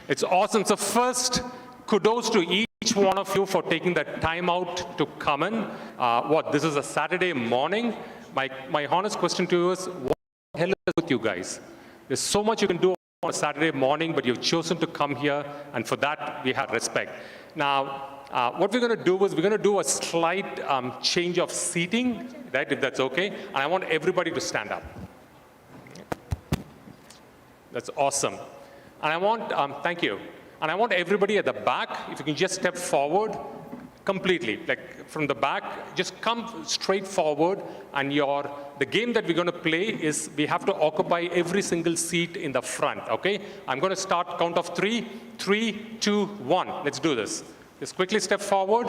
It's awesome. So first, kudos to each one of you for taking the time out to come in. This is a Saturday morning. My honest question to you is, what the hell is with you guys? There's so much you can do on a Saturday morning, but you've chosen to come here, and for that, we have respect. Now, what we're going to do is we're going to do a slight change of seating, right, if that's okay. And I want everybody to stand up. That's awesome. And I want, thank you. And I want everybody at the back, if you can just step forward completely, like from the back, just come straight forward. And the game that we're going to play is we have to occupy every single seat in the front, okay? I'm going to start count of 3. 3, 2, 1. Let's do this. Just quickly step forward.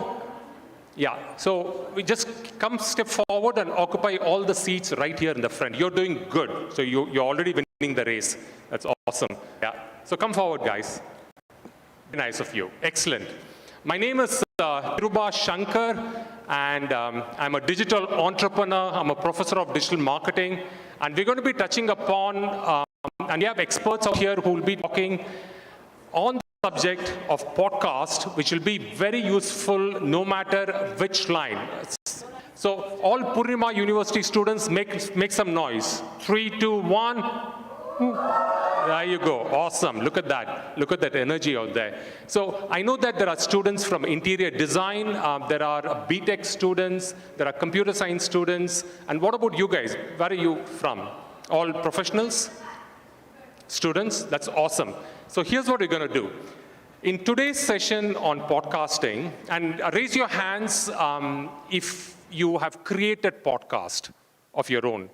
Yeah, so we just come step forward and occupy all the seats right here in the front. You're doing good. So you're already winning the race. That's awesome. Yeah. So come forward, guys. Very nice of you. Excellent. My name is Kiruba Shankar, and I'm a digital entrepreneur. I'm a professor of digital marketing. And we're going to be touching upon, and we have experts out here who will be talking on the subject of podcast, which will be very useful no matter which line. So all Purnima University students, make some noise. 3, 2, 1. There you go. Awesome. Look at that. Look at that energy out there. So I know that there are students from interior design. There are BTech students. There are computer science students. And what about you guys? Where are you from? All professionals? Students? That's awesome. So here's what we're going to do. In today's session on podcasting, and raise your hands if you have created podcast of your own.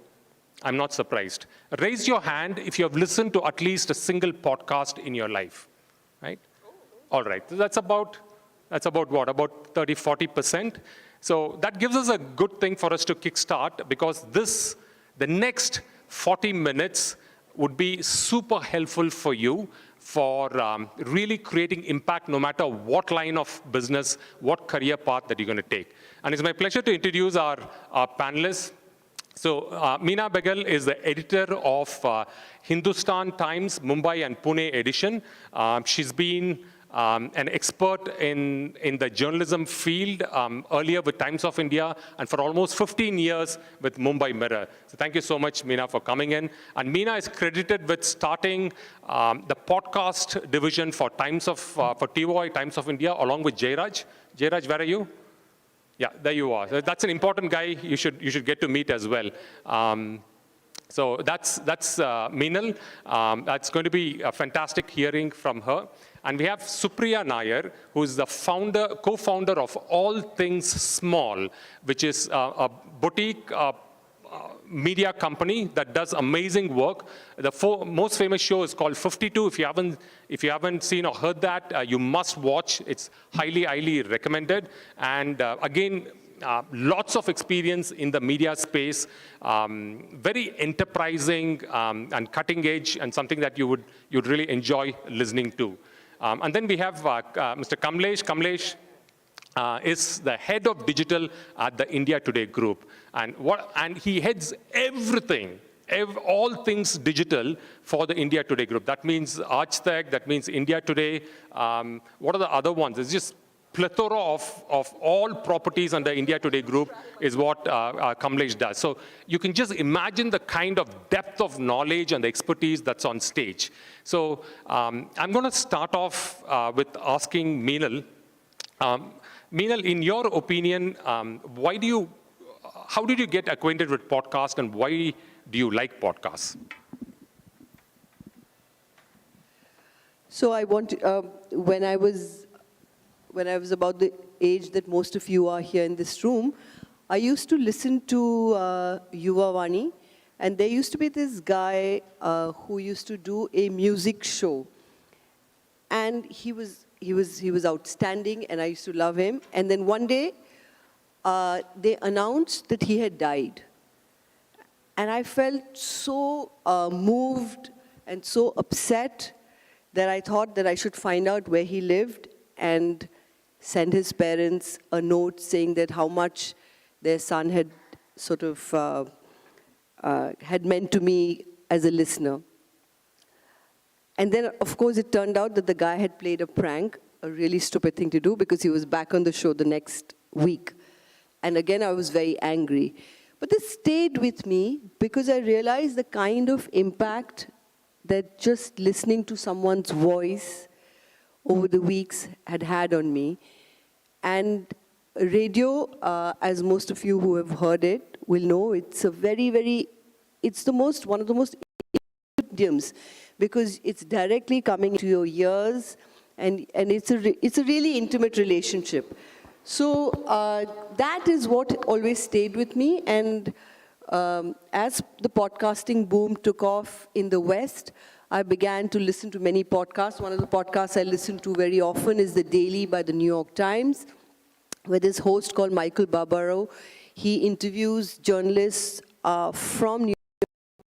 I'm not surprised. Raise your hand if you have listened to at least a single podcast in your life, right? All right, so that's about what? About 30, 40%. So that gives us a good thing for us to kickstart, because the next 40 minutes would be super helpful for you for really creating impact no matter what line of business, what career path that you're going to take. And it's my pleasure to introduce our panelists. So Meena Baghel is the editor of Hindustan Times Mumbai and Pune edition. She's been an expert in the journalism field, earlier with Times of India, and for almost 15 years with Mumbai Mirror. So thank you so much, Meena, for coming in. And Meena is credited with starting the podcast division for TOI, Times of India, along with Jairaj. Jairaj, where are you? Yeah, there you are. That's an important guy you should get to meet as well. So that's Meenal. That's going to be a fantastic hearing from her. And we have Supriya Nair, who is the co-founder of All Things Small, which is a boutique media company that does amazing work. The most famous show is called 52. If you haven't seen or heard that, you must watch. It's highly, highly recommended. And again, lots of experience in the media space, very enterprising and cutting edge, and something that you'd really enjoy listening to. And then we have Mr. Kamlesh. Kamlesh is the head of digital at the India Today group. And he heads everything, all things digital for the India Today group. That means Aaj, that means India Today. What are the other ones? It's just plethora of all properties under India Today group is what Kamlesh does. So you can just imagine the kind of depth of knowledge and the expertise that's on stage. So I'm going to start off with asking Meenal. Meenal, in your opinion, how did you get acquainted with podcast, and why do you like podcasts? So I when I was about the age that most of you are here in this room, I used to listen to Yuva Vani, and there used to be this guy who used to do a music show, and he was outstanding, and I used to love him. And then one day, they announced that he had died. And I felt so moved and so upset that I thought that I should find out where he lived and send his parents a note saying that how much their son had sort of had meant to me as a listener. And then, of course, it turned out that the guy had played a prank, a really stupid thing to do, because he was back on the show the next week. And again, I was very angry. But this stayed with me because I realized the kind of impact that just listening to someone's voice over the weeks had on me. And radio, as most of you who have heard it will know, it's a it's one of the most mediums, because it's directly coming to your ears, and it's a really intimate relationship. So that is what always stayed with me. And as the podcasting boom took off in the West, I began to listen to many podcasts. One of the podcasts I listen to very often is The Daily by the New York Times, where this host called Michael Barbaro, he interviews journalists from New York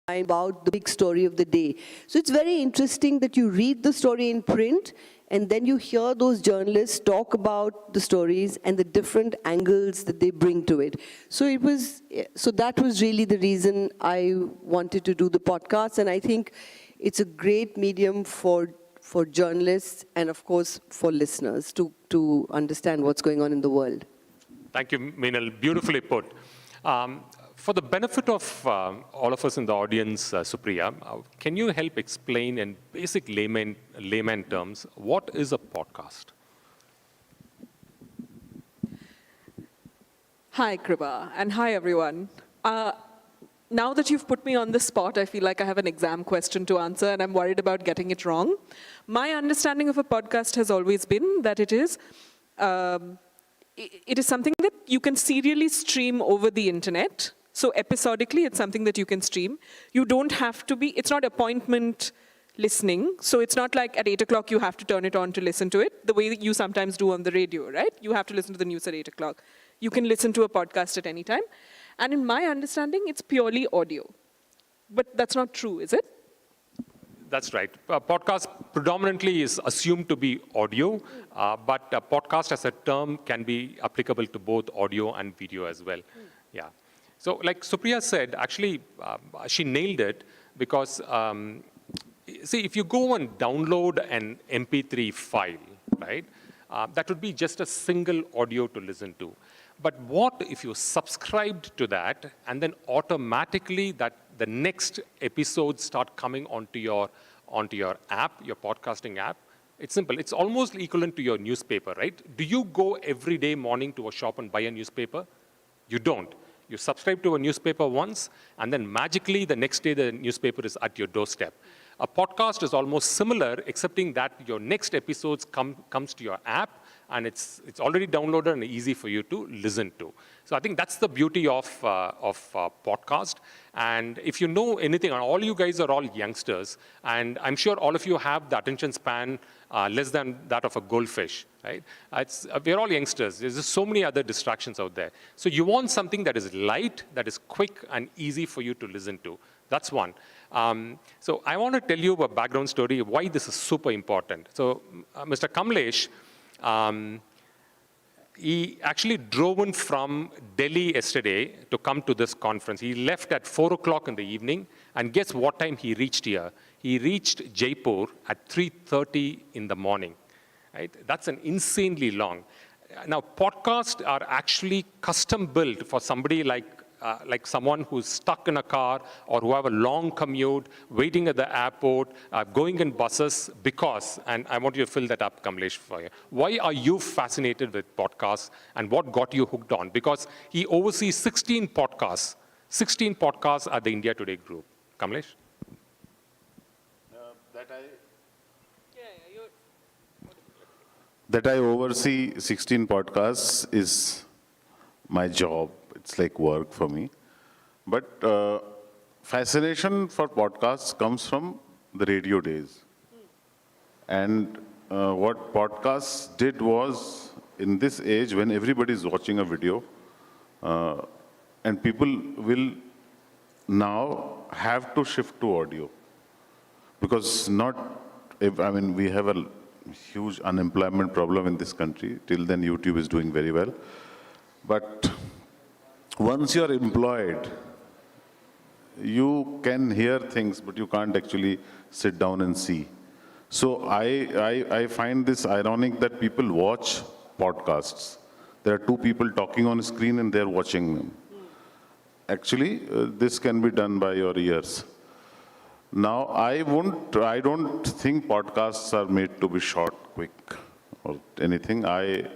about the big story of the day. So it's very interesting that you read the story in print, and then you hear those journalists talk about the stories and the different angles that they bring to it. So that was really the reason I wanted to do the podcast, and I think it's a great medium for journalists and, of course, for listeners to understand what's going on in the world. Thank you, Meenal. Beautifully put. For the benefit of all of us in the audience, Supriya, can you help explain in basic layman terms, what is a podcast? Hi, Kiruba, and hi, everyone. Now that you've put me on the spot, I feel like I have an exam question to answer, and I'm worried about getting it wrong. My understanding of a podcast has always been that it is something that you can serially stream over the internet. So episodically, it's something that you can stream. You don't have to it's not appointment listening. So it's not like at 8 o'clock you have to turn it on to listen to it, the way that you sometimes do on the radio, right? You have to listen to the news at 8 o'clock. You can listen to a podcast at any time. And in my understanding, it's purely audio. But that's not true, is it? That's right. Podcast predominantly is assumed to be audio, but podcast as a term can be applicable to both audio and video as well. Yeah. So like Supriya said, actually, she nailed it because, see, if you go and download an MP3 file, right, that would be just a single audio to listen to. But what if you subscribed to that and then automatically the next episodes start coming onto your app, your podcasting app? It's simple. It's almost equivalent to your newspaper, right? Do you go every day morning to a shop and buy a newspaper? You don't. You subscribe to a newspaper once, and then magically the next day the newspaper is at your doorstep. A podcast is almost similar, excepting that your next episodes comes to your app, and it's already downloaded and easy for you to listen to. So I think that's the beauty of podcast. And if you know anything, and all you guys are all youngsters, and I'm sure all of you have the attention span less than that of a goldfish, right? We're all youngsters. There's just so many other distractions out there. So you want something that is light, that is quick and easy for you to listen to. That's one. So I want to tell you a background story why this is super important. So Mr. Kamlesh, he actually drove in from Delhi yesterday to come to this conference. He left at 4 o'clock in the evening, and guess what time he reached here? He reached Jaipur at 3:30 in the morning. Right? That's an insanely long. Now, podcasts are actually custom built for somebody like someone who's stuck in a car or who have a long commute, waiting at the airport, going in buses, because, and I want you to fill that up, Kamlesh, for you. Why are you fascinated with podcasts, and what got you hooked on? Because he oversees 16 podcasts at the India Today group. Kamlesh? That I oversee 16 podcasts is my job. It's like work for me. But fascination for podcasts comes from the radio days. And what podcasts did was, in this age when everybody is watching a video, and people will now have to shift to audio. Because we have a huge unemployment problem in this country. Till then, YouTube is doing very well. But once you're employed, you can hear things, but you can't actually sit down and see. So I find this ironic that people watch podcasts. There are two people talking on a screen and they're watching them. Actually, this can be done by your ears. Now, I don't think podcasts are made to be short, quick, or anything. I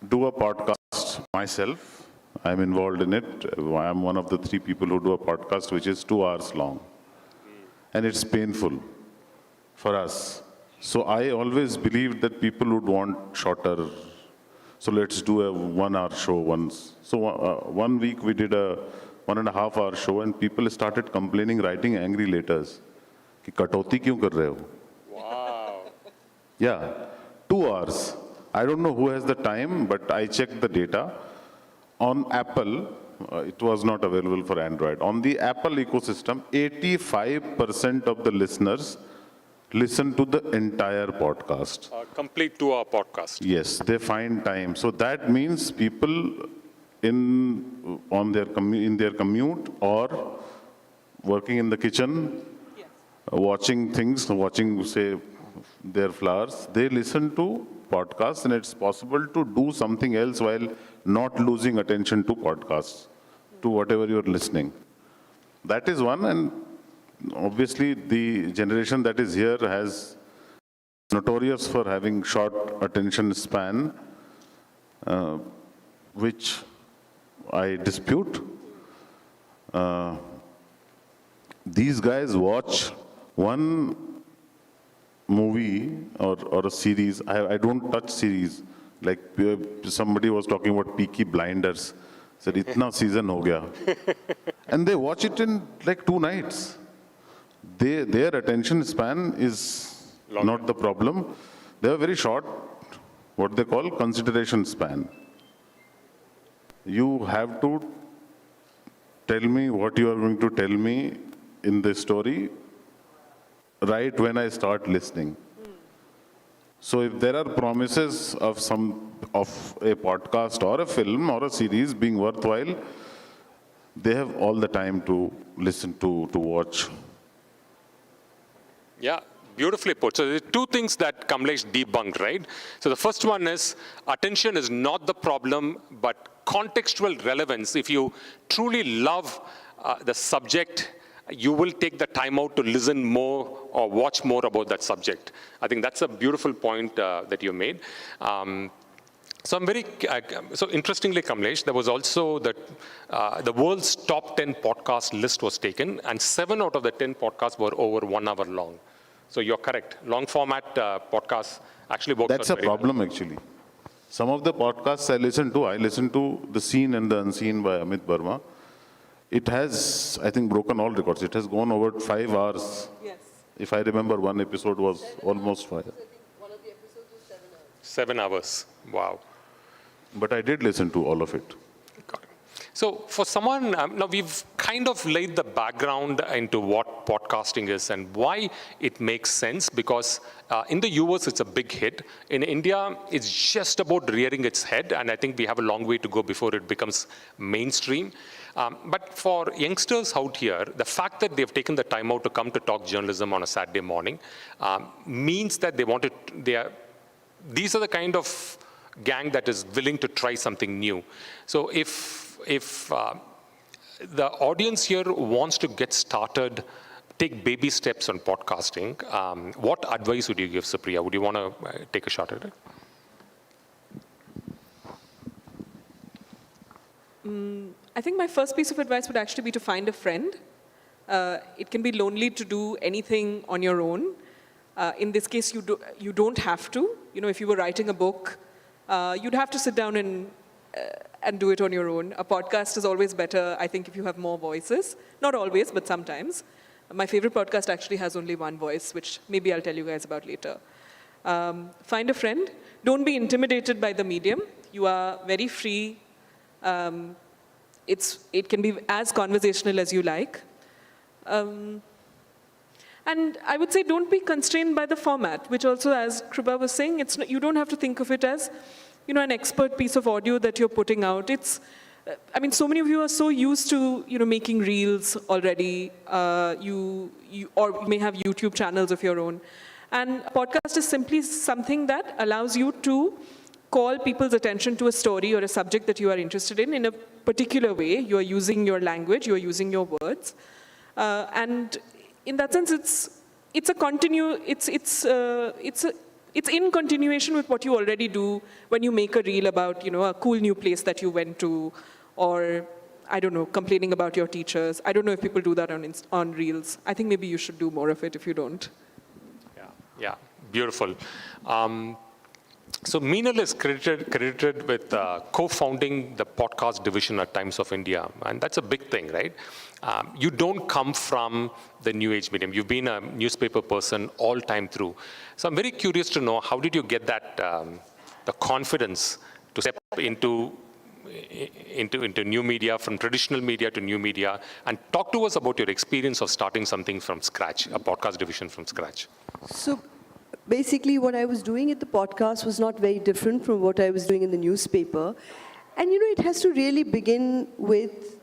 do a podcast myself. I'm involved in it. I'm one of the 3 people who do a podcast which is 2 hours long. And it's painful for us. So I always believed that people would want shorter. So let's do a 1 hour show once. So 1 week we did a 1.5 hour show and people started complaining, writing angry letters. कि कटौती क्यों कर रहे हो? Wow. Yeah, 2 hours. I don't know who has the time, but I checked the data. On Apple, it was not available for Android. On the Apple ecosystem, 85% of the listeners listen to the entire podcast. A complete 2-hour podcast. Yes, they find time. So that means people in their commute or working in the kitchen, watching things, say their flowers, they listen to podcasts, and it's possible to do something else while not losing attention to podcasts, to whatever you're listening. That is one, and obviously the generation that is here has notorious for having short attention span, which I dispute. These guys watch one movie or a series. I don't touch series. Like somebody was talking about Peaky Blinders. Said, "Itna season ho gaya," and they watch it in like 2 nights. Their attention span is not the problem. They are very short, what they call consideration span. You have to tell me what you are going to tell me in the story right when I start listening. So if there are promises of a podcast or a film or a series being worthwhile, they have all the time to listen to watch. Yeah, beautifully put. So there are 2 things that Kamlesh debunked, right? So the first one is attention is not the problem, but contextual relevance. If you truly love the subject, you will take the time out to listen more or watch more about that subject. I think that's a beautiful point that you made. So so interestingly, Kamlesh, there was also the world's top 10 podcast list was taken, and 7 out of the 10 podcasts were over 1 hour long. So you're correct. Long format podcasts actually work. That's a problem, actually. Some of the podcasts I listen to The Seen and the Unseen by Amit Verma. It has, I think, broken all records. It has gone over 5 hours. Yes. If I remember, one episode was almost 5. I think one of the episodes was 7 hours. 7 hours. Wow. But I did listen to all of it. Got it. So for someone, now we've kind of laid the background into what podcasting is and why it makes sense, because in the US, it's a big hit. In India, it's just about rearing its head, and I think we have a long way to go before it becomes mainstream. But for youngsters out here, the fact that they've taken the time out to come to talk journalism on a Saturday morning means that these are the kind of gang that is willing to try something new. So if the audience here wants to get started, take baby steps on podcasting, what advice would you give, Supriya? Would you want to take a shot at it? I think my first piece of advice would actually be to find a friend. It can be lonely to do anything on your own. In this case, you don't have to. You know, if you were writing a book, you'd have to sit down and do it on your own. A podcast is always better, I think, if you have more voices. Not always, but sometimes. My favorite podcast actually has only one voice, which maybe I'll tell you guys about later. Find a friend. Don't be intimidated by the medium. You are very free. It can be as conversational as you like. And I would say don't be constrained by the format, which also, as Kiruba was saying, you don't have to think of it as, an expert piece of audio that you're putting out. I mean, so many of you are so used to, making reels already. Or you may have YouTube channels of your own. And a podcast is simply something that allows you to call people's attention to a story or a subject that you are interested in a particular way. You are using your language, you are using your words. And in that sense, it's in continuation with what you already do when you make a reel about, a cool new place that you went to, or, I don't know, complaining about your teachers. I don't know if people do that on reels. I think maybe you should do more of it if you don't. Yeah, beautiful. So Meenal is credited with co-founding the podcast division at Times of India, and that's a big thing, right? You don't come from the new age medium. You've been a newspaper person all time through. So I'm very curious to know, how did you get that, the confidence to step into new media, from traditional media to new media, and talk to us about your experience of starting something from scratch, a podcast division from scratch. So basically what I was doing at the podcast was not very different from what I was doing in the newspaper. And it has to really begin with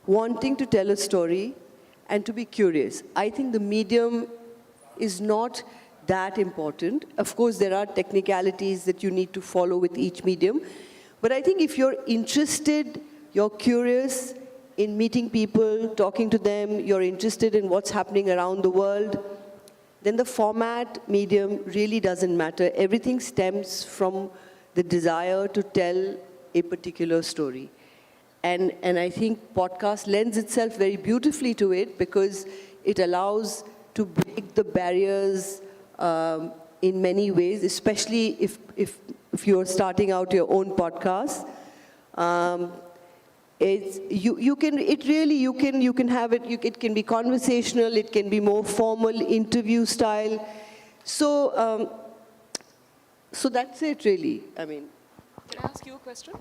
wanting to tell a story and to be curious. I think the medium is not that important. Of course, there are technicalities that you need to follow with each medium. But I think if you're interested, you're curious in meeting people, talking to them, you're interested in what's happening around the world, then the format, medium really doesn't matter. Everything stems from the desire to tell a particular story. And I think podcast lends itself very beautifully to it, because it allows to break the barriers in many ways, especially if you're starting out your own podcast. You can have it. It can be conversational. It can be more formal, interview style. So that's it, really. I mean. Can I ask you a question?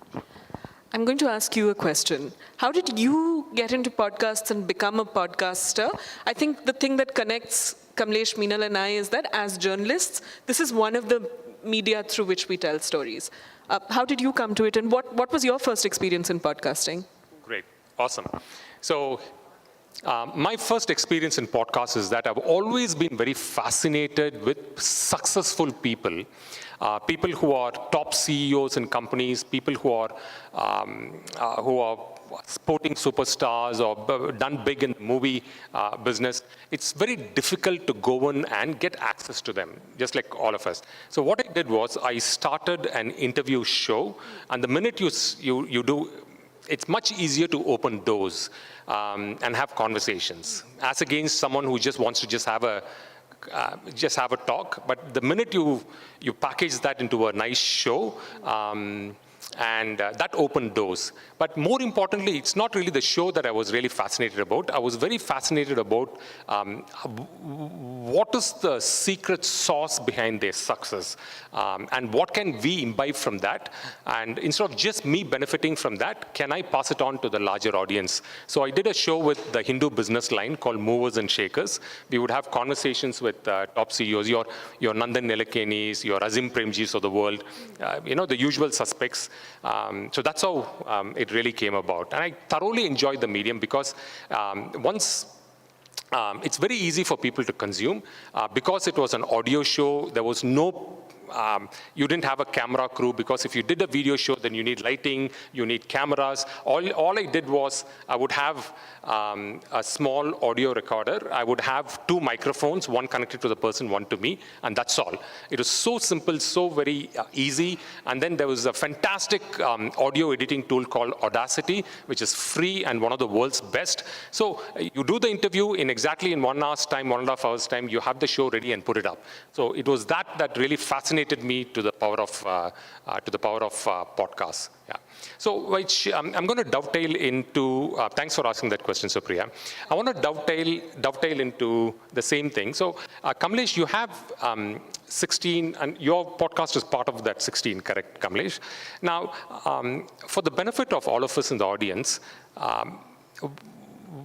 I'm going to ask you a question. How did you get into podcasts and become a podcaster? I think the thing that connects Kamlesh, Meenal, and I is that as journalists, this is one of the media through which we tell stories. How did you come to it, and what was your first experience in podcasting? Great, awesome. So my first experience in podcasts is that I've always been very fascinated with successful people. People who are top CEOs in companies, people who are sporting superstars or done big in the movie business. It's very difficult to go in and get access to them, just like all of us. So what I did was I started an interview show, and the minute you do, it's much easier to open doors and have conversations, as against someone who just wants to just have a talk. But the minute you package that into a nice show, and that opened doors. But more importantly, it's not really the show that I was really fascinated about. I was very fascinated about what is the secret sauce behind their success, and what can we imbibe from that. And instead of just me benefiting from that, can I pass it on to the larger audience? So I did a show with the Hindu business line called Movers and Shakers. We would have conversations with top CEOs, your Nandan Nilekenis, your Azim Premjis of the world, the usual suspects. So that's how it really came about. And I thoroughly enjoyed the medium, because it's very easy for people to consume. Because it was an audio show, there was no you didn't have a camera crew, because if you did a video show, then you need lighting, you need cameras. All I did was I would have a small audio recorder. I would have 2 microphones, one connected to the person, one to me, and that's all. It was so simple, so very easy. And then there was a fantastic audio editing tool called Audacity, which is free and one of the world's best. So you do the interview in exactly in 1 hour's time, 1.5 hours time, you have the show ready and put it up. So it was that really fascinated me to the power of podcasts. Yeah. So I'm going to dovetail into. Thanks for asking that question, Supriya. I want to dovetail into the same thing. So Kamlesh, you have 16, and your podcast is part of that 16, correct, Kamlesh? Now, for the benefit of all of us in the audience,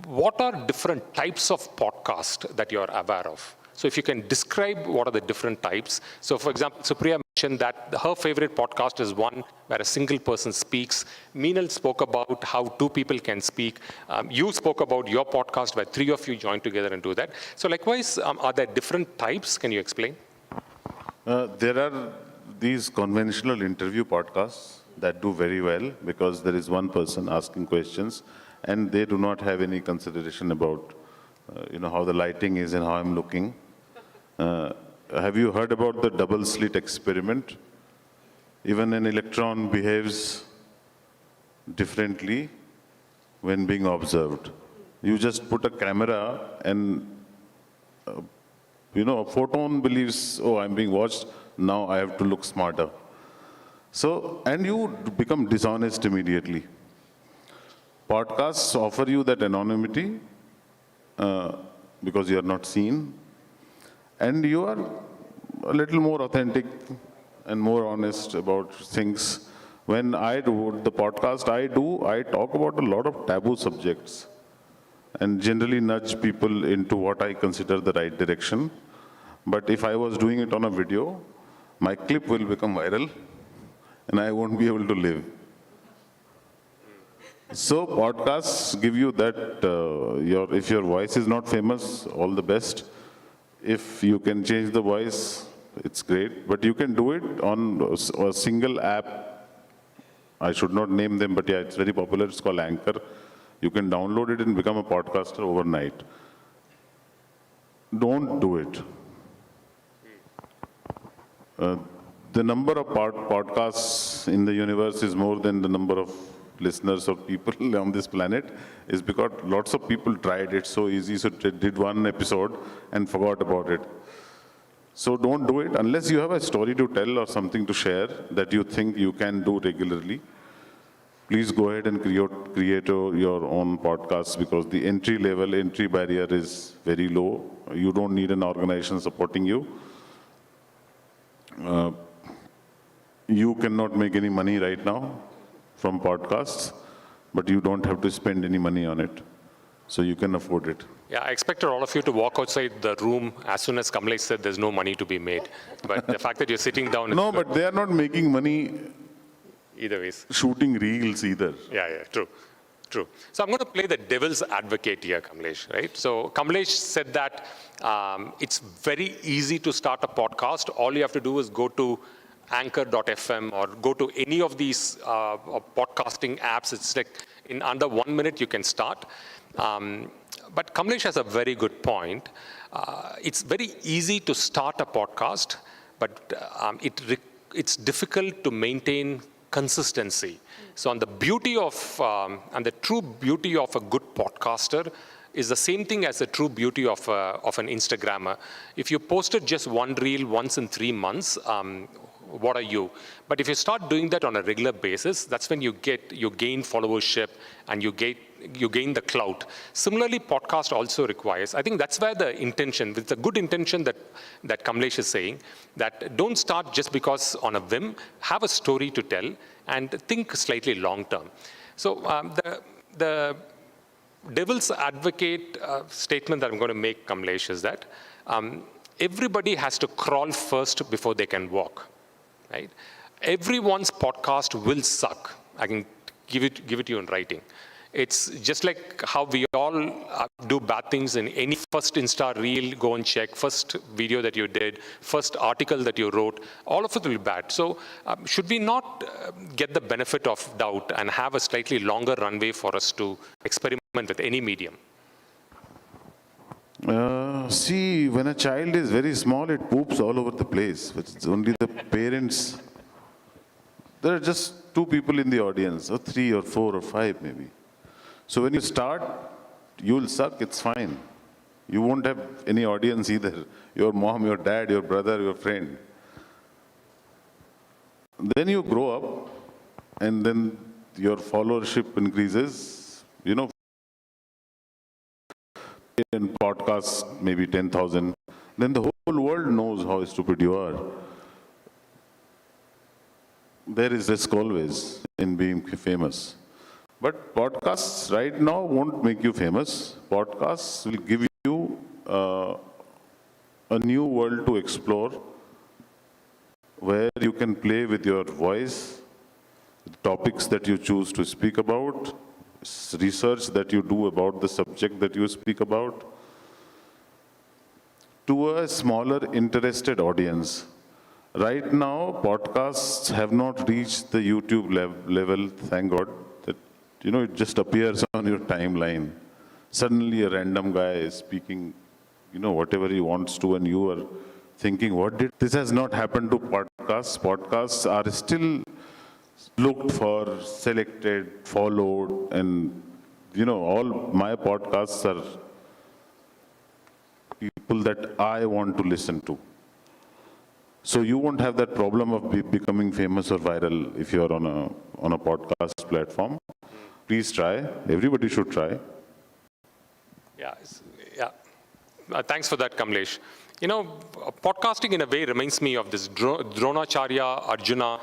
what are different types of podcasts that you're aware of? So if you can describe what are the different types. So for example, Supriya mentioned that her favorite podcast is one where a single person speaks. Meenal spoke about how two people can speak. You spoke about your podcast where three of you join together and do that. So likewise, are there different types? Can you explain? There are these conventional interview podcasts that do very well because there is one person asking questions and they do not have any consideration about how the lighting is and how I'm looking. Have you heard about the double slit experiment? Even an electron behaves differently when being observed. You just put a camera and a photon believes, oh, I'm being watched, now I have to look smarter. So, and you become dishonest immediately. Podcasts offer you that anonymity because you are not seen, and you are a little more authentic and more honest about things. When I do the podcast I talk about a lot of taboo subjects and generally nudge people into what I consider the right direction. But if I was doing it on a video, my clip will become viral and I won't be able to live. So podcasts give you that, if your voice is not famous, all the best. If you can change the voice, it's great. But you can do it on a single app. I should not name them, but yeah, it's very popular. It's called Anchor. You can download it and become a podcaster overnight. Don't do it. The number of podcasts in the universe is more than the number of listeners or people on this planet, is because lots of people tried it so easy, so they did one episode and forgot about it. So don't do it unless you have a story to tell or something to share that you think you can do regularly. Please go ahead and create your own podcast because the entry barrier is very low. You don't need an organization supporting you. You cannot make any money right now from podcasts, but you don't have to spend any money on it. So you can afford it. Yeah, I expected all of you to walk outside the room as soon as Kamlesh said there's no money to be made. But the fact that you're sitting down is No, good. but they are not making money Either ways. shooting reels either. Yeah, true. So I'm going to play the devil's advocate here, Kamlesh, right? So Kamlesh said that it's very easy to start a podcast. All you have to do is go to anchor.fm or go to any of these podcasting apps. It's like in under 1 minute you can start. But Kamlesh has a very good point. It's very easy to start a podcast, but it's difficult to maintain consistency. So, and the beauty of, and the true beauty of a good podcaster is the same thing as the true beauty of an Instagrammer. If you posted just one reel once in 3 months, what are you? But if you start doing that on a regular basis, that's when you gain followership and you gain the clout. Similarly, podcast also requires, I think that's where the intention, with the good intention that Kamlesh is saying, that don't start just because on a whim, have a story to tell and think slightly long term. So the devil's advocate statement that I'm going to make, Kamlesh, is that everybody has to crawl first before they can walk. Right? Everyone's podcast will suck. I can give it to you in writing. It's just like how we all do bad things in any first Insta reel, go and check, first video that you did, first article that you wrote, all of it will be bad. So should we not get the benefit of doubt and have a slightly longer runway for us to experiment with any medium? See, when a child is very small, it poops all over the place. It's only the parents. There are just 2 people in the audience, or 3 or 4 or 5 maybe. So when you start, you'll suck, it's fine. You won't have any audience either. Your mom, your dad, your brother, your friend. Then you grow up, and then your followership increases. In podcasts, maybe 10,000, then the whole world knows how stupid you are. There is risk always in being famous. But podcasts right now won't make you famous. Podcasts will give you a new world to explore where you can play with your voice, the topics that you choose to speak about, research that you do about the subject that you speak about, to a smaller interested audience. Right now, podcasts have not reached the YouTube level, thank God, that it just appears on your timeline. Suddenly a random guy is speaking, whatever he wants to, and you are thinking, this has not happened to podcasts. Podcasts are still looked for, selected, followed, and all my podcasts are people that I want to listen to. So you won't have that problem of becoming famous or viral if you're on a podcast platform. Please try. Everybody should try. Yeah. Thanks for that, Kamlesh. Podcasting in a way reminds me of this Dronacharya Arjuna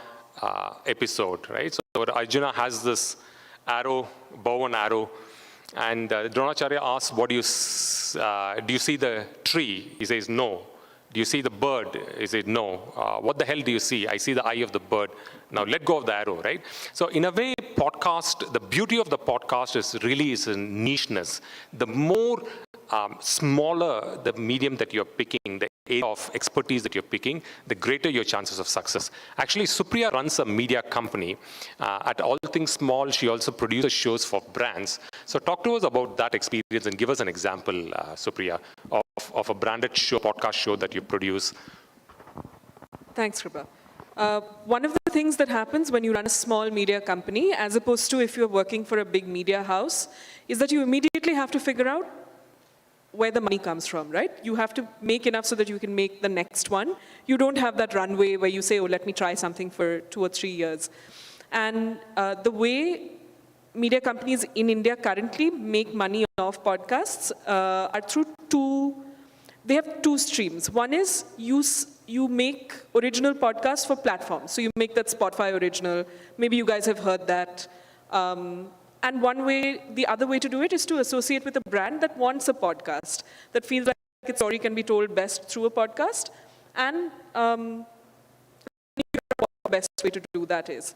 episode, right? So Arjuna has this arrow, bow and arrow, and Dronacharya asks, do you see the tree? He says, no. Do you see the bird? He said, no. What the hell do you see? I see the eye of the bird. Now let go of the arrow, right? So in a way, the beauty of the podcast is in nicheness. The more smaller the medium that you're picking, the area of expertise that you're picking, the greater your chances of success. Actually, Supriya runs a media company. At All Things Small, she also produces shows for brands. So talk to us about that experience and give us an example, Supriya, of a branded show, podcast show that you produce. Thanks, Kiruba. One of the things that happens when you run a small media company, as opposed to if you're working for a big media house, is that you immediately have to figure out where the money comes from, right? You have to make enough so that you can make the next one. You don't have that runway where you say, oh, let me try something for 2 or 3 years. And the way media companies in India currently make money off podcasts are through they have 2 streams. One is you make original podcasts for platforms. So you make that Spotify original. Maybe you guys have heard that. And the other way to do it is to associate with a brand that wants a podcast, that feels like its story can be told best through a podcast. And what the best way to do that is.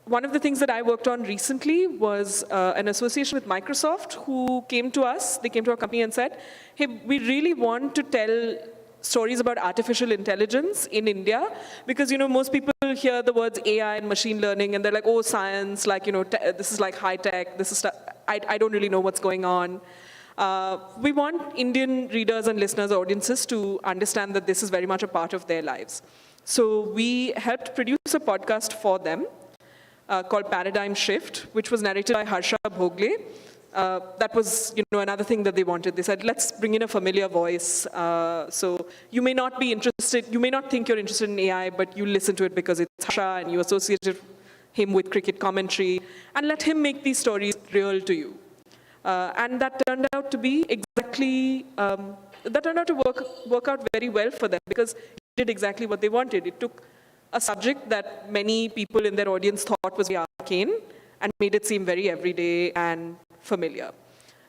One of the things that I worked on recently was an association with Microsoft, who came to us, they came to our company and said, hey, we really want to tell stories about artificial intelligence in India, because most people hear the words AI and machine learning and they're like, oh, science, like, this is like high tech, this is I don't really know what's going on. We want Indian readers and listeners, audiences, to understand that this is very much a part of their lives. So we helped produce a podcast for them called Paradigm Shift, which was narrated by Harsha Bhogle. That was, another thing that they wanted. They said, let's bring in a familiar voice. So you may not be interested, you may not think you're interested in AI, but you listen to it because it's Harsha and you associated him with cricket commentary, and let him make these stories real to you. And that turned out to be exactly, that turned out to work out very well for them, because it did exactly what they wanted. It took a subject that many people in their audience thought was very arcane and made it seem very everyday and familiar.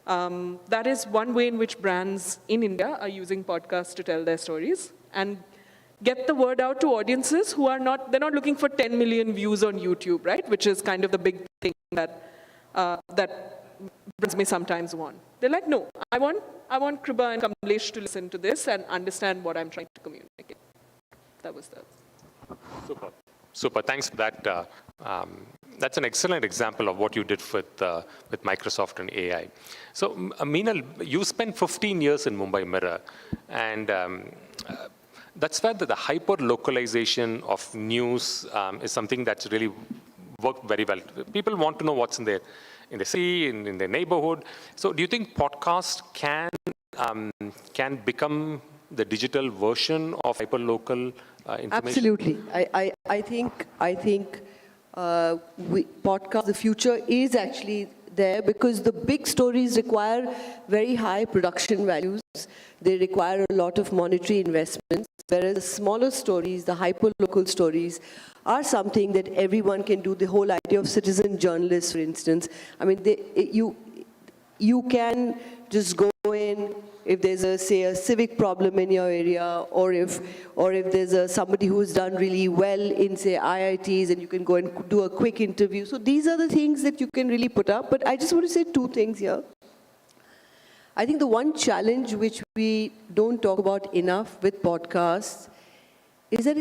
That is one way in which brands in India are using podcasts to tell their stories and get the word out to audiences who are they're not looking for 10 million views on YouTube, right? Which is kind of the big thing that brands may sometimes want. They're like, no, I want Kiruba and Kamlesh to listen to this and understand what I'm trying to communicate. That was that. Super. Thanks for that. That's an excellent example of what you did with Microsoft and AI. So, Meenal, you spent 15 years in Mumbai Mirror, and that's where the hyper-localization of news is something that's really worked very well. People want to know what's in the city, in their neighborhood. So, do you think podcast can become the digital version of hyper-local information? Absolutely. I think podcast, the future is actually there, because the big stories require very high production values. They require a lot of monetary investments, whereas the smaller stories, the hyper-local stories, are something that everyone can do. The whole idea of citizen journalists, for instance. I mean, you can just go in, if there's say a civic problem in your area, or if there's somebody who's done really well in, say, IITs, and you can go and do a quick interview. So these are the things that you can really put up. But I just want to say two things here. I think the one challenge which we don't talk about enough with podcasts is that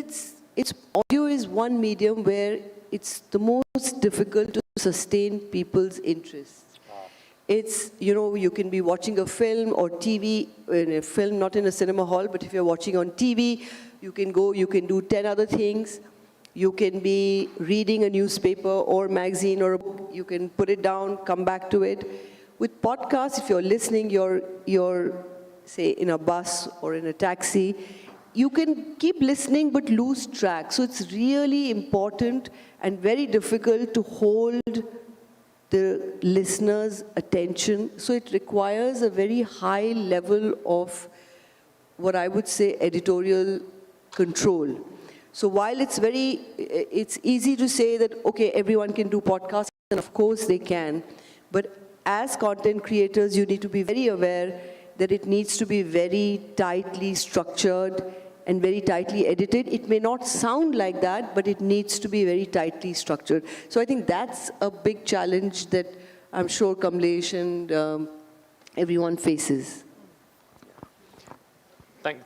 audio is one medium where it's the most difficult to sustain people's interests. It's, you can be watching a film or TV, in a film, not in a cinema hall, but if you're watching on TV, you can do 10 other things. You can be reading a newspaper or magazine or a book. You can put it down, come back to it. With podcasts, if you're listening, you're, say, in a bus or in a taxi, you can keep listening but lose track. So it's really important and very difficult to hold the listener's attention. So it requires a very high level of what I would say editorial control. So while it's easy to say that, okay, everyone can do podcasts, and of course they can, but as content creators, you need to be very aware that it needs to be very tightly structured and very tightly edited. It may not sound like that, but it needs to be very tightly structured. So I think that's a big challenge that I'm sure Kamlesh and everyone faces.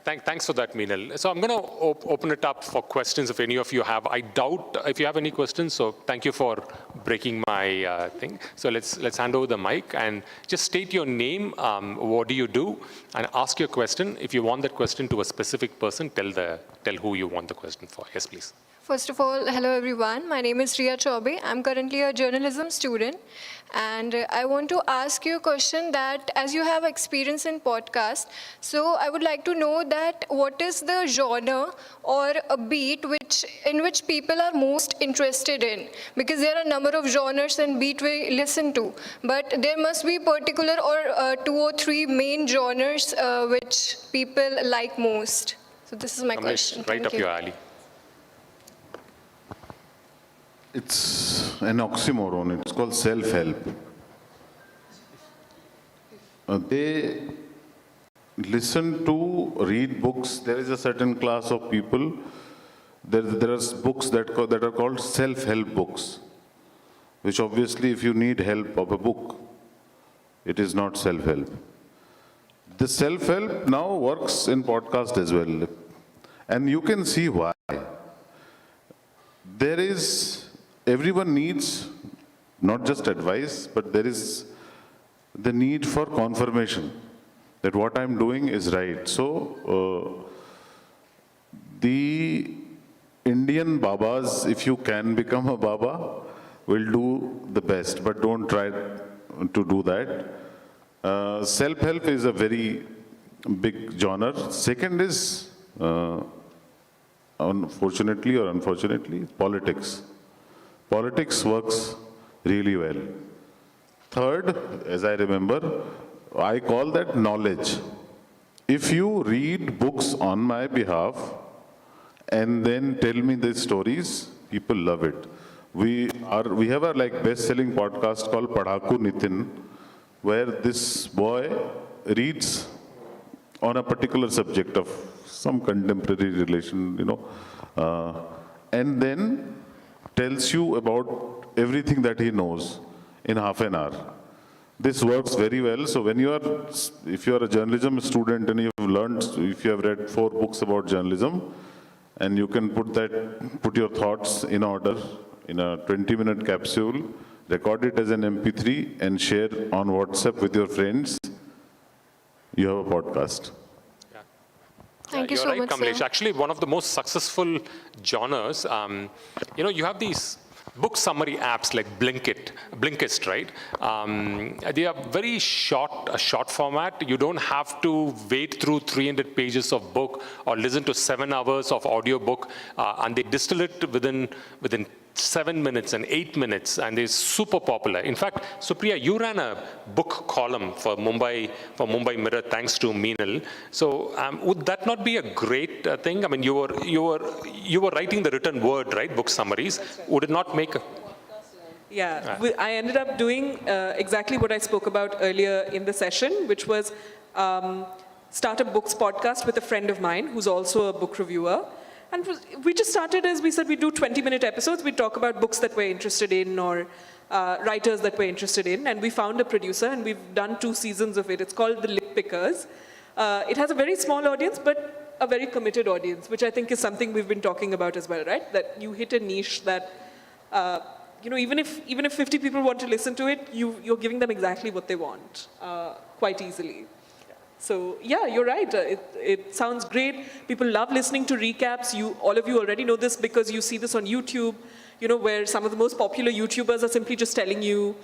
Thanks for that, Meenal. So I'm going to open it up for questions if any of you have. I doubt if you have any questions, so thank you for breaking my thing. So let's hand over the mic and just state your name, what do you do, and ask your question. If you want that question to a specific person, tell who you want the question for. Yes, please. First of all, hello everyone. My name is Riya Chaube. I'm currently a journalism student. And I want to ask you a question that as you have experience in podcast, so I would like to know that what is the genre or a beat in which people are most interested in? Because there are a number of genres and beat we listen to, but there must be particular or 2 or 3 main genres which people like most. So this is my question. Right up your alley. It's an oxymoron. It's called self-help. They listen to, read books. There is a certain class of people. There are books that are called self-help books, which obviously, if you need help of a book, it is not self-help. The self-help now works in podcast as well. And you can see why. Everyone needs not just advice, but there is the need for confirmation that what I'm doing is right. So the Indian Babas, if you can become a Baba, will do the best, but don't try to do that. Self-help is a very big genre. Second is, unfortunately or unfortunately, politics. Politics works really well. Third, as I remember, I call that knowledge. If you read books on my behalf and then tell me the stories, people love it. We have a best-selling podcast called Padhaku Nitin, where this boy reads on a particular subject of some contemporary relation, and then tells you about everything that he knows in half an hour. This works very well. So if you are a journalism student and if you have read 4 books about journalism, and you can put your thoughts in order in a 20-minute capsule, record it as an MP3 and share on WhatsApp with your friends, you have a podcast. Thank you so much, Kamlesh. sir. Actually, one of the most successful genres, you have these book summary apps like Blinkist, right? They are very a short format. You don't have to wait through 300 pages of book or listen to 7 hours of audio book, and they distill it within 7 minutes and 8 minutes, and they're super popular. In fact, Supriya, you ran a book column for Mumbai Mirror, thanks to Meenal. So would that not be a great thing? I mean, you were writing the written word, right? Book summaries. Would it not make a... Yeah, I ended up doing exactly what I spoke about earlier in the session, which was start a books podcast with a friend of mine who's also a book reviewer. And we just started as we said, we do 20-minute episodes. We talk about books that we're interested in or writers that we're interested in. And we found a producer and we've done 2 seasons of it. It's called The Lip Pickers. It has a very small audience, but a very committed audience, which I think is something we've been talking about as well, right? That you hit a niche that, even if 50 people want to listen to it, you're giving them exactly what they want quite easily. So yeah, you're right. It sounds great. People love listening to recaps. All of you already know this because you see this on YouTube, where some of the most popular YouTubers are simply just telling you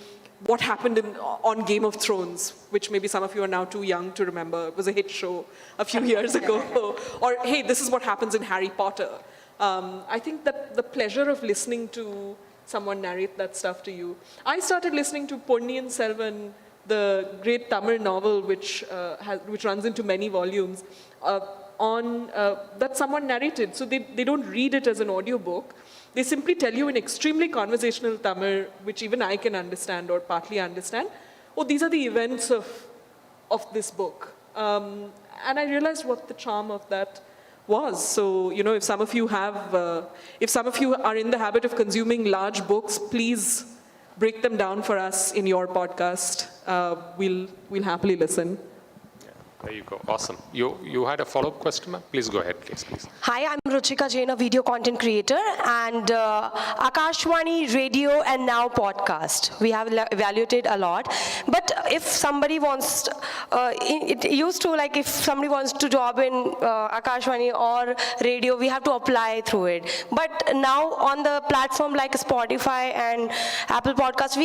what happened on Game of Thrones, which maybe some of you are now too young to remember. It was a hit show a few years ago. Or hey, this is what happens in Harry Potter. I think that the pleasure of listening to someone narrate that stuff to you. I started listening to Ponniyin Selvan, the great Tamil novel, which runs into many volumes, that someone narrated. So they don't read it as an audiobook. They simply tell you in extremely conversational Tamil, which even I can understand or partly understand, oh, these are the events of this book. And I realized what the charm of that was. So, if some of you are in the habit of consuming large books, please break them down for us in your podcast. We'll happily listen. There you go. Awesome. You had a follow-up question, ma'am? Please go ahead, please. Hi, I'm Ruchika Jain, a video content creator, and Akashwani radio and now podcast. We have evaluated a lot. But if somebody wants, it used to like if somebody wants to job in Akashwani or radio, we have to apply through it. But now on the platform like Spotify and Apple Podcasts,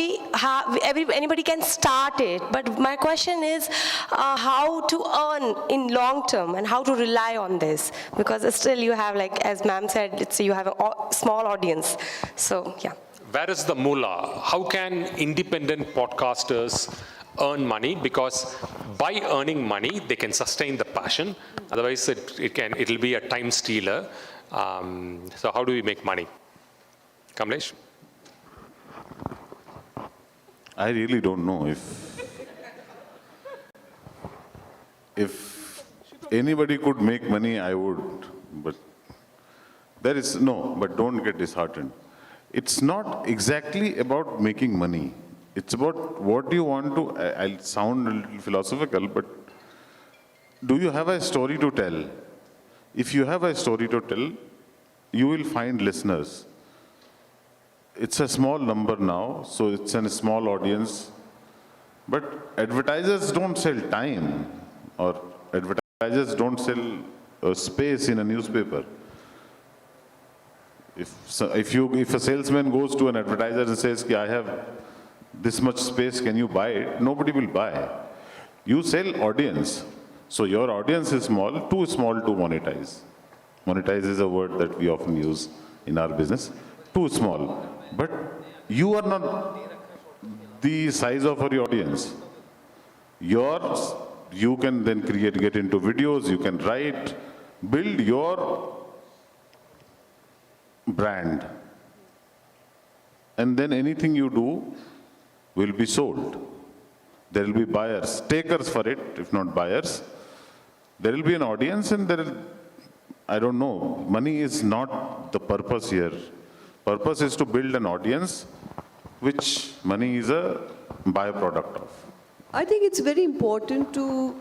anybody can start it. But my question is how to earn in long term and how to rely on this, because still you have, like as ma'am said, you have a small audience. So yeah. Where is the moolah? How can independent podcasters earn money? Because by earning money, they can sustain the passion. Otherwise, it'll be a time stealer. So how do we make money? Kamlesh? I really don't know if anybody could make money, I would, but but don't get disheartened. It's not exactly about making money. It's about what you want to, I'll sound a little philosophical, but do you have a story to tell? If you have a story to tell, you will find listeners. It's a small number now, so it's a small audience, but advertisers don't sell time, or advertisers don't sell space in a newspaper. If a salesman goes to an advertiser and says, I have this much space, can you buy it? Nobody will buy. You sell audience. So your audience is small, too small to monetize. Monetize is a word that we often use in our business. Too small. But you are not the size of your audience. You can then get into videos, you can write, build your brand. And then anything you do will be sold. There will be buyers, takers for it, if not buyers. There will be an audience and I don't know, money is not the purpose here. Purpose is to build an audience, which money is a byproduct of. I think it's very important to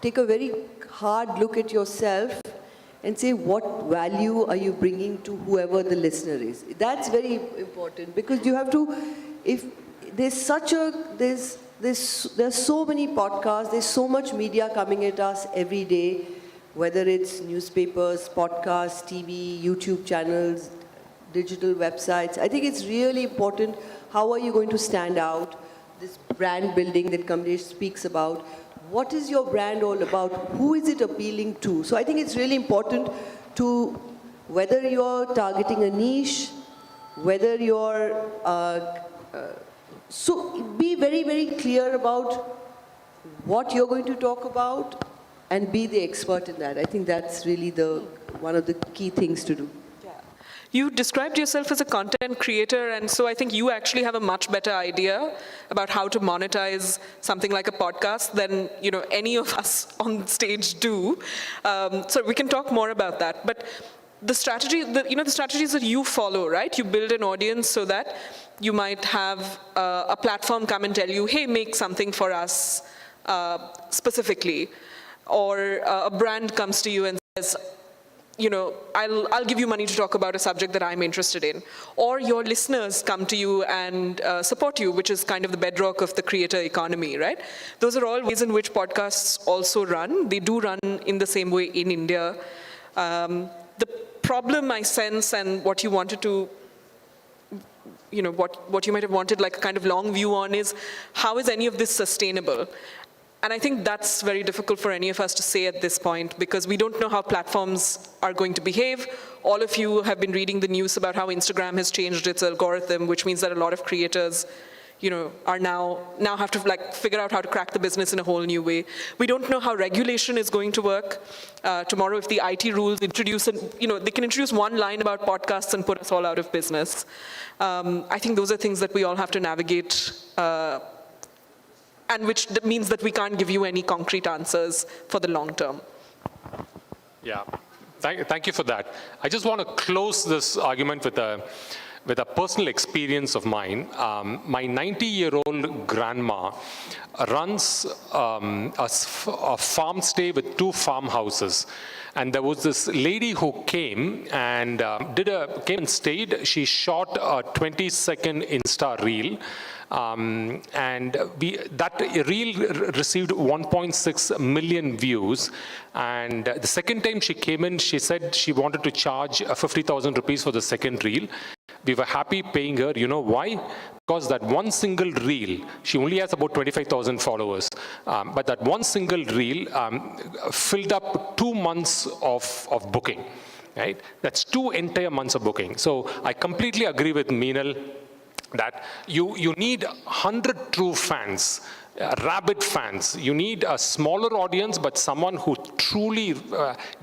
take a very hard look at yourself and say what value are you bringing to whoever the listener is. That's very important because you have to, if there's so many podcasts, there's so much media coming at us every day, whether it's newspapers, podcasts, TV, YouTube channels, digital websites. I think it's really important, how are you going to stand out? This brand building that Kamlesh speaks about. What is your brand all about? Who is it appealing to? So I think it's really important to, whether you're targeting a niche, whether you're, so be very, very clear about what you're going to talk about and be the expert in that. I think that's really one of the key things to do. You described yourself as a content creator, and so I think you actually have a much better idea about how to monetize something like a podcast than any of us on stage do. So we can talk more about that. But the strategy, the strategies that you follow, right? You build an audience so that you might have a platform come and tell you, hey, make something for us specifically, or a brand comes to you and says, I'll give you money to talk about a subject that I'm interested in. Or your listeners come to you and support you, which is kind of the bedrock of the creator economy, right? Those are all ways in which podcasts also run. They do run in the same way in India. The problem I sense, and what you wanted to, what you might have wanted like a kind of long view on, is how is any of this sustainable? And I think that's very difficult for any of us to say at this point, because we don't know how platforms are going to behave. All of you have been reading the news about how Instagram has changed its algorithm, which means that a lot of creators, are now have to figure out how to crack the business in a whole new way. We don't know how regulation is going to work. Tomorrow, if the IT rules introduce, they can introduce one line about podcasts and put us all out of business. I think those are things that we all have to navigate, and which means that we can't give you any concrete answers for the long term. Yeah, thank you for that. I just want to close this argument with a personal experience of mine. My 90-year-old grandma runs a farm stay with 2 farmhouses. And there was this lady who came and came and stayed. She shot a 20-second Insta reel. And that reel received 1.6 million views. And the second time she came in, she said she wanted to charge 50,000 rupees for the second reel. We were happy paying her. You know why? Because that one single reel, she only has about 25,000 followers, but that one single reel filled up 2 months of booking, right? That's 2 entire months of booking. So I completely agree with Meenal that you need 100 true fans, rabid fans. You need a smaller audience, but someone who truly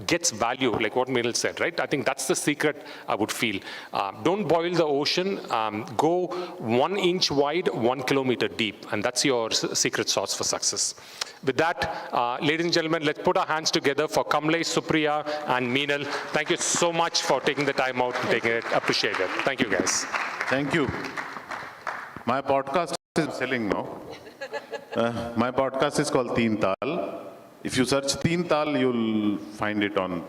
gets value, like what Meenal said, right? I think that's the secret, I would feel. Don't boil the ocean. Go 1 inch wide, 1 kilometer deep, and that's your secret sauce for success. With that, ladies and gentlemen, let's put our hands together for Kamlesh, Supriya, and Meenal. Thank you so much for taking the time out and taking it. Appreciate it. Thank you, guys. Thank you. My podcast is selling now. My podcast is called Teen Tal. If you search Teen Tal, you'll find it on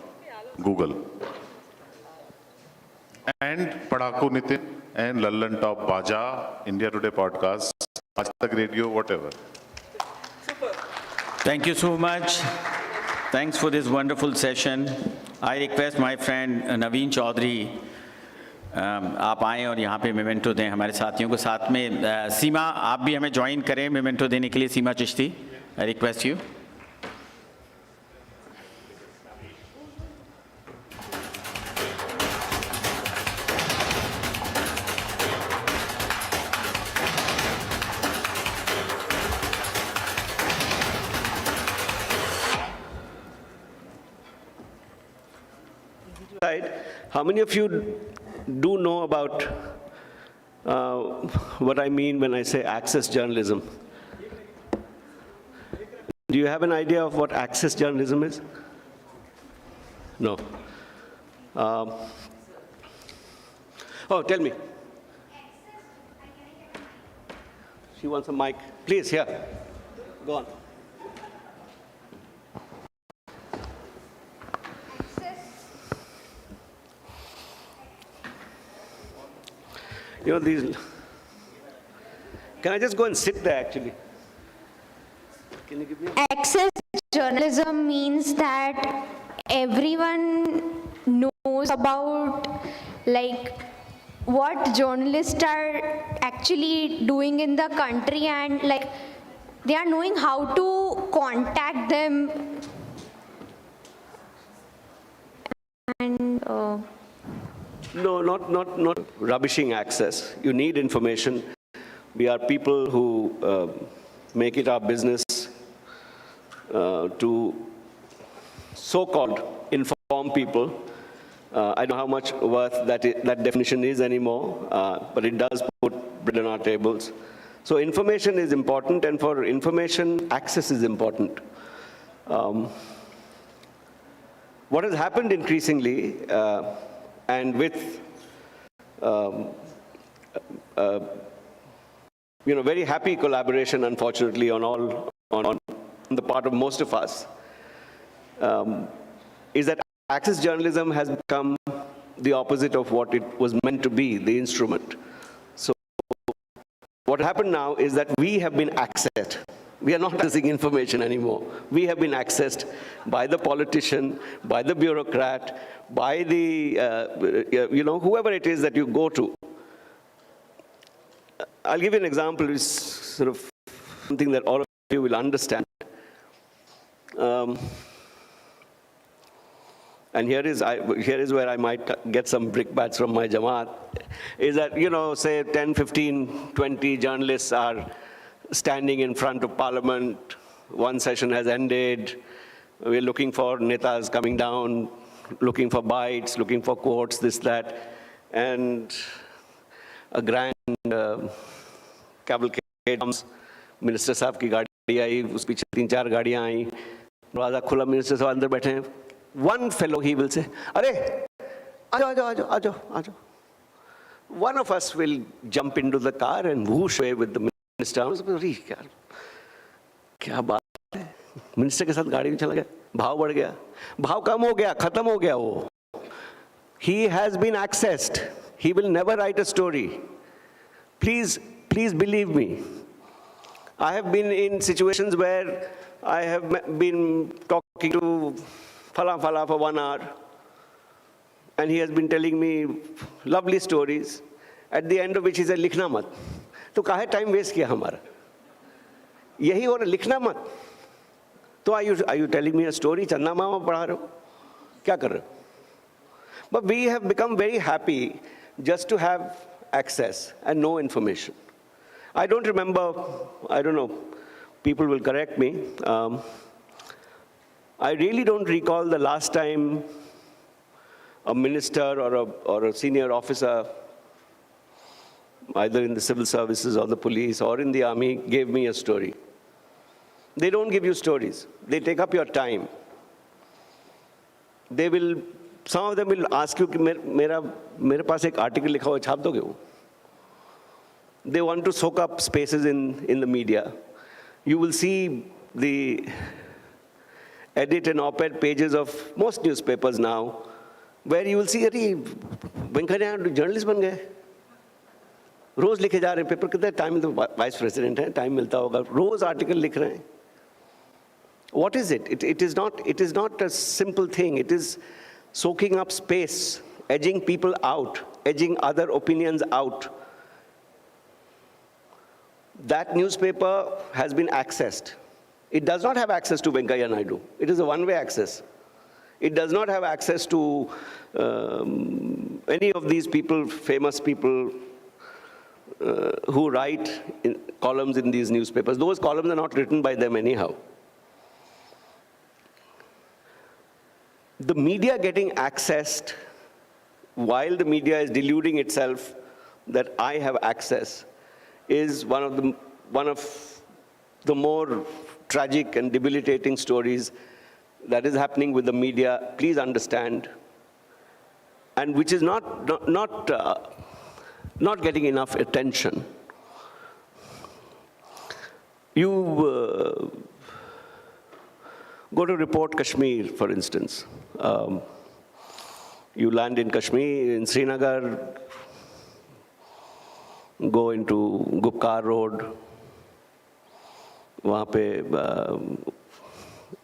Google. And Padaku Nitin and Lallan Top Baja, India Today podcast, Aaj Tak Radio, whatever. Thank you so much. Thanks for this wonderful session. I request my friend Naveen Chaudhary, आप आएँ और यहाँ पे memento दें हमारे साथियों को. साथ में सीमा, आप भी हमें ज्वाइन करें मेमेंटो देने के लिए. Seema Chishti, I request you. How many of you do know about what I mean when I say access journalism? Do you have an idea of what access journalism is? No. Oh, tell me. She wants a mic. Please, here. Go on. You know, these, can I just go and sit there actually? Can you give me Access journalism means that everyone knows about like what journalists are actually doing in the country, and like they are knowing how to contact them and No, not rubbishing access. You need information. We are people who make it our business to so-called inform people I don't know how much worth that definition is anymore, but it does put bread on our tables. So information is important, and for information, access is important. What has happened increasingly, and with very happy collaboration, unfortunately, on the part of most of us, is that access journalism has become the opposite of what it was meant to be, the instrument. So what happened now is that we have been accessed. We are not accessing information anymore. We have been accessed by the politician, by the bureaucrat, by the, whoever it is that you go to. I'll give you an example, which is sort of something that all of you will understand. And here is where I might get some brickbats from my Jamaat, is that, say 10, 15, 20 journalists are standing in front of Parliament. One session has ended. We're looking for netas coming down, looking for bites, looking for quotes, this, that. And a grand cavalcade comes. Minister साहब की गाड़ी आई, उस पीछे 3-4 गाड़ियाँ आई. दरवाजा खुला, minister साहब अंदर बैठे हैं. One fellow, he will say, "Arey, aajo." One of us will jump into the car and whoosh away with the minister. क्या बात है? मिनिस्टर के साथ गाड़ी में चला गया, भाव बढ़ गया, भाव कम हो गया, खत्म हो गया वो. He has been accessed. He will never write a story. Please believe me. I have been in situations where I have been talking to Fala for 1 hour, and he has been telling me lovely stories, at the end of which he said, लिखना मत. तो काहे time waste किया हमारा? यही हो रहा, लिखना मत. तो are you telling me a story? चंदा मामा पढ़ा रहे हो? क्या कर रहे हो? But we have become very happy just to have access and no information. I don't remember, I don't know, people will correct me. I really don't recall the last time a minister or a senior officer, either in the civil services or the police or in the army, gave me a story. They don't give you stories. They take up your time. They will, some of them will ask you, मेरे पास एक article लिखा हुआ छाप दोगे वो? They want to soak up spaces in the media. You will see the edit and op-ed pages of most newspapers now, where you will see, अरे Venkaiah journalist बन गए, रोज लिखे जा रहे हैं पेपर. कितना टाइम मिलता, वाइस प्रेसिडेंट हैं, टाइम मिलता होगा, रोज आर्टिकल लिख रहे हैं. What is it? It is not a simple thing. It is soaking up space, edging people out, edging other opinions out. That newspaper has been accessed. It does not have access to Venkaiah Naidu. It is a one-way access. It does not have access to any of these people, famous people, who write columns in these newspapers. Those columns are not written by them anyhow. The media getting accessed, while the media is deluding itself that I have access, is one of the more tragic and debilitating stories that is happening with the media. Please understand, and which is not getting enough attention. You go to report Kashmir, for instance. You land in Kashmir, in Srinagar, go into Gupkar Road, वहाँ पे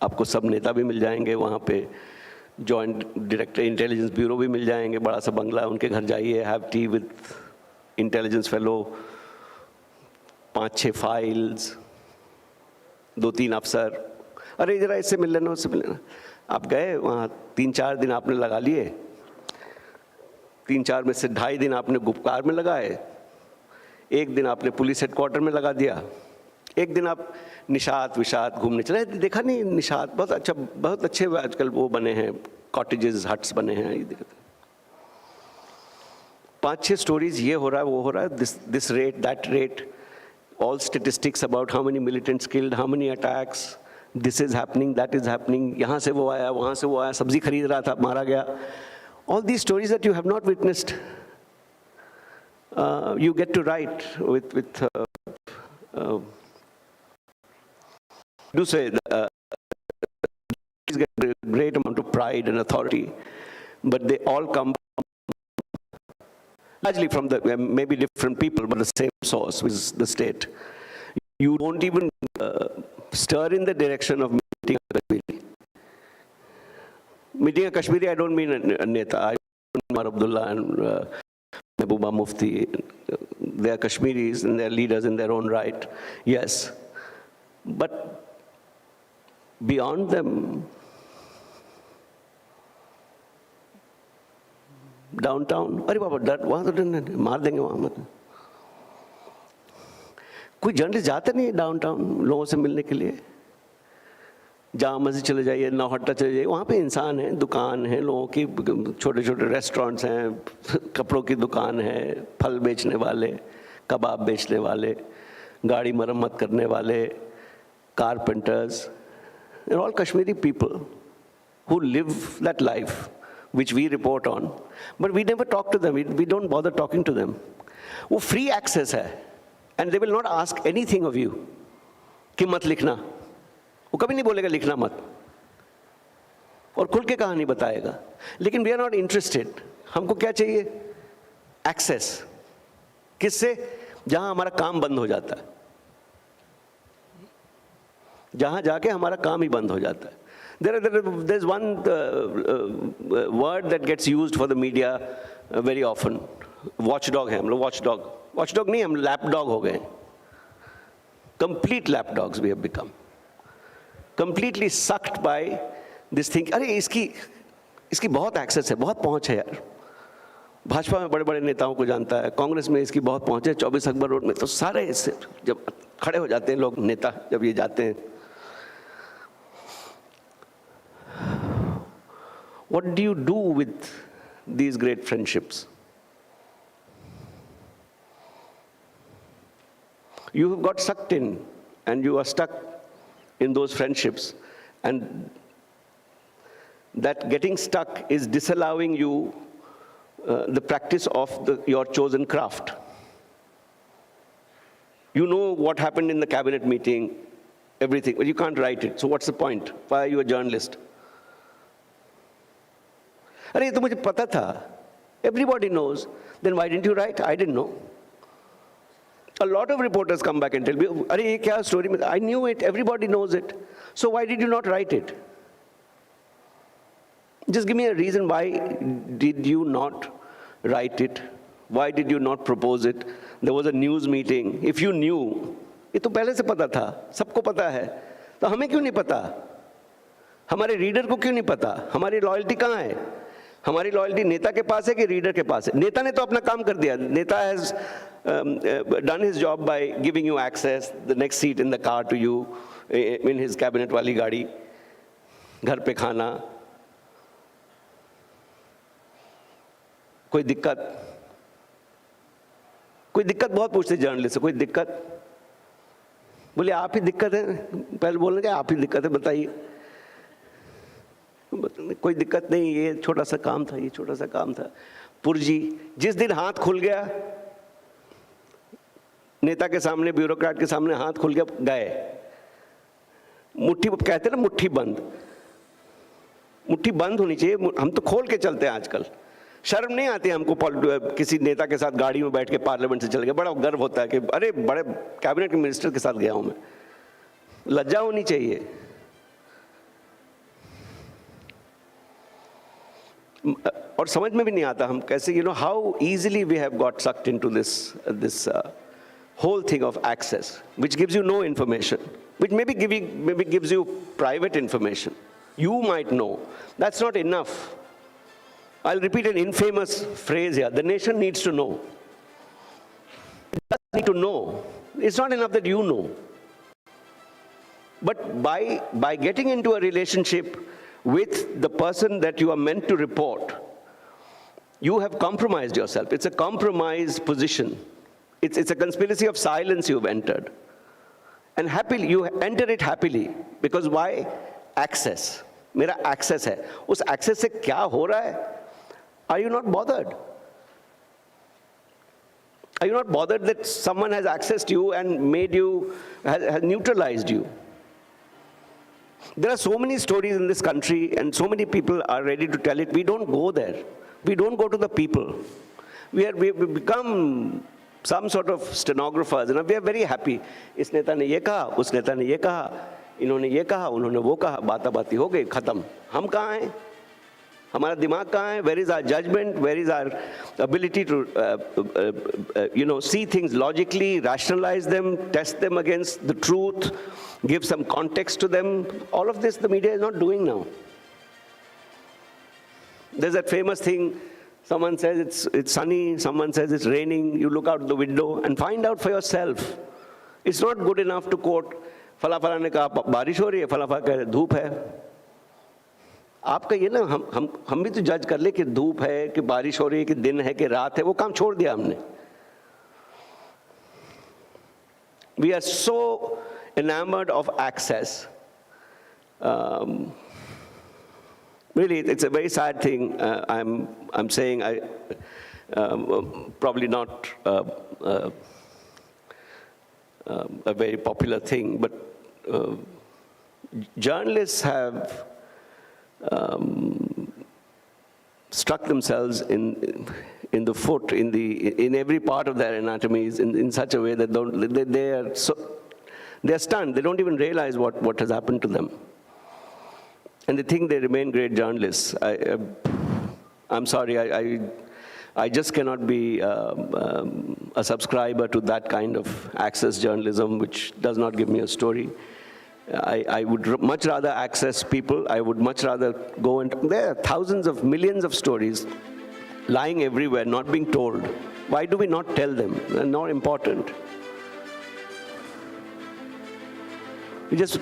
आपको सब नेता भी मिल जाएंगे, वहाँ पे joint director intelligence bureau भी मिल जाएंगे, बड़ा सा बंगला, उनके घर जाइए, have T with intelligence fellow, 5-6 files, 2-3 अफसर, अरे जरा इससे मिल लेना, उससे मिल लेना. आप गए वहाँ, 3-4 दिन आपने लगा लिए, 3-4 में से 2.5 दिन आपने गुप्कार में लगाए, 1 दिन आपने पुलिस हेडक्वार्टर में लगा दिया, 1 दिन आप निशात विशात घूमने चले. देखा नहीं निशात, बहुत अच्छे आजकल वो बने हैं, कॉटेजेस, हट्स बने हैं, ये देखते. 5-6 stories, ये हो रहा है, वो हो रहा है, this rate, that rate, all statistics about how many militants killed, how many attacks, this is happening, that is happening, यहाँ से वो आया, वहाँ से वो आया, सब्जी खरीद रहा था, मारा गया. All these stories that you have not witnessed, you get to write with do say get a great amount of pride and authority, but they all come largely from the maybe different people, but the same source, which is the state. You don't even stir in the direction of meeting a Kashmiri. Meeting a Kashmiri, I don't mean a Neta. I mean Umar Abdullah and Mehbooba Mufti. They are Kashmiris and they are leaders in their own right. Yes. But beyond them, downtown, अरे बाबा डर, वहाँ तो डर मार देंगे वहाँ मत. कोई जर्नलिस्ट जाते नहीं डाउनटाउन लोगों से मिलने के लिए. जहाँ मस्जिद चले जाइए, नौहट्टा चले जाइए, वहाँ पे इंसान है, दुकान है, लोगों की छोटे छोटे रेस्टोरेंट्स हैं, कपड़ों की दुकान है, फल बेचने वाले, कबाब बेचने वाले, गाड़ी मरम्मत करने वाले, carpenters. They're all Kashmiri people who live that life, which we report on, but we never talk to them. We don't bother talking to them. वो free access है, and they will not ask anything of you कि मत लिखना. वो कभी नहीं बोलेगा लिखना मत, और खुल के कहानी बताएगा. लेकिन we are not interested. हमको क्या चाहिए? Access. किससे? जहाँ हमारा काम बंद हो जाता है, जहाँ जाके हमारा काम ही बंद हो जाता है. There's one word that gets used for the media very often. Watchdog है हम लोग. Watchdog नहीं, हम lapdog हो गए. Complete lapdogs we have become. Completely sucked by this thing. अरे इसकी बहुत access है, बहुत पहुँच है यार. भाजपा में बड़े बड़े नेताओं को जानता है, कांग्रेस में इसकी बहुत पहुँच है, 24 अकबर रोड में तो सारे इससे जब खड़े हो जाते हैं लोग, नेता जब ये जाते हैं. What do you do with these great friendships? You have got sucked in and you are stuck in those friendships, and that getting stuck is disallowing you the practice of your chosen craft. You know what happened in the cabinet meeting, everything, but you can't write it. So what's the point? Why are you a journalist? अरे ये तो मुझे पता था. Everybody knows. Then why didn't you write? I didn't know. A lot of reporters come back and tell me, अरे ये क्या story में? I knew it. Everybody knows it. So why did you not write it? Just give me a reason. Why did you not write it? Why did you not propose it? There was a news meeting. If you knew, ये तो पहले से पता था, सबको पता है, तो हमें क्यों नहीं पता? हमारे रीडर को क्यों नहीं पता? हमारी लॉयल्टी कहाँ है? हमारी लॉयल्टी नेता के पास है कि रीडर के पास है? नेता ने तो अपना काम कर दिया. नेता has done his job by giving you access, the next seat in the car to you, in his cabinet वाली गाड़ी, घर पे खाना. कोई दिक्कत बहुत पूछते जर्नलिस्ट से. कोई दिक्कत? बोले आप ही दिक्कत है. पहले बोलने के आप ही दिक्कत है, बताइए. कोई दिक्कत नहीं, ये छोटा सा काम था, ये छोटा सा काम था. पुरजी, जिस दिन हाथ खुल गया नेता के सामने, ब्यूरोक्रेट के सामने हाथ खुल गया, गए. मुट्ठी कहते हैं ना, मुट्ठी बंद होनी चाहिए. हम तो खोल के चलते हैं आजकल. शर्म नहीं आती हमको किसी नेता के साथ गाड़ी में बैठ के पार्लियामेंट से चल गए. बड़ा गर्व होता है कि अरे बड़े कैबिनेट के मिनिस्टर के साथ गया हूं मैं. लज्जा होनी चाहिए. और समझ में भी नहीं आता हम कैसे, how easily we have got sucked into this whole thing of access, which gives you no information, which maybe gives you private information. You might know. That's not enough. I'll repeat an infamous phrase here. The nation needs to know. It does need to know. It's not enough that you know. But by getting into a relationship with the person that you are meant to report, You have compromised yourself. It's a compromised position. It's a conspiracy of silence you've entered. And happily, you enter it happily. Because why? Access. मेरा access है. उस access से क्या हो रहा है? Are you not bothered? Are you not bothered that someone has accessed you and made you, has neutralized you? There are so many stories in this country and so many people are ready to tell it. We don't go there. We don't go to the people. We become some sort of stenographers and we are very happy. इस नेता ने ये कहा, उस नेता ने ये कहा, इन्होंने ये कहा, उन्होंने वो कहा, बात-बाती हो गई, खत्म. हम कहाँ हैं? हमारा दिमाग कहाँ है? Where is our judgment? Where is our ability to, see things logically, rationalize them, test them against the truth, give some context to them? All of this the media is not doing now. There's that famous thing, someone says it's sunny, someone says it's raining, you look out the window and find out for yourself. It's not good enough to quote, फला ने कहा बारिश हो रही है, फला कह रहे धूप है. आप कहिए ना, हम भी तो जज कर ले कि धूप है, कि बारिश हो रही है, कि दिन है, कि रात है. वो काम छोड़ दिया हमने. We are so enamored of access. Really, it's a very sad thing. I'm saying probably not a very popular thing, but journalists have struck themselves in the foot, in every part of their anatomies in such a way that they are stunned. They don't even realize what has happened to them. And they think they remain great journalists. I'm sorry, I just cannot be a subscriber to that kind of access journalism, which does not give me a story. I would much rather access people. I would much rather go and, there are thousands of millions of stories lying everywhere, not being told. Why do we not tell them? They're not important. We just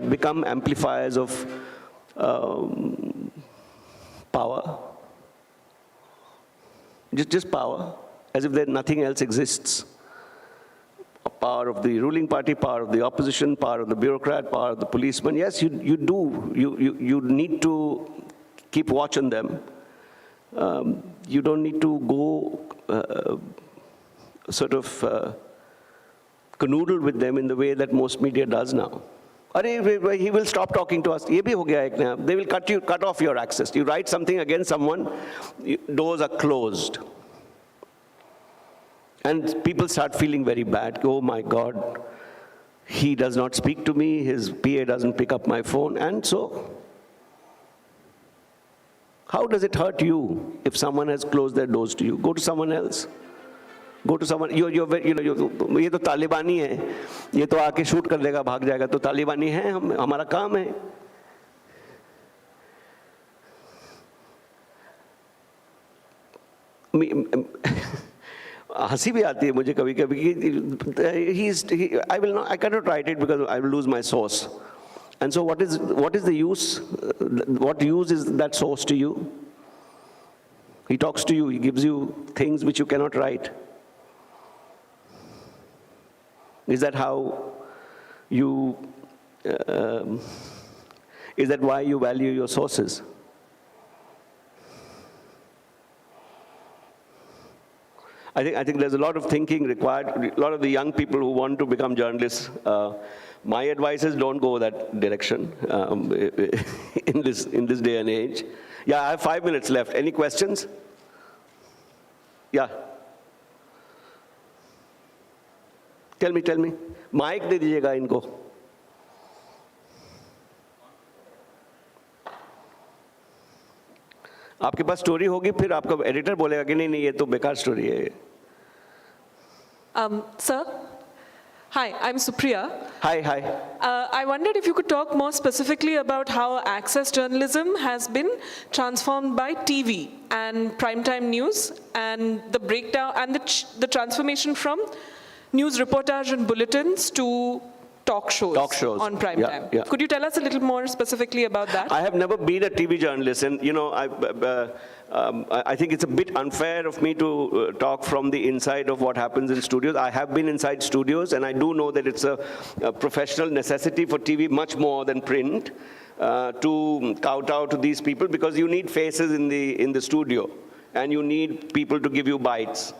become amplifiers of power. Just power, as if nothing else exists. Power of the ruling party, power of the opposition, power of the bureaucrat, power of the policeman. Yes, you do. You need to keep watch on them. You don't need to go sort of canoodle with them in the way that most media does now. He will stop talking to us. They will cut off your access. You write something against someone, doors are closed. And people start feeling very bad. Oh my God, he does not speak to me, his PA doesn't pick up my phone, and so. How does it hurt you if someone has closed their doors to you? Go to someone else. Go to someone, ये तो तालिबानी है, ये तो आके shoot कर देगा, भाग जाएगा, तो तालिबानी है, हमारा काम है. हंसी भी आती है मुझे कभी-कभी. I cannot write it because I will lose my source. And so what is the use? What use is that source to you? He talks to you, he gives you things which you cannot write. Is that how you, is that why you value your sources? I think there's a lot of thinking required. A lot of the young people who want to become journalists, my advice is don't go that direction in this day and age. Yeah, I have 5 minutes left. Any questions? Yeah. Tell me. Mic दे दीजिएगा इनको. आपके पास story होगी, फिर आपका editor बोलेगा कि नहीं ये तो बेकार स्टोरी है. Sir, hi, I'm Supriya. Hi. I wondered if you could talk more specifically about how access journalism has been transformed by TV and primetime news, and the breakdown and the transformation from news reportage and bulletins to talk shows, on prime time. Yeah. Could you tell us a little more specifically about that? I have never been a TV journalist, and I think it's a bit unfair of me to talk from the inside of what happens in studios. I have been inside studios, and I do know that it's a professional necessity for TV much more than print to kowtow to these people, because you need faces in the studio, and you need people to give you bites.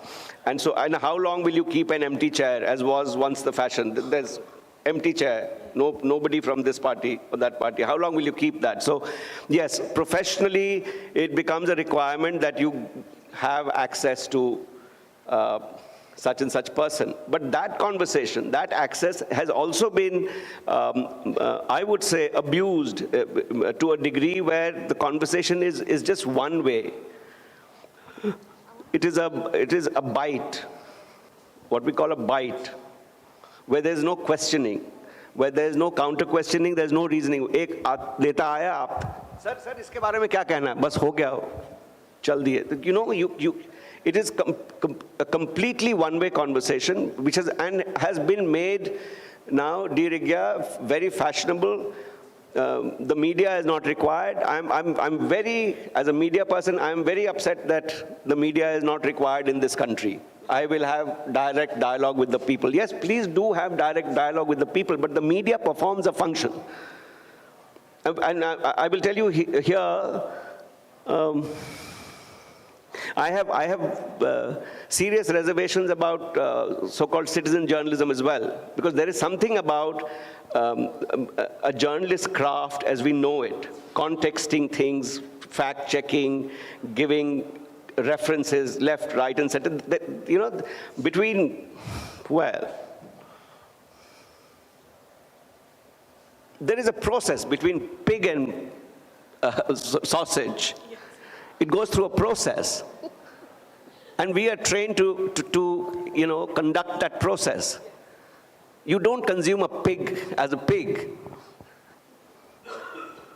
And how long will you keep an empty chair, as was once the fashion? There's empty chair, nobody from this party or that party. How long will you keep that? So yes, professionally, it becomes a requirement that you have access to such and such person. But that conversation, that access has also been, I would say, abused to a degree where the conversation is just one way. It is a bite, what we call a bite, where there's no questioning, where there's no counter-questioning, there's no reasoning. एक लेता आया आप, sir इसके बारे में क्या कहना है? बस हो गया, चल दिए. You know, it is a completely one-way conversation, which has been made now, Dirigya, very fashionable. The media is not required. I'm very, as a media person, I'm very upset that the media is not required in this country. I will have direct dialogue with the people. Yes, please do have direct dialogue with the people, but the media performs a function. And I will tell you here, I have serious reservations about so-called citizen journalism as well, because there is something about a journalist's craft as we know it, contexting things, fact-checking, giving references left, right, and center. You know, there is a process between pig and sausage. It goes through a process. And we are trained to conduct that process. You don't consume a pig as a pig.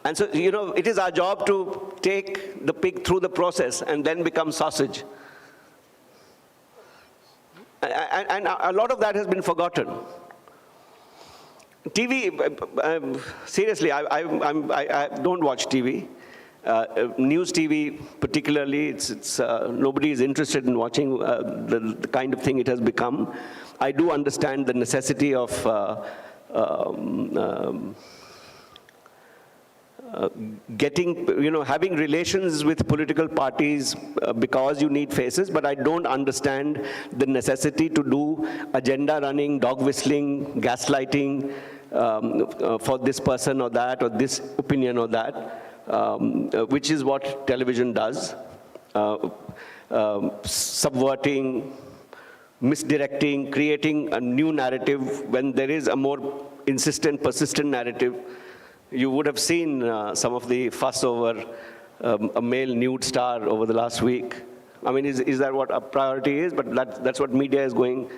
And so, it is our job to take the pig through the process and then become sausage. And a lot of that has been forgotten. TV, seriously, I don't watch TV. News TV particularly, it's nobody is interested in watching the kind of thing it has become. I do understand the necessity of having relations with political parties because you need faces, but I don't understand the necessity to do agenda running, dog whistling, gaslighting for this person or that, or this opinion or that. Which is what television does, subverting, misdirecting, creating a new narrative when there is a more insistent, persistent narrative. You would have seen some of the fuss over a male nude star over the last week. I mean, is that what a priority is? But that's what media is going,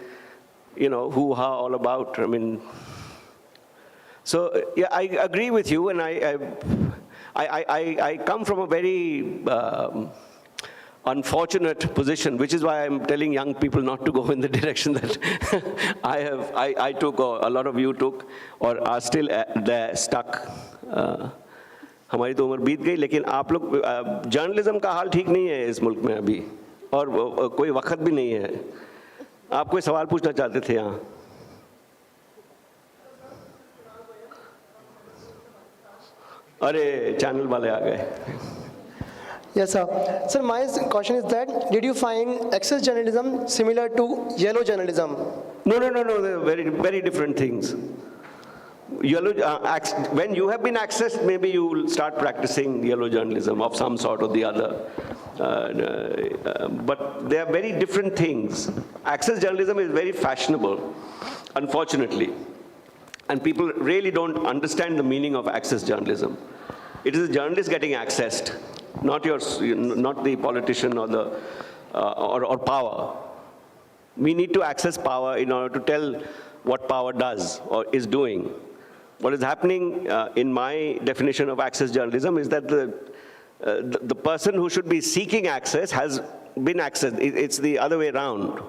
hoo-ha all about. I mean, so yeah, I agree with you, and I come from a very unfortunate position, which is why I'm telling young people not to go in the direction that I took, or a lot of you took, or are still there, stuck. हमारी तो उम्र बीत गई, लेकिन आप लोग journalism का हाल ठीक नहीं है इस मुल्क में अभी, और कोई वक्त भी नहीं है. आप कोई सवाल पूछना चाहते थे यहाँ? अरे चैनल वाले आ गए. Yes, sir. Sir, my question is that, did you find access journalism similar to yellow journalism? No, they're very, very different things. Yellow, when you have been accessed, maybe you will start practicing yellow journalism of some sort or the other. But they are very different things. Access journalism is very fashionable, unfortunately. And people really don't understand the meaning of access journalism. It is a journalist getting accessed, not the politician or the or power. We need to access power in order to tell what power does or is doing. What is happening in my definition of access journalism is that the person who should be seeking access has been accessed. It's the other way around.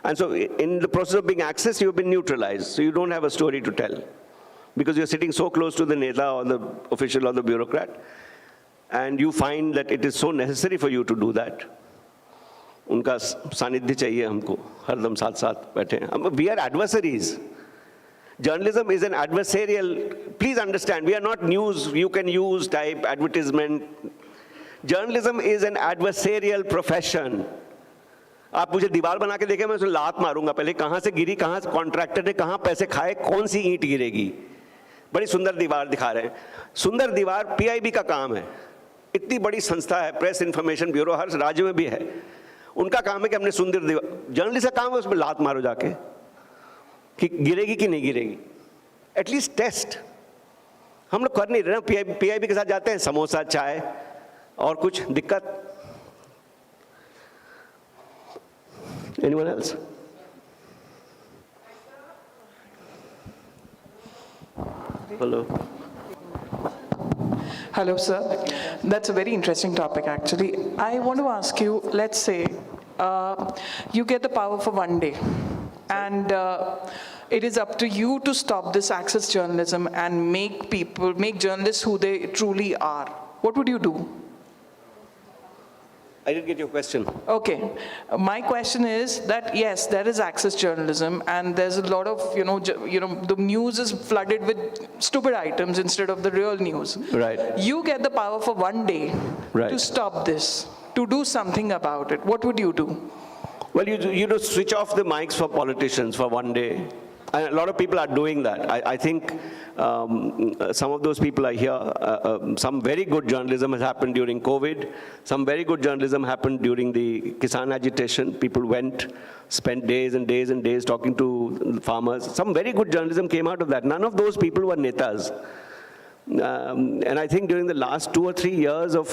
And so in the process of being accessed, you've been neutralized. So you don't have a story to tell. because you're sitting so close to the neta or the official or the bureaucrat, and you find that it is so necessary for you to do that. उनका सानिध्य चाहिए हमको, हरदम साथ साथ बैठे हैं. We are adversaries. Journalism is an adversarial, please understand, we are not news, you can use type, advertisement. Journalism is an adversarial profession. आप मुझे दीवार बना के देखें, मैं उसमें लात मारूंगा पहले, कहाँ से गिरी, कहाँ से कॉन्ट्रैक्टर ने कहाँ पैसे खाए, कौन सी ईंट गिरेगी. बड़ी सुंदर दीवार दिखा रहे हैं. सुंदर दीवार पीआईबी का काम है. इतनी बड़ी संस्था है, प्रेस इंफॉर्मेशन ब्यूरो हर राज्य में भी है. उनका काम है कि हमने सुंदर दीवार, जर्नलिस्ट का काम है उसमें लात मारो जाके कि गिरेगी कि नहीं गिरेगी. एटलीस्ट टेस्ट हम लोग कर नहीं रहे ना. पीआईबी के साथ जाते हैं, समोसा चाय और कुछ दिक्कत. Anyone else? Hello. Hello, sir. That's a very interesting topic, actually. I want to ask you, let's say you get the power for one day, and it is up to you to stop this access journalism and make journalists who they truly are. What would you do? I didn't get your question. Okay. My question is that, yes, there is access journalism, and there's a lot of, the news is flooded with stupid items instead of the real news. Right. You get the power for one day Right. to stop this, to do something about it. What would you do? Well, you switch off the mics for politicians for one day. And a lot of people are doing that. I think some of those people are here. Some very good journalism has happened during COVID. Some very good journalism happened during the Kisan agitation. People spent days and days and days talking to farmers. Some very good journalism came out of that. None of those people were netas. And I think during the last 2 or 3 years of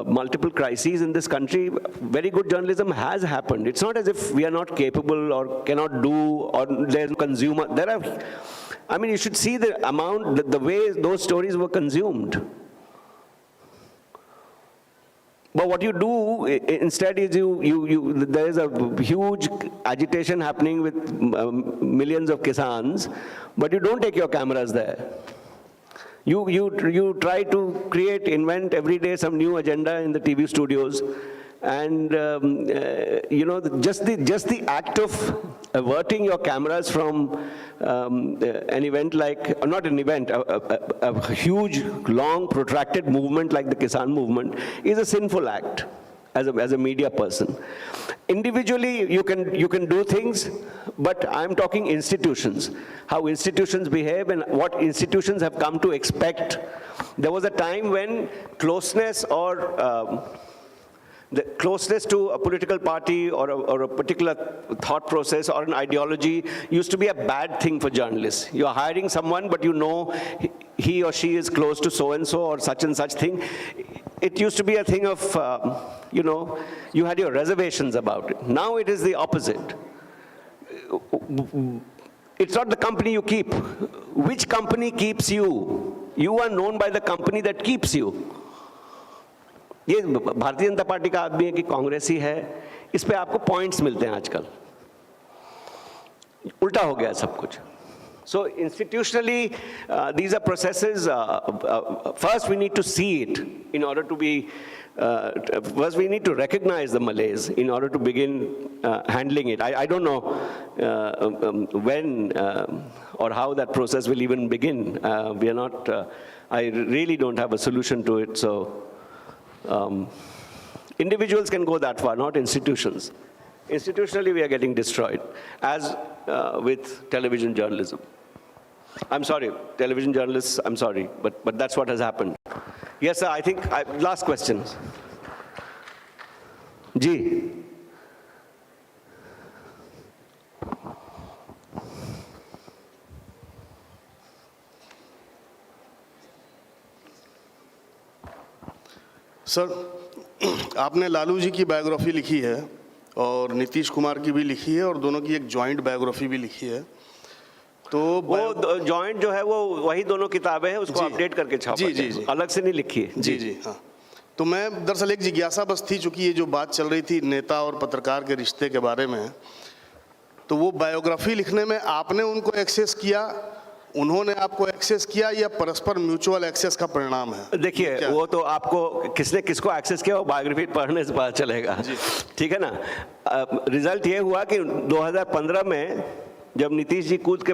multiple crises in this country, very good journalism has happened. It's not as if we are not capable or cannot do, or there's consumer. You should see the amount, the way those stories were consumed. But what you do instead is there is a huge agitation happening with millions of Kisans, but you don't take your cameras there. You try to invent every day some new agenda in the TV studios, and just the act of averting your cameras from an event like, not an event, a huge, long, protracted movement like the Kisan movement is a sinful act as a media person. Individually, you can do things, but I'm talking institutions, how institutions behave and what institutions have come to expect. There was a time when closeness or the closeness to a political party or a particular thought process or an ideology used to be a bad thing for journalists. You're hiring someone, but you know he or she is close to so-and-so or such and such thing. It used to be a thing of, you had your reservations about it. Now it is the opposite. It's not the company you keep. Which company keeps you? You are known by the company that keeps you. ये Bharatiya Janata party का आदमी है कि कांग्रेसी है, इस पे आपको पॉइंट्स मिलते हैं आजकल. उल्टा हो गया सब कुछ. So institutionally, these are processes. First, we need to see it in order to be. First, we need to recognize the malaise in order to begin handling it. I don't know when or how that process will even begin. We are not. I really don't have a solution to it. So individuals can go that far, not institutions. Institutionally, we are getting destroyed, as with television journalism. I'm sorry, television journalists, I'm sorry, but that's what has happened. Yes, sir, I think, last question. Ji. Sir, आपने लालू जी की biography लिखी है और नीतीश कुमार की भी लिखी है और दोनों की एक जॉइंट बायोग्राफी भी लिखी है. तो वो जॉइंट जो है वो वही दोनों किताबें हैं, उसको अपडेट करके छापा. जी, अलग से नहीं लिखी है. जी, हाँ. तो मैं दरअसल एक जिज्ञासा बस थी, चूँकि ये जो बात चल रही थी नेता और पत्रकार के रिश्ते के बारे में, तो वो बायोग्राफी लिखने में आपने उनको एक्सेस किया उन्होंने आपको एक्सेस किया या परस्पर म्यूचुअल एक्सेस का परिणाम है? देखिए, वो तो आपको किसने किसको एक्सेस किया वो बायोग्राफी पढ़ने से पता चलेगा, ठीक है ना। रिजल्ट ये हुआ कि 2015 में जब नीतीश जी कूद के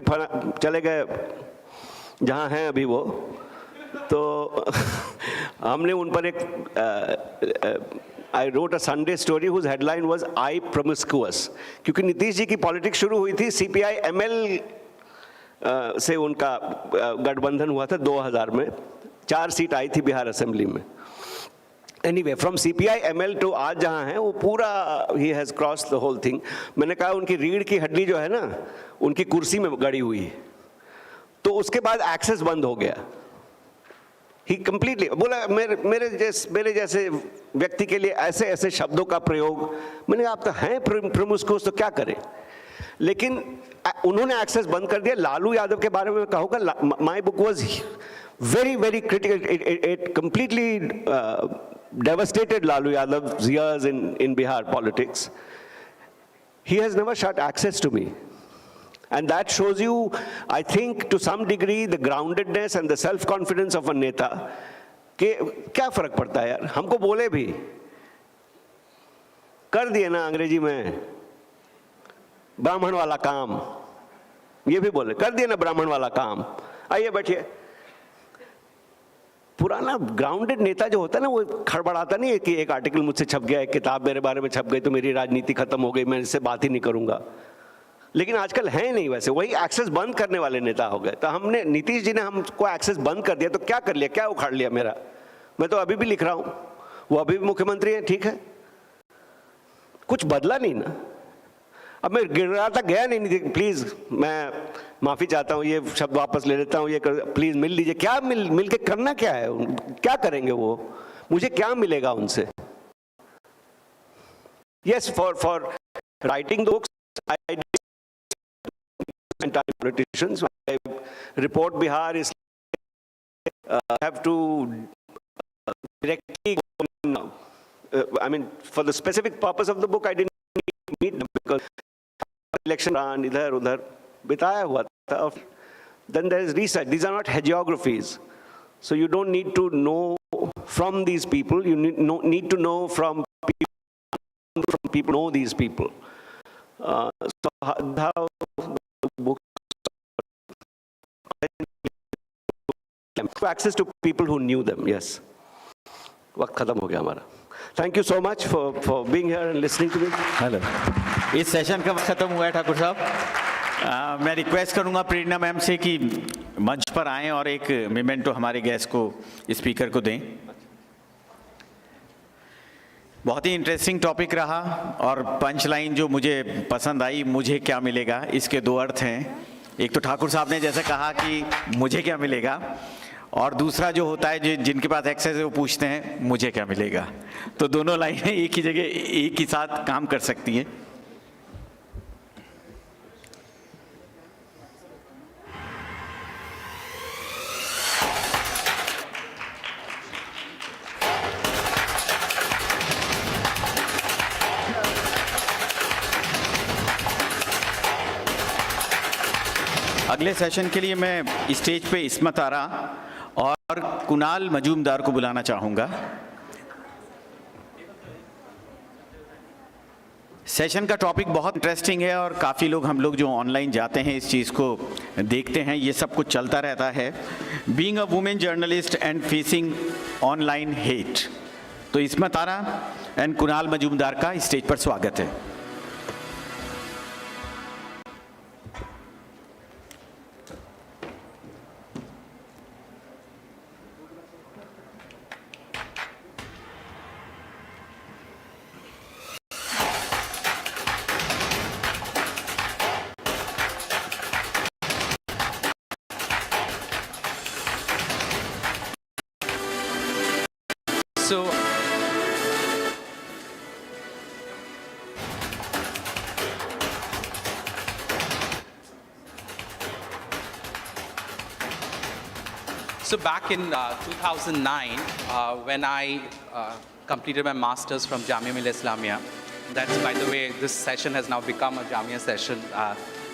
चले गए जहाँ हैं अभी वो, तो हमने उन पर एक I wrote a Sunday story whose headline was I Promiscuous, क्योंकि नीतीश जी की पॉलिटिक्स शुरू हुई थी CPI ML से उनका गठबंधन हुआ था 2000 में, 4 सीट आई थी बिहार असेंबली में। Anyway, from CPI ML to आज जहाँ हैं वो पूरा ही has cross the whole thing. मैंने कहा उनकी रीढ़ की हड्डी जो है ना उनकी कुर्सी में गड़ी हुई है, तो उसके बाद एक्सेस बंद हो गया। ही कंप्लीटली बोला मेरे जैसे व्यक्ति के लिए ऐसे ऐसे शब्दों का प्रयोग, मैंने कहा आप तो हैं प्रोमिस्कुअस तो क्या करें, लेकिन उन्होंने एक्सेस बंद कर दिया। लालू यादव के बारे में कहूँगा, my book was very very critical, it completely devastated Lalu Yadav's years in Bihar politics. He has never shut access to me. And that shows you, I think, to some degree, the groundedness and the self-confidence of a neta. कि क्या फर्क पड़ता है यार, हमको बोले भी, कर दिए ना अंग्रेजी में ब्राह्मण वाला काम, ये भी बोले कर दिए ना ब्राह्मण वाला काम, आइए बैठिए। पुराना ग्राउंडेड नेता जो होता है ना वो खड़बड़ाता नहीं है कि एक आर्टिकल मुझसे छप गया, एक किताब मेरे बारे में छप गई तो मेरी राजनीति खत्म हो गई, मैं इससे बात ही नहीं करूंगा। लेकिन आजकल है नहीं वैसे, वही एक्सेस बंद करने वाले नेता हो गए। तो हमने, नीतीश जी ने हमको एक्सेस बंद कर दिया तो क्या कर लिया, क्या उखाड़ लिया मेरा? मैं तो अभी भी लिख रहा हूँ, वो अभी भी मुख्यमंत्री है, ठीक है, कुछ बदला नहीं ना। अब मैं गिराता गया नहीं, प्लीज मैं माफी चाहता हूँ, ये शब्द वापस ले लेता हूँ, ये प्लीज मिल लीजिए। क्या मिल के करना क्या है, क्या करेंगे वो, मुझे क्या मिलेगा उनसे? Yes, for writing the books I politicians. I report Bihar is have to directly I mean for the specific purpose of the book I didn't meet them because election ran idhar udhar bitaya hua tha. Then there is research. These are not hagiographies, so you don't need to know from these people, you need to know from people know these people. So how book access to people who knew them. Yes, वक्त खत्म हो गया हमारा. Thank you so much for being here and listening to me. Hello, इस session का वक्त खत्म हुआ है ठाकुर साहब. मैं रिक्वेस्ट करूंगा प्रेरणा मैम से कि मंच पर आएं और एक मेमेंटो हमारे गेस्ट को, स्पीकर को दें. बहुत ही इंटरेस्टिंग टॉपिक रहा और पंच लाइन जो मुझे पसंद आई, मुझे क्या मिलेगा, इसके दो अर्थ हैं. एक तो ठाकुर साहब ने जैसे कहा कि मुझे क्या मिलेगा, और दूसरा जो होता है जिनके पास एक्सेस है वो पूछते हैं मुझे क्या मिलेगा. तो दोनों लाइनें एक ही जगह एक ही साथ काम कर सकती हैं. अगले सेशन के लिए मैं स्टेज पे इस्मत आरा और कुणाल मजूमदार को बुलाना चाहूँगा. सेशन का टॉपिक बहुत इंटरेस्टिंग है और काफ़ी लोग, हम लोग जो ऑनलाइन जाते हैं इस चीज़ को देखते हैं, ये सब कुछ चलता रहता है. Being a women journalist and facing online hate. तो इस्मत आरा एंड कुणाल मजूमदार का स्टेज पर स्वागत है. So back in 2009, when I completed my master's from Jamia Millia Islamia, that's, by the way, this session has now become a Jamia session.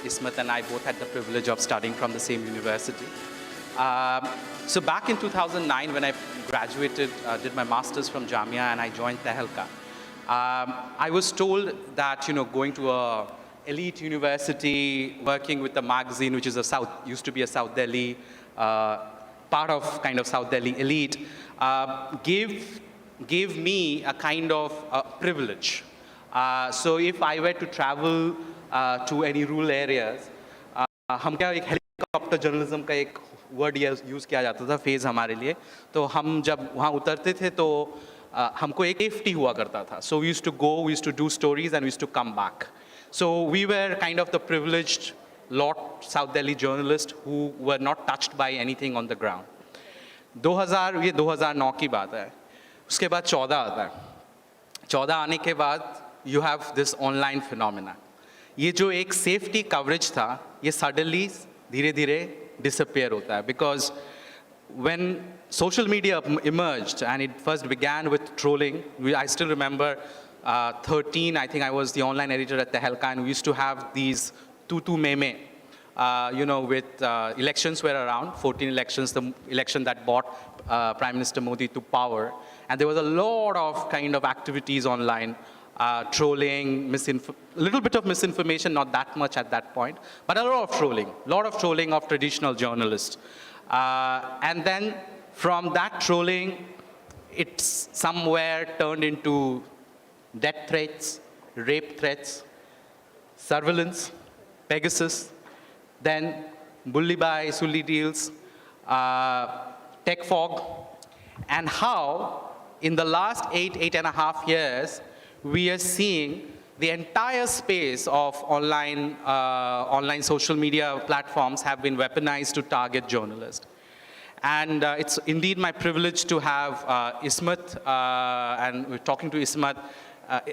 Ismat and I both had the privilege of studying from the same university. So back in 2009, when I graduated, did my master's from Jamia, and I joined Tehelka, I was told that, going to a elite university, working with a magazine, which is used to be a South Delhi, part of kind of South Delhi elite, gave me a kind of privilege. So if I were to travel to any rural areas, हम क्या एक helicopter journalism का एक word use किया जाता था phase हमारे लिए, तो हम जब वहाँ उतरते थे तो हमको एक safety हुआ करता था. So we used to go, we used to do stories, and we used to come back. So we were kind of the privileged lot South Delhi journalists who were not touched by anything on the ground. 2000 ये 2009 की बात है. उसके बाद 14 आता है. 14 आने के बाद you have this online phenomena. ये जो एक safety coverage था, ये suddenly धीरे-धीरे disappear होता है, because when social media emerged and it first began with trolling, I still remember 13, I think I was the online editor at Tehelka, and we used to have these tutu meme, with elections were around, 14 elections, the election that brought Prime Minister Modi to power. And there was a lot of kind of activities online, trolling, a little bit of misinformation, not that much at that point, but a lot of trolling of traditional journalists. And then from that trolling, it's somewhere turned into death threats, rape threats, surveillance, Pegasus, then bully buy, sully deals, tech fog, and how in the last 8.5 years, we are seeing the entire space of online social media platforms have been weaponized to target journalists. And it's indeed my privilege to have Ismat, and we're talking to Ismat.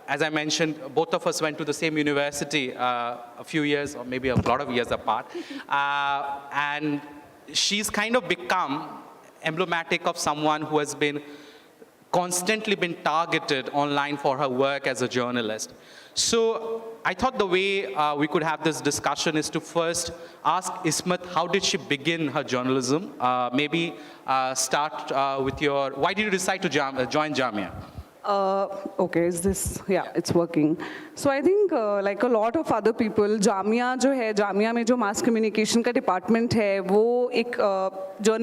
As I mentioned, both of us went to the same university a few years, or maybe a lot of years apart. And she's kind of become emblematic of someone who has constantly been targeted online for her work as a journalist. So I thought the way we could have this discussion is to first ask Ismat, how did she begin her journalism? Maybe start with why did you decide to join Jamia? Okay, it's working. So I think like a lot of other people, Jamia में जो mass communication का department है, वो एक जो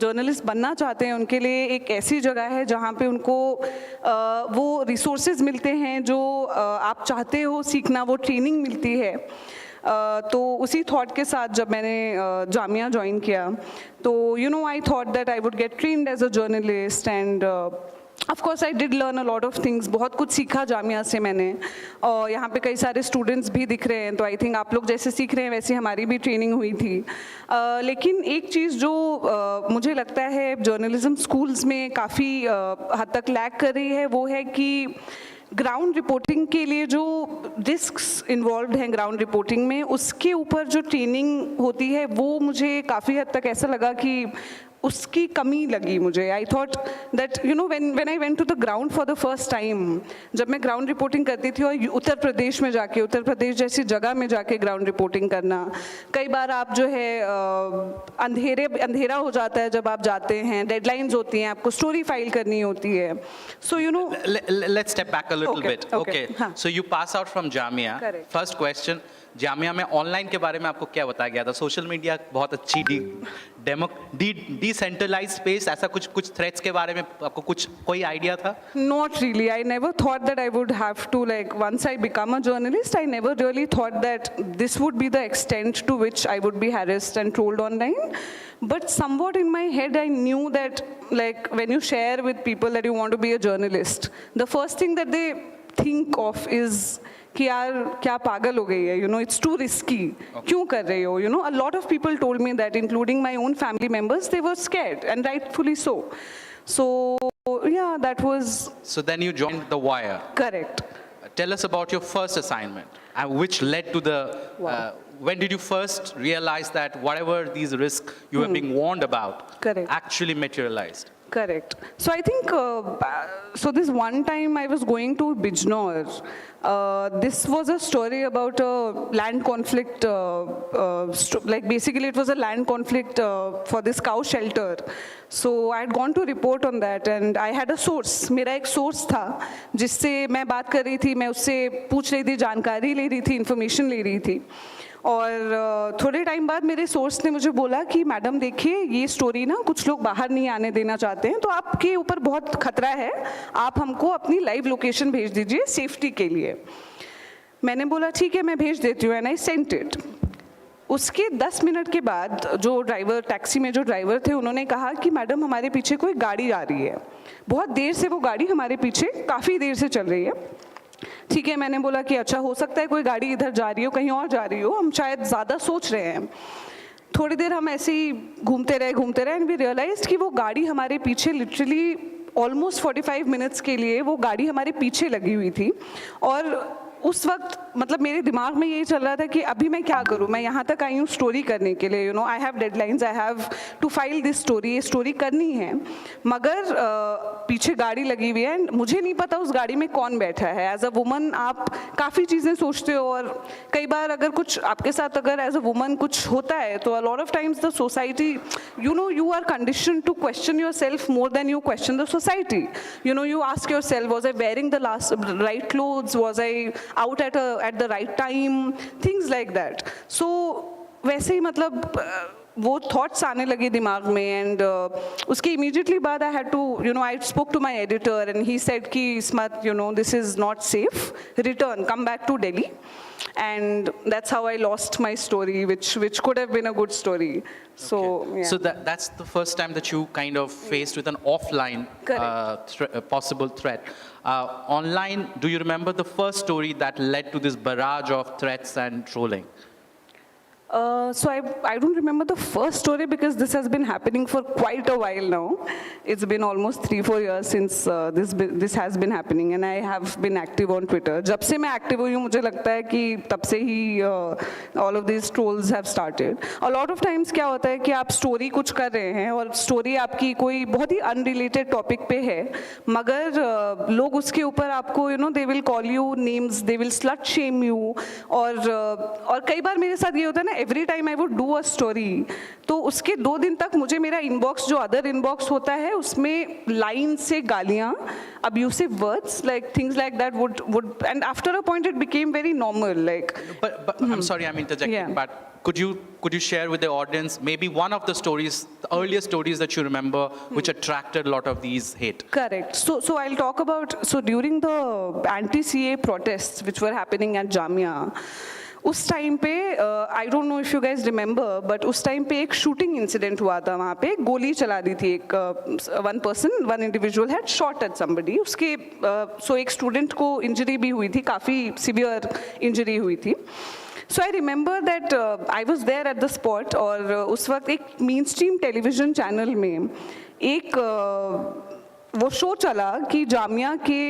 journalist बनना चाहते हैं उनके लिए एक ऐसी जगह है जहाँ पे उनको वो resources मिलते हैं जो आप चाहते हो सीखना, वो training मिलती है. तो उसी थॉट के साथ जब मैंने जामिया ज्वाइन किया तो I thought that I would get trained as a journalist, and of course I did learn a lot of things. बहुत कुछ सीखा जामिया से मैंने, और यहाँ पे कई सारे स्टूडेंट्स भी दिख रहे हैं, तो आई थिंक आप लोग जैसे सीख रहे हैं वैसे हमारी भी ट्रेनिंग हुई थी. लेकिन एक चीज़ जो मुझे लगता है जर्नलिज्म स्कूल्स में काफ़ी हद तक लैग कर रही है, वो है कि ग्राउंड रिपोर्टिंग के लिए जो रिस्क्स इन्वॉल्व हैं ग्राउंड रिपोर्टिंग में, उसके ऊपर जो ट्रेनिंग होती है वो मुझे काफ़ी हद तक ऐसा लगा कि उसकी कमी लगी मुझे. I thought that when I went to the ground for the first time, जब मैं ग्राउंड रिपोर्टिंग करती थी और उत्तर प्रदेश जैसी जगह में जाके ग्राउंड रिपोर्टिंग करना, कई बार आप जो है अंधेरा हो जाता है जब आप जाते हैं, डेडलाइंस होती हैं, आपको स्टोरी फाइल करनी होती है. सो let's step back a little bit. Okay. So you pass out from Jamia. Correct. First question, Jamia में ऑनलाइन के बारे में आपको क्या बताया गया था? सोशल मीडिया बहुत अच्छी डिसेंट्रलाइज्ड स्पेस, ऐसा कुछ थ्रेट्स के बारे में आपको कोई आइडिया था? Not really. I never thought that I would have to, like, once I become a journalist, I never really thought that this would be the extent to which I would be harassed and trolled online. But somewhat in my head, I knew that, like, when you share with people that you want to be a journalist, the first thing that they think of is कि यार क्या पागल हो गई है, it's too risky, क्यों कर रहे हो, a lot of people told me that, including my own family members. They were scared, and rightfully so. So yeah, that was. So then you joined The Wire. Correct. Tell us about your first assignment, and which led to the. When did you first realize that whatever these risks you were being warned about Correct. actually materialized? Correct. So I think, so this one time I was going to Bijnor. This was a story about a land conflict, like basically it was a land conflict for this cow shelter. So I had gone to report on that and I had a source. मेरा एक source था जिससे मैं बात कर रही थी, मैं उससे पूछ रही थी, जानकारी ले रही थी, information ले रही थी. और थोड़े टाइम बाद मेरे सोर्स ने मुझे बोला कि मैडम देखिए ये स्टोरी ना कुछ लोग बाहर नहीं आने देना चाहते हैं, तो आपके ऊपर बहुत खतरा है, आप हमको अपनी लाइव लोकेशन भेज दीजिए सेफ्टी के लिए. मैंने बोला ठीक है मैं भेज देती हूँ, एंड आई सेंट इट. उसके 10 मिनट के बाद जो ड्राइवर, टैक्सी में जो ड्राइवर थे, उन्होंने कहा कि मैडम हमारे पीछे कोई गाड़ी आ रही है. बहुत देर से वो गाड़ी हमारे पीछे काफ़ी देर से चल रही है. ठीक है, मैंने बोला कि अच्छा हो सकता है कोई गाड़ी इधर जा रही हो, कहीं और जा रही हो, हम शायद ज़्यादा सोच रहे हैं. थोड़ी देर हम ऐसे ही घूमते रहे एंड वी रियलाइज्ड कि वो गाड़ी हमारे पीछे लिटरली ऑलमोस्ट 45 मिनट्स के लिए वो गाड़ी हमारे पीछे लगी हुई थी. और उस वक्त मतलब मेरे दिमाग में यही चल रहा था कि अभी मैं क्या करूं, मैं यहाँ तक आई हूँ स्टोरी करने के लिए, you know I have deadlines, I have to file this story, ये स्टोरी करनी है, मगर पीछे गाड़ी लगी हुई है एंड मुझे नहीं पता उस गाड़ी में कौन बैठा है. एज अ वुमन आप काफ़ी चीज़ें सोचते हो और कई बार अगर कुछ आपके साथ अगर एज अ वुमन कुछ होता है तो a lot of times the society, you know you are condition to question yourself more than you question the society. You know you ask yourself, was I wearing the right clothes, was I out at the right time, things like that. So वैसे ही मतलब वो thoughts आने लगे दिमाग में and उसके immediately बाद I had to, you know, I spoke to my editor and he said कि Ismat, you know, this is not safe, return, come back to Delhi. And that's how I lost my story, which could have been a good story. So okay. Yeah. So that's the first time that you kind of faced with an offline possible threat. Online, do you remember the first story that led to this barrage of threats and trolling? So I don't remember the first story because this has been happening for quite a while now. It's been almost 3-4 years since this has been happening and I have been active on Twitter. जब से मैं active हुई हूँ मुझे लगता है कि तब से ही all of these trolls have started. A lot of times क्या होता है कि आप story कुछ कर रहे हैं और story आपकी कोई बहुत ही unrelated topic पे है, मगर लोग उसके ऊपर आपको you know they will call you names, they will slut shame you और कई बार मेरे साथ ये होता है ना, every time I would do a story, तो उसके 2 दिन तक मुझे मेरा inbox जो other inbox होता है उसमें line से गालियाँ, abusive words, like things like that would and after a point it became very normal, like. But I'm sorry I'm interjecting, Yeah. but could you share with the audience maybe one of the stories, the earliest stories that you remember which attracted a lot of these hate? Correct. So I'll talk about, so during the anti-CA protests which were happening at Jamia, उस time पे आई don't know if you guys remember, but उस time पे एक shooting incident हुआ था. वहाँ पे गोली चला दी थी एक one individual had shot at somebody. उसके सो एक स्टूडेंट को इंजरी भी हुई थी, काफ़ी सिवियर इंजरी हुई थी. So I remember that I was there at the spot और उस वक्त एक मेन स्ट्रीम टेलीविज़न चैनल में एक वो शो चला कि जामिया के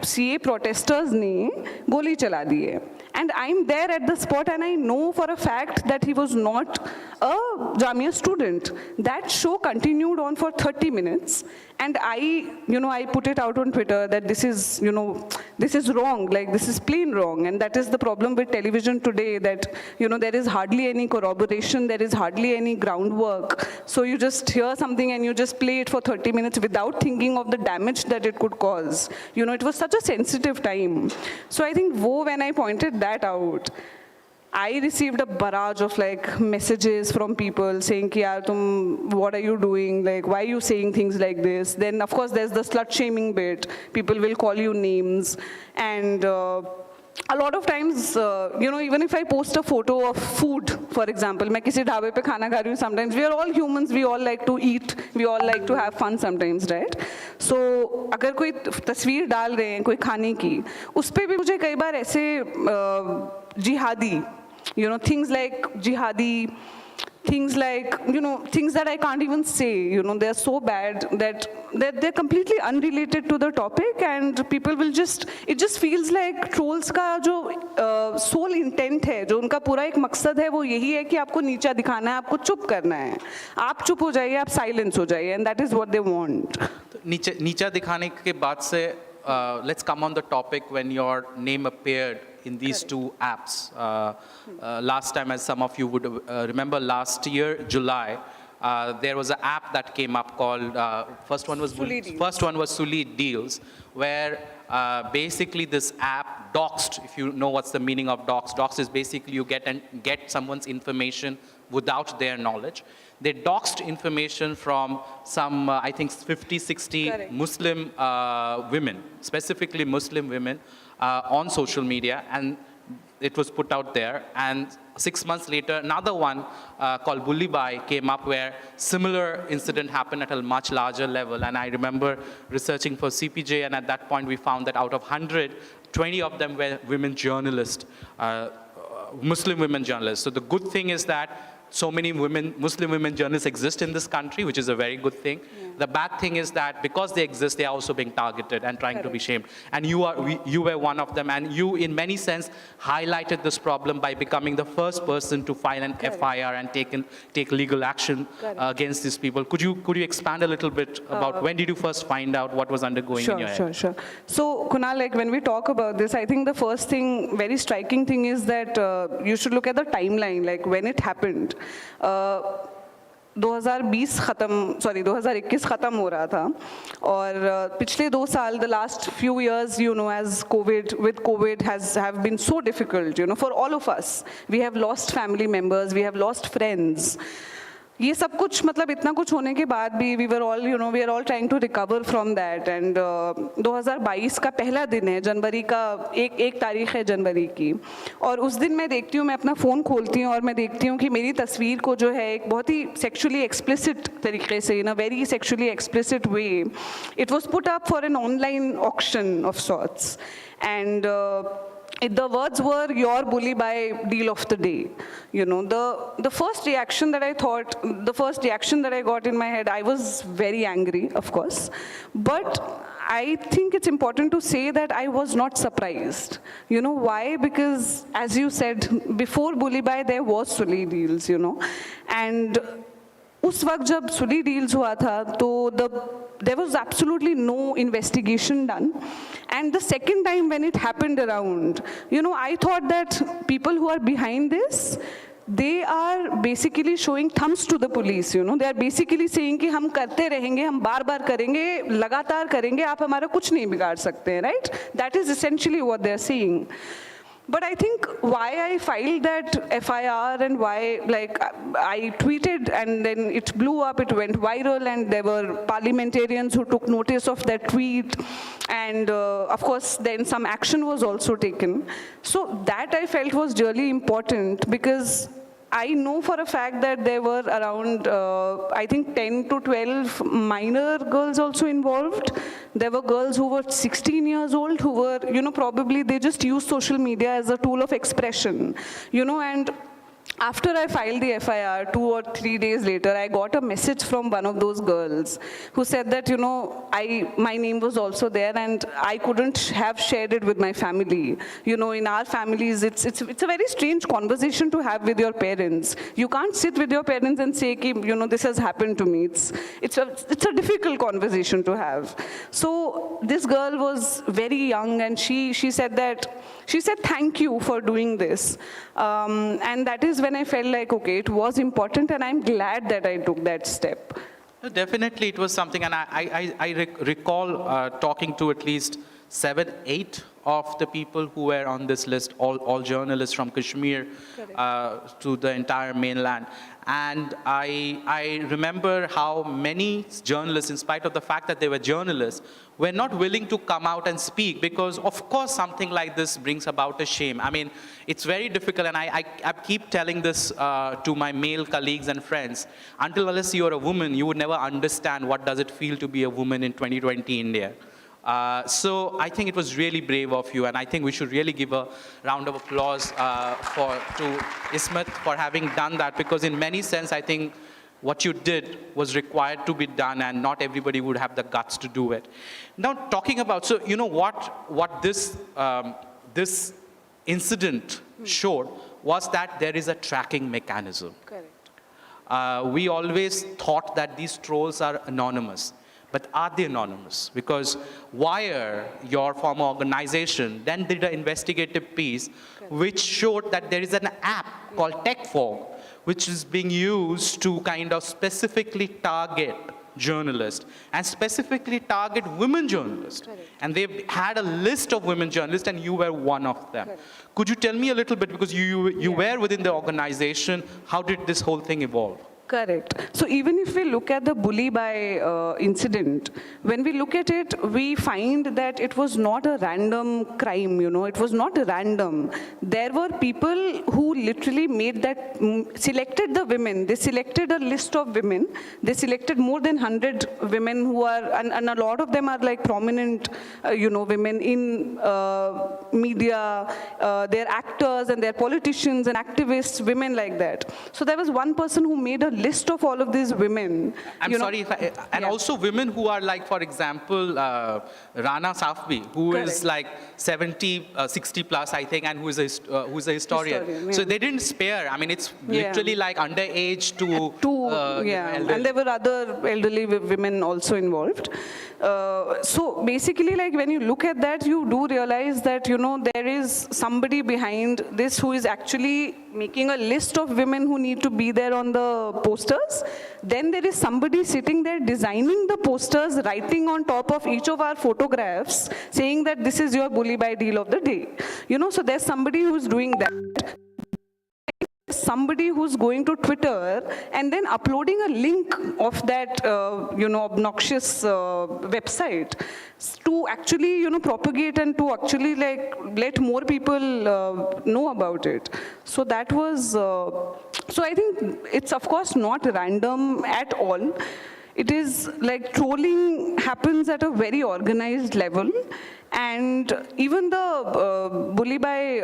CA प्रोटेस्टर्स ने गोली चला दी है. And I'm there at the spot and I know for a fact that he was not a Jamia student. That show continued on for 30 minutes and I put it out on Twitter that this is, this is wrong, like this is plain wrong. And that is the problem with television today, that, there is hardly any corroboration, there is hardly any groundwork. So you just hear something and you just play it for 30 minutes without thinking of the damage that it could cause. It was such a sensitive time. So I think when I pointed that out, I received a barrage of like messages from people saying ki yaar what are you doing, like why are you saying things like this. Then of course there's the slut shaming bit, people will call you names, and a lot of times, even if I post a photo of food, for example, मैं किसी ढाबे पे खाना खा रही हूँ, sometimes we are all humans, we all like to eat, we all like to have fun sometimes, right? So अगर कोई तस्वीर डाल रहे हैं कोई खाने की, उस पे भी मुझे कई बार ऐसे जिहादी, things like jihadi, things like, things that I can't even say, they're so bad that they're completely unrelated to the topic, and people will it just feels like trolls का जो sole intent है, जो उनका पूरा एक मकसद है, वो यही है कि आपको नीचा दिखाना है, आपको चुप करना है, आप चुप हो जाइए, आप silence हो जाइए, and that is what they want. नीचा दिखाने के बाद से let's come on the topic when your name appeared in these two apps. Last time, as some of you would remember, last year, July, there was an app that came up called, first one was Suli Deals, where basically this app doxed, if you know what's the meaning of dox. Dox is basically you get someone's information without their knowledge. They doxed information from some, I think, 50, 60 Correct. Muslim women, specifically Muslim women, on social media, and it was put out there. And 6 months later, another one called Bully Bai came up, where similar incident happened at a much larger level. And I remember researching for CPJ, and at that point we found that out of 100, 20 of them were women journalists, Muslim women journalists. So the good thing is that so many Muslim women journalists exist in this country, which is a very good thing. Yeah. The bad thing is that because they exist, they are also being targeted and trying to be shamed. And you were one of them, and you, in many sense, highlighted this problem by becoming the first person to file an FIR and take legal action against these people. Could you expand a little bit about when did you first find out what was undergoing in your head? Sure. So, Kunal, like when we talk about this, I think the first thing, very striking thing is that you should look at the timeline, like when it happened. 2021 खत्म हो रहा था, और पिछले 2 साल, the last few years, as COVID have been so difficult, for all of us. We have lost family members, we have lost friends. ये सब कुछ मतलब इतना कुछ होने के बाद भी we are all trying to recover from that, and 2022 का पहला दिन है, जनवरी का एक तारीख है जनवरी की, और उस दिन मैं देखती हूँ, मैं अपना फ़ोन खोलती हूँ और मैं देखती हूँ कि मेरी तस्वीर को जो है एक बहुत ही sexually explicit तरीके से, in a very sexually explicit way, it was put up for an online auction of sorts, and the words were "your bully by deal of the day." The first reaction that I got in my head, I was very angry, of course, but I think it's important to say that I was not surprised. Why? Because, as you said, before bully by there was Suli Deals, and उस वक्त जब Suli Deals हुआ था, तो there was absolutely no investigation done. And the second time when it happened around, I thought that people who are behind this, they are basically showing thumbs to the police, They are basically saying कि हम करते रहेंगे, हम बार-बार करेंगे, लगातार करेंगे, आप हमारा कुछ नहीं बिगाड़ सकते हैं, right? That is essentially what they are saying. But I think why I filed that FIR and why, I tweeted and then it blew up, it went viral, and there were parliamentarians who took notice of that tweet, and of course then some action was also taken. So that I felt was really important, because I know for a fact that there were around, I think 10 to 12 minor girls also involved. There were girls who were 16 years old who were, probably they just used social media as a tool of expression, and after I filed the FIR, 2 or 3 days later, I got a message from one of those girls who said that, my name was also there and I couldn't have shared it with my family. In our families, it's a very strange conversation to have with your parents. You can't sit with your parents and say, this has happened to me. It's a difficult conversation to have. So this girl was very young, and she said thank you for doing this. And that is when I felt like, okay, it was important, and I'm glad that I took that step. Definitely, it was something, and I recall talking to at least 7, 8 of the people who were on this list, all journalists from Kashmir to the entire mainland. And I remember how many journalists, in spite of the fact that they were journalists, were not willing to come out and speak, because of course something like this brings about a shame. I mean, it's very difficult, and I keep telling this to my male colleagues and friends. Until unless you're a woman, you would never understand what does it feel to be a woman in 2020 India. So I think it was really brave of you, and I think we should really give a round of applause to Ismat for having done that, because in many sense, I think what you did was required to be done, and not everybody would have the guts to do it. Now, talking about, so you know what this incident showed was that there is a tracking mechanism. Correct. We always thought that these trolls are anonymous. But are they anonymous? Because Wire, your former organization, then did an investigative piece which showed that there is an app called TechFog, which is being used to kind of specifically target journalists and specifically target women journalists. Correct. And they've had a list of women journalists, and you were one of them. Correct. Could you tell me a little bit, because you were within the organization, how did this whole thing evolve? Correct. So even if we look at the bully by incident, when we look at it, we find that it was not a random crime, you know, it was not random. There were people who literally made that, selected the women, they selected a list of women, they selected more than 100 women who are, and a lot of them are like prominent, you know, women in media, they're actors and they're politicians and activists, women like that. So there was one person who made a list of all of these women. I'm sorry, and also women who are like, for example, Rana Safvi, who Correct. is like 70, 60 plus, I think, and who's a historian. Yeah. So they didn't spare. I mean, it's literally like underage to elderly. And there were other elderly women also involved. So basically, like when you look at that, you do realize that, you know, there is somebody behind this who is actually making a list of women who need to be there on the posters. Then there is somebody sitting there designing the posters, writing on top of each of our photographs, saying that this is your bully by deal of the day. You know, so there's somebody who's doing that. Somebody who's going to Twitter and then uploading a link of that, you know, obnoxious website to actually, you know, propagate and to actually like let more people know about it. So that was, so I think it's of course not random at all. It is like trolling happens at a very organized level. And even the bully by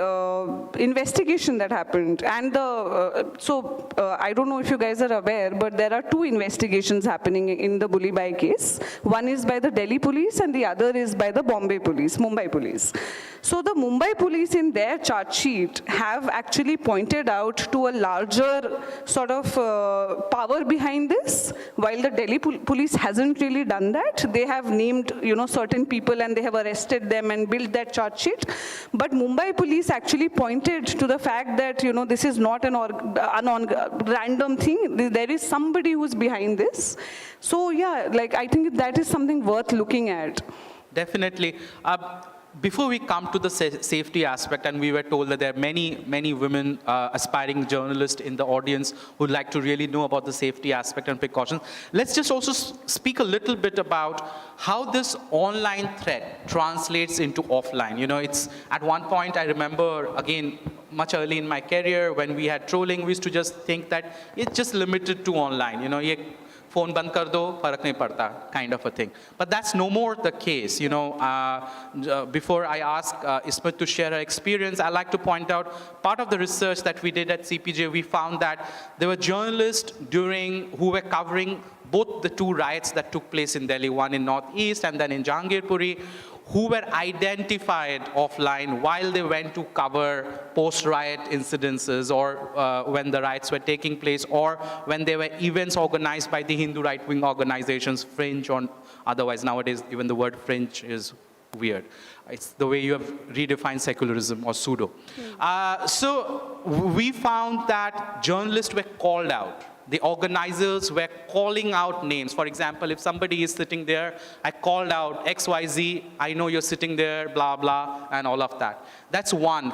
investigation that happened, and I don't know if you guys are aware, but there are two investigations happening in the bully by case. One is by the Delhi police and the other is by the Mumbai police. So the Mumbai police in their charge sheet have actually pointed out to a larger sort of power behind this, while the Delhi police hasn't really done that. They have named, you know, certain people and they have arrested them and built that charge sheet. But Mumbai police actually pointed to the fact that, you know, this is not an random thing. There is somebody who's behind this. So yeah, like I think that is something worth looking at. Definitely. Before we come to the safety aspect, and we were told that there are many women aspiring journalists in the audience who'd like to really know about the safety aspect and precautions, let's just also speak a little bit about how this online threat translates into offline. You know, it's at one point, I remember, again, much early in my career, when we had trolling, we used to just think that it's just limited to online. You know, phone band kar do, farak nahi padta, kind of a thing. But that's no more the case. You know, before I ask Ismat to share her experience, I'd like to point out part of the research that we did at CPJ. We found that there were journalists who were covering both the two riots that took place in Delhi, one in Northeast and then in Jahangirpuri, who were identified offline while they went to cover post-riot incidences, or when the riots were taking place, or when there were events organized by the Hindu right-wing organizations, fringe or otherwise. Nowadays, even the word fringe is weird. It's the way you have redefined secularism or pseudo. So we found that journalists were called out. The organizers were calling out names. For example, if somebody is sitting there, I called out XYZ, I know you're sitting there, blah, blah, and all of that. That's one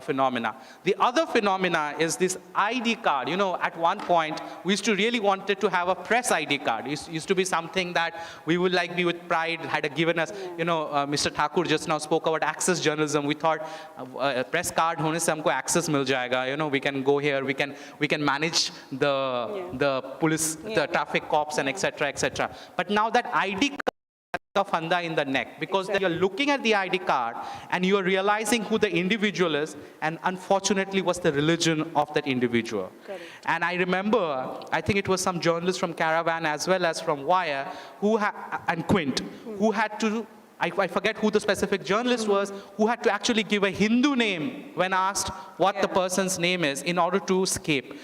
phenomena. The other phenomena is this ID card. You know, at one point, we used to really wanted to have a press ID card. It used to be something that we would like be with pride, had given us, you know, Mr. Thakur just now spoke about access journalism. We thought a press card hone se humko access mil jayega. You know, we can go here, we can manage the police, the traffic cops, and etc., etc. But now that ID card a funda in the neck, because then you're looking at the ID card and you're realizing who the individual is and unfortunately what's the religion of that individual. Correct. And I remember, I think it was some journalists from Caravan as well as from Wire and Quint, who had to, I forget who the specific journalist was, who had to actually give a Hindu name when asked what the person's name is in order to escape.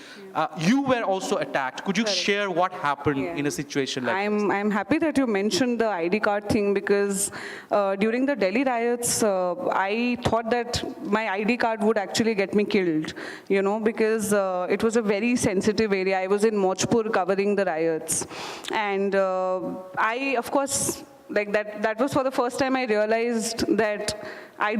You were also attacked. Could you share what happened in a situation like this? I'm happy that you mentioned the ID card thing, because during the Delhi riots, I thought that my ID card would actually get me killed, you know, because it was a very sensitive area. I was in Mojpur covering the riots. And I, of course, like that was for the first time I realized that I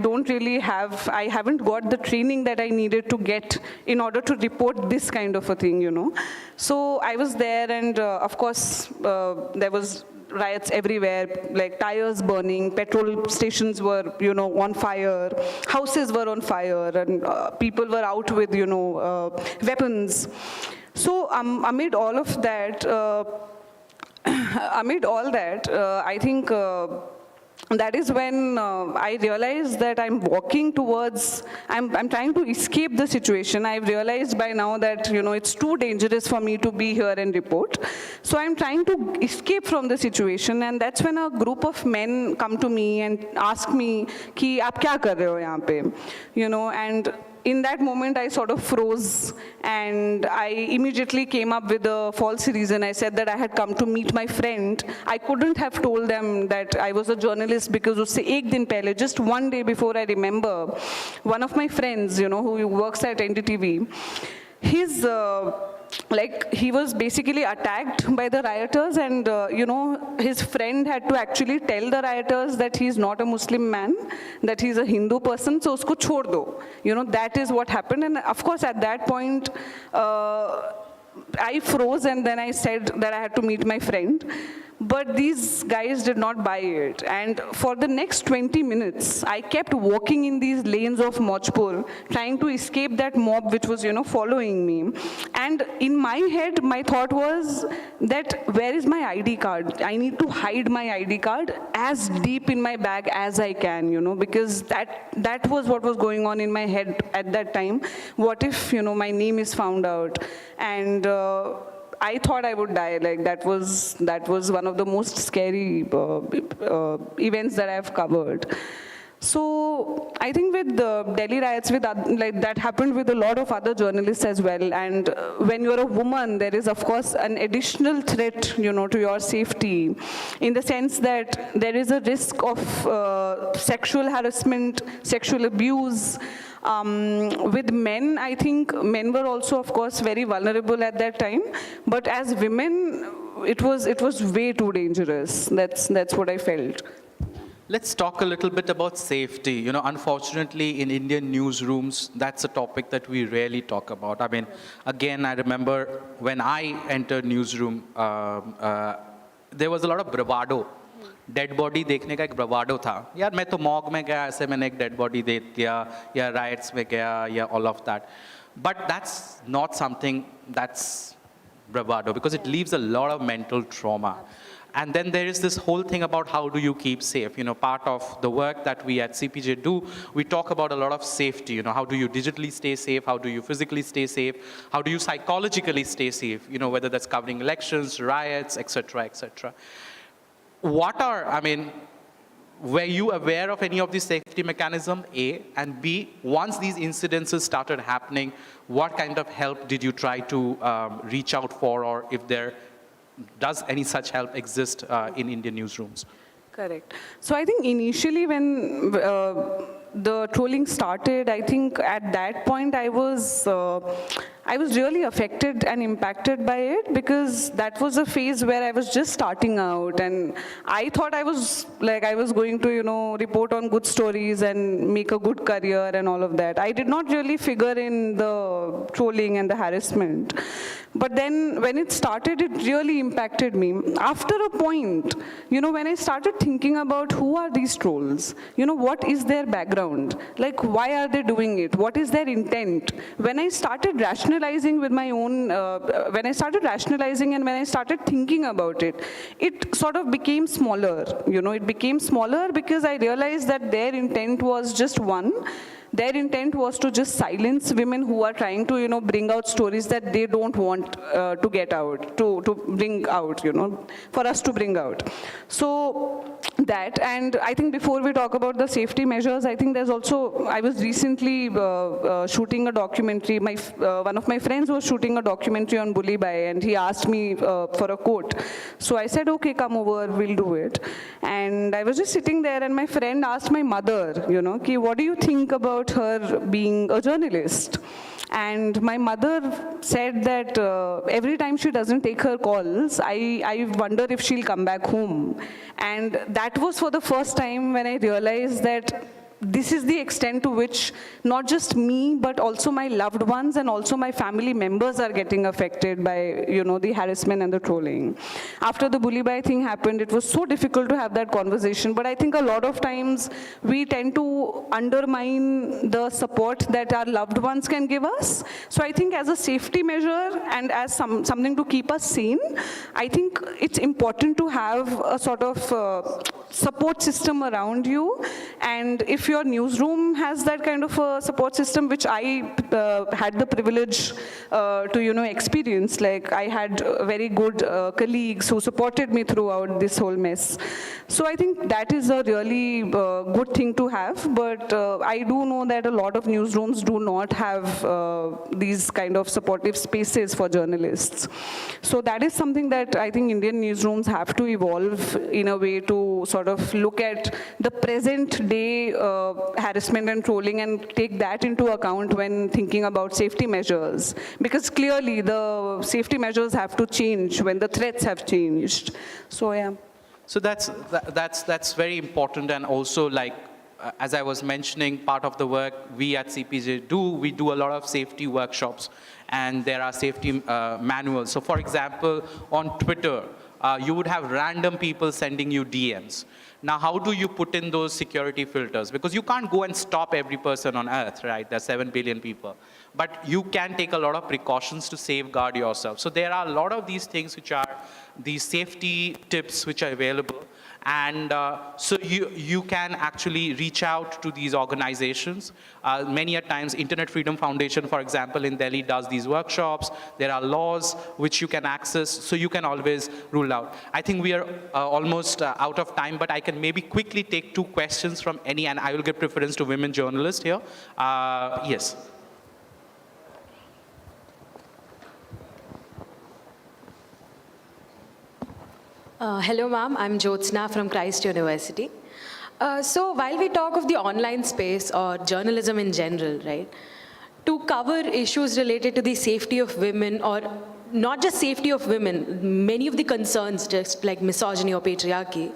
haven't got the training that I needed to get in order to report this kind of a thing, you know. So I was there, and of course, there was riots everywhere, like tires burning, petrol stations were, you know, on fire, houses were on fire, and people were out with, you know, weapons. So amid all of that, I think that is when I realized that I'm walking towards, I'm trying to escape the situation. I've realized by now that, you know, it's too dangerous for me to be here and report. So I'm trying to escape from the situation, and that's when a group of men come to me and ask me, ki, aap kya kar rahe ho yahan pe? You know, and in that moment, I sort of froze, and I immediately came up with a false reason. I said that I had come to meet my friend. I couldn't have told them that I was a journalist, because usse ek din pehle, just one day before, I remember one of my friends, you know, who works at NDTV, he was basically attacked by the rioters, and you know, his friend had to actually tell the rioters that he's not a Muslim man, that he's a Hindu person, so usko chhod do. You know, that is what happened. And of course, at that point, I froze, and then I said that I had to meet my friend. But these guys did not buy it. And for the next 20 minutes, I kept walking in these lanes of Mojpur, trying to escape that mob which was, you know, following me. And in my head, my thought was that, where is my ID card? I need to hide my ID card as deep in my bag as I can, you know, because that was what was going on in my head at that time. What if, you know, my name is found out? And I thought I would die. Like that was one of the most scary events that I've covered. So I think with the Delhi riots, like that happened with a lot of other journalists as well. And when you're a woman, there is of course an additional threat, you know, to your safety, in the sense that there is a risk of sexual harassment, sexual abuse. With men, I think men were also, of course, very vulnerable at that time. But as women, it was way too dangerous. That's what I felt. Let's talk a little bit about safety. You know, unfortunately, in Indian newsrooms, that's a topic that we rarely talk about. I mean, again, I remember when I entered newsroom, there was a lot of bravado. Dead body देखने का एक ब्रवाडो था यार मैं तो मॉग में गया ऐसे मैंने एक डेड बॉडी देख दिया या राइट्स में गया या all of that but that's not something that's bravado because it leaves a lot of mental trauma. And then there is this whole thing about how do you keep safe. You know, part of the work that we at CPJ do, we talk about a lot of safety. You know, how do you digitally stay safe? How do you physically stay safe? How do you psychologically stay safe? You know, whether that's covering elections, riots, etc., etc. What are, I mean, were you aware of any of these safety mechanisms, A? And B, once these incidences started happening, what kind of help did you try to reach out for, or if there does any such help exist in Indian newsrooms? Correct. So I think initially when the trolling started, I think at that point I was really affected and impacted by it, because that was a phase where I was just starting out, and I thought I was going to, you know, report on good stories and make a good career and all of that. I did not really figure in the trolling and the harassment. But then when it started, it really impacted me. After a point, you know, when I started thinking about who are these trolls, you know, what is their background? Like, why are they doing it? What is their intent? When I started rationalizing rationalizing with my own, when I started rationalizing and when I started thinking about it, it sort of became smaller. It became smaller because I realized that their intent was just one. Their intent was to just silence women who are trying to, bring out stories that they don't want to get out, to bring out, for us to bring out. So that, and I think before we talk about the safety measures, I think there's also, I was recently shooting a documentary. One of my friends was shooting a documentary on bully by, and he asked me for a quote. So I said, okay, come over, we'll do it. And I was just sitting there, and my friend asked my mother, Ki, what do you think about her being a journalist? And my mother said that every time she doesn't take her calls, I wonder if she'll come back home. And that was for the first time when I realized that this is the extent to which not just me, but also my loved ones and also my family members are getting affected by, the harassment and the trolling. After the bully bhai thing happened, it was so difficult to have that conversation, but I think a lot of times we tend to undermine the support that our loved ones can give us. So I think as a safety measure and as something to keep us sane, I think it's important to have a sort of support system around you. And if your newsroom has that kind of a support system, which I had the privilege to, experience, like I had very good colleagues who supported me throughout this whole mess. So I think that is a really good thing to have, but I do know that a lot of newsrooms do not have these kind of supportive spaces for journalists. So that is something that I think Indian newsrooms have to evolve in a way to sort of look at the present day harassment and trolling and take that into account when thinking about safety measures. Because clearly the safety measures have to change when the threats have changed. So yeah. So that's very important, and also like, as I was mentioning, part of the work we at CPJ do, we do a lot of safety workshops, and there are safety manuals. So for example, on Twitter, you would have random people sending you DMs. Now, how do you put in those security filters? Because you can't go and stop every person on earth, right? There's 7 billion people. But you can take a lot of precautions to safeguard yourself. So there are a lot of these things which are these safety tips which are available. And so you can actually reach out to these organizations. Many a times, Internet Freedom Foundation, for example, in Delhi does these workshops. There are laws which you can access, so you can always rule out. I think we are almost out of time, but I can maybe quickly take 2 questions from any, and I will give preference to women journalists here. Yes. Hello, ma'am. I'm Jyotsna from Christ University. So while we talk of the online space or journalism in general, right, to cover issues related to the safety of women, or not just safety of women, many of the concerns just like misogyny or patriarchy,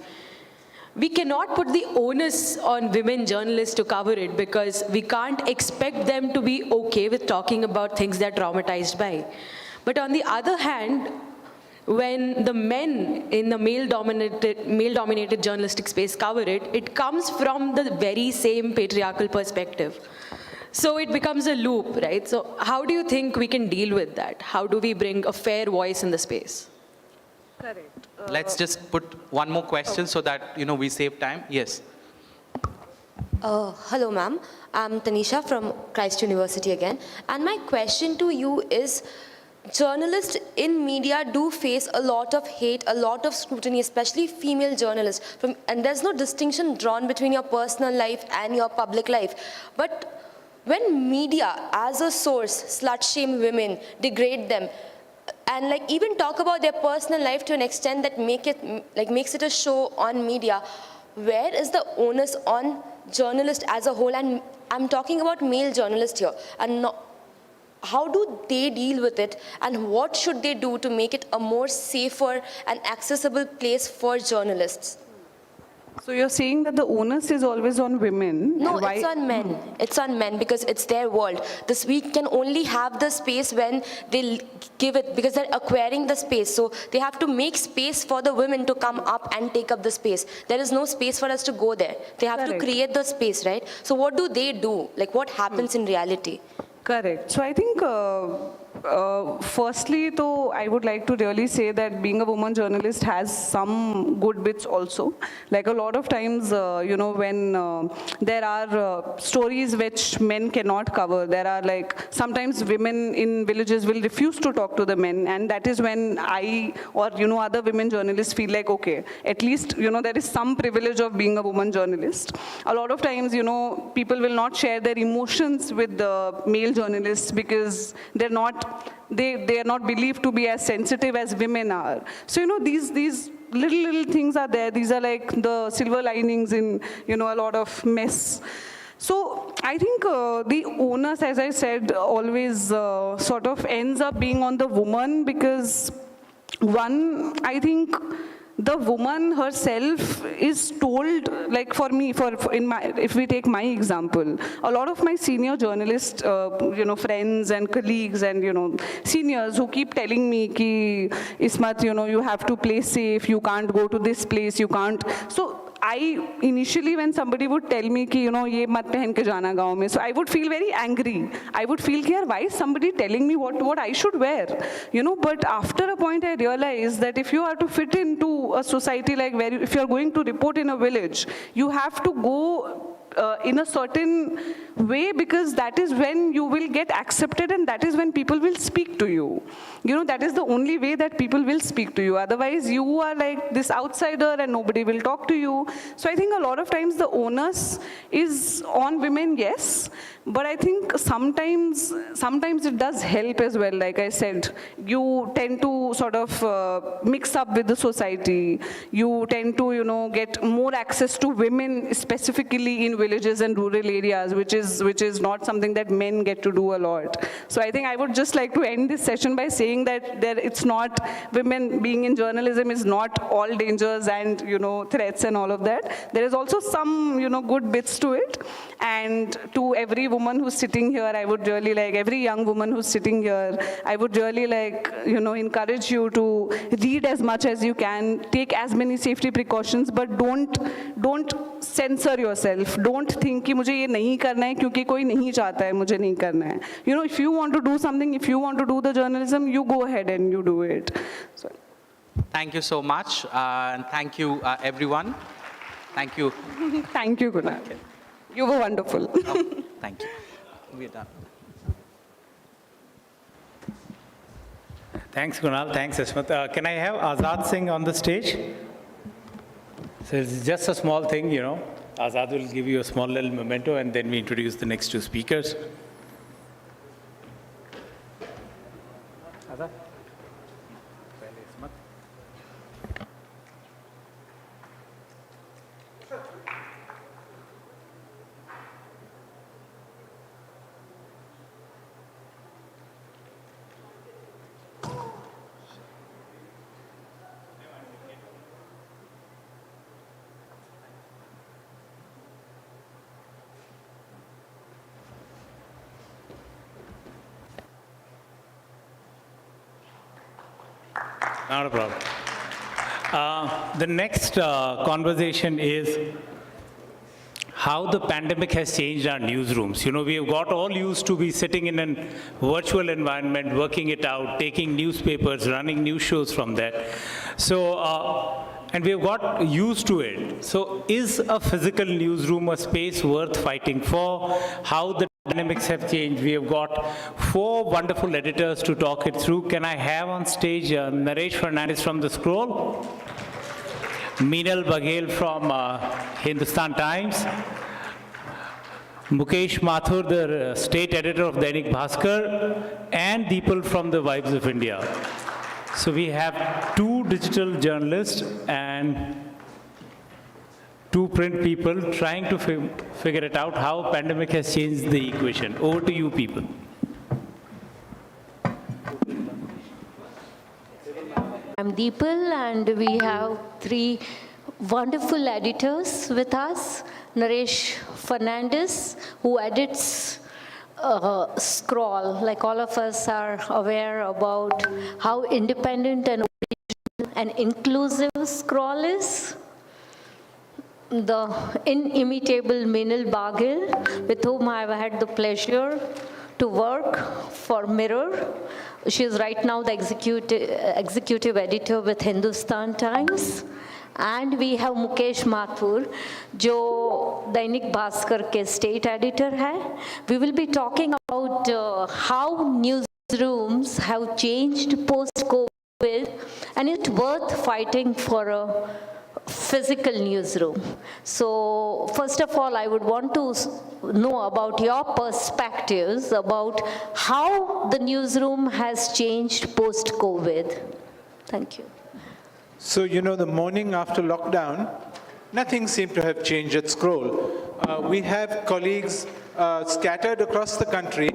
we cannot put the onus on women journalists to cover it, because we can't expect them to be okay with talking about things they're traumatized by. But on the other hand, when the men in the male-dominated journalistic space cover it, it comes from the very same patriarchal perspective. So it becomes a loop, right? So how do you think we can deal with that? How do we bring a fair voice in the space? Correct. Let's just put one more question so that, we save time. Yes. Hello, ma'am. I'm Tanisha from Christ University again. And my question to you is, journalists in media do face a lot of hate, a lot of scrutiny, especially female journalists. And there's no distinction drawn between your personal life and your public life. But when media, as a source, slut-shame women, degrade them, and like even talk about their personal life to an extent that makes it a show on media, where is the onus on journalists as a whole? And I'm talking about male journalists here, and not, how do they deal with it, and what should they do to make it a more safer and accessible place for journalists? So you're saying that the onus is always on women? No, it's on men. It's on men because it's their world. This week can only have the space when they give it, because they're acquiring the space. So they have to make space for the women to come up and take up the space. There is no space for us to go there. They have to create the space, right? So what do they do? Like what happens in reality? Correct. So I think firstly, though, I would like to really say that being a woman journalist has some good bits also. Like a lot of times, when there are stories which men cannot cover, there are like, sometimes women in villages will refuse to talk to the men, and that is when I or, other women journalists feel like, okay, at least, there is some privilege of being a woman journalist. A lot of times, people will not share their emotions with the male journalists because they are not believed to be as sensitive as women are. So, these little things are there. These are like the silver linings in, a lot of mess. So I think the onus, as I said, always sort of ends up being on the woman because one, I think the woman herself is told, like for me, if we take my example, a lot of my senior journalist, friends and colleagues and, seniors who keep telling me ki, Ismat, you have to play safe, you can't go to this place, you can't. So I initially, when somebody would tell me ki, ye mat pehen ke jana gaon mein, so I would feel very angry. I would feel ki, why is somebody telling me what I should wear? But after a point I realized that if you are to fit into a society like if you are going to report in a village, you have to go in a certain way because that is when you will get accepted and that is when people will speak to you. That is the only way that people will speak to you. Otherwise, you are like this outsider and nobody will talk to you. So I think a lot of times the onus is on women, yes. But I think sometimes it does help as well. Like I said, you tend to sort of mix up with the society. You tend to, get more access to women specifically in villages and rural areas, which is not something that men get to do a lot. So I think I would just like to end this session by saying that it's not, women being in journalism is not all dangers and, threats and all of that. There is also some, good bits to it. And to every woman who's sitting here, I would really like, every young woman who's sitting here, I would really like, encourage you to read as much as you can, take as many safety precautions, but don't censor yourself. Don't think कि मुझे ये नहीं करना है क्योंकि कोई नहीं चाहता है मुझे नहीं करना है. If you want to do something, if you want to do the journalism, you go ahead and you do it. So. Thank you so much, and thank you everyone. Thank you. Thank you, Kunal. You were wonderful. Thank you. We're done. Thanks, Kunal. Thanks, Ismat. Can I have Azad Singh on the stage? So it's just a small thing, Azad will give you a small little memento and then we introduce the next two speakers. Azad? Not a problem. The next conversation is how the pandemic has changed our newsrooms. We have got all used to be sitting in a virtual environment, working it out, taking newspapers, running news shows from that. So, and we have got used to it. So is a physical newsroom a space worth fighting for? How the dynamics have changed. We have got 4 wonderful editors to talk it through. Can I have on stage Naresh Fernandez from The Scroll, Meenal Baghel from Hindustan Times, Mukesh Mathur, the state editor of Dainik Bhaskar, and Deepal from The Vibes of India. So we have 2 digital journalists and 2 print people trying to figure it out how pandemic has changed the equation. Over to you people. I'm Deepal and we have 3 wonderful editors with us. Naresh Fernandez, who edits Scroll. Like all of us are aware about how independent and original and inclusive Scroll is. The inimitable Meenal Baghel, with whom I've had the pleasure to work for Mirror. She is right now the executive editor with Hindustan Times. And we have Mukesh Mathur, जो दैनिक भास्कर के state editor है. We will be talking about how newsrooms have changed post-COVID, and it's worth fighting for a physical newsroom. So first of all, I would want to know about your perspectives about how the newsroom has changed post-COVID. Thank you. So, you know, the morning after lockdown, nothing seemed to have changed at Scroll. We have colleagues scattered across the country,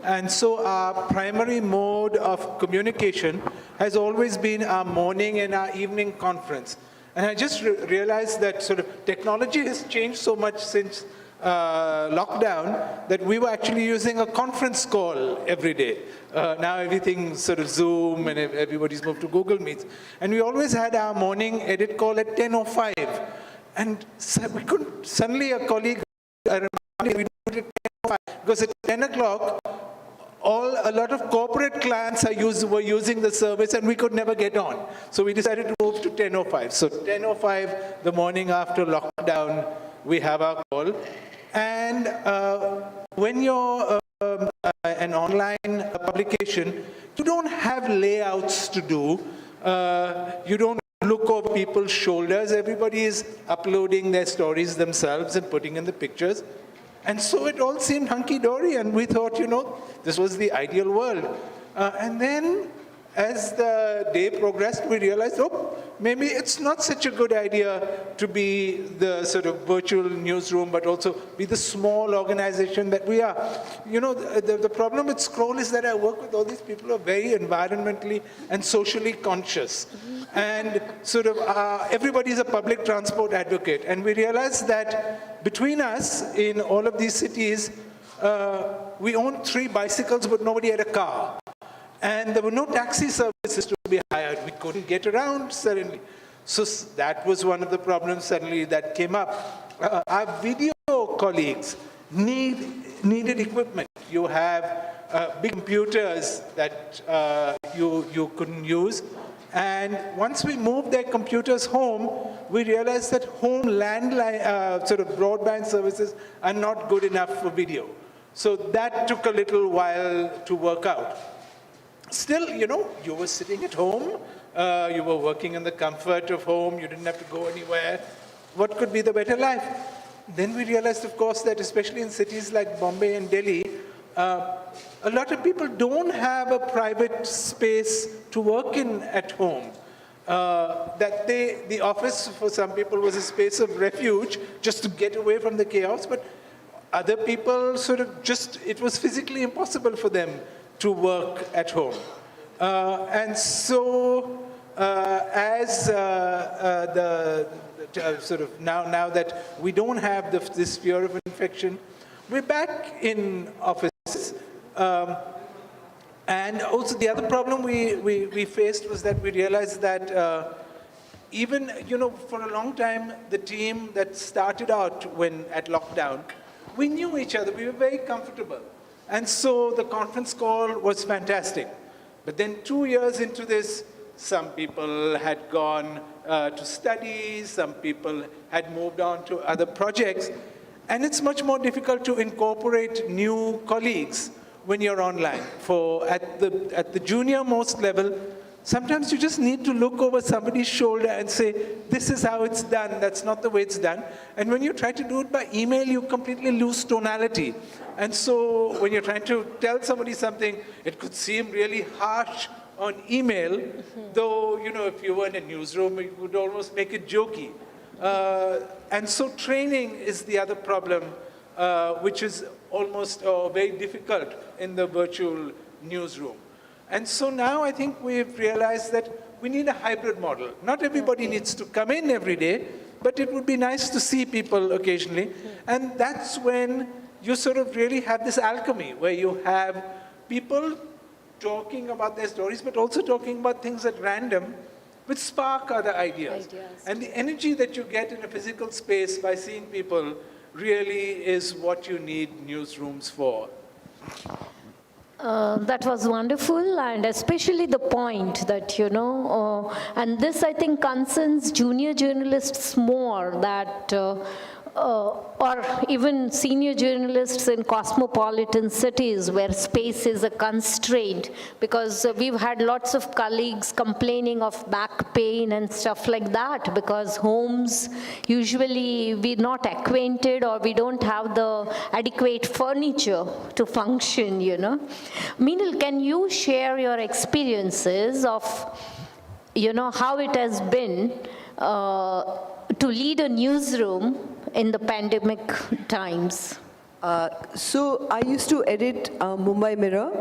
and so our primary mode of communication has always been our morning and our evening conference. And I just realized that sort of technology has changed so much since lockdown that we were actually using a conference call every day. Now everything's sort of Zoom and everybody's moved to Google Meets. And we always had our morning edit call at 10:05. And so we couldn't, suddenly a colleague, I remember, we did it at 10:05 because at 10 o'clock, a lot of corporate clients were using the service and we could never get on. So we decided to move to 10:05. So 10:05, the morning after lockdown, we have our call. And when you're an online publication, you don't have layouts to do. You don't look over people's shoulders. Everybody is uploading their stories themselves and putting in the pictures. And so it all seemed hunky-dory, and we thought, you know, this was the ideal world. And then as the day progressed, we realized, oh, maybe it's not such a good idea to be the sort of virtual newsroom, but also be the small organization that we are. You know, the problem with Scroll is that I work with all these people who are very environmentally and socially conscious. And sort of everybody's a public transport advocate. And we realized that between us in all of these cities, we owned 3 bicycles, but nobody had a car. And there were no taxi services to be hired. We couldn't get around suddenly. So that was one of the problems suddenly that came up. Our video colleagues needed equipment. You have big computers that you couldn't use. And once we moved their computers home, we realized that home landline, sort of broadband services are not good enough for video. So that took a little while to work out. Still, you know, you were sitting at home, you were working in the comfort of home, you didn't have to go anywhere. What could be the better life? Then we realized, of course, that especially in cities like Bombay and Delhi, a lot of people don't have a private space to work in at home. That the office for some people was a space of refuge just to get away from the chaos, but other people sort of just, it was physically impossible for them to work at home. And so as sort of now that we don't have this fear of infection, we're back in offices. And also the other problem we faced was that we realized that even, you know, for a long time, the team that started out at lockdown, we knew each other, we were very comfortable. And so the conference call was fantastic. But then 2 years into this, some people had gone to study, some people had moved on to other projects. And it's much more difficult to incorporate new colleagues when you're online. At the junior most level, sometimes you just need to look over somebody's shoulder and say, this is how it's done, that's not the way it's done. And when you try to do it by email, you completely lose tonality. And so when you're trying to tell somebody something, it could seem really harsh on email, though, you know, if you were in a newsroom, you would almost make it jokey. And so training is the other problem, which is almost very difficult in the virtual newsroom. And so now I think we've realized that we need a hybrid model. Not everybody needs to come in every day, but it would be nice to see people occasionally. And that's when you sort of really have this alchemy, where you have people talking about their stories, but also talking about things at random, which spark other ideas. And the energy that you get in a physical space by seeing people really is what you need newsrooms for. That was wonderful, and especially the point that, and this I think concerns junior journalists more, that or even senior journalists in cosmopolitan cities where space is a constraint, because we've had lots of colleagues complaining of back pain and stuff like that, because homes, usually we're not acquainted or we don't have the adequate furniture to function, Meenal, can you share your experiences of, how it has been to lead a newsroom in the pandemic times? So I used to edit Mumbai Mirror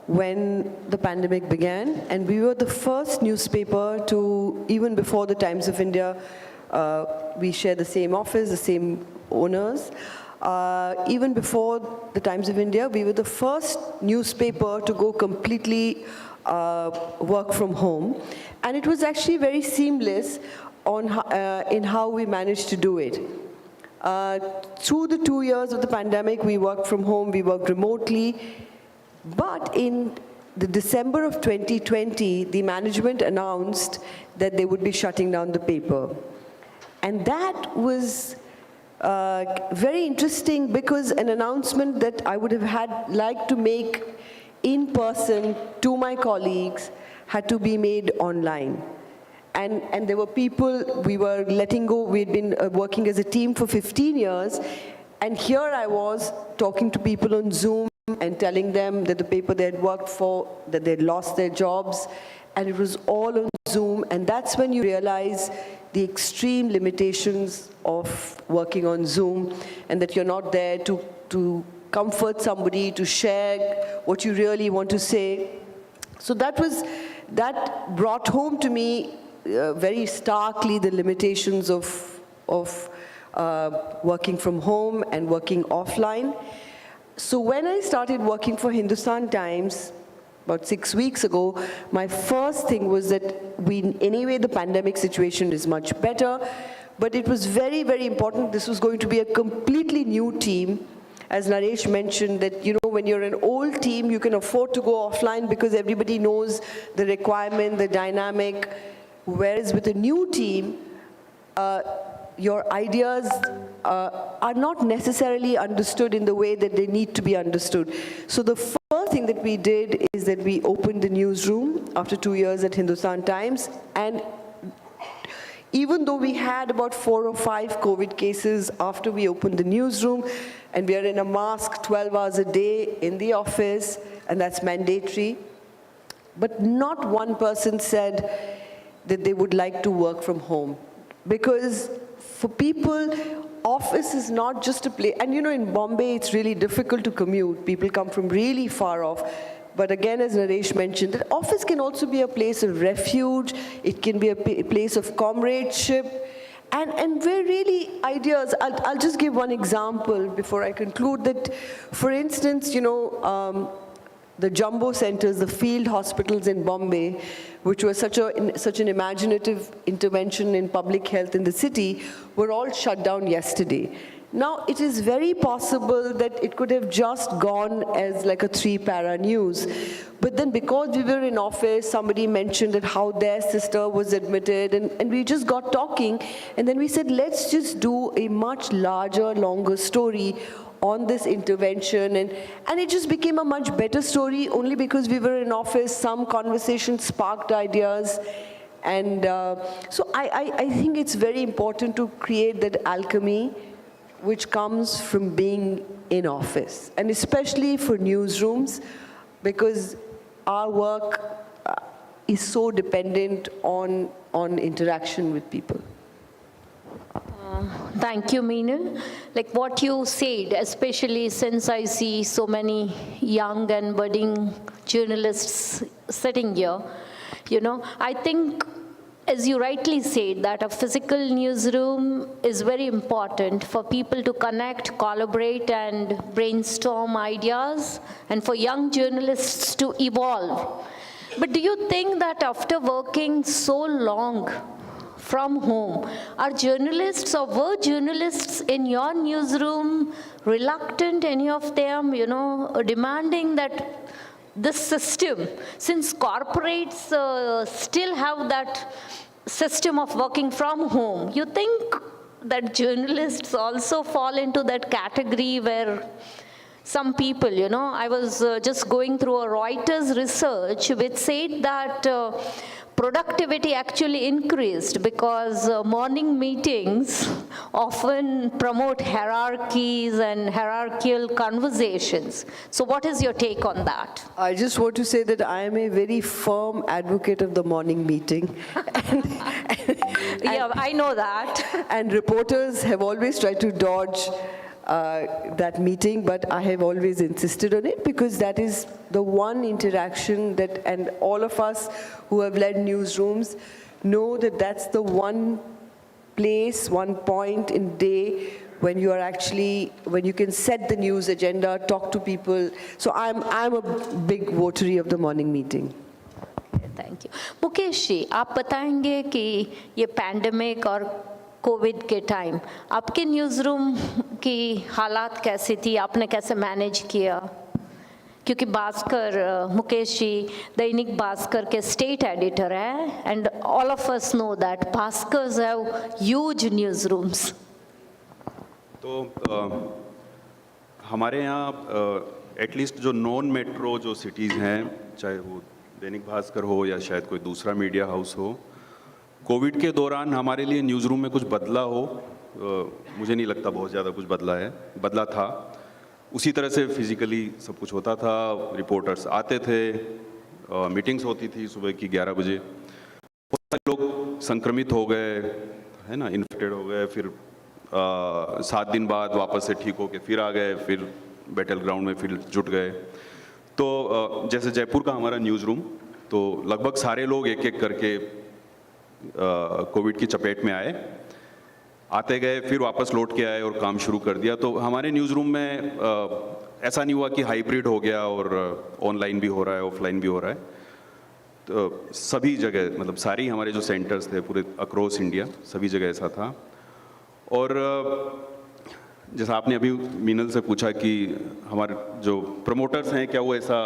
when the pandemic began, and we were the first newspaper to, even before the Times of India, we share the same office, the same owners. Even before the Times of India, we were the first newspaper to go completely work from home. And it was actually very seamless in how we managed to do it. Through the 2 years of the pandemic, we worked from home, we worked remotely. But in the December of 2020, the management announced that they would be shutting down the paper. And that was very interesting, because an announcement that I would have liked to make in person to my colleagues had to be made online. And there were people we were letting go. We'd been working as a team for 15 years. And here I was talking to people on Zoom and telling them that the paper they had worked for, that they'd lost their jobs. And it was all on Zoom. And that's when you realize the extreme limitations of working on Zoom, and that you're not there to comfort somebody, to share what you really want to say. So that brought home to me very starkly the limitations of working from home and working offline. So when I started working for Hindustan Times about 6 weeks ago, my first thing was that anyway the pandemic situation is much better, but it was very, very important. This was going to be a completely new team. As Naresh mentioned, that when you're an old team, you can afford to go offline because everybody knows the requirement, the dynamic. Whereas with a new team, your ideas are not necessarily understood in the way that they need to be understood. So the first thing that we did is that we opened the newsroom after 2 years at Hindustan Times. And even though we had about 4 or 5 COVID cases after we opened the newsroom, and we are in a mask 12 hours a day in the office, and that's mandatory, but not one person said that they would like to work from home. Because for people, office is not just a place, and in Bombay it's really difficult to commute. People come from really far off. But again, as Naresh mentioned, that office can also be a place of refuge, it can be a place of comradeship, and where really ideas, I'll just give one example before I conclude that, for instance, the jumbo centers, the field hospitals in Bombay, which were such an imaginative intervention in public health in the city, were all shut down yesterday. Now, it is very possible that it could have just gone as like a 3-para news. But then because we were in office, somebody mentioned that how their sister was admitted, and we just got talking, and then we said, let's just do a much larger, longer story on this intervention, and it just became a much better story only because we were in office. Some conversations sparked ideas, and so I think it's very important to create that alchemy which comes from being in office, and especially for newsrooms, because our work is so dependent on interaction with people. Thank you, Meenal. Like what you said, especially since I see so many young and budding journalists sitting here, I think, as you rightly said, that a physical newsroom is very important for people to connect, collaborate, and brainstorm ideas, and for young journalists to evolve. But do you think that after working so long from home, are journalists or were journalists in your newsroom reluctant, any of them, demanding that this system, since corporates still have that system of working from home, you think that journalists also fall into that category where some people, you know, I was just going through a Reuters research which said that productivity actually increased because morning meetings often promote hierarchies and hierarchical conversations. So what is your take on that? I just want to say that I am a very firm advocate of the morning meeting. Yeah, I know that. And reporters have always tried to dodge that meeting, but I have always insisted on it because that is the one interaction that, and all of us who have led newsrooms know that that's the one place, one point in day when you are actually, when you can set the news agenda, talk to people. So I'm a big votary of the morning meeting. Thank you Mukesh ji, आप बताएंगे कि ये pandemic और Covid के time आपके newsroom की हालात कैसी थी, आपने कैसे मैनेज किया? क्योंकि भास्कर, मुकेश जी दैनिक भास्कर के स्टेट एडिटर हैं and all of us know that Bhaskars have huge newsrooms. तो हमारे यहाँ एटलीस्ट जो नॉन मेट्रो जो सिटीज़ हैं, चाहे वो दैनिक भास्कर हो या शायद कोई दूसरा मीडिया हाउस हो, कोविड के दौरान हमारे लिए न्यूज़ रूम में कुछ बदला हो, मुझे नहीं लगता बहुत ज़्यादा कुछ बदला था. उसी तरह से फिज़िकली सब कुछ होता था, रिपोर्टर्स आते थे, मीटिंग्स होती थी सुबह की 11 बजे. बहुत सारे लोग संक्रमित हो गए, है ना, इन्फेक्टेड हो गए, फिर 7 दिन बाद वापस से ठीक होके फिर आ गए, फिर बैटल ग्राउंड में फिर जुट गए. तो जैसे जयपुर का हमारा न्यूज़ रूम, तो लगभग सारे लोग एक एक करके कोविड की चपेट में आते गए, फिर वापस लौट के आए और काम शुरू कर दिया. तो हमारे न्यूज़ रूम में ऐसा नहीं हुआ कि हाइब्रिड हो गया और ऑनलाइन भी हो रहा है, ऑफलाइन भी हो रहा है. तो सभी जगह, मतलब सारी हमारे जो सेंटर्स थे पूरे अक्रॉस इंडिया, सभी जगह ऐसा था. और जैसा आपने अभी मीनल से पूछा कि हमारे जो प्रमोटर्स हैं क्या वो ऐसा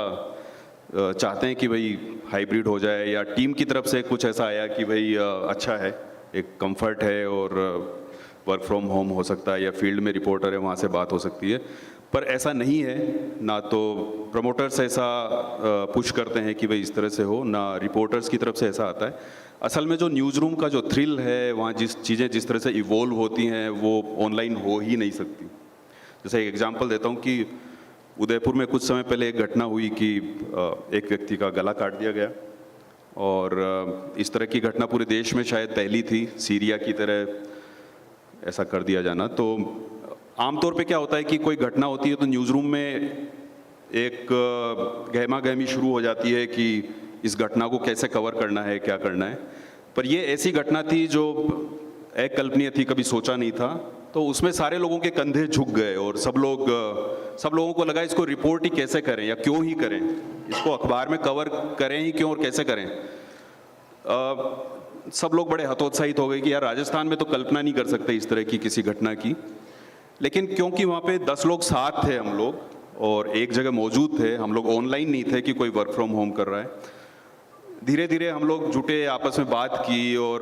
चाहते हैं कि भाई हाइब्रिड हो जाए, या टीम की तरफ से कुछ ऐसा आया कि भाई अच्छा है, एक कंफर्ट है और वर्क फ्रॉम होम हो सकता है, या फील्ड में रिपोर्टर है वहाँ से बात हो सकती है. पर ऐसा नहीं है, ना तो प्रमोटर्स ऐसा पुश करते हैं कि भाई इस तरह से हो, ना रिपोर्टर्स की तरफ से ऐसा आता है. असल में जो न्यूज़ रूम का जो थ्रिल है, वहाँ चीज़ें जिस तरह से इवॉल्व होती हैं वो ऑनलाइन हो ही नहीं सकती. जैसे एक एग्जांपल देता हूँ कि उदयपुर में कुछ समय पहले एक घटना हुई कि एक व्यक्ति का गला काट दिया गया, और इस तरह की घटना पूरे देश में शायद पहली थी, सीरिया की तरह ऐसा कर दिया जाना. तो आमतौर पे क्या होता है कि कोई घटना होती है तो न्यूज़ रूम में एक गहमा गहमी शुरू हो जाती है कि इस घटना को कैसे कवर करना है, क्या करना है. पर ये ऐसी घटना थी जो अकल्पनीय थी, कभी सोचा नहीं था. तो उसमें सारे लोगों के कंधे झुक गए और सब लोगों को लगा इसको रिपोर्ट ही कैसे करें या क्यों ही करें, इसको अखबार में कवर करें ही क्यों और कैसे करें. सब लोग बड़े हतोत्साहित हो गए कि यार राजस्थान में तो कल्पना नहीं कर सकते इस तरह की किसी घटना की. लेकिन क्योंकि वहाँ पे 10 लोग साथ थे हम लोग और एक जगह मौजूद थे, हम लोग ऑनलाइन नहीं थे कि कोई वर्क फ्रॉम होम कर रहा है, धीरे धीरे हम लोग जुटे, आपस में बात की और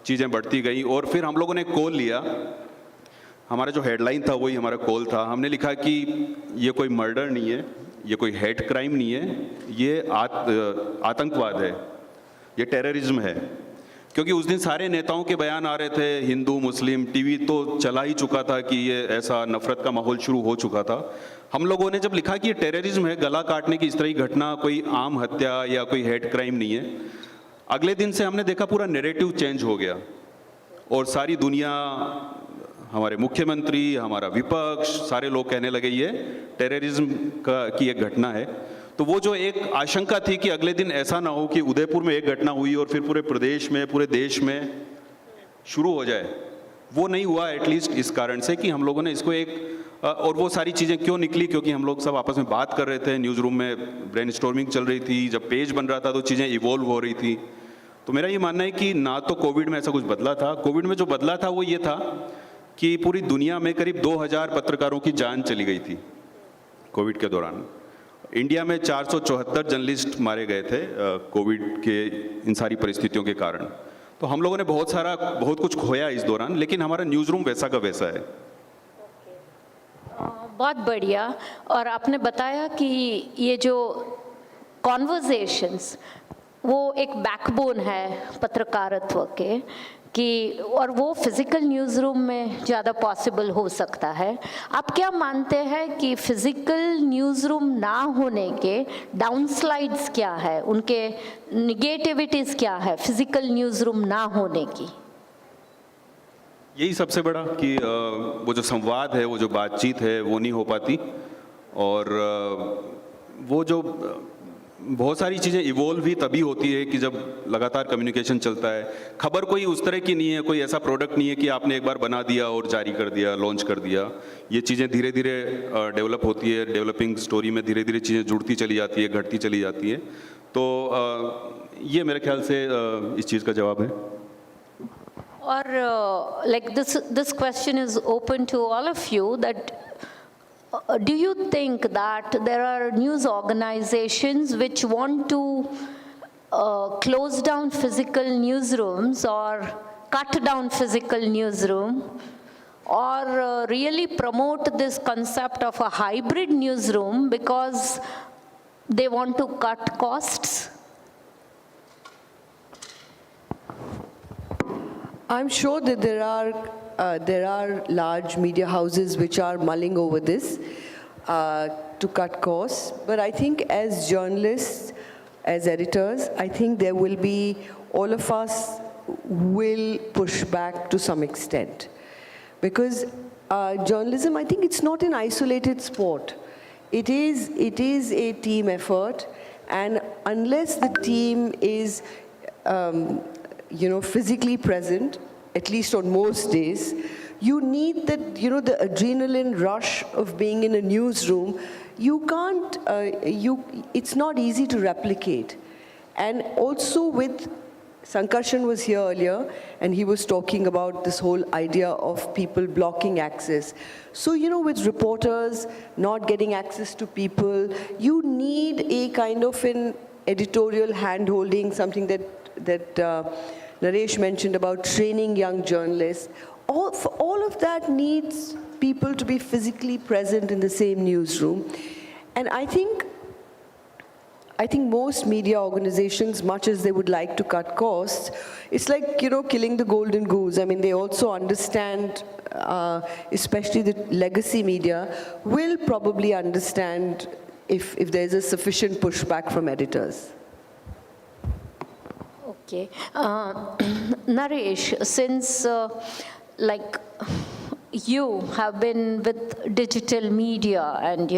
चीज़ें बढ़ती गई. और फिर हम लोगों ने कॉल लिया, हमारा जो हेडलाइन था वही हमारा कॉल था. हमने लिखा कि ये कोई मर्डर नहीं है, ये कोई हेट क्राइम नहीं है, ये आतंकवाद है, ये टेररिज्म है. क्योंकि उस दिन सारे नेताओं के बयान आ रहे थे, हिंदू मुस्लिम, टीवी तो चला ही चुका था कि ये ऐसा नफरत का माहौल शुरू हो चुका था. हम लोगों ने जब लिखा कि ये टेररिज्म है, गला काटने की इस तरह की घटना कोई आम हत्या या कोई हेट क्राइम नहीं है, अगले दिन से हमने देखा पूरा नैरेटिव चेंज हो गया और सारी दुनिया, हमारे मुख्यमंत्री, हमारा विपक्ष, सारे लोग कहने लगे ये टेररिज्म की एक घटना है. तो वो जो एक आशंका थी कि अगले दिन ऐसा ना हो कि उदयपुर में एक घटना हुई और फिर पूरे प्रदेश में, पूरे देश में शुरू हो जाए, वो नहीं हुआ. एटलीस्ट इस कारण से कि हम लोगों ने इसको एक, और वो सारी चीज़ें क्यों निकली, क्योंकि हम लोग सब आपस में बात कर रहे थे, न्यूज़ रूम में ब्रेनस्टॉर्मिंग चल रही थी, जब पेज बन रहा था तो चीज़ें इवॉल्व हो रही थी. तो मेरा ये मानना है कि ना तो कोविड में ऐसा कुछ बदला था. कोविड में जो बदला था वो ये था कि पूरी दुनिया में करीब 2000 पत्रकारों की जान चली गई थी कोविड के दौरान. इंडिया में 474 जर्नलिस्ट मारे गए थे कोविड के इन सारी परिस्थितियों के कारण। तो हम लोगों ने बहुत कुछ खोया इस दौरान, लेकिन हमारा न्यूज़ रूम वैसा का वैसा है। बहुत बढ़िया। और आपने बताया कि ये जो कॉन्वर्जेशंस वो एक बैकबोन है पत्रकारित्व के, कि और वो फिज़िकल न्यूज़ रूम में ज़्यादा पॉसिबल हो सकता है। आप क्या मानते हैं कि फ़िज़िकल न्यूज़ रूम ना होने के डाउनस्लाइड्स क्या है, उनके निगेटिविटीज़ क्या है फ़िज़िकल न्यूज़ रूम ना होने की? यही सबसे बड़ा कि वो जो संवाद है, वो जो बातचीत है, वो नहीं हो पाती, और वो जो बहुत सारी चीज़ें इवॉल्व ही तभी होती है कि जब लगातार कम्युनिकेशन चलता है। खबर कोई उस तरह की नहीं है, कोई ऐसा प्रोडक्ट नहीं है कि आपने एक बार बना दिया और जारी कर दिया, लॉन्च कर दिया। ये चीज़ें धीरे धीरे डेवलप होती है, डेवलपिंग स्टोरी में धीरे धीरे चीज़ें जुड़ती चली जाती है, घटती चली जाती है। तो ये मेरे ख्याल से इस चीज़ का जवाब है। और like this question is open to all of you, that do you think that there are news organizations which want to close down physical newsrooms or cut down physical newsroom, or really promote this concept of a hybrid newsroom because they want to cut costs? I'm sure that there are large media houses which are mulling over this to cut costs. But I think as journalists, as editors, I think there will be, all of us will push back to some extent. Because journalism, I think it's not an isolated sport. It is a team effort, and unless the team is physically present, at least on most days, you need that, the adrenaline rush of being in a newsroom. You can't, it's not easy to replicate. And also with, Sankarshan was here earlier, and he was talking about this whole idea of people blocking access. So, with reporters not getting access to people, you need a kind of an editorial hand-holding, something that Naresh mentioned about training young journalists. All of that needs people to be physically present in the same newsroom. And I think most media organizations, much as they would like to cut costs, it's like, killing the golden goose. I mean, they also understand, especially the legacy media, will probably understand if there's a sufficient pushback from editors. Okay. Naresh, since you have been with digital media, and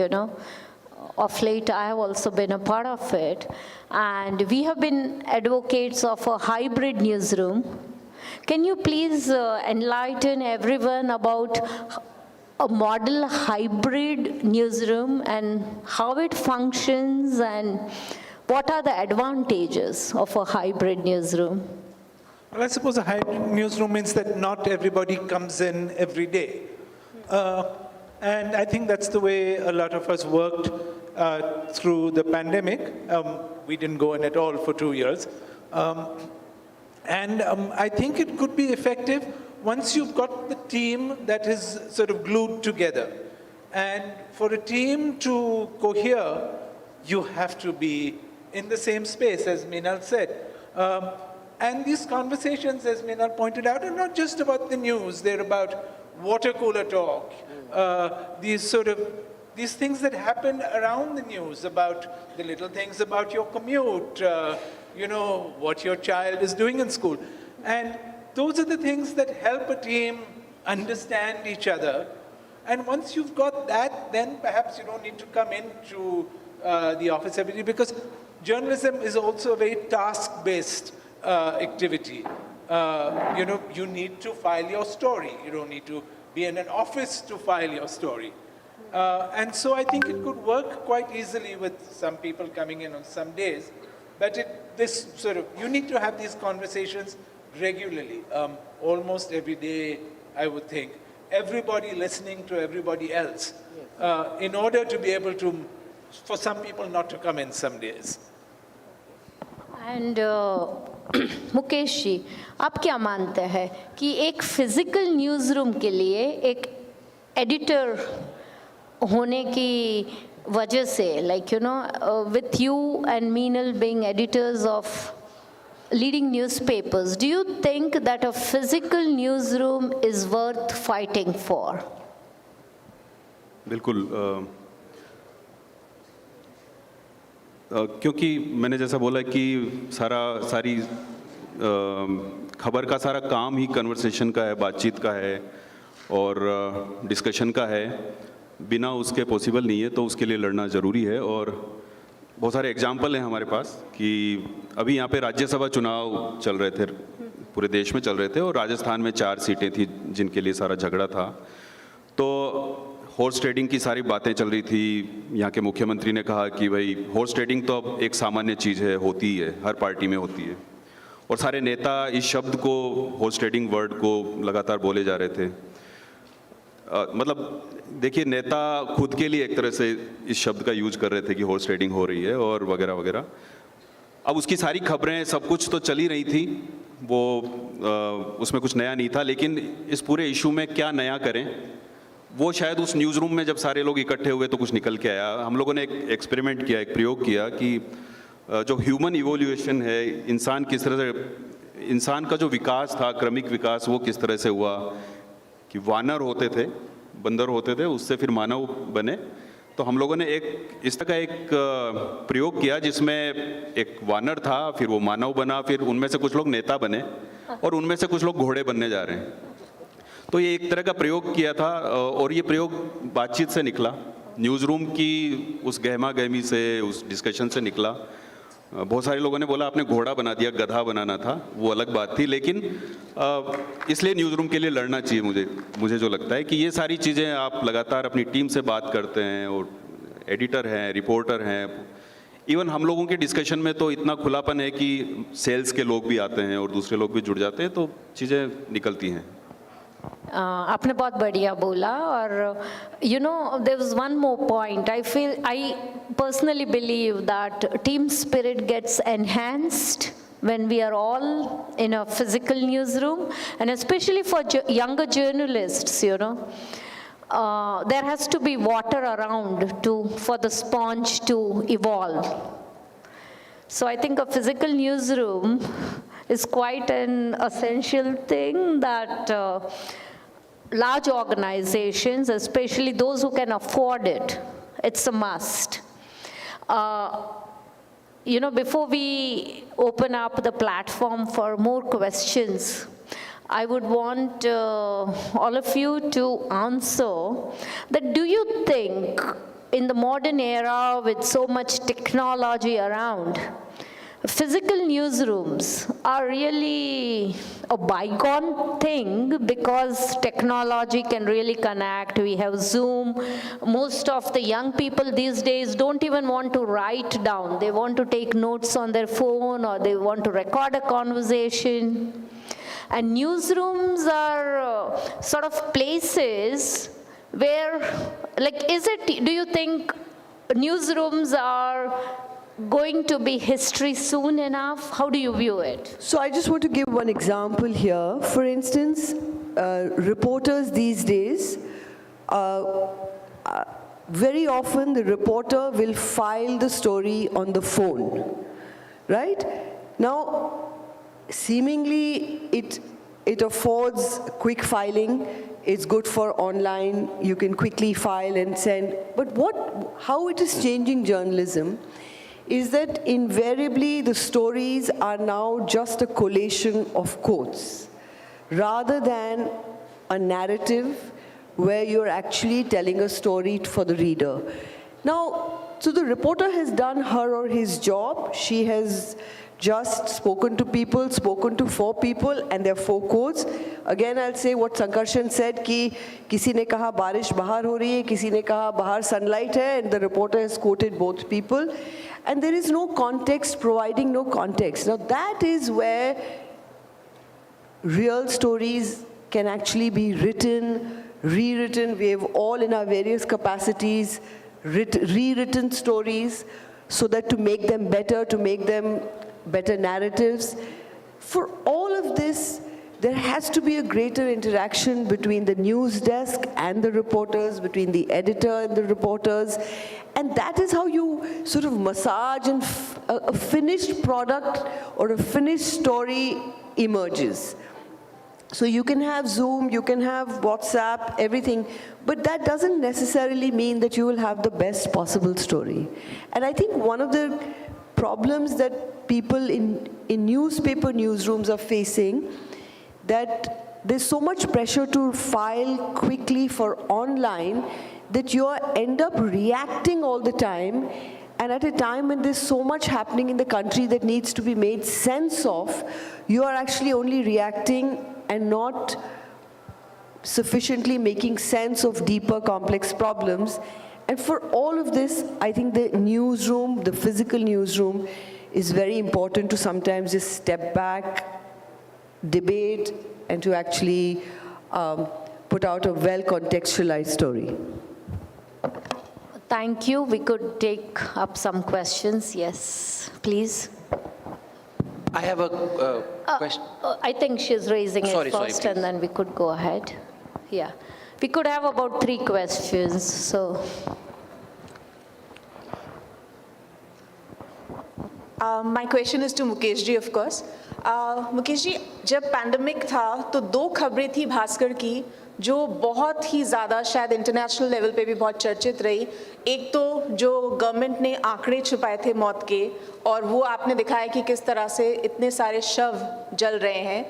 of late I have also been a part of it, and we have been advocates of a hybrid newsroom. Can you please enlighten everyone about a model hybrid newsroom and how it functions, and what are the advantages of a hybrid newsroom? Well, I suppose a hybrid newsroom means that not everybody comes in every day. And I think that's the way a lot of us worked through the pandemic. We didn't go in at all for 2 years. And I think it could be effective once you've got the team that is sort of glued together. And for a team to cohere, you have to be in the same space, as Meenal said. And these conversations, as Meenal pointed out, are not just about the news. They're about water cooler talk, these things that happen around the news, about the little things about your commute, what your child is doing in school. And those are the things that help a team understand each other. And once you've got that, then perhaps you don't need to come into the office every day, because journalism is also a very task-based activity. You need to file your story. You don't need to be in an office to file your story. And so I think it could work quite easily with some people coming in on some days. But you need to have these conversations regularly, almost every day, I would think. Everybody listening to everybody else, in order to be able to for some people not to come in some days. And Mukesh ji, आप क्या मानते हैं कि एक physical news room के लिए एक editor होने की वजह से, like you know, with you and Meenal being editors of leading newspapers, do you think that a physical newsroom is worth fighting for? बिल्कुल क्योंकि मैंने जैसा बोला कि सारी खबर का सारा काम ही कन्वर्सेशन का है, बातचीत का है और डिस्कशन का है, बिना उसके पॉसिबल नहीं है, तो उसके लिए लड़ना ज़रूरी है। और बहुत सारे एग्जाम्पल हैं हमारे पास कि अभी यहाँ पे राज्यसभा चुनाव चल रहे थे, पूरे देश में चल रहे थे, और राजस्थान में 4 सीटें थी जिनके लिए सारा झगड़ा था। तो हॉर्स ट्रेडिंग की सारी बातें चल रही थी। यहाँ के मुख्यमंत्री ने कहा कि भाई हॉर्स ट्रेडिंग तो अब एक सामान्य चीज़ है, होती है, हर पार्टी में होती है। और सारे नेता इस शब्द को, हॉर्स ट्रेडिंग वर्ड को लगातार बोले जा रहे थे। मतलब देखिए, नेता खुद के लिए एक तरह से इस शब्द का यूज कर रहे थे कि हॉर्स ट्रेडिंग हो रही है और वगैरह वगैरह। अब उसकी सारी खबरें, सब कुछ तो चली रही थी, वो उसमें कुछ नया नहीं था, लेकिन इस पूरे इशू में क्या नया करें, वो शायद उस न्यूज़ रूम में जब सारे लोग इकट्ठे हुए तो कुछ निकल के आया। हम लोगों ने एक एक्सपेरिमेंट किया, एक प्रयोग किया कि जो ह्यूमन इवोल्यूशन है, इंसान किस तरह से, इंसान का जो विकास था, क्रमिक विकास, वो किस तरह से हुआ कि वानर होते थे, बंदर होते थे, उससे फिर मानव बने। तो हम लोगों ने एक इस तरह का एक प्रयोग किया जिसमें एक वानर था, फिर वो मानव बना, फिर उनमें से कुछ लोग नेता बने और उनमें से कुछ लोग घोड़े बनने जा रहे हैं। तो ये एक तरह का प्रयोग किया था और ये प्रयोग बातचीत से निकला, न्यूज़ रूम की उस गहमा गहमी से, उस डिस्कशन से निकला। बहुत सारे लोगों ने बोला आपने घोड़ा बना दिया, गधा बनाना था, वो अलग बात थी, लेकिन इसलिए न्यूज़ रूम के लिए लड़ना चाहिए। मुझे जो लगता है कि ये सारी चीज़ें आप लगातार अपनी टीम से बात करते हैं, और एडिटर हैं, रिपोर्टर हैं, इवन हम लोगों के डिस्कशन में तो इतना खुलापन है कि सेल्स के लोग भी आते हैं और दूसरे लोग भी जुड़ जाते हैं, तो चीज़ें निकलती हैं। आपने बहुत बढ़िया बोला। और you know, there was one more point. I personally believe that team spirit gets enhanced when we are all in a physical newsroom, and especially for younger journalists, you know, there has to be water around for the sponge to evolve. So I think a physical newsroom is quite an essential thing that large organizations, especially those who can afford it, it's a must. You know, before we open up the platform for more questions, I would want all of you to answer that, do you think in the modern era with so much technology around, physical newsrooms are really a bygone thing because technology can really connect? We have Zoom. Most of the young people these days don't even want to write down. They want to take notes on their phone, or they want to record a conversation. And newsrooms are sort of places where, like, do you think newsrooms are going to be history soon enough? How do you view it? So I just want to give one example here. For instance, reporters these days, very often the reporter will file the story on the phone, right? Now, seemingly it affords quick filing. It's good for online. You can quickly file and send. But how it is changing journalism is that invariably the stories are now just a collation of quotes rather than a narrative where you're actually telling a story for the reader. Now, so the reporter has done her or his job. She has just spoken to people, spoken to 4 people, and there are 4 quotes. Again, I'll say what Sankarshan said, कि किसी ने कहा बारिश बाहर हो रही है, किसी ने कहा बाहर sunlight है, and the reporter has quoted both people. And there is no context, providing no context. Now that is where real stories can actually be written, rewritten. We have all in our various capacities rewritten stories so that to make them better, to make them better narratives. For all of this, there has to be a greater interaction between the news desk and the reporters, between the editor and the reporters. And that is how you sort of massage and a finished product or a finished story emerges. So you can have Zoom, you can have WhatsApp, everything, but that doesn't necessarily mean that you will have the best possible story. And I think one of the problems that people in newspaper newsrooms are facing, that there's so much pressure to file quickly for online that you end up reacting all the time, and at a time when there's so much happening in the country that needs to be made sense of, you are actually only reacting and not sufficiently making sense of deeper complex problems. And for all of this, I think the newsroom, the physical newsroom, is very important to sometimes just step back, debate, and to actually put out a well-contextualized story. Thank you. We could take up some questions. Yes, please. I have a question. I think she's raising Sorry, it first, please. and then we could go ahead. Yeah. We could have about 3 questions, so. My question is to Mukesh ji, of course. Mukesh ji, जब pandemic था तो 2 खबरें थी भास्कर की जो बहुत ही ज़्यादा शायद इंटरनेशनल लेवल पे भी बहुत चर्चित रही. एक तो जो गवर्नमेंट ने आंकड़े छुपाए थे मौत के, और वो आपने दिखाया कि किस तरह से इतने सारे शव जल रहे हैं,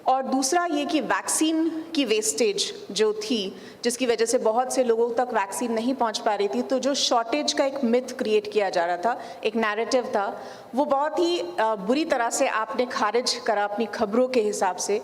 और दूसरा ये कि वैक्सीन की वेस्टेज जो थी जिसकी वजह से बहुत से लोगों तक वैक्सीन नहीं पहुंच पा रही थी, तो जो शॉर्टेज का एक मिथ क्रिएट किया जा रहा था, एक नैरेटिव था, वो बहुत ही बुरी तरह से आपने खारिज करा अपनी खबरों के हिसाब से.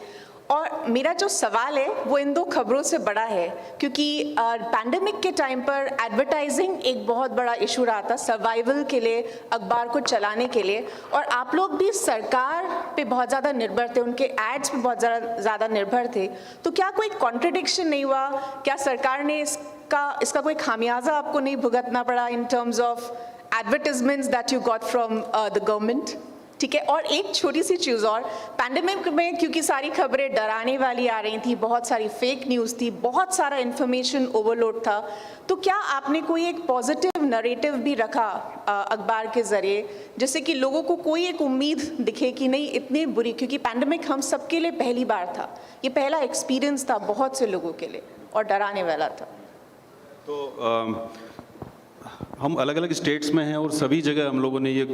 और मेरा जो सवाल है वो इन 2 खबरों से बड़ा है, क्योंकि पैंडेमिक के टाइम पर एडवर्टाइजिंग एक बहुत बड़ा इशू रहा था सर्वाइवल के लिए, अखबार को चलाने के लिए, और आप लोग भी सरकार पे बहुत ज़्यादा निर्भर थे, उनके एड्स पे बहुत ज़्यादा निर्भर थे. तो क्या कोई कॉन्ट्रडिक्शन नहीं हुआ? क्या सरकार ने इसका कोई खामियाजा आपको नहीं भुगतना पड़ा in terms of advertisements that you got from the government? ठीक है. और एक छोटी सी चीज़ और, पैंडेमिक में क्योंकि सारी खबरें डराने वाली आ रही थी, बहुत सारी फेक न्यूज़ थी, बहुत सारा इन्फॉर्मेशन ओवरलोड था, तो क्या आपने कोई एक पॉजिटिव नरेटिव भी रखा अखबार के ज़रिए, जिससे कि लोगों को कोई एक उम्मीद दिखे कि नहीं इतनी बुरी, क्योंकि पैंडेमिक हम सबके लिए पहली बार था, ये पहला एक्सपीरियंस था बहुत से लोगों के लिए और डराने वाला था. तो हम अलग अलग स्टेट्स में हैं और सभी जगह हम लोगों ने ये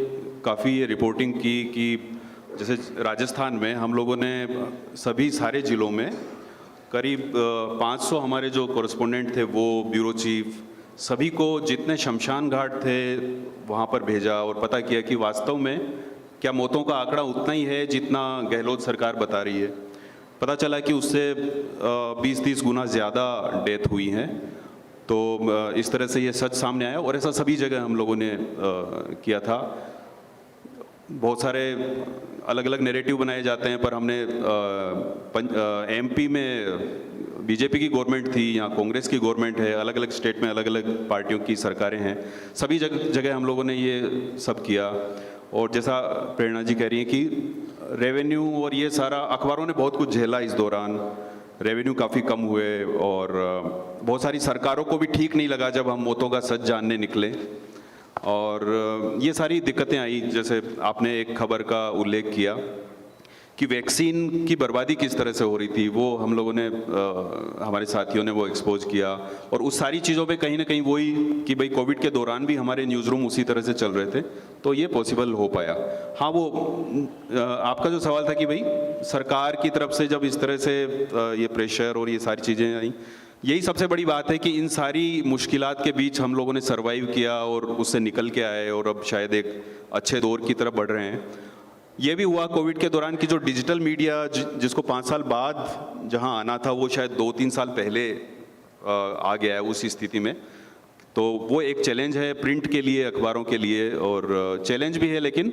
काफ़ी ये रिपोर्टिंग की कि जैसे राजस्थान में हम लोगों ने सभी सारे ज़िलों में करीब 500 हमारे जो कॉरेस्पोंडेंट थे, वो ब्यूरो चीफ, सभी को जितने शमशान घाट थे वहाँ पर भेजा और पता किया कि वास्तव में क्या मौतों का आंकड़ा उतना ही है जितना गहलोत सरकार बता रही है. पता चला कि उससे 20-30 गुना ज़्यादा डेथ हुई हैं. तो इस तरह से ये सच सामने आया और ऐसा सभी जगह हम लोगों ने किया था. बहुत सारे अलग अलग नैरेटिव बनाए जाते हैं, पर हमने एमपी में बीजेपी की गवर्नमेंट थी या कांग्रेस की गवर्नमेंट है, अलग अलग स्टेट में अलग अलग पार्टियों की सरकारें हैं, सभी जगह हम लोगों ने ये सब किया. और जैसा प्रेरणा जी कह रही हैं कि रेवेन्यू और ये सारा अखबारों ने बहुत कुछ झेला इस दौरान. रेवेन्यू काफ़ी कम हुए और बहुत सारी सरकारों को भी ठीक नहीं लगा जब हम मौतों का सच जानने निकले, और ये सारी दिक्कतें आई. जैसे आपने एक खबर का उल्लेख किया कि वैक्सीन की बर्बादी किस तरह से हो रही थी, वो हम लोगों ने हमारे साथियों ने वो एक्सपोज किया, और उस सारी चीज़ों पे कहीं ना कहीं वही कि भाई कोविड के दौरान भी हमारे न्यूज़ रूम उसी तरह से चल रहे थे, तो ये पॉसिबल हो पाया. हाँ, वो आपका जो सवाल था कि भाई सरकार की तरफ से जब इस तरह से ये प्रेशर और ये सारी चीज़ें आई, यही सबसे बड़ी बात है कि इन सारी मुश्किलात के बीच हम लोगों ने सर्वाइव किया और उससे निकल के आए और अब शायद एक अच्छे दौर की तरफ बढ़ रहे हैं. ये भी हुआ कोविड के दौरान कि जो डिजिटल मीडिया जिसको 5 साल बाद जहां आना था, वो शायद 2-3 साल पहले आ गया है उस स्थिति में. तो वो एक चैलेंज है प्रिंट के लिए, अखबारों के लिए, और चैलेंज भी है, लेकिन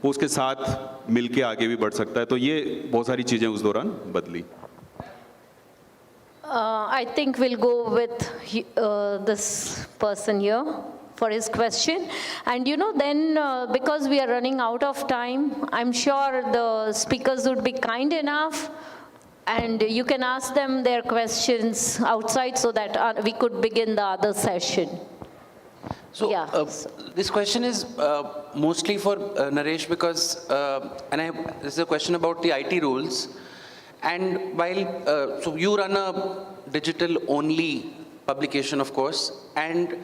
वो उसके साथ मिलके आगे भी बढ़ सकता है. तो ये बहुत सारी चीज़ें उस दौरान बदली. I think we'll go with this person here. for his question. And then because we are running out of time, I'm sure the speakers would be kind enough and you can ask them their questions outside so that we could begin the other session. So this question is mostly for Naresh because, this is a question about the IT rules. And while, so you run a digital-only publication, of course, and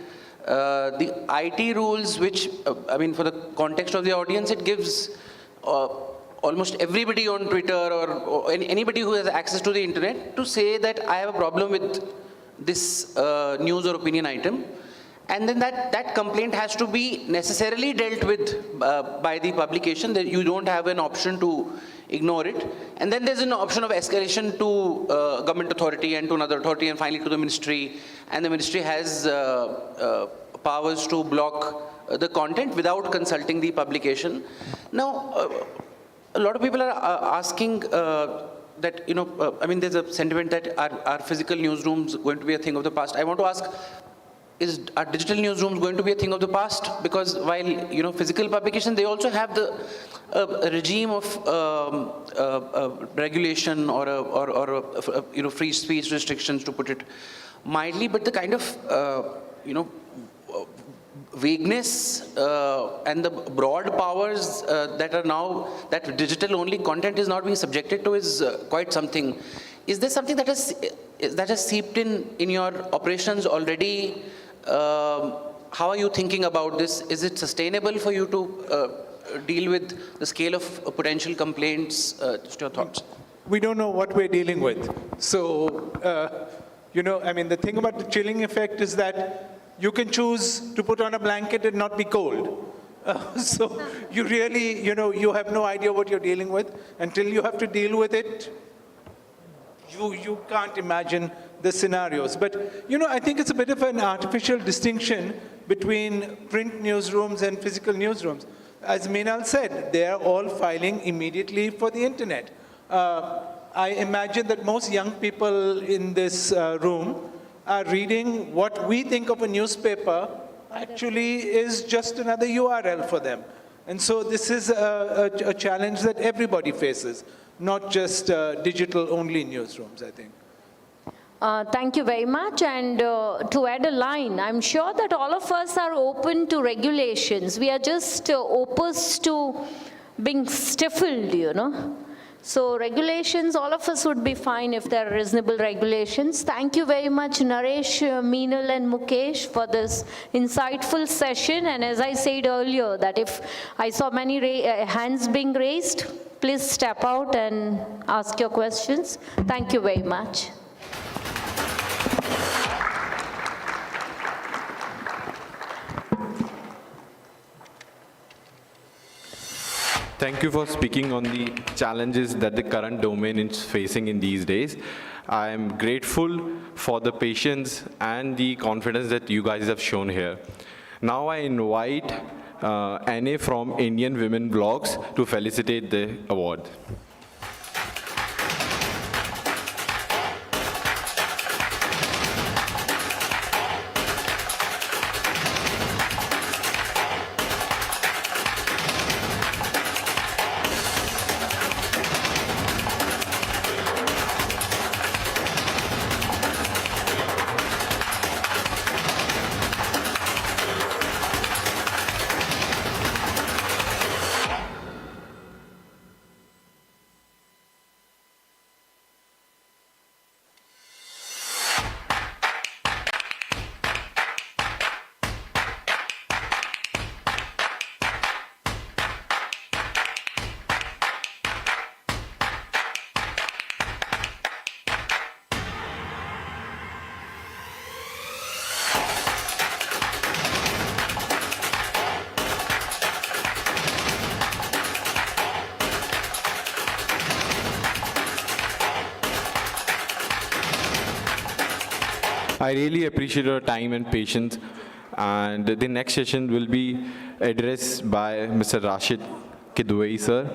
the IT rules, which, for the context of the audience, it gives almost everybody on Twitter or anybody who has access to the internet to say that I have a problem with this news or opinion item. And then that complaint has to be necessarily dealt with by the publication, that you don't have an option to ignore it. And then there's an option of escalation to government authority and to another authority and finally to the ministry. And the ministry has powers to block the content without consulting the publication. Now, a lot of people are asking that, there's a sentiment that are physical newsrooms going to be a thing of the past? I want to ask, are digital newsrooms going to be a thing of the past? Because while, physical publication, they also have the regime of regulation or free speech restrictions, to put it mildly, but the kind of, vagueness and the broad powers that digital-only content is not being subjected to is quite something. Is there something that has seeped in your operations already? How are you thinking about this? Is it sustainable for you to deal with the scale of potential complaints? Just your thoughts. We don't know what we're dealing with. So, the thing about the chilling effect is that you can choose to put on a blanket and not be cold. So you really, you have no idea what you're dealing with. Until you have to deal with it, you can't imagine the scenarios. But, I think it's a bit of an artificial distinction between print newsrooms and physical newsrooms. As Meenal said, they are all filing immediately for the internet. I imagine that most young people in this room are reading what we think of a newspaper actually is just another URL for them. And so this is a challenge that everybody faces, not just digital-only newsrooms, I think. Thank you very much. And to add a line, I'm sure that all of us are open to regulations. We are just opposed to being stifled, So regulations, all of us would be fine if there are reasonable regulations. Thank you very much, Naresh, Meenal, and Mukesh for this insightful session. And as I said earlier, that if I saw many hands being raised, please step out and ask your questions. Thank you very much. Thank you for speaking on the challenges that the current domain is facing in these days. I am grateful for the patience and the confidence that you guys have shown here. Now I invite Anne from Indian Women Blogs to felicitate the award. I really appreciate your time and patience. And the next session will be addressed by Mr. Rashid Kidwai sir,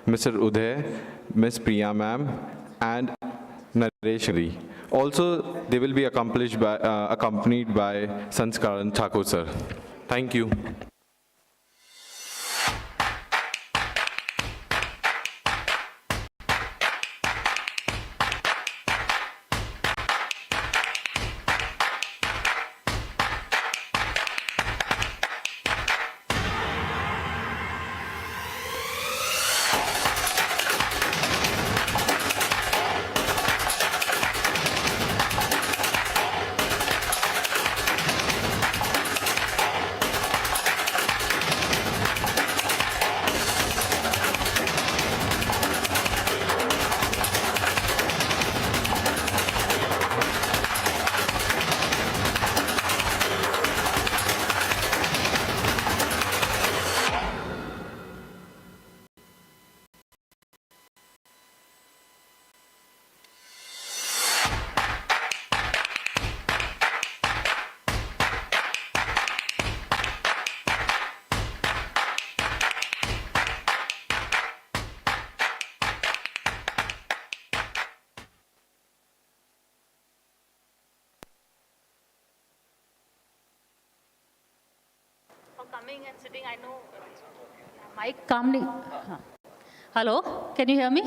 Mr. Uday, Ms. Priya ma'am, and Naresh. Also, they will be accompanied by Sankarshan Thakur sir. Thank you. Coming and sitting, I know. Mic calmly. Hello, can you hear me?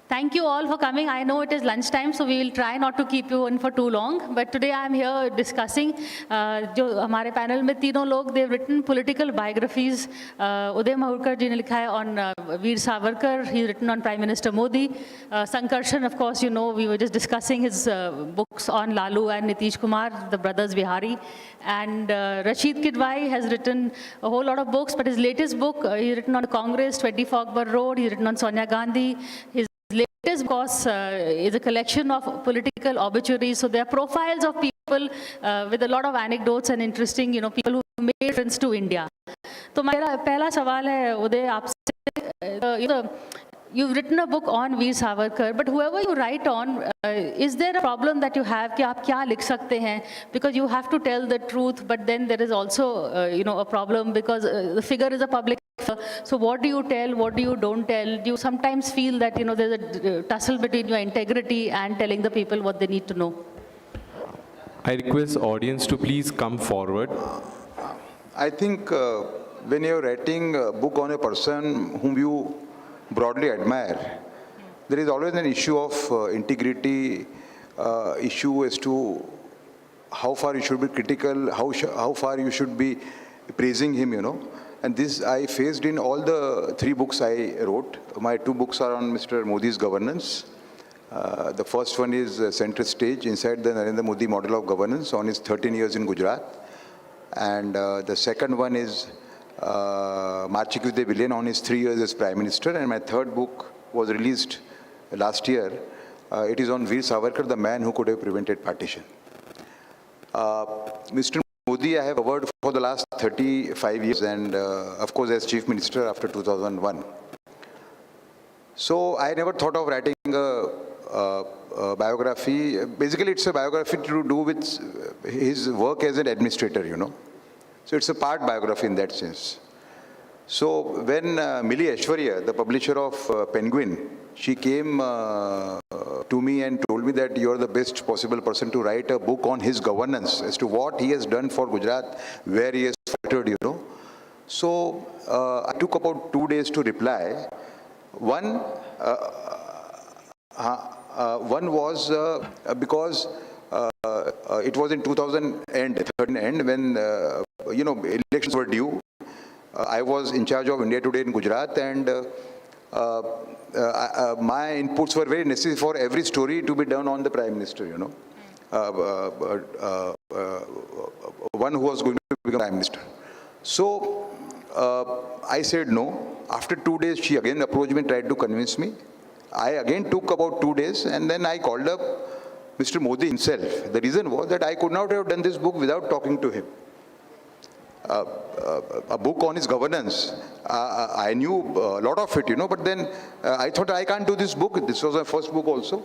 Thank you all for coming. I know it is lunchtime, so we will try not to keep you in for too long. But today I am here discussing, जो हमारे panel में तीनों लोग, they've written political biographies. Uday Mahurkar ji ने लिखा है on Veer Savarkar. He's written on Prime Minister Modi. Sankarshan, of course, you know, we were just discussing his books on Lalu and Nitish Kumar, the brothers Bihari. And Rashid Kidwai has written a whole lot of books, but his latest book, he's written on Congress, 24 Akbar Road. He's written on Sonia Gandhi. His latest, of course, is a collection of political obituaries. So there are profiles of people with a lot of anecdotes and interesting, you know, people who made difference to India. So my pehla sawal hai, Uday, aapse, you've written a book on Veer Savarkar, but whoever you write on, is there a problem that you have कि आप क्या लिख सकते हैं? Because you have to tell the truth, but then there is also, you know, a problem because the figure is a public figure. So what do you tell? What do you don't tell? Do you sometimes feel that, you know, there's a tussle between your integrity and telling the people what they need to know? I request audience to please come forward. I think when you're writing a book on a person whom you broadly admire, there is always an issue of integrity, issue as to how far you should be critical, how far you should be praising him, you know. And this I faced in all the 3 books I wrote. My 2 books are on Mr. Modi's governance. The first one is Center Stage, Inside the Narendra Modi Model of Governance, on his 13 years in Gujarat. And the second one is Marching with a Villain, on his 3 years as Prime Minister. And my third book was released last year. It is on Veer Savarkar, the man who could have prevented partition. Mr. Modi I have covered for the last 35 years and of course as Chief Minister after 2001. So I never thought of writing a biography. Basically it's a biography to do with his work as an administrator, you know. So it's a part biography in that sense. So when Millie Aishwarya, the publisher of Penguin, she came to me and told me that you're the best possible person to write a book on his governance, as to what he has done for Gujarat, where he has faltered, you know. So I took about 2 days to reply. One was because it was in 2013 end when, you know, elections were due. I was in charge of India Today in Gujarat, and my inputs were very necessary for every story to be done on the Prime Minister, you know. One who was going to become Prime Minister. So I said no. After 2 days, she again approached me and tried to convince me. I again took about 2 days, and then I called up Mr. Modi himself. The reason was that I could not have done this book without talking to him. A book on his governance, I knew a lot of it, you know, but then I thought I can't do this book. This was my first book also.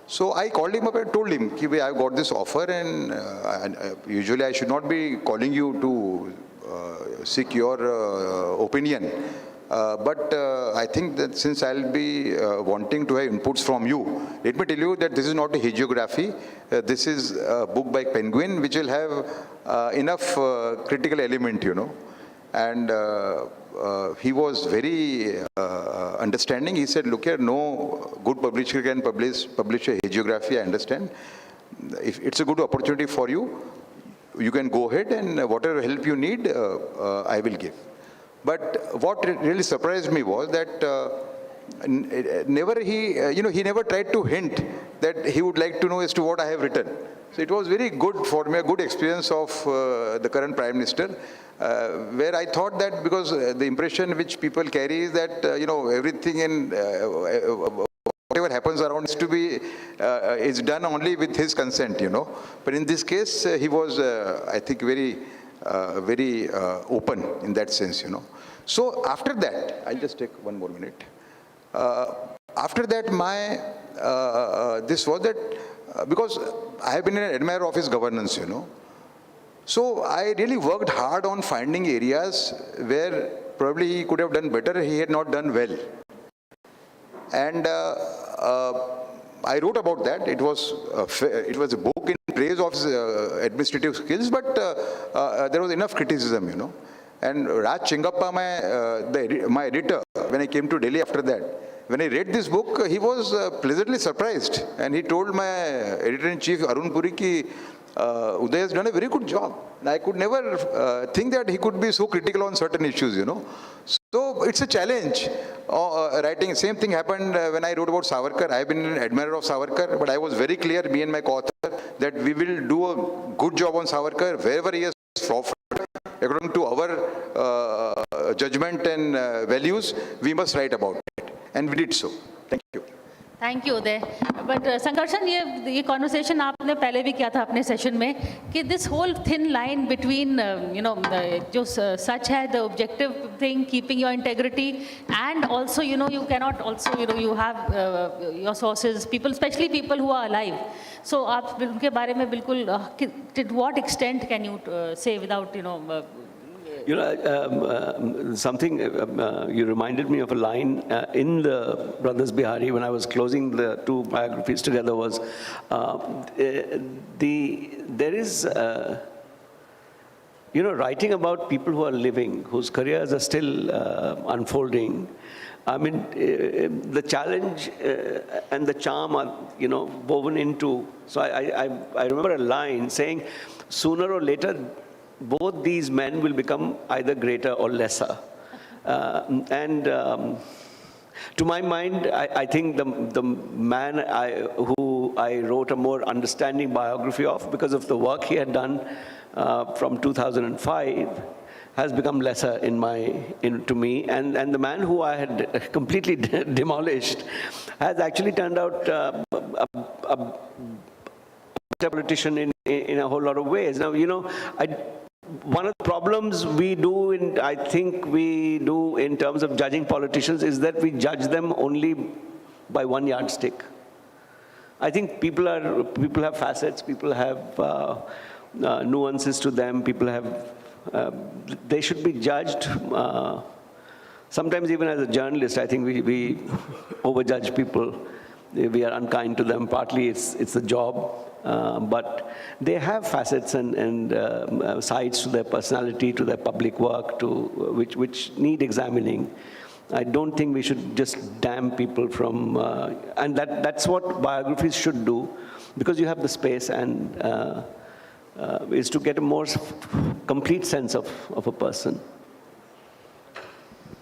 So I called him up and told him, I've got this offer, and usually I should not be calling you to seek your opinion. But I think that since I'll be wanting to have inputs from you, let me tell you that this is not a hagiography. This is a book by Penguin, which will have enough critical element, and he was very understanding. He said, look here, no good publisher can publish a hagiography, I understand. If it's a good opportunity for you, you can go ahead, and whatever help you need, I will give. But what really surprised me was that he never tried to hint that he would like to know as to what I have written. So it was very good for me, a good experience of the current Prime Minister, where I thought that because the impression which people carry is that, everything in whatever happens around is done only with his consent, But in this case, he was, I think, very open in that sense, So after that, I'll just take one more minute. After that, this was that, because I have been an admirer of his governance, So I really worked hard on finding areas where probably he could have done better, he had not done well. And I wrote about that. It was a book in praise of his administrative skills, but there was enough criticism, And Raj Chingappa, my editor, when I came to Delhi after that, when I read this book, he was pleasantly surprised. And he told my editor-in-chief, Arun Puri, ki Uday has done a very good job. And I could never think that he could be so critical on certain issues, So it's a challenge. Writing, same thing happened when I wrote about Savarkar. I have been an admirer of Savarkar, but I was very clear, me and my co-author, that we will do a good job on Savarkar wherever he has suffered. According to our judgment and values, we must write about it. And we did so. Thank you. Thank you Uday but Sankarshan ये conversation आपने पहले भी किया था अपने session में कि this whole thin line between जो सच है the objective thing keeping your integrity and also you cannot also you have your sources people specially people who are alive so आप उनके बारे में बिल्कुल to what extent can you say without something, you reminded me of a line in the Brothers Bihari when I was closing the two biographies together was, there is, writing about people who are living, whose careers are still unfolding. I mean, the challenge and the charm are, woven into. So I remember a line saying, sooner or later, both these men will become either greater or lesser. To my mind, I think the man who I wrote a more understanding biography of because of the work he had done from 2005 has become lesser to me. And the man who I had completely demolished has actually turned out a politician in a whole lot of ways. Now, one of the problems I think we do in terms of judging politicians is that we judge them only by one yardstick. I think people have facets, people have nuances to them, people have, they should be judged. Sometimes even as a journalist, I think we overjudge people. We are unkind to them. Partly it's the job. But they have facets and sides to their personality, to their public work, which need examining. I don't think we should just damn people from, and that's what biographies should do, because you have the space and is to get a more complete sense of a person.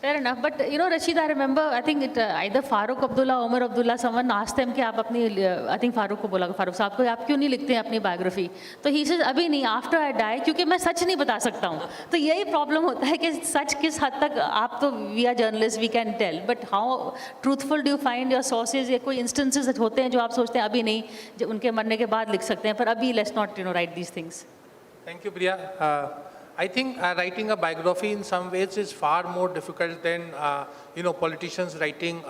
Fair enough, but Rashid, I remember, I think either Farooq Abdullah, Omar Abdullah, someone asked them कि आप अपनी, I think Farooq को बोला, Farooq साहब को आप क्यों नहीं लिखते हैं अपनी biography? तो he says अभी नहीं, after I die, क्योंकि मैं सच नहीं बता सकता हूँ. तो यही problem होता है कि सच किस हद तक आप तो we are journalists, we can tell, but how truthful do you find your sources? या कोई instances होते हैं जो आप सोचते हैं अभी नहीं, जो उनके मरने के बाद लिख सकते हैं, पर अभी let's not write these things. Thank you, Priya. I think writing a biography in some ways is far more difficult than, politicians writing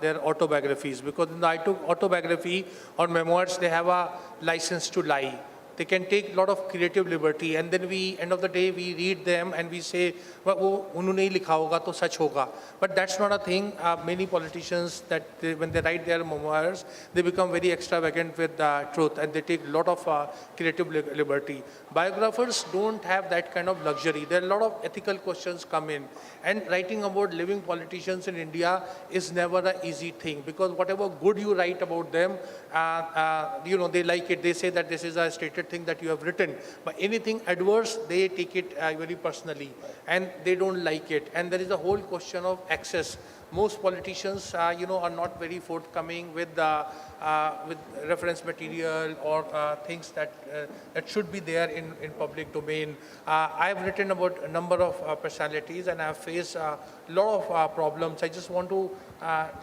their autobiographies. Because in the autobiography or memoirs, they have a license to lie. They can take a lot of creative liberty, and then we, end of the day, we read them and we say, well, wo unhone hi likha hoga to sach hoga. But that's not a thing. Many politicians, when they write their memoirs, they become very extravagant with truth, and they take a lot of creative liberty. Biographers don't have that kind of luxury. There are a lot of ethical questions come in, and writing about living politicians in India is never an easy thing, because whatever good you write about them, they like it. They say that this is a stated thing that you have written, but anything adverse, they take it very personally, and they don't like it. And there is a whole question of access. Most politicians, are not very forthcoming with reference material or things that should be there in public domain. I have written about a number of personalities, and I have faced a lot of problems. I just want to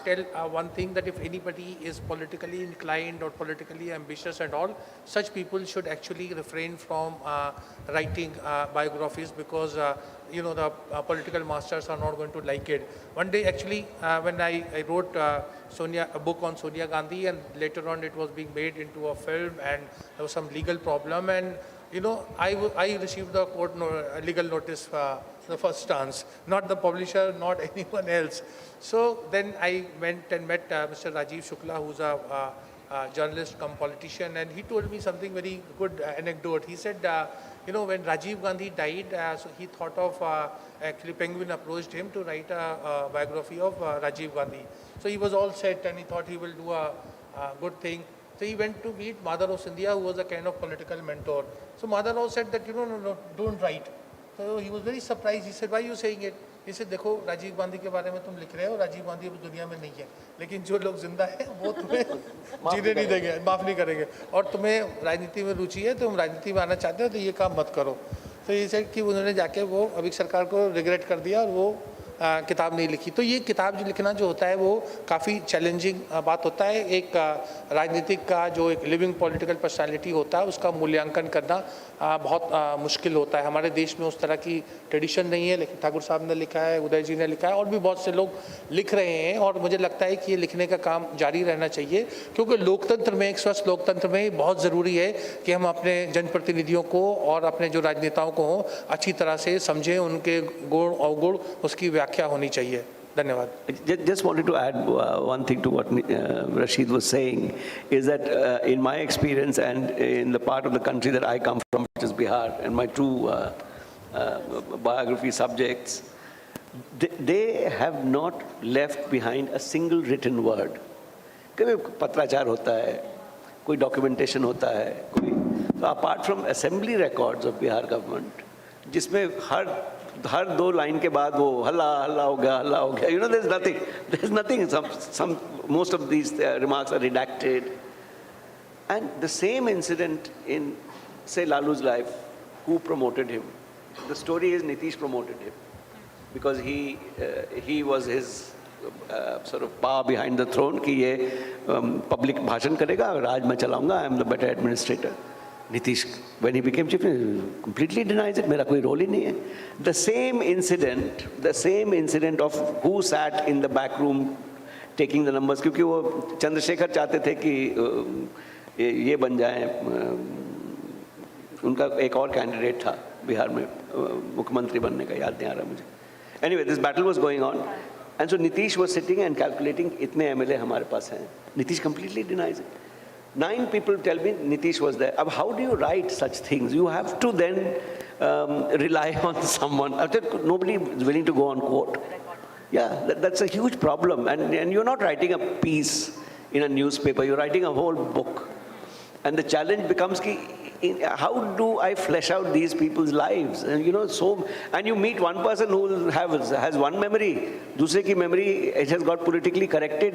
tell one thing, that if anybody is politically inclined or politically ambitious and all, such people should actually refrain from writing biographies, because the political masters are not going to like it. One day, actually, when I wrote a book on Sonia Gandhi, and later on it was being made into a film, and there was some legal problem, and I received the court legal notice the first chance, not the publisher, not anyone else. So then I went and met Mr. Rajiv Shukla, who's a journalist come politician, and he told me something very good anecdote. He said, when Rajiv Gandhi died, so he thought of, actually Penguin approached him to write a biography of Rajiv Gandhi. So he was all set, and he thought he will do a good thing. So he went to meet Madhav Sindhia, who was a kind of political mentor. So Madhav said that, no, don't write. So he was very surprised. He said, why are you saying it? He said, देखो राजीव गांधी के बारे में तुम लिख रहे हो, राजीव गांधी अब दुनिया में नहीं है, लेकिन जो लोग जिंदा हैं वो तुम्हें जीने नहीं देंगे, माफ नहीं करेंगे, और तुम्हें राजनीति में रुचि है, तुम राजनीति में आना चाहते हो तो ये काम मत करो. तो ये सेड कि उन्होंने जाके वो अभी सरकार को रिग्रेट कर दिया और वो किताब नहीं लिखी. तो ये किताब जो लिखना जो होता है वो काफ़ी चैलेंजिंग बात होता है. एक राजनीतिक का जो एक लिविंग पॉलिटिकल पर्सनालिटी होता है उसका मूल्यांकन करना बहुत मुश्किल होता है. हमारे देश में उस तरह की ट्रेडिशन नहीं है, लेकिन ठाकुर साहब ने लिखा है, उदय जी ने लिखा है, और भी बहुत से लोग लिख रहे हैं, और मुझे लगता है कि ये लिखने का काम जारी रहना चाहिए, क्योंकि लोकतंत्र में, एक स्वस्थ लोकतंत्र में बहुत ज़रूरी है कि हम अपने जनप्रतिनिधियों को और अपने जो राजनेताओं को हों अच्छी तरह से समझें, उनके गुण अवगुण उसकी व्याख्या होनी चाहिए. धन्यवाद. Just wanted to add one thing to what Rashid was saying, is that in my experience and in the part of the country that I come from, which is Bihar, and my two biography subjects, they have not left behind a single written word. कभी पत्राचार होता है, कोई documentation होता है, तो apart from assembly records of Bihar government, जिसमें हर दो लाइन के बाद वो हल्ला हो गया, there's nothing, most of these remarks are redacted. And the same incident in, say, Lalu's life, who promoted him? The story is Nitish promoted him, because he was his sort of power behind the throne, कि ये public भाषण करेगा, राज मैं चलाऊंगा, I am the better administrator. Nitish, when he became chief, completely denies it. मेरा कोई role ही नहीं है. The same incident of who sat in the back room taking the numbers, क्योंकि वो चंद्रशेखर चाहते थे कि ये बन जाए, उनका एक और कैंडिडेट था बिहार में मुख्यमंत्री बनने का, याद नहीं आ रहा मुझे. Anyway, this battle was going on, and so Nitish was sitting and calculating इतने MLA हमारे पास हैं. Nitish completely denies it. 9 people tell me Nitish was there. How do you write such things? You have to then rely on someone. Nobody is willing to go on court. Yeah, that's a huge problem. And you're not writing a piece in a newspaper. You're writing a whole book. And the challenge becomes, how do I flesh out these people's lives? And and you meet one person who has one memory, दूसरे की memory, it has got politically corrected.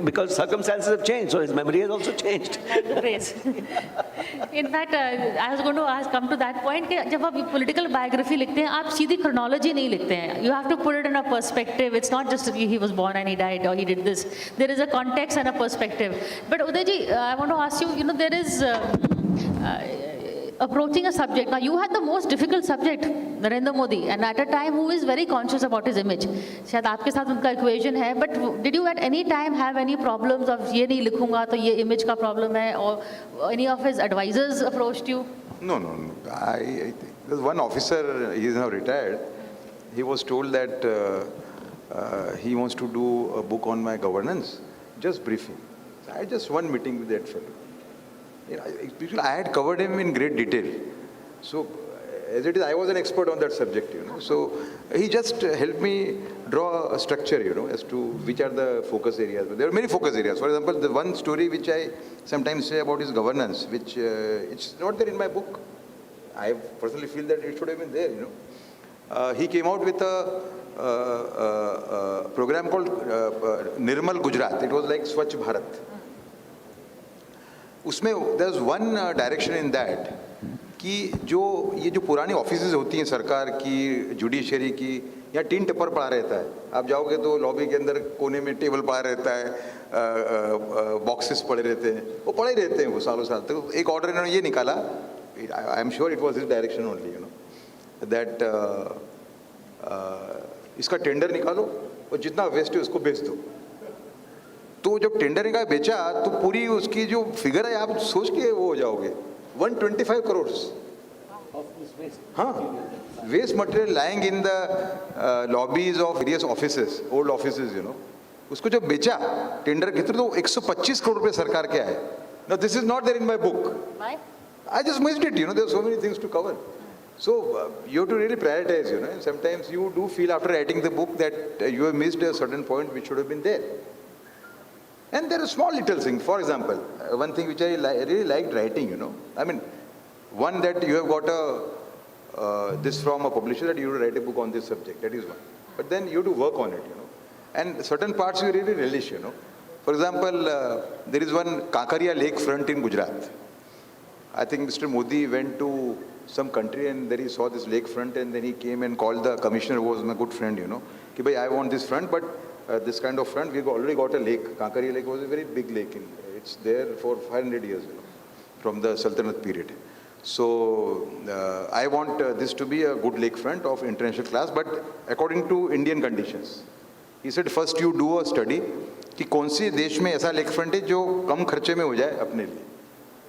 Because circumstances have changed, so his memory has also changed. In fact, I was going to come to that point कि जब आप political biography लिखते हैं, आप सीधी chronology नहीं लिखते हैं. You have to put it in a perspective. It's not just he was born and he died or he did this. There is a context and a perspective. But Uday ji, I want to ask you, there is approaching a subject. Now, you had the most difficult subject, Narendra Modi, and at a time who is very conscious about his image. शायद आपके साथ उनका equation है, but did you at any time have any problems of ये नहीं लिखूंगा तो ये image का problem है, or any of his advisors approached you? No. I think there's one officer, he is now retired. He was told that he wants to do a book on my governance. Just briefing. I had just one meeting with that fellow. I had covered him in great detail. So, as it is, I was an expert on that subject, So, he just helped me draw a structure, as to which are the focus areas. There are many focus areas. For example, the one story which I sometimes say about his governance, which it's not there in my book. I personally feel that it should have been there, He came out with a program called Nirmal Gujarat. It was like Swachh Bharat. उसमें there's one direction in that कि ये जो पुरानी offices होती हैं सरकार की, judiciary की, यहाँ टिन टिपर पड़ा रहता है. आप जाओगे तो लॉबी के अंदर कोने में टेबल पड़ा रहता है, बॉक्सेस पड़े रहते हैं, वो पड़े रहते हैं वो सालों साल तक. एक ऑर्डर इन्होंने ये निकाला, I am sure it was his direction only, that इसका टेंडर निकालो और जितना वेस्ट है उसको बेच दो. तो जब टेंडर का बेचा तो पूरी उसकी जो फिगर है आप सोच के वो हो जाओगे 125 करोड़. हाँ, waste material lying in the lobbies of various offices, old offices, उसको जब बेचा टेंडर के थ्रू तो 125 करोड़ रुपए सरकार के आए. Now this is not there in my book. I just missed it, there are so many things to cover. So you have to really prioritize, and sometimes you do feel after writing the book that you have missed a certain point which should have been there. And there are small little things. For example, one thing which I really liked writing, I mean, one that you have got this from a publisher that you will write a book on this subject, that is one. But then you have to work on it, And certain parts you really relish, For example, there is one Kakariya lake front in Gujarat. I think Mr. Modi went to some country and there he saw this lake front and then he came and called the commissioner, who was my good friend, Ki bhai, I want this front, but this kind of front, we've already got a lake. Kakariya lake was a very big lake. It's there for 500 years, from the Sultanate period. So I want this to be a good lake front of international class, but according to Indian conditions. He said, first you do a study कि कौन सी देश में ऐसा lake front है जो कम खर्चे में हो जाए अपने लिए.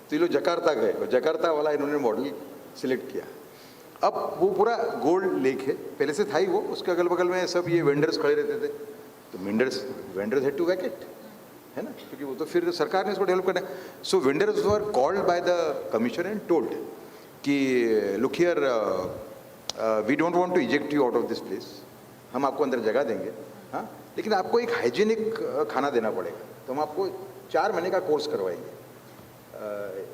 तो ये लोग जकार्ता गए और जकार्ता वाला इन्होंने मॉडल सिलेक्ट किया. अब वो पूरा गोल्ड लेक है, पहले से था ही वो, उसके अगल बगल में सब ये वेंडर्स खड़े रहते थे. तो वेंडर्स हैड टू वैकेट, है ना, क्योंकि वो तो फिर सरकार ने इसको डेवलप करना है. So vendors were called by the commissioner and told कि look here, we don't want to eject you out of this place. हम आपको अंदर जगह देंगे, हाँ, लेकिन आपको एक हाइजीनिक खाना देना पड़ेगा. तो हम आपको 4 महीने का कोर्स करवाएंगे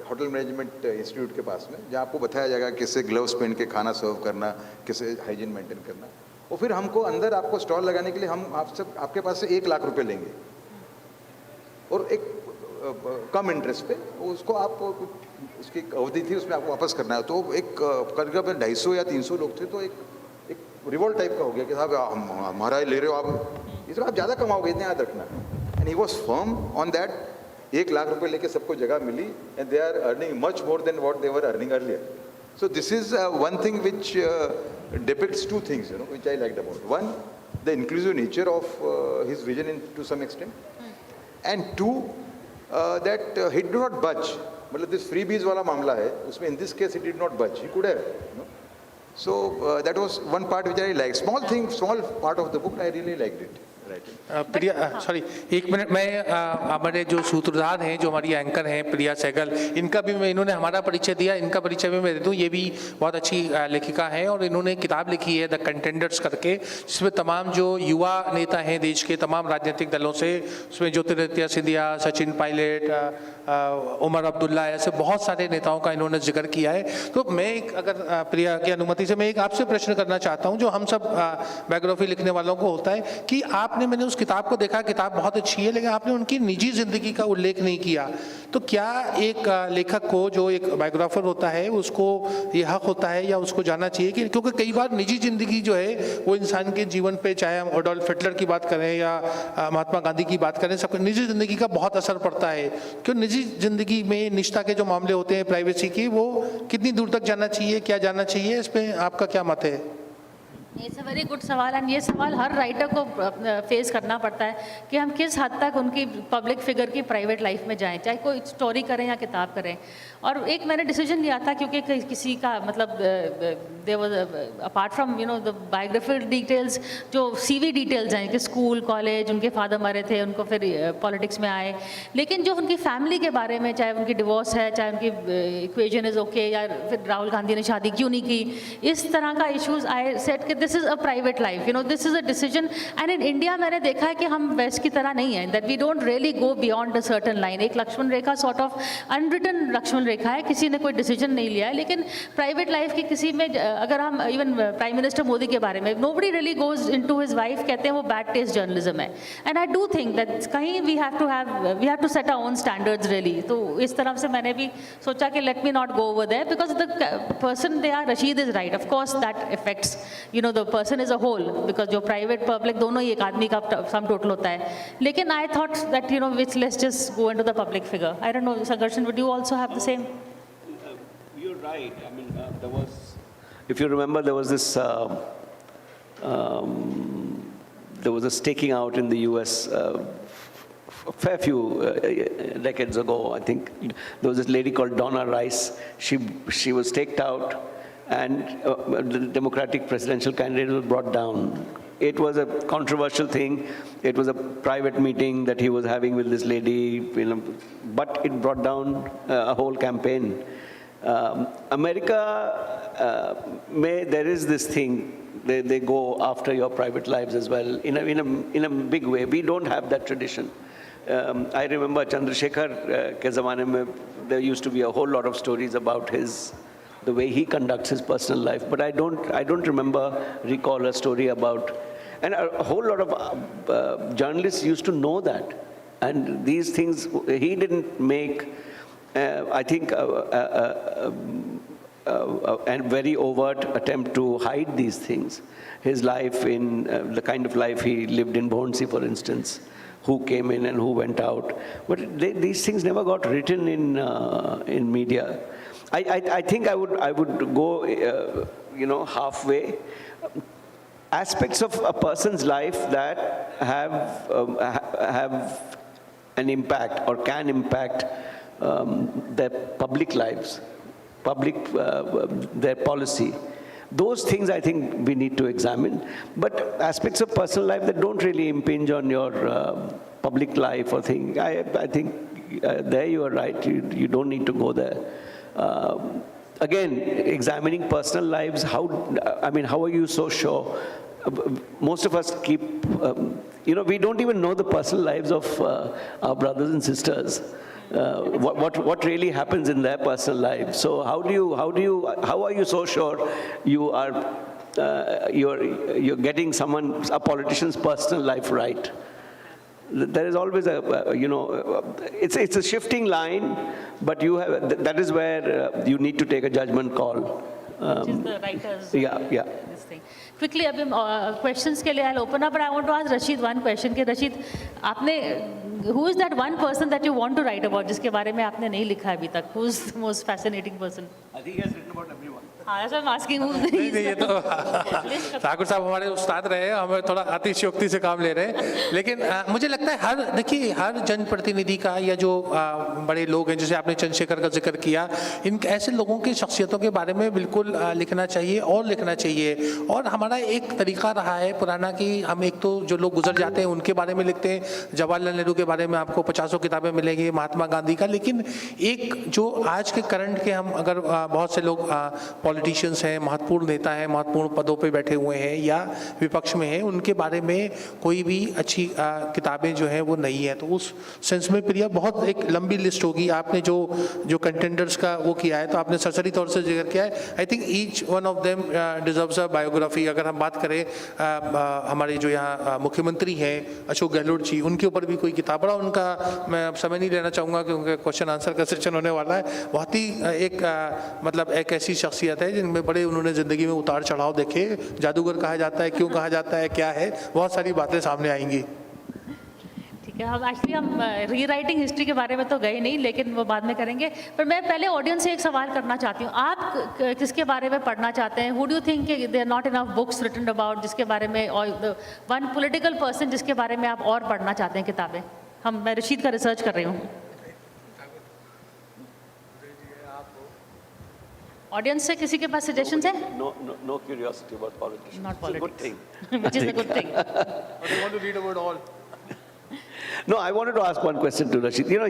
होटल मैनेजमेंट इंस्टीट्यूट के पास में, जहाँ आपको बताया जाएगा कैसे ग्लव्स पहन के खाना सर्व करना, कैसे हाइजीन मेंटेन करना. और फिर हमको अंदर आपको स्टॉल लगाने के लिए हम आपके पास से 1 लाख रुपए लेंगे और एक कम इंटरेस्ट पे उसको आप, उसकी अवधि थी उसमें आपको वापस करना है. तो एक करीब 250 या 300 लोग थे, तो एक रिवॉल्ट टाइप का हो गया कि साहब हमारा ले रहे हो आप, इसमें आप ज़्यादा कमाओगे, इतने याद रखना. And he was firm on that. 1 lakh रुपए लेके सबको जगह मिली and they are earning much more than what they were earning earlier. So this is one thing which depicts 2 things, which I liked about. One, the inclusive nature of his vision to some extent, and 2, that he did not budge. मतलब this freebies वाला मामला है, उसमें in this case he did not budge. He could have, So that was one part which I liked. Small thing, small part of the book, I really liked it. Priya, sorry 1 minute, मैं हमारे जो सूत्रधार हैं, जो हमारी anchor हैं प्रिया सहगल, इनका भी मैं, इन्होंने हमारा परिचय दिया, इनका परिचय भी मैं दे दूँ. ये भी बहुत अच्छी लेखिका हैं और इन्होंने किताब लिखी है द कंटेंडर्स करके, जिसमें तमाम जो युवा नेता हैं देश के तमाम राजनीतिक दलों से, उसमें ज्योतिरादित्य सिंधिया, सचिन पायलट, उमर अब्दुल्ला, ऐसे बहुत सारे नेताओं का इन्होंने जिक्र किया है. तो मैं एक, अगर प्रिया की अनुमति से, मैं एक आपसे प्रश्न करना चाहता हूँ जो हम सब बायोग्राफी लिखने वालों को होता है कि आपने मैंने उस किताब को देखा, किताब बहुत अच्छी है, लेकिन आपने उनकी निजी ज़िंदगी का उल्लेख नहीं किया। तो क्या एक लेखक को, जो एक बायोग्राफर होता है, उसको ये हक होता है या उसको जानना चाहिए कि, क्योंकि कई बार निजी ज़िंदगी जो है वो इंसान के जीवन पे, चाहे हम एडोल्फ हिटलर की बात करें या महात्मा गांधी की बात करें, सबके निजी ज़िंदगी का बहुत असर पड़ता है। क्यों निजी ज़िंदगी में निष्ठा के जो मामले होते हैं, प्राइवेसी की, वो कितनी दूर तक जाना चाहिए, क्या जाना चाहिए, इस पर आपका क्या मत है? इट्स अ वेरी गुड सवाल, एंड ये सवाल हर राइटर को फेस करना पड़ता है कि हम किस हद तक उनकी पब्लिक फिगर की प्राइवेट लाइफ में जाएं, चाहे कोई स्टोरी करें या किताब करें। और एक मैंने डिसीजन लिया था, क्योंकि किसी का मतलब there was apart from the biographical details, जो CV डिटेल्स हैं कि स्कूल, कॉलेज, उनके फादर मरे थे, उनको फिर पॉलिटिक्स में आए, लेकिन जो उनकी फैमिली के बारे में, चाहे उनकी डिवोर्स है, चाहे उनकी इक्वेशन इज़ ओके, या फिर राहुल गांधी ने शादी क्यों नहीं की, इस तरह का इशूज़, आई सेड कि this is a private life, this is a decision. And in India मैंने देखा है कि हम वेस्ट की तरह नहीं है, that we don't really go beyond a certain line. एक Lakshman rekha, sort of unwritten Lakshman rekha है, किसी ने कोई डिसीजन नहीं लिया है। लेकिन प्राइवेट लाइफ की किसी में, अगर हम इवन प्राइम मिनिस्टर मोदी के बारे में, nobody really goes into his wife, कहते हैं वो बैड टेस्ट जर्नलिज्म है। And I do think that कहीं we have to set our own standards really. तो इस तरफ से मैंने भी सोचा कि let me not go over there, because the person they are, Rashid is right, of course that affects the person is a whole, because जो private public दोनों ही एक आदमी का सम टोटल होता है। लेकिन I thought that which let's just go into the public figure. I don't know, Sankarshan, would you also have the same? You're right. I mean, there was, if you remember, there was this, there was a staking out in the US a fair few decades ago. I think there was this lady called Donna Rice. She was staked out, and the Democratic presidential candidate was brought down. It was a controversial thing. It was a private meeting that he was having with this lady, but it brought down a whole campaign. America, there is this thing, they go after your private lives as well, in a big way. We don't have that tradition. I remember Chandrasekhar ke zamane mein, there used to be a whole lot of stories about the way he conducts his personal life, but I don't recall a story about, and a whole lot of journalists used to know that, and these things he didn't make. I think a very overt attempt to hide these things. His life, in the kind of life he lived in Bhonsi, for instance, who came in and who went out. But these things never got written in media. I think I would go, halfway. Aspects of a person's life that have an impact or can impact their public lives, their policy. Those things I think we need to examine. But aspects of personal life that don't really impinge on your public life or thing, I think there you are right. You don't need to go there. Again, examining personal lives, how are you so sure? Most of us keep, we don't even know the personal lives of our brothers and sisters. What really happens in their personal lives. So how are you so sure you're getting a politician's personal life right? There is always it's a shifting line, but that is where you need to take a judgment call. Which is the writers. Yeah. This thing. Quickly, abhi questions ke liye I'll open up, but I want to ask Rashid one question. कि Rashid, who is that one person that you want to write about, जिसके बारे में आपने नहीं लिखा अभी तक? Who is the most fascinating person? I think he has written about everyone. That's what I'm asking. नहीं, ये तो ठाकुर साहब हमारे उस्ताद रहे, हमें थोड़ा अतिशयोक्ति से काम ले रहे हैं। लेकिन मुझे लगता है देखिए हर जनप्रतिनिधि का या जो बड़े लोग हैं, जैसे आपने चंद्रशेखर का जिक्र किया, इन ऐसे लोगों की शख्सियतों के बारे में बिल्कुल लिखना चाहिए और लिखना चाहिए। और हमारा एक तरीका रहा है पुराना कि हम एक तो जो लोग गुजर जाते हैं उनके बारे में लिखते हैं। जवाहरलाल नेहरू के बारे में आपको 50 किताबें मिलेंगी, महात्मा गांधी का। लेकिन एक जो आज के करंट के हम अगर बहुत से लोग पॉलिटिशियंस हैं, महत्वपूर्ण नेता हैं, महत्वपूर्ण पदों पे बैठे हुए हैं या विपक्ष में हैं, उनके बारे में कोई भी अच्छी किताबें जो हैं वो नहीं है। तो उस सेंस में प्रिया बहुत एक लंबी लिस्ट होगी। आपने जो कंटेंडर्स का वो किया है तो आपने सरसरी तौर से जिक्र किया है। I think each one of them deserves a biography. अगर हम बात करें हमारे जो यहाँ मुख्यमंत्री हैं अशोक गहलोत जी, उनके ऊपर भी कोई किताब बड़ा उनका, मैं समय नहीं लेना चाहूँगा क्योंकि क्वेश्चन आंसर का सेशन होने वाला है। बहुत ही एक मतलब एक ऐसी शख्सियत है जिनमें बड़े उन्होंने ज़िंदगी में उतार चढ़ाव देखे। जादूगर कहा जाता है, क्यों कहा जाता है, क्या है, बहुत सारी बातें सामने आएंगी। ठीक है, हम एक्चुअली हम रीराइटिंग हिस्ट्री के बारे में तो गए नहीं, लेकिन वो बाद में करेंगे। पर मैं पहले ऑडियंस से एक सवाल करना चाहती हूँ। आप किसके बारे में पढ़ना चाहते हैं? Who do you think there not enough books written about, जिसके बारे में, और वन पॉलिटिकल पर्सन जिसके बारे में आप और पढ़ना चाहते हैं किताबें? मैं रशीद का रिसर्च कर रही हूँ। ऑडियंस से किसी के पास सजेशंस है? No curiosity about politics. Not politics. It's a good thing. Which is a good thing. But you want to read about all? No, I wanted to ask one question to Rashid. You know,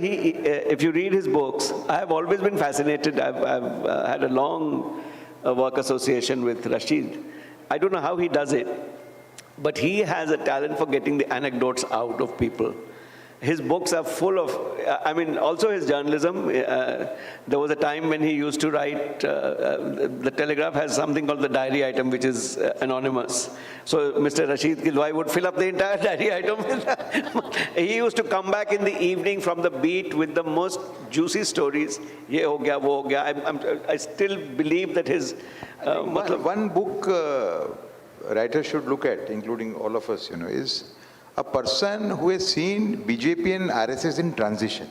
if you read his books, I have always been fascinated. I've had a long work association with Rashid. I don't know how he does it, but he has a talent for getting the anecdotes out of people. His books are full of, I mean, also his journalism. There was a time when he used to write, the Telegraph has something called the diary item, which is anonymous. So Mr. Rashid Kilwai would fill up the entire diary item. He used to come back in the evening from the beat with the most juicy stories. Ye ho gaya, wo ho gaya. I still believe that his... one book writers should look at, including all of us, you know, is a person who has seen BJP and RSS in transition.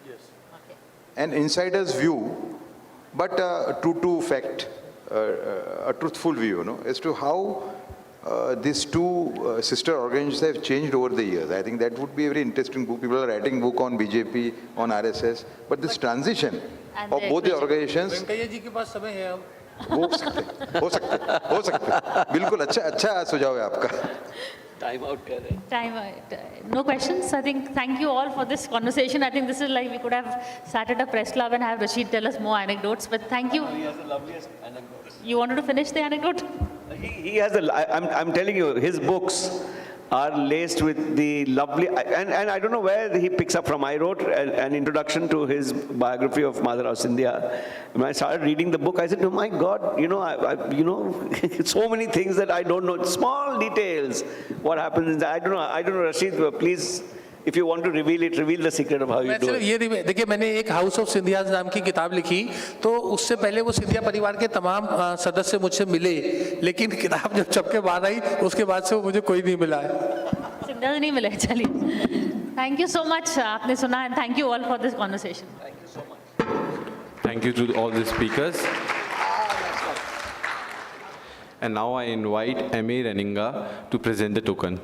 Yes. Okay. An insider's view, but true to fact, a truthful view, you know, as to how these two sister organizations have changed over the years. I think that would be a very interesting book. People are writing book on BJP, on RSS, but this transition of both the organizations. Venkaiah ji के पास समय है अब। हो सकते बिल्कुल अच्छा सुझाव है आपका। Time out कर रहे हैं। Time out. No questions. I think thank you all for this conversation. I think this is like we could have sat at a press club and have Rashid tell us more anecdotes. But thank you. He has the loveliest anecdotes. You wanted to finish the anecdote? He has I'm telling you, his books are laced with the lovely, and I don't know where he picks up from. I wrote an introduction to his biography of Madhav Sindhya. When I started reading the book, I said, oh my God, you know, so many things that I don't know, small details, what happens. I don't know, Rashid, please, if you want to reveal it, reveal the secret of how you do it. ये देखिए, मैंने एक house of Scindia नाम की किताब लिखी, तो उससे पहले वो सिंधिया परिवार के तमाम सदस्य मुझसे मिले, लेकिन किताब जब छप के बाहर आई उसके बाद से वो मुझे कोई नहीं मिला है। सिंधिया नहीं मिले। चलिए, थैंक यू सो मच, आपने सुना, and thank you all for this conversation. Thank you so much. Thank you to all the speakers. And now I invite M.A. Reninga to present the token.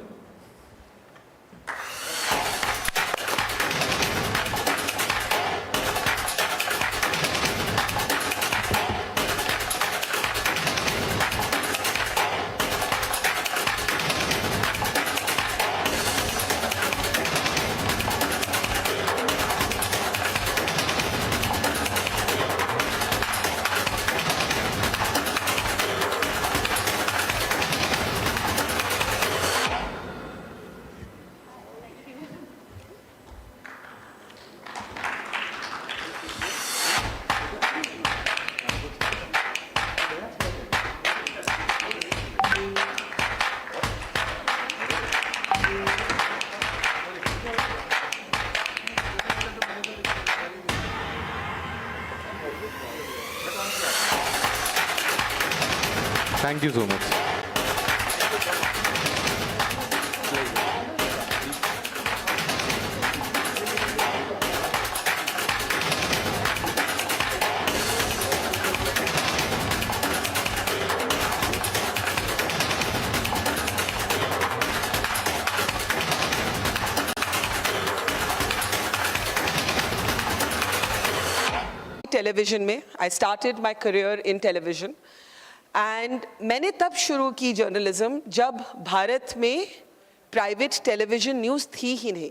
Thank you so much. Television में I started my career in television and मैंने तब शुरू की journalism जब भारत में private television news थी ही नहीं.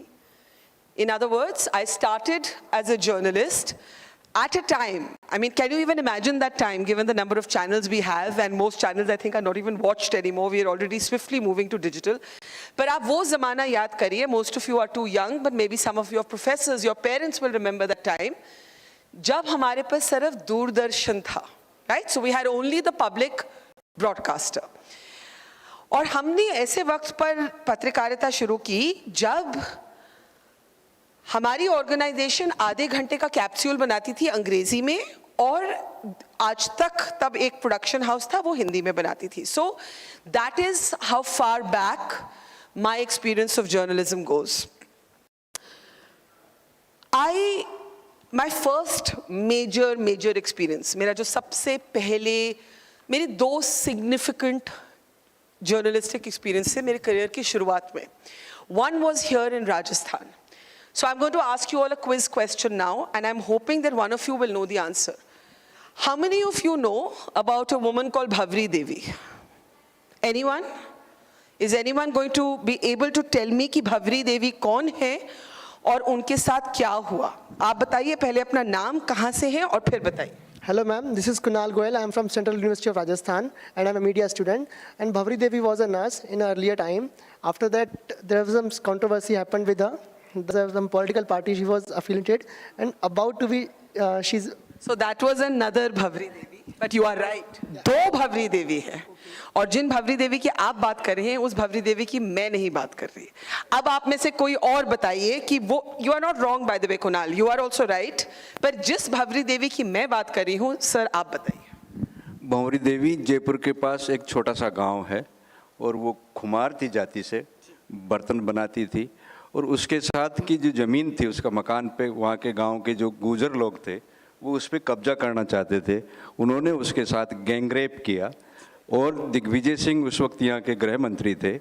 In other words, I started as a journalist at a time, I mean, can you even imagine that time, given the number of channels we have, and most channels I think are not even watched anymore, we are already swiftly moving to digital. But aap wo zamana yaad kariye, most of you are too young, but maybe some of your professors, your parents will remember that time, jab hamare paas sirf Doordarshan tha, right? So we had only the public broadcaster. और हमने ऐसे वक्त पर पत्रकारिता शुरू की जब हमारी ऑर्गेनाइजेशन आधे घंटे का कैप्सूल बनाती थी अंग्रेजी में और आज तक तब एक प्रोडक्शन हाउस था वो हिंदी में बनाती थी. So that is how far back my experience of journalism goes. My first major experience, मेरा जो सबसे पहले, मेरे 2 सिग्निफिकेंट जर्नलिस्टिक एक्सपीरियंस थे मेरे करियर की शुरुआत में. One was here in Rajasthan. So I'm going to ask you all a quiz question now, and I'm hoping that one of you will know the answer. How many of you know about a woman called Bhavri Devi? Anyone? Is anyone going to be able to tell me कि Bhavri Devi कौन है और उनके साथ क्या हुआ? आप बताइए पहले अपना नाम, कहाँ से हैं और फिर बताइए. Hello ma'am, this is Kunal Goyal. I am from Central University of Rajasthan and I am a media student. And Bhavri Devi was a nurse in an earlier time. After that, there was some controversy happened with her. There was some political party she was affiliated and about to be, So that was another Bhavri Devi. But you are right. 2 Bhavri Devi है. और जिन भवरी देवी की आप बात कर रहे हैं उस भवरी देवी की मैं नहीं बात कर रही. अब आप में से कोई और बताइए कि वो, you are not wrong by the way Kunal, you are also right, पर जिस भवरी देवी की मैं बात कर रही हूँ, सर आप बताइए. भंवरी देवी जयपुर के पास एक छोटा सा गांव है और वो खुमार थी जाति से, बर्तन बनाती थी और उसके साथ की जो ज़मीन थी उसका मकान पे वहाँ के गांव के जो गुजर लोग थे वो उस पर कब्जा करना चाहते थे. उन्होंने उसके साथ गैंगरेप किया और दिग्विजय सिंह उस वक्त यहाँ के गृह मंत्री थे,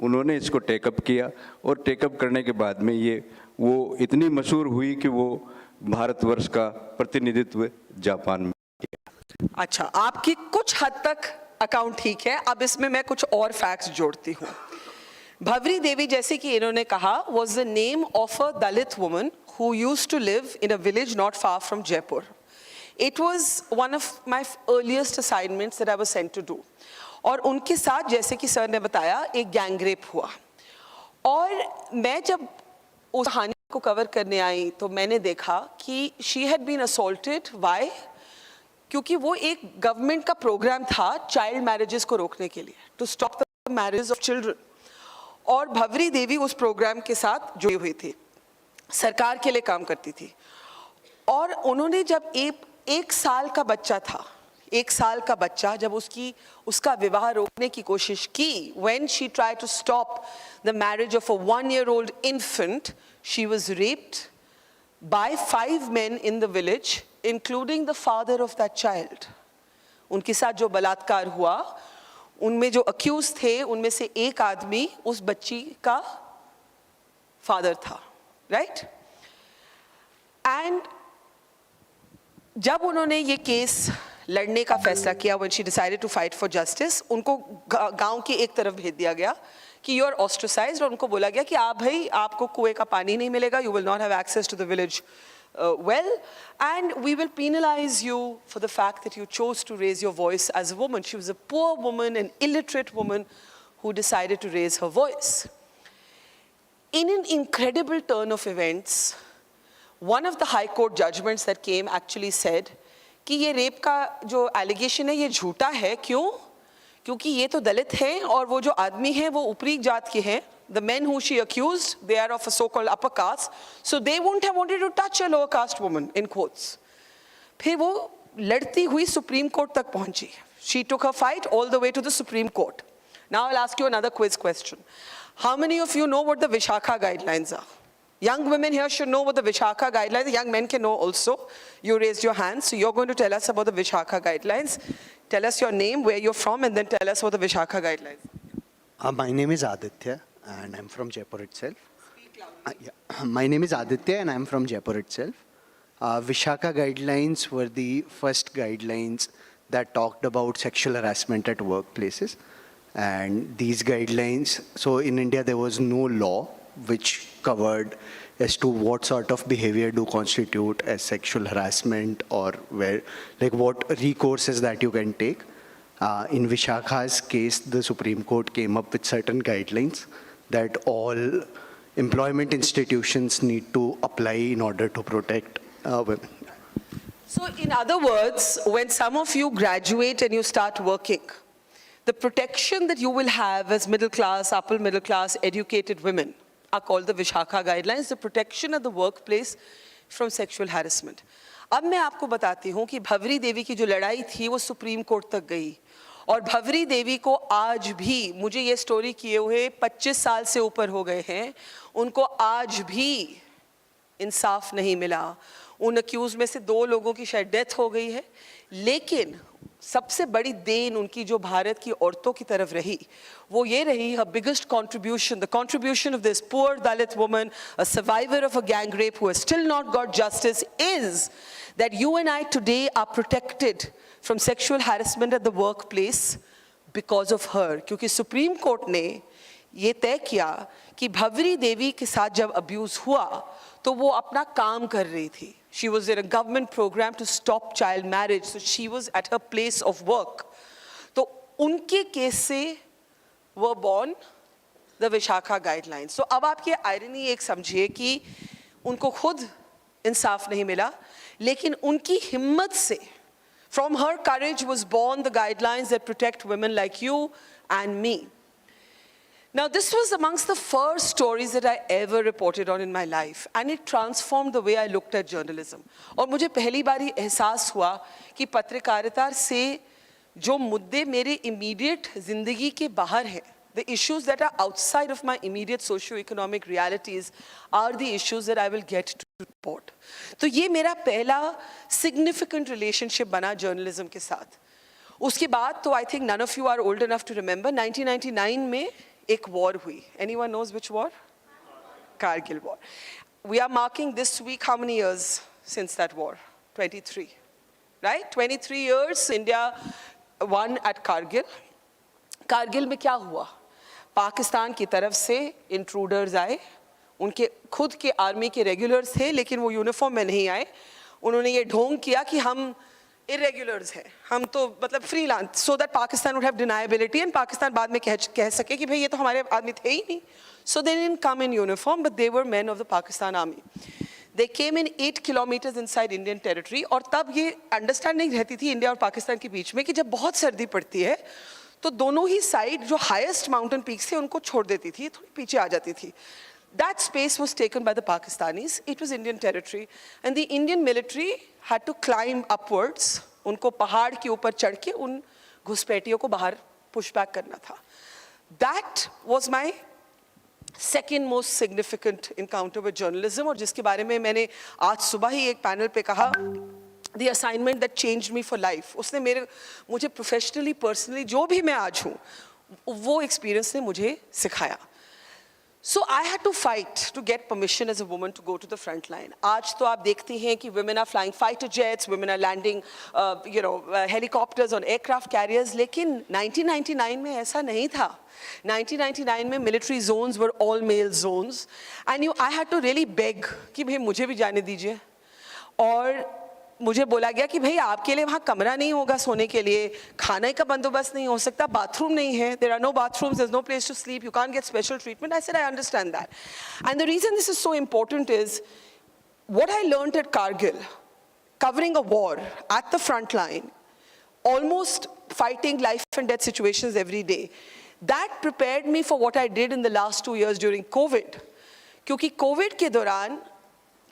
उन्होंने इसको टेकअप किया और टेकअप करने के बाद में ये वो इतनी मशहूर हुई कि वो भारतवर्ष का प्रतिनिधित्व जापान में किया. अच्छा, आपकी कुछ हद तक अकाउंट ठीक है. अब इसमें मैं कुछ और फैक्ट्स जोड़ती हूँ. भवरी देवी, जैसे कि इन्होंने कहा, was the name of a Dalit woman who used to live in a village not far from Jaipur. It was one of my earliest assignments that I was sent to do. और उनके साथ, जैसे कि sir ने बताया, एक gang rape हुआ. और मैं जब उस कहानी को कवर करने आई तो मैंने देखा कि she had been assaulted. Why? क्योंकि वो एक गवर्नमेंट का प्रोग्राम था चाइल्ड मैरिजेस को रोकने के लिए, to stop the marriage of children. और भवरी देवी उस प्रोग्राम के साथ जुड़ी हुई थी, सरकार के लिए काम करती थी. और उन्होंने जब एक साल का बच्चा था, 1 साल का बच्चा, जब उसका विवाह रोकने की कोशिश की, when she tried to stop the marriage of a 1-year-old infant, she was raped by 5 men in the village, including the father of that child. उनके साथ जो बलात्कार हुआ, उनमें जो अक्यूज थे, उनमें से एक आदमी उस बच्ची का फादर था, राइट? एंड जब उन्होंने ये केस लड़ने का फैसला किया, when she decided to fight for justice, उनको गांव की एक तरफ भेज दिया गया कि you are ostracized, और उनको बोला गया कि आप भाई, आपको कुएं का पानी नहीं मिलेगा, you will not have access to the village well, and we will penalize you for the fact that you chose to raise your voice as a woman. She was a poor woman, an illiterate woman who decided to raise her voice. In an incredible turn of events, one of the High Court judgments that came actually said कि ये rape का जो allegation है ये झूठा है. क्यों? क्योंकि ये तो दलित हैं और वो जो आदमी हैं वो ऊपरी जात के हैं. The men who she accused, they are of a so-called upper caste, so they wouldn't have wanted to touch a lower caste woman, in quotes. फिर वो लड़ती हुई Supreme Court तक पहुंची. She took her fight all the way to the Supreme Court. Now I'll ask you another quiz question. How many of you know what the Vishakha guidelines are? Young women here should know what the Vishakha guidelines are. Young men can know also. You raised your hand, so you're going to tell us about the Vishakha guidelines. Tell us your name, where you're from, and then tell us what the Vishakha guidelines are. My name is Aditya, and I'm from Jaipur itself. My name is Aditya, and I'm from Jaipur itself. Vishakha guidelines were the first guidelines that talked about sexual harassment at workplaces. And these guidelines, so in India there was no law which covered as to what sort of behavior do constitute as sexual harassment, or where, like what recourses that you can take. In Vishakha's case, the Supreme Court came up with certain guidelines that all employment institutions need to apply in order to protect women. So in other words, when some of you graduate and you start working, the protection that you will have as middle class, upper middle class, educated women are called the Vishakha guidelines, the protection at the workplace from sexual harassment. अब मैं आपको बताती हूँ कि भवरी देवी की जो लड़ाई थी वो सुप्रीम कोर्ट तक गई, और भवरी देवी को आज भी, मुझे ये स्टोरी किए हुए 25 साल से ऊपर हो गए हैं, उनको आज भी इंसाफ नहीं मिला। उन अक्यूज में से 2 लोगों की शायद डेथ हो गई है, लेकिन सबसे बड़ी देन उनकी जो भारत की औरतों की तरफ रही वो ये रही, her biggest contribution, the contribution of this poor Dalit woman, a survivor of a gang rape who has still not got justice, is that you and I today are protected from sexual harassment at the workplace because of her. क्योंकि supreme court ने ये तय किया कि भवरी देवी के साथ जब abuse हुआ तो वो अपना काम कर रही थी. She was in a government program to stop child marriage, so she was at her place of work. तो उनके केस से were born the Vishakha guidelines. So अब आप ये irony एक समझिए कि उनको खुद इंसाफ नहीं मिला, लेकिन उनकी हिम्मत से, from her courage was born the guidelines that protect women like you and me. Now, this was amongst the first stories that I ever reported on in my life, and it transformed the way I looked at journalism. और मुझे पहली बार ही एहसास हुआ कि पत्रकारिता से जो मुद्दे मेरे immediate ज़िंदगी के बाहर हैं, the issues that are outside of my immediate socio-economic realities are the issues that I will get to report. तो ये मेरा पहला significant relationship बना journalism के साथ. उसके बाद तो I think none of you are old enough to remember, 1999 में एक war हुई. Anyone knows which war? Kargil war. We are marking this week how many years since that war? 23, right? 23 years India won at Kargil. Kargil में क्या हुआ? पाकिस्तान की तरफ से intruders आए, उनके खुद के आर्मी के रेगुलर्स थे लेकिन वो यूनिफॉर्म में नहीं आए. उन्होंने ये ढोंग किया कि हम irregulars हैं, हम तो मतलब freelance, so that Pakistan would have deniability and Pakistan बाद में कह सके कि भाई ये तो हमारे आदमी थे ही नहीं. So they didn't come in uniform, but they were men of the Pakistan army. They came in 8 kilometers inside Indian territory, और तब ये understanding रहती थी इंडिया और पाकिस्तान के बीच में कि जब बहुत सर्दी पड़ती है तो दोनों ही साइड जो highest mountain peaks थे उनको छोड़ देती थी, थोड़ी पीछे आ जाती थी. That space was taken by the Pakistanis. It was Indian territory, and the Indian military had to climb upwards. उनको पहाड़ के ऊपर चढ़ के उन घुसपैठियों को बाहर push back करना था. That was my second most significant encounter with journalism, और जिसके बारे में मैंने आज सुबह ही एक पैनल पे कहा, the assignment that changed me for life. उसने मुझे professionally, personally जो भी मैं आज हूँ, वो experience ने मुझे सिखाया. So I had to fight to get permission as a woman to go to the front line. आज तो आप देखती हैं कि women are flying fighter jets, women are landing, helicopters on aircraft carriers. लेकिन 1999 में ऐसा नहीं था. 1999 में military zones were all male zones, and I had to really beg कि भाई मुझे भी जाने दीजिए. और मुझे बोला गया कि भाई आपके लिए वहाँ कमरा नहीं होगा सोने के लिए, खाने का बंदोबस्त नहीं हो सकता, बाथरूम नहीं है, there are no bathrooms, there's no place to sleep, you can't get special treatment. I said, I understand that. And the reason this is so important is what I learned at Kargil, covering a war at the front line, almost fighting life and death situations every day, that prepared me for what I did in the last 2 years during COVID. क्योंकि COVID के दौरान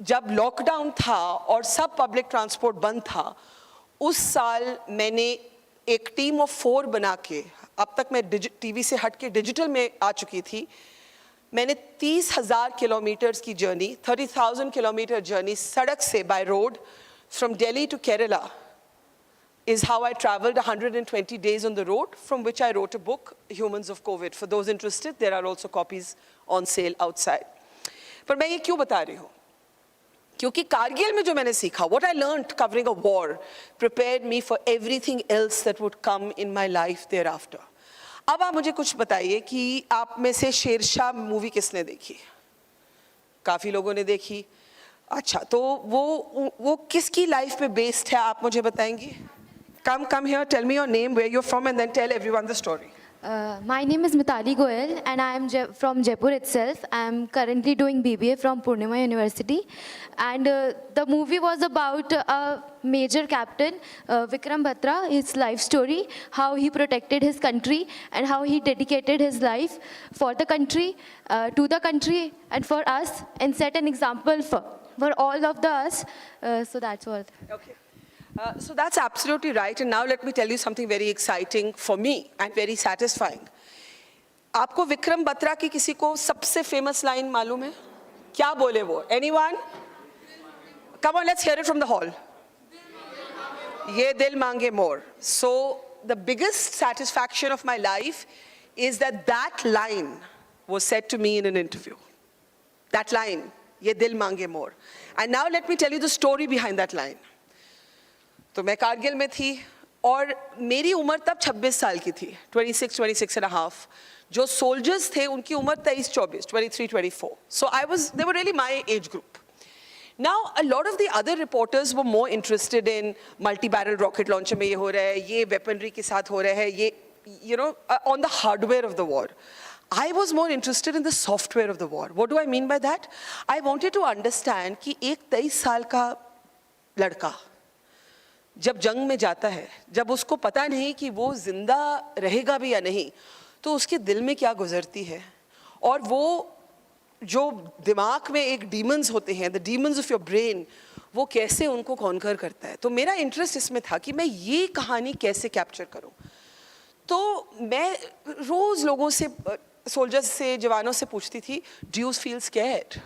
जब lockdown था और सब public transport बंद था, उस साल मैंने एक टीम ऑफ 4 बना के, अब तक मैं टीवी से हट के डिजिटल में आ चुकी थी, मैंने 30,000 किलोमीटर्स की जर्नी, 30,000 किलोमीटर जर्नी सड़क से by road from Delhi to Kerala is how I traveled 120 days on the road, from which I wrote a book, Humans of COVID. For those interested, there are also copies on sale outside. पर मैं ये क्यों बता रही हूँ? क्योंकि कारगिल में जो मैंने सीखा, what I learned covering a war prepared me for everything else that would come in my life thereafter. अब आप मुझे कुछ बताइए कि आप में से शेरशाह मूवी किसने देखी? काफ़ी लोगों ने देखी. अच्छा, तो वो किसकी लाइफ पे बेस्ड है, आप मुझे बताएंगी? Come here, tell me your name, where you're from, and then tell everyone the story. My name is Mitali Goyal and I am from Jaipur itself. I am currently doing BBA from Purnima University. And the movie was about a major captain, Vikram Batra, his life story, how he protected his country and how he dedicated his life for the country, to the country and for us, and set an example for all of us. So that's all. Okay. So that's absolutely right. And now let me tell you something very exciting for me and very satisfying. आपको विक्रम बत्रा की किसी को सबसे famous line मालूम है? क्या बोले वो? Anyone? Come on, let's hear it from the hall. ये दिल मांगे more. So the biggest satisfaction of my life is that line was said to me in an interview. That line, ये दिल मांगे more. And now let me tell you the story behind that line. तो मैं कारगिल में थी और मेरी उम्र तब 26 साल की थी, 26 and a half. जो soldiers थे उनकी उम्र 23-24, 23-24. So they were really my age group. Now a lot of the other reporters were more interested in multi-barrel rocket launcher में ये हो रहा है, ये weaponry के साथ हो रहा है, ये, you know, on the hardware of the war. I was more interested in the software of the war. What do I mean by that? I wanted to understand कि एक 23 साल का लड़का जब जंग में जाता है, जब उसको पता नहीं कि वो जिंदा रहेगा भी या नहीं, तो उसके दिल में क्या गुजरती है, और वो जो दिमाग में एक डीमंस होते हैं, the demons of your brain, वो कैसे उनको कॉन्कर करता है. तो मेरा इंटरेस्ट इसमें था कि मैं ये कहानी कैसे कैप्चर करूं. तो मैं रोज लोगों से, सोल्जर्स से, जवानों से पूछती थी, do you feel scared?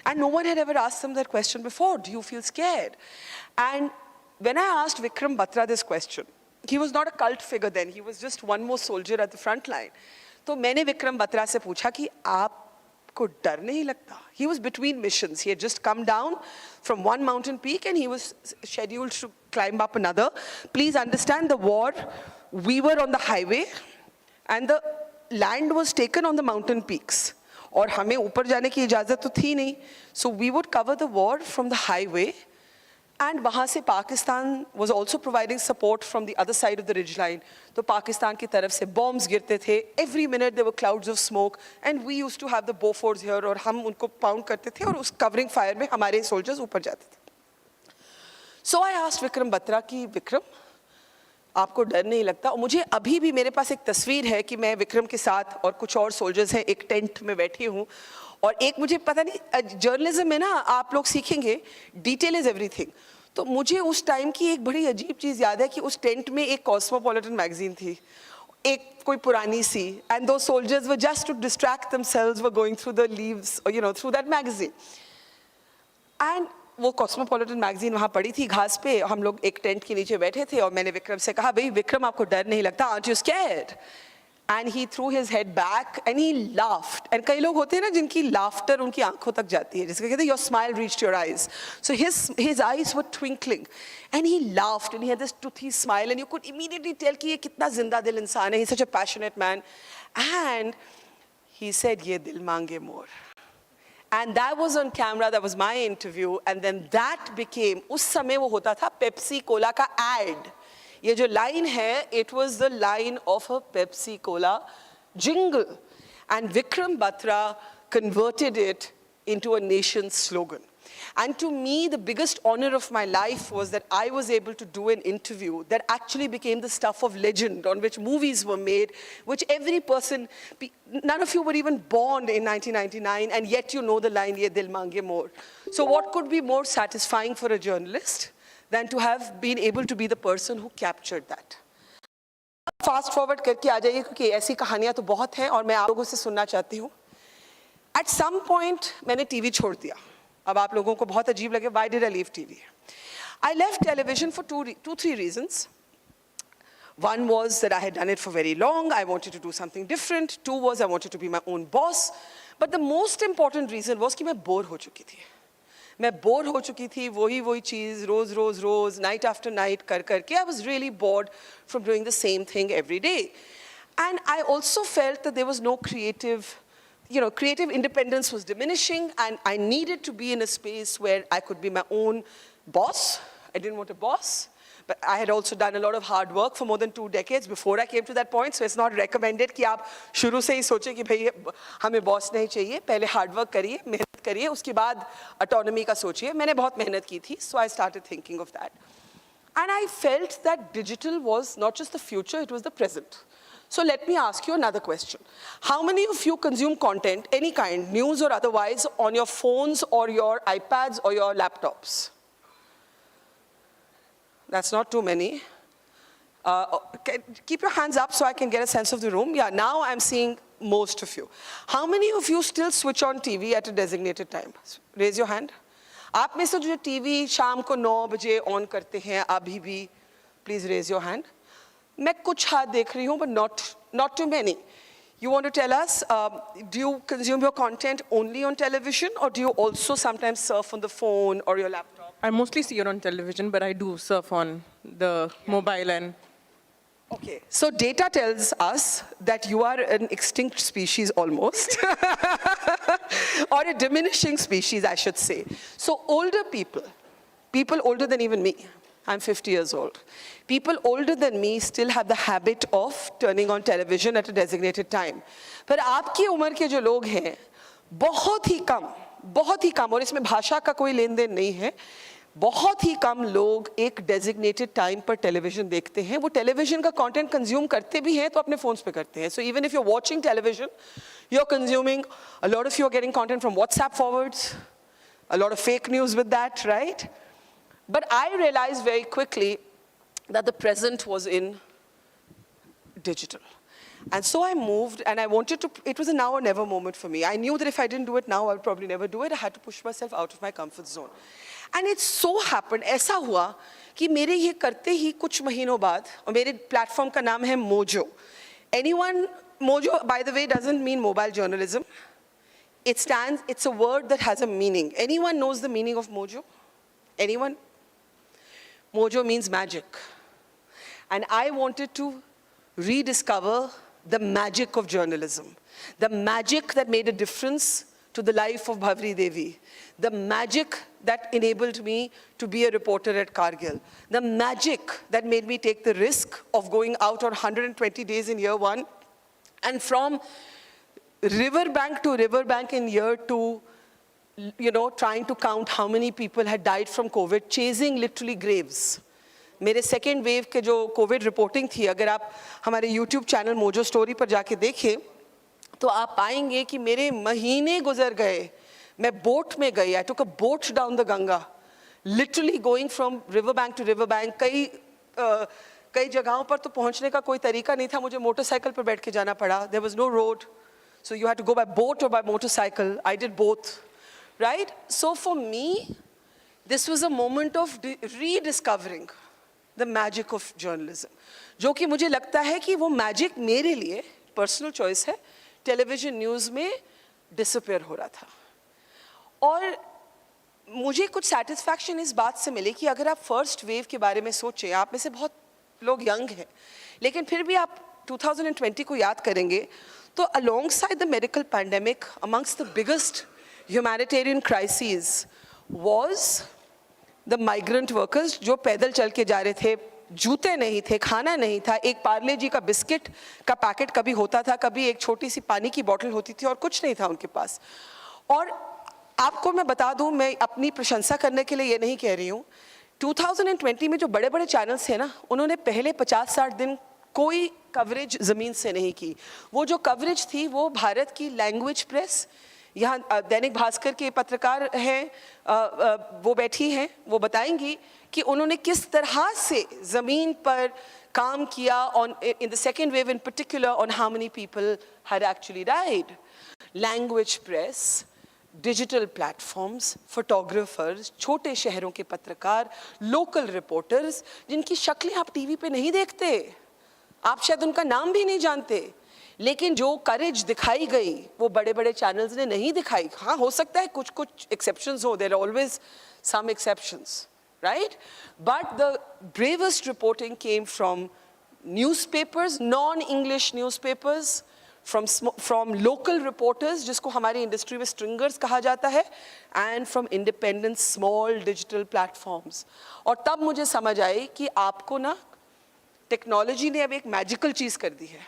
And no one had ever asked them that question before. Do you feel scared? And when I asked Vikram Batra this question, he was not a cult figure then, he was just one more soldier at the front line. तो मैंने विक्रम बत्रा से पूछा कि आपको डर नहीं लगता? He was between missions. He had just come down from one mountain peak and he was scheduled to climb up another. Please understand the war, we were on the highway and the land was taken on the mountain peaks. और हमें ऊपर जाने की इजाज़त तो थी नहीं. So we would cover the war from the highway. And वहाँ से Pakistan was also providing support from the other side of the ridge line. तो पाकिस्तान की तरफ से bombs गिरते थे. Every minute there were clouds of smoke. And we used to have the Bofors here और हम उनको pound करते थे और उस covering fire में हमारे soldiers ऊपर जाते थे. So I asked Vikram Batra कि विक्रम, आपको डर नहीं लगता? और मुझे अभी भी मेरे पास एक तस्वीर है कि मैं विक्रम के साथ और कुछ और soldiers हैं, एक टेंट में बैठी हूँ. और एक मुझे पता नहीं, जर्नलिज्म में ना आप लोग सीखेंगे, डिटेल इज एवरीथिंग. तो मुझे उस टाइम की एक बड़ी अजीब चीज़ याद है कि उस टेंट में एक कॉस्मोपॉलिटन मैगजीन थी, एक कोई पुरानी सी, एंड दो soldiers were just to distract themselves were going through the leaves, you know, through that magazine. And वो कॉस्मोपॉलिटन मैगजीन वहाँ पड़ी थी घास पे, हम लोग एक टेंट के नीचे बैठे थे और मैंने विक्रम से कहा, भाई विक्रम आपको डर नहीं लगता? Aren't you scared? And he threw his head back and he laughed. And कई लोग होते हैं ना जिनकी laughter उनकी आंखों तक जाती है, जिसके कहते हैं your smile reached your eyes. So his eyes were twinkling and he laughed and he had this toothy smile and you could immediately tell कि ये कितना जिंदा दिल इंसान है. He's such a passionate man. And he said ये दिल मांगे more. And that was on camera, that was my interview. And then that became, उस समय वो होता था Pepsi Cola का ad. ये जो line है, it was the line of a Pepsi Cola jingle. And Vikram Batra converted it into a nation's slogan. And to me, the biggest honor of my life was that I was able to do an interview that actually became the stuff of legend, on which movies were made, which every person, none of you were even born in 1999, and yet you know the line, Ye Dil Mange More. So what could be more satisfying for a journalist than to have been able to be the person who captured that? Fast forward करके आ जाइए, क्योंकि ऐसी कहानियाँ तो बहुत हैं और मैं आप लोगों से सुनना चाहती हूँ. At some point, मैंने TV छोड़ दिया. अब आप लोगों को बहुत अजीब लगे, why did I leave TV? I left television for three reasons. One was that I had done it for very long. I wanted to do something different. Two was I wanted to be my own boss. But the most important reason was कि मैं bore हो चुकी थी. मैं bore हो चुकी थी, वही चीज़ रोज, night after night करके. I was really bored from doing the same thing every day. And I also felt that there was no creative creative independence was diminishing, and I needed to be in a space where I could be my own boss. I didn't want a boss, but I had also done a lot of hard work for more than 2 decades before I came to that point, so it's not recommended कि आप शुरू से ही सोचें कि भाई हमें boss नहीं चाहिए, पहले hard work करिए, मेहनत करिए, उसके बाद autonomy का सोचिए. मैंने बहुत मेहनत की थी, so I started thinking of that. And I felt that digital was not just the future, it was the present. So let me ask you another question. How many of you consume content, any kind, news or otherwise, on your phones or your iPads or your laptops? That's not too many. Keep your hands up so I can get a sense of the room. Yeah, now I'm seeing most of you. How many of you still switch on TV at a designated time? Raise your hand. आप में से जो TV शाम को 9 बजे on करते हैं अभी भी, please raise your hand. मैं कुछ हाथ देख रही हूँ, but not too many. You want to tell us, do you consume your content only on television, or do you also sometimes surf on the phone or your laptop? I mostly see it on television, but I do surf on the mobile and... Okay, so data tells us that you are an extinct species almost, or a diminishing species, I should say. So older people older than even me, I'm 50 years old. People older than me still have the habit of turning on television at a designated time. पर आपकी उम्र के जो लोग हैं, बहुत ही कम, और इसमें भाषा का कोई लेन देन नहीं है, बहुत ही कम लोग एक designated time पर television देखते हैं. वो television का content consume करते भी हैं तो अपने phones पे करते हैं. So even if you're watching television, you're consuming, a lot of you are getting content from WhatsApp forwards, a lot of fake news with that, right? But I realized very quickly that the present was in digital. And so I moved, and I wanted to, it was a now or never moment for me. I knew that if I didn't do it now, I would probably never do it. I had to push myself out of my comfort zone. And it so happened, ऐसा हुआ कि मेरे ये करते ही कुछ महीनों बाद, और मेरे platform का नाम है Mojo. Anyone, Mojo, by the way, doesn't mean mobile journalism. It's a word that has a meaning. Anyone knows the meaning of Mojo? Anyone? Mojo means magic. And I wanted to rediscover the magic of journalism, the magic that made a difference to the life of Bhavri Devi, the magic that enabled me to be a reporter at Kargil, the magic that made me take the risk of going out on 120 days in year 1, and from riverbank to riverbank in year 2, trying to count how many people had died from COVID, chasing literally graves. मेरे second wave के जो COVID reporting थी, अगर आप हमारे YouTube channel Mojo Story पर जाके देखें, तो आप पाएंगे कि मेरे महीने गुजर गए. मैं boat में गई, I took a boat down the Ganga, literally going from riverbank to riverbank. कई जगहों पर तो पहुंचने का कोई तरीका नहीं था, मुझे मोटरसाइकिल पर बैठ के जाना पड़ा. There was no road, so you had to go by boat or by motorcycle. I did both. Right? So for me, this was a moment of rediscovering the magic of journalism. जो कि मुझे लगता है कि वो magic मेरे लिए personal choice है, television news में disappear हो रहा था. और मुझे कुछ satisfaction इस बात से मिली कि अगर आप first wave के बारे में सोचें, आप में से बहुत लोग young हैं, लेकिन फिर भी आप 2020 को याद करेंगे, तो alongside the medical pandemic, amongst the biggest humanitarian crises was the migrant workers जो पैदल चल के जा रहे थे, जूते नहीं थे, खाना नहीं था, एक पार्ले जी का बिस्किट का पैकेट कभी होता था, कभी एक छोटी सी पानी की बोतल होती थी, और कुछ नहीं था उनके पास. और आपको मैं बता दूं, मैं अपनी प्रशंसा करने के लिए ये नहीं कह रही हूँ, 2020 में जो बड़े बड़े चैनल्स हैं ना, उन्होंने पहले 50-60 दिन कोई कवरेज ज़मीन से नहीं की. वो जो कवरेज थी वो भारत की लैंग्वेज प्रेस, यहाँ दैनिक भास्कर के पत्रकार हैं, वो बैठी हैं, वो बताएंगी कि उन्होंने किस तरह से ज़मीन पर काम किया in the second wave in particular on how many people had actually died. Language press, digital platforms, photographers, छोटे शहरों के पत्रकार, local reporters, जिनकी शक्लें आप टीवी पे नहीं देखते, आप शायद उनका नाम भी नहीं जानते, लेकिन जो करेज दिखाई गई वो बड़े बड़े चैनल्स ने नहीं दिखाई. हाँ, हो सकता है कुछ कुछ एक्सेप्शंस हो, there are always some exceptions, right, but the bravest reporting came from newspapers, non-English newspapers, from local reporters, जिसको हमारी इंडस्ट्री में स्ट्रिंगर्स कहा जाता है, and from independent small digital platforms. और तब मुझे समझ आई कि आपको ना टेक्नोलॉजी ने अब एक मैजिकल चीज़ कर दी है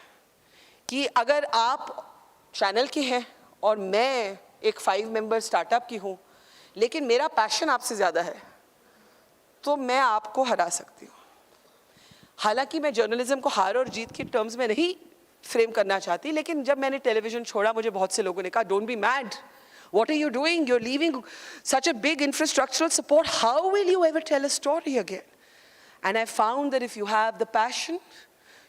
कि अगर आप चैनल के हैं और मैं एक 5 मेंबर स्टार्टअप की हूँ, लेकिन मेरा पैशन आपसे ज़्यादा है, तो मैं आपको हरा सकती हूँ. हालांकि मैं जर्नलिज्म को हार और जीत के टर्म्स में नहीं फ्रेम करना चाहती, लेकिन जब मैंने टेलीविज़न छोड़ा मुझे बहुत से लोगों ने कहा, don't be mad, what are you doing? You're leaving such a big infrastructural support. How will you ever tell a story again? And I found that if you have the passion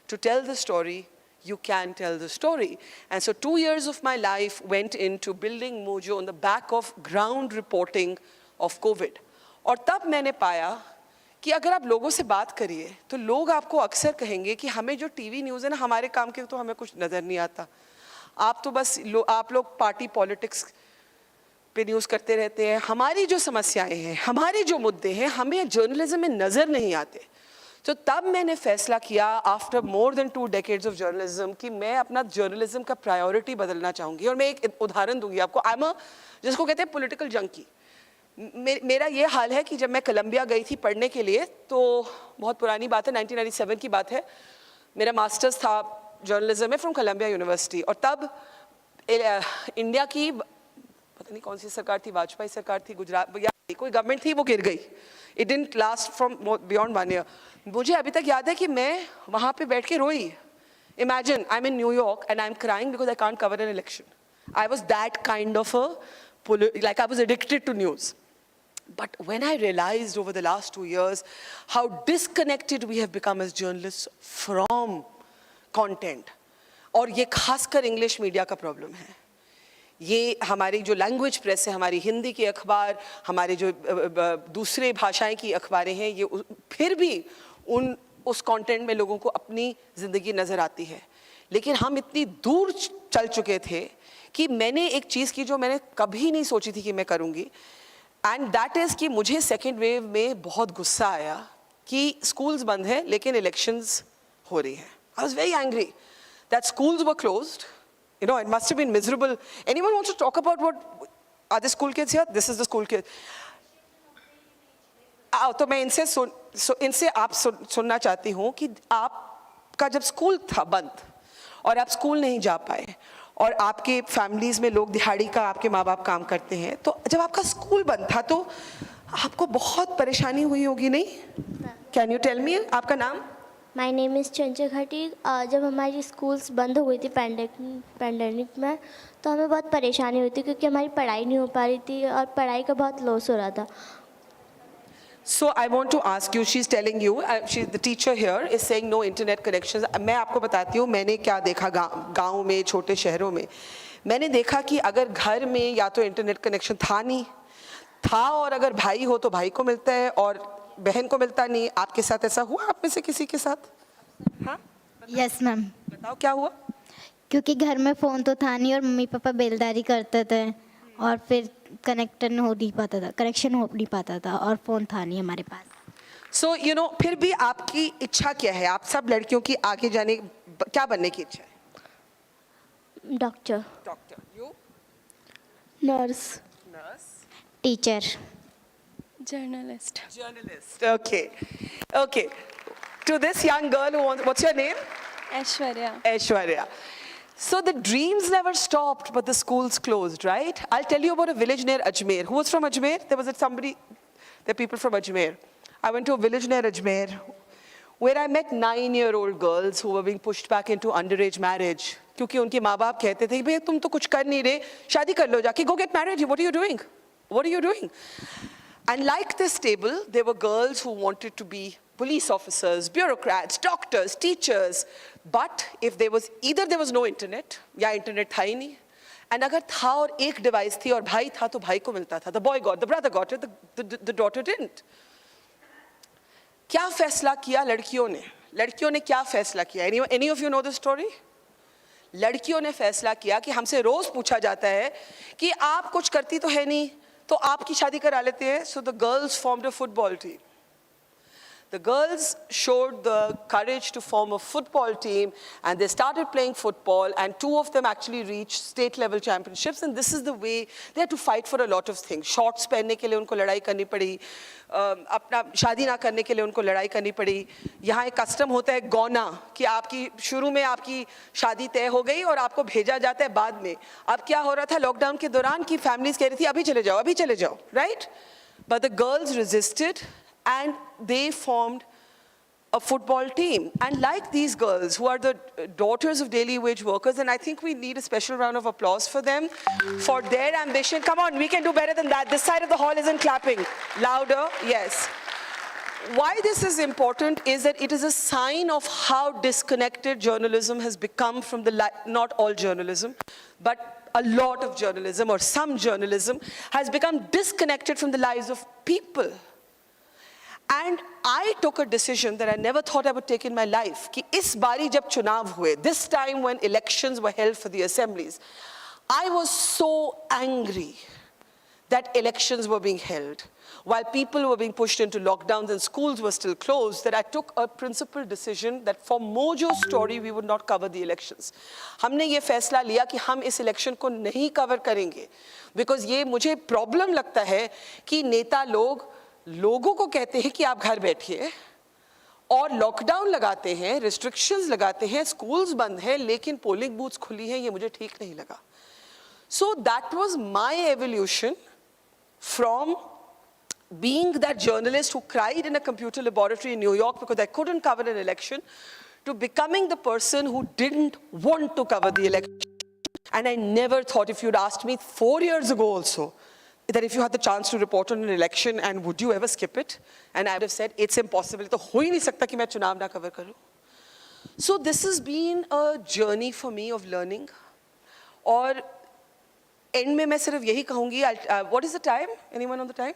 to tell the story, you can tell the story. And so 2 years of my life went into building Mojo on the back of ground reporting of COVID. और तब मैंने पाया कि अगर आप लोगों से बात करिए तो लोग आपको अक्सर कहेंगे कि हमें जो टीवी न्यूज़ है ना, हमारे काम के तो हमें कुछ नज़र नहीं आता. आप तो बस आप लोग पार्टी पॉलिटिक्स पे न्यूज़ करते रहते हैं. हमारी जो समस्याएं हैं, हमारे जो मुद्दे हैं, हमें जर्नलिज्म में नज़र नहीं आते. तो तब मैंने फैसला किया after more than 2 decades of journalism कि मैं अपना जर्नलिज्म का प्रायोरिटी बदलना चाहूँगी. और मैं एक उदाहरण दूंगी आपको. आई एम जिसको कहते हैं पॉलिटिकल जंकी. मेरा ये हाल है कि जब मैं कोलंबिया गई थी पढ़ने के लिए, तो बहुत पुरानी बात है, 1997 की बात है. मेरा मास्टर्स था जर्नलिज्म में फ्रॉम कोलंबिया यूनिवर्सिटी. और तब इंडिया की पता नहीं कौन सी सरकार थी, वाजपेयी सरकार थी, गुजरात या कोई गवर्नमेंट थी, वो गिर गई. It didn't last from beyond 1 year. मुझे अभी तक याद है कि मैं वहाँ पे बैठ के रोई. Imagine I am in New York and I am crying because I can't cover an election. I was that kind of like I was addicted to news. But when I realized over the last 2 years how disconnected we have become as journalists from content, और ये खासकर English media का problem है. ये हमारी जो language press है, हमारी हिंदी के अखबार, हमारे जो दूसरे भाषाएं की अखबारें हैं, ये फिर भी उस कंटेंट में लोगों को अपनी ज़िंदगी नज़र आती है. लेकिन हम इतनी दूर चल चुके थे कि मैंने एक चीज़ की जो मैंने कभी नहीं सोची थी कि मैं करूँगी. एंड दैट इज़ कि मुझे सेकेंड वेव में बहुत गुस्सा आया कि स्कूल्स बंद हैं लेकिन इलेक्शंस हो रही हैं. I was very angry that schools were closed. You know, it must have been miserable. Anyone wants to talk about what are the school kids here? This is the school kid. तो मैं इनसे आप सुनना चाहती हूँ कि आपका जब स्कूल था बंद और आप स्कूल नहीं जा पाए और आपके फैमिलीज़ में लोग दिहाड़ी का आपके माँ बाप काम करते हैं, तो जब आपका स्कूल बंद था तो आपको बहुत परेशानी हुई होगी, नहीं? कैन यू टेल मी आपका नाम? माई नेम इज़ चंचल खटी. जब हमारी स्कूल्स बंद हो गई थी पैंडेमिक में, तो हमें बहुत परेशानी हुई थी क्योंकि हमारी पढ़ाई नहीं हो पा रही थी और पढ़ाई का बहुत लॉस हो रहा था. So I want to ask you, she's telling you, the teacher here is saying no internet connections. मैं आपको बताती हूँ मैंने क्या देखा गाँव में, छोटे शहरों में. मैंने देखा कि अगर घर में या तो इंटरनेट कनेक्शन नहीं था, और अगर भाई हो तो भाई को मिलता है और बहन को मिलता नहीं. आपके साथ ऐसा हुआ, आप में से किसी के साथ? हाँ, यस मैम. बताओ क्या हुआ? क्योंकि घर में फ़ोन तो था नहीं और मम्मी पापा बेलदारी करते थे और फिर कनेक्शन हो नहीं पाता था और फ़ोन था नहीं हमारे पास. सो यू नो, फिर भी आपकी इच्छा क्या है? आप सब लड़कियों की आगे जाने क्या बनने की इच्छा है? Doctor. You? Nurse. Teacher. Journalist. Okay. To this young girl who wants, what's your name? Aishwarya. So the dreams never stopped, but the schools closed, right? I'll tell you about a village near Ajmer. Who was from Ajmer? There are people from Ajmer. I went to a village near Ajmer where I met 9-year-old girls who were being pushed back into underage marriage. क्योंकि उनके माँ बाप कहते थे भैया तुम तो कुछ कर नहीं रहे, शादी कर लो जाके, go get married. What are you doing? And like this table, there were girls who wanted to be police officers, bureaucrats, doctors, teachers. But if there was no internet, या internet था ही नहीं. And अगर था और एक device थी और भाई था तो भाई को मिलता था. The boy got, the brother got it, the daughter didn't. क्या फैसला किया लड़कियों ने क्या फैसला किया? Any of you know the story? लड़कियों ने फैसला किया कि हमसे रोज पूछा जाता है कि आप कुछ करती तो है नहीं, तो आपकी शादी करा लेते हैं. So the girls formed a football team. The girls showed the courage to form a football team, and they started playing football, and 2 of them actually reached state level championships, and this is the way they had to fight for a lot of things. Shorts पहनने के लिए उनको लड़ाई करनी पड़ी, अपना शादी ना करने के लिए उनको लड़ाई करनी पड़ी. यहाँ एक कस्टम होता है गौना, कि आपकी शुरू में आपकी शादी तय हो गई और आपको भेजा जाता है बाद में. अब क्या हो रहा था लॉकडाउन के दौरान कि फैमिलीज कह रही थी अभी चले जाओ, right? But the girls resisted, and they formed a football team. And like these girls, who are the daughters of daily wage workers, and I think we need a special round of applause for them, for their ambition. Come on, we can do better than that. This side of the hall isn't clapping. Louder, yes. Why this is important is that it is a sign of how disconnected journalism has become from the, not all journalism, but a lot of journalism, or some journalism, has become disconnected from the lives of people. And I took a decision that I never thought I would take in my life, कि इस बारी जब चुनाव हुए, this time when elections were held for the assemblies, I was so angry that elections were being held, while people were being pushed into lockdowns and schools were still closed, that I took a principled decision that for Mojo's story, we would not cover the elections. हमने ये फैसला लिया कि हम इस election को नहीं cover करेंगे, because ये मुझे problem लगता है कि नेता लोगों को कहते हैं कि आप घर बैठिए, और लॉकडाउन लगाते हैं, restrictions लगाते हैं, schools बंद हैं, लेकिन polling booths खुली हैं, ये मुझे ठीक नहीं लगा. So that was my evolution from being that journalist who cried in a computer laboratory in New York because I couldn't cover an election, to becoming the person who didn't want to cover the election. And I never thought, if you'd asked me 4 years ago also, that if you had the chance to report on an election, and would you ever skip it? And I would have said, it's impossible. तो हो ही नहीं सकता कि मैं चुनाव ना cover करूं. So this has been a journey for me of learning. और end में मैं सिर्फ यही कहूँगी, what is the time? Anyone on the time?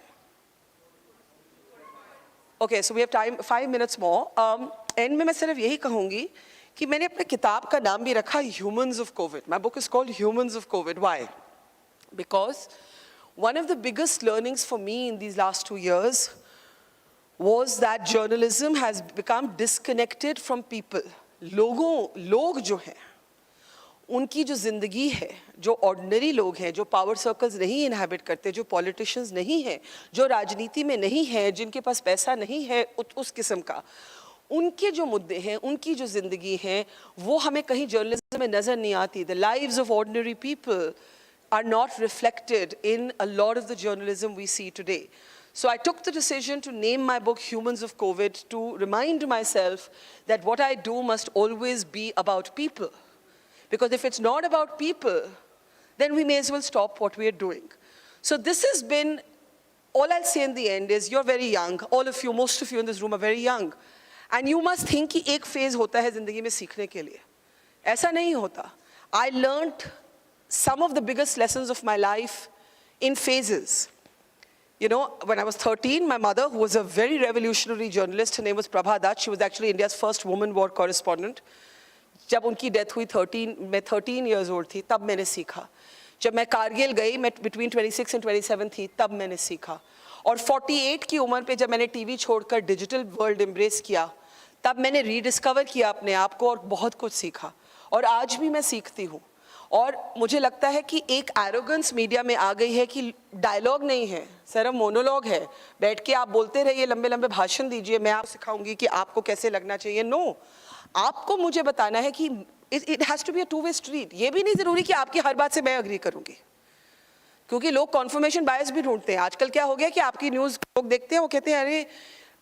Okay, so we have time, 5 minutes more. End में मैं सिर्फ यही कहूँगी कि मैंने अपने किताब का नाम भी रखा Humans of COVID. My book is called Humans of COVID. Why? Because one of the biggest learnings for me in these last 2 years was that journalism has become disconnected from people. लोग जो हैं, उनकी जो ज़िंदगी है, जो ordinary लोग हैं, जो power circles नहीं inhabit करते, जो politicians नहीं हैं, जो राजनीति में नहीं हैं, जिनके पास पैसा नहीं है उस किस्म का, उनके जो मुद्दे हैं, उनकी जो ज़िंदगी हैं, वो हमें कहीं journalism में नज़र नहीं आती. The lives of ordinary people are not reflected in a lot of the journalism we see today. So I took the decision to name my book Humans of COVID to remind myself that what I do must always be about people. Because if it's not about people, then we may as well stop what we are doing. So this has been, all I'll say in the end is, you're very young. All of you, most of you in this room are very young. And you must think कि एक phase होता है ज़िंदगी में सीखने के लिए. ऐसा नहीं होता. I learned some of the biggest lessons of my life in phases. You know, when I was 13, my mother, who was a very revolutionary journalist, her name was Prabha Dutt, she was actually India's first woman war correspondent. जब उनकी death हुई 13 years old थी, तब मैंने सीखा. जब मैं कारगिल गई, मैं between 26 and 27 थी, तब मैंने सीखा. और 48 की उम्र पे जब मैंने टीवी छोड़कर डिजिटल वर्ल्ड एम्ब्रेस किया, तब मैंने रीडिस्कवर किया अपने आप को और बहुत कुछ सीखा. और आज भी मैं सीखती हूँ. और मुझे लगता है कि एक एरोगेंस मीडिया में आ गई है कि डायलॉग नहीं है, सिर्फ मोनोलॉग है. बैठ के आप बोलते रहिए, लंबे लंबे भाषण दीजिए, मैं आपको सिखाऊंगी कि आपको कैसे लगना चाहिए. नो, आपको मुझे बताना है कि it has to be a two-way street. ये भी नहीं ज़रूरी कि आपकी हर बात से मैं अग्री करूँगी, क्योंकि लोग कॉन्फर्मेशन बायस भी ढूंढते हैं. आजकल क्या हो गया कि आपकी न्यूज़ लोग देखते हैं, वो कहते हैं अरे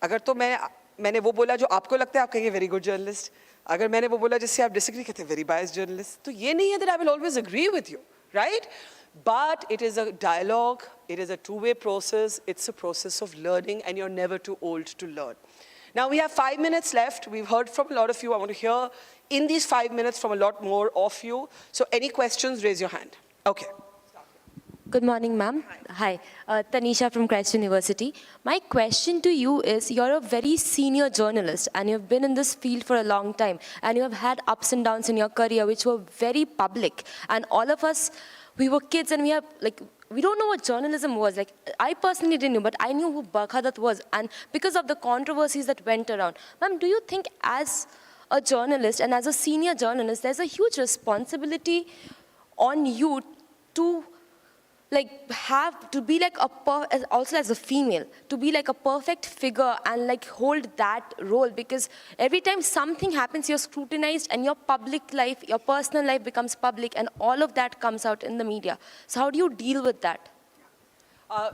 अगर तो मैंने वो बोला जो आपको लगता है, आप कहेंगे वेरी गुड जर्नलिस्ट. अगर मैंने वो बोला जिससे आप डिसएग्री कहते हैं वेरी बायस जर्नलिस्ट. तो ये नहीं है that I will always agree with you, right? But it is a dialogue, it is a two-way process, it's a process of learning, and you're never too old to learn. Now we have 5 minutes left. We've heard from a lot of you. I want to hear in these 5 minutes from a lot more of you. So any questions, raise your hand. Okay. Good morning, ma'am. Hi, Tanisha from Christ University. My question to you is, you're a very senior journalist and you've been in this field for a long time and you have had ups and downs in your career which were very public. And all of us, we were kids and we have we don't know what journalism was. Like, I personally didn't know, but I knew who Barkha Dutt was, and because of the controversies that went around. Ma'am, do you think as a journalist and as a senior journalist, there's a huge responsibility on you to have to be like also as a female, to be like a perfect figure and like hold that role, because every time something happens, you're scrutinized and your public life, your personal life becomes public, and all of that comes out in the media. So how do you deal with that?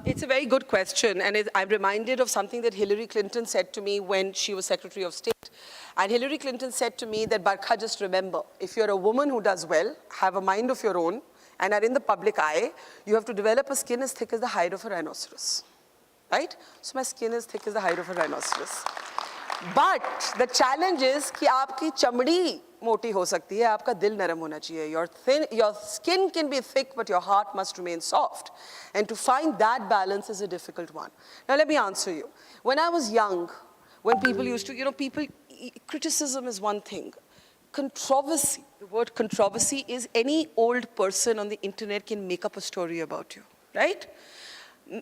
It's a very good question, and I'm reminded of something that Hillary Clinton said to me when she was Secretary of State. And Hillary Clinton said to me that, Barkha, just remember, if you're a woman who does well, have a mind of your own, and are in the public eye, you have to develop a skin as thick as the hide of a rhinoceros, right? So my skin is thick as the hide of a rhinoceros. But the challenge is कि आपकी चमड़ी मोटी हो सकती है, आपका दिल नरम होना चाहिए. Your skin can be thick, but your heart must remain soft. And to find that balance is a difficult one. Now let me answer you. When I was young, when people used to, criticism is one thing. Controversy, the word controversy is any old person on the internet can make up a story about you, right?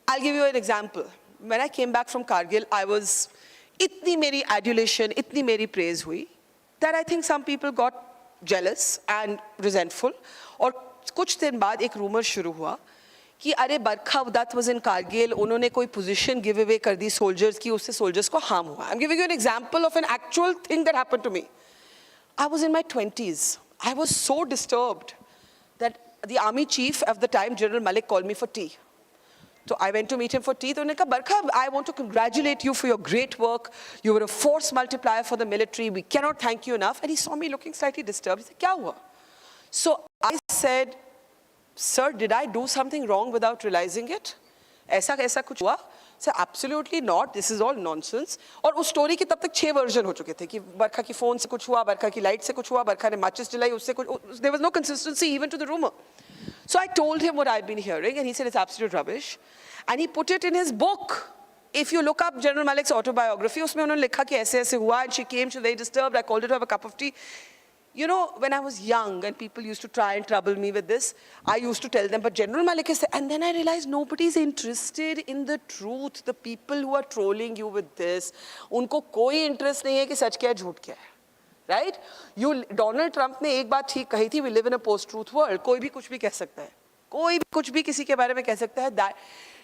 I'll give you an example. When I came back from Kargil, I was, itni meri adulation, itni meri praise hui, that I think some people got jealous and resentful. और कुछ दिन बाद एक rumor शुरू हुआ कि अरे Barkha Dutt was in Kargil, उन्होंने कोई position give away कर दी soldiers की, उससे soldiers को harm हुआ. I'm giving you an example of an actual thing that happened to me. I was in my 20s. I was so disturbed that the army chief of the time, General Malik, called me for tea. So I went to meet him for tea. So he said, Barkha, I want to congratulate you for your great work. You were a force multiplier for the military. We cannot thank you enough. And he saw me looking slightly disturbed. He said, Kya hua? So I said, sir, did I do something wrong without realizing it? ऐसा कुछ हुआ? So absolutely not. This is all nonsense. और उस story के तब तक 6 version हो चुके थे कि बरखा की phone से कुछ हुआ, बरखा की light से कुछ हुआ, बरखा ने matches जलाई, उससे कुछ. There was no consistency even to the rumor. So I told him what I'd been hearing, and he said it's absolute rubbish. And he put it in his book. If you look up General Malik's autobiography, उसमें उन्होंने लिखा कि ऐसे हुआ, and she came, she was very disturbed. I called her to have a cup of tea. You know, when I was young and people used to try and trouble me with this, I used to tell them, but General Malik is, and then I realized nobody's interested in the truth. The people who are trolling you with this, उनको कोई interest नहीं है कि सच क्या है, झूठ क्या है. Right? Donald Trump ने एक बात ठीक कही थी, we live in a post-truth world. कोई भी कुछ भी कह सकता है. कोई भी कुछ भी किसी के बारे में कह सकता है. That,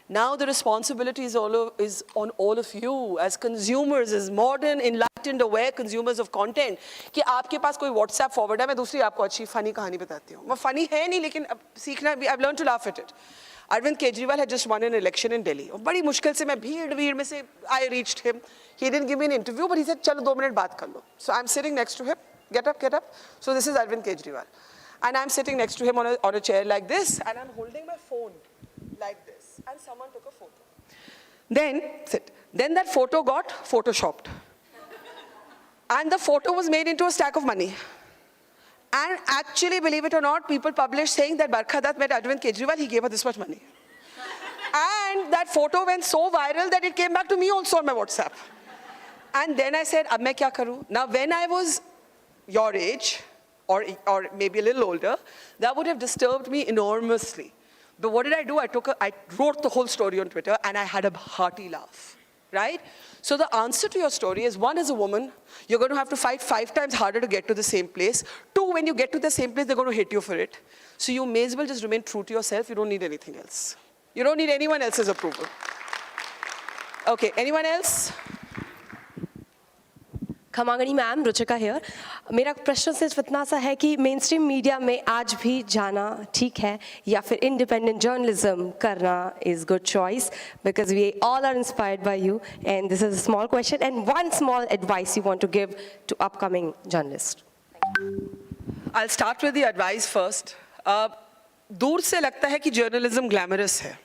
now the responsibility is on all of you as consumers, as modern, enlightened, aware consumers of content. कि आपके पास कोई WhatsApp forward है, मैं दूसरी आपको अच्छी funny कहानी बताती हूँ. वो funny है नहीं, लेकिन अब सीखना, I've learned to laugh at it. Arvind Kejriwal had just won an election in Delhi. बड़ी मुश्किल से मैं भीड़ में से I reached him. He didn't give me an interview, but he said, चलो 2 minute बात कर लो. So I'm sitting next to him. Get up. So this is Arvind Kejriwal. And I'm sitting next to him on a chair like this, and I'm holding my phone like this. And someone took a photo. Then that photo got photoshopped. And the photo was made into a stack of money. And actually, believe it or not, people published saying that Barkha Dutt met Arvind Kejriwal, he gave her this much money. And that photo went so viral that it came back to me also on my WhatsApp. And then I said, ab main kya karu? Now, when I was your age, or maybe a little older, that would have disturbed me enormously. But what did I do? I wrote the whole story on Twitter, and I had a hearty laugh, right? So the answer to your story is, 1, as a woman, you're going to have to fight 5 times harder to get to the same place. 2, when you get to the same place, they're going to hate you for it. So you may as well just remain true to yourself. You don't need anything else. You don't need anyone else's approval. Okay, anyone else? खमागणी ma'am, Ruchika here. मेरा प्रश्न सिर्फ इतना सा है कि main stream media में आज भी जाना ठीक है या फिर इंडिपेंडेंट जर्नलिज्म करना is good choice, because we all are inspired by you and this is a small question and one small advice you want to give to upcoming journalist. I'll start with the advice first. दूर से लगता है कि journalism glamorous है.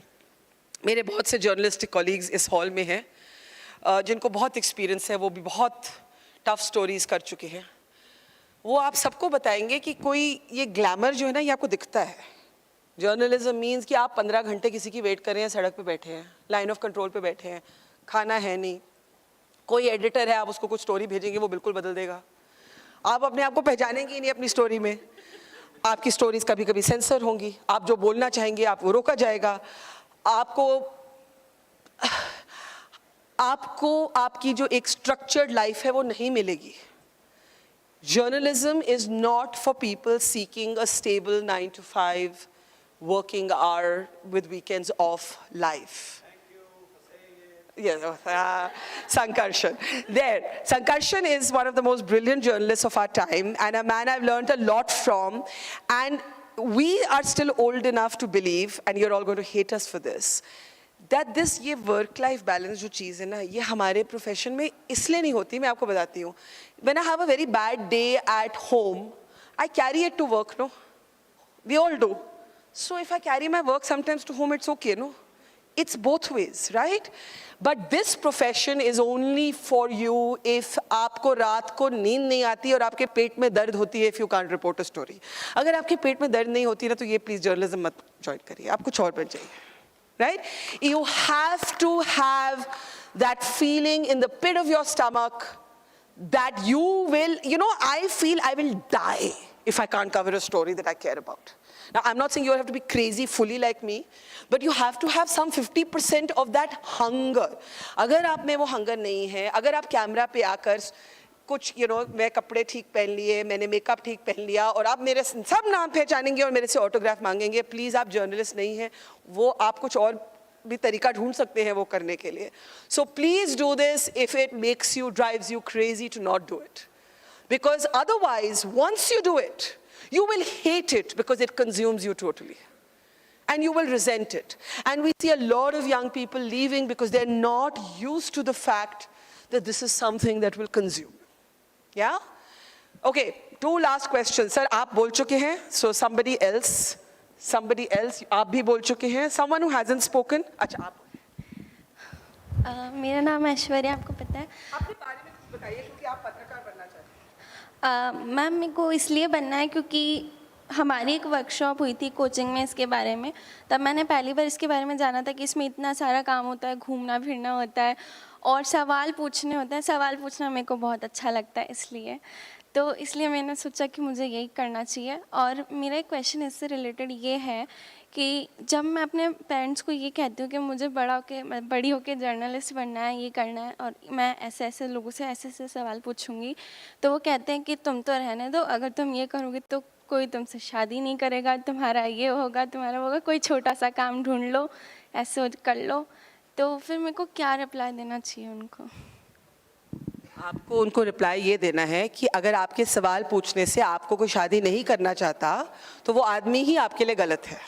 मेरे बहुत से journalistic colleagues इस हॉल में हैं जिनको बहुत एक्सपीरियंस है, वो भी बहुत टफ स्टोरीज कर चुके हैं. वो आप सबको बताएंगे कि कोई ये ग्लैमर जो है ना, ये आपको दिखता है. जर्नलिज्म मीन्स कि आप 15 घंटे किसी की वेट कर रहे हैं, सड़क पे बैठे हैं, लाइन ऑफ कंट्रोल पे बैठे हैं, खाना है नहीं, कोई एडिटर है, आप उसको कुछ स्टोरी भेजेंगे वो बिल्कुल बदल देगा, आप अपने आप को पहचानेंगे ही नहीं अपनी स्टोरी में. आपकी स्टोरीज कभी कभी सेंसर होंगी, आप जो बोलना चाहेंगे आप वो रोका जाएगा, आपको आपकी जो एक स्ट्रक्चर्ड लाइफ है वो नहीं मिलेगी. Journalism is not for people seeking a stable 9 to 5 working hour with weekends off life. Yes, Sankarshan. There. Sankarshan is one of the most brilliant journalists of our time and a man I've learned a lot from. And we are still old enough to believe, and you're all going to hate us for this, that this ये work-life balance जो चीज़ है ना, ये हमारे profession में इसलिए नहीं होती. मैं आपको बताती हूँ. When I have a very bad day at home, I carry it to work, no? We all do. So if I carry my work sometimes to home, it's okay, no? It's both ways, right? But this profession is only for you if आपको रात को नींद नहीं आती और आपके पेट में दर्द होती है if you can't report a story. अगर आपके पेट में दर्द नहीं होती ना तो ये please journalism मत join करिए, आप कुछ और बन जाइए, right? You have to have that feeling in the pit of your stomach that you will, you know, I feel I will die if I can't cover a story that I care about. Now, I'm not saying you have to be crazy fully like me, but you have to have some 50% of that hunger. अगर आप में वो hunger नहीं है, अगर आप camera पे आकर कुछ, you know, मैं कपड़े ठीक पहन लिए, मैंने मेकअप ठीक पहन लिया और आप मेरे सब नाम पहचानेंगे और मेरे से ऑटोग्राफ मांगेंगे, प्लीज़ आप जर्नलिस्ट नहीं हैं, वो आप कुछ और भी तरीका ढूंढ सकते हैं वो करने के लिए. So please do this if it makes you, drives you crazy to not do it. Because otherwise, once you do it, you will hate it because it consumes you totally. And you will resent it. And we see a lot of young people leaving because they're not used to the fact that this is something that will consume. Yeah? Okay, 2 last questions. Sir, आप बोल चुके हैं. So somebody else, आप भी बोल चुके हैं. Someone who hasn't spoken. अच्छा, आप. मेरा नाम ऐश्वर्या, आपको पता है. अपने बारे में कुछ बताइए क्योंकि आप पत्रकार बनना चाहते हैं. मैम, मेरे को इसलिए बनना है क्योंकि हमारी एक वर्कशॉप हुई थी कोचिंग में इसके बारे में, तब मैंने पहली बार इसके बारे में जाना था कि इसमें इतना सारा काम होता है, घूमना फिरना होता है और सवाल पूछने होते हैं. सवाल पूछना मेरे को बहुत अच्छा लगता है, इसलिए मैंने सोचा कि मुझे यही करना चाहिए. और मेरा एक क्वेश्चन इससे रिलेटेड ये है कि जब मैं अपने पेरेंट्स को ये कहती हूँ कि मुझे बड़ी होके जर्नलिस्ट बनना है, ये करना है और मैं ऐसे ऐसे लोगों से ऐसे ऐसे सवाल पूछूंगी, तो वो कहते हैं कि तुम तो रहने दो, अगर तुम ये करोगे तो कोई तुमसे शादी नहीं करेगा, तुम्हारा ये होगा, तुम्हारा होगा, कोई छोटा सा काम ढूंढ लो, ऐसे कर लो. तो फिर मेरे को क्या रिप्लाई देना चाहिए उनको? आपको उनको रिप्लाई ये देना है कि अगर आपके सवाल पूछने से आपको कोई शादी नहीं करना चाहता तो वो आदमी ही आपके लिए गलत है,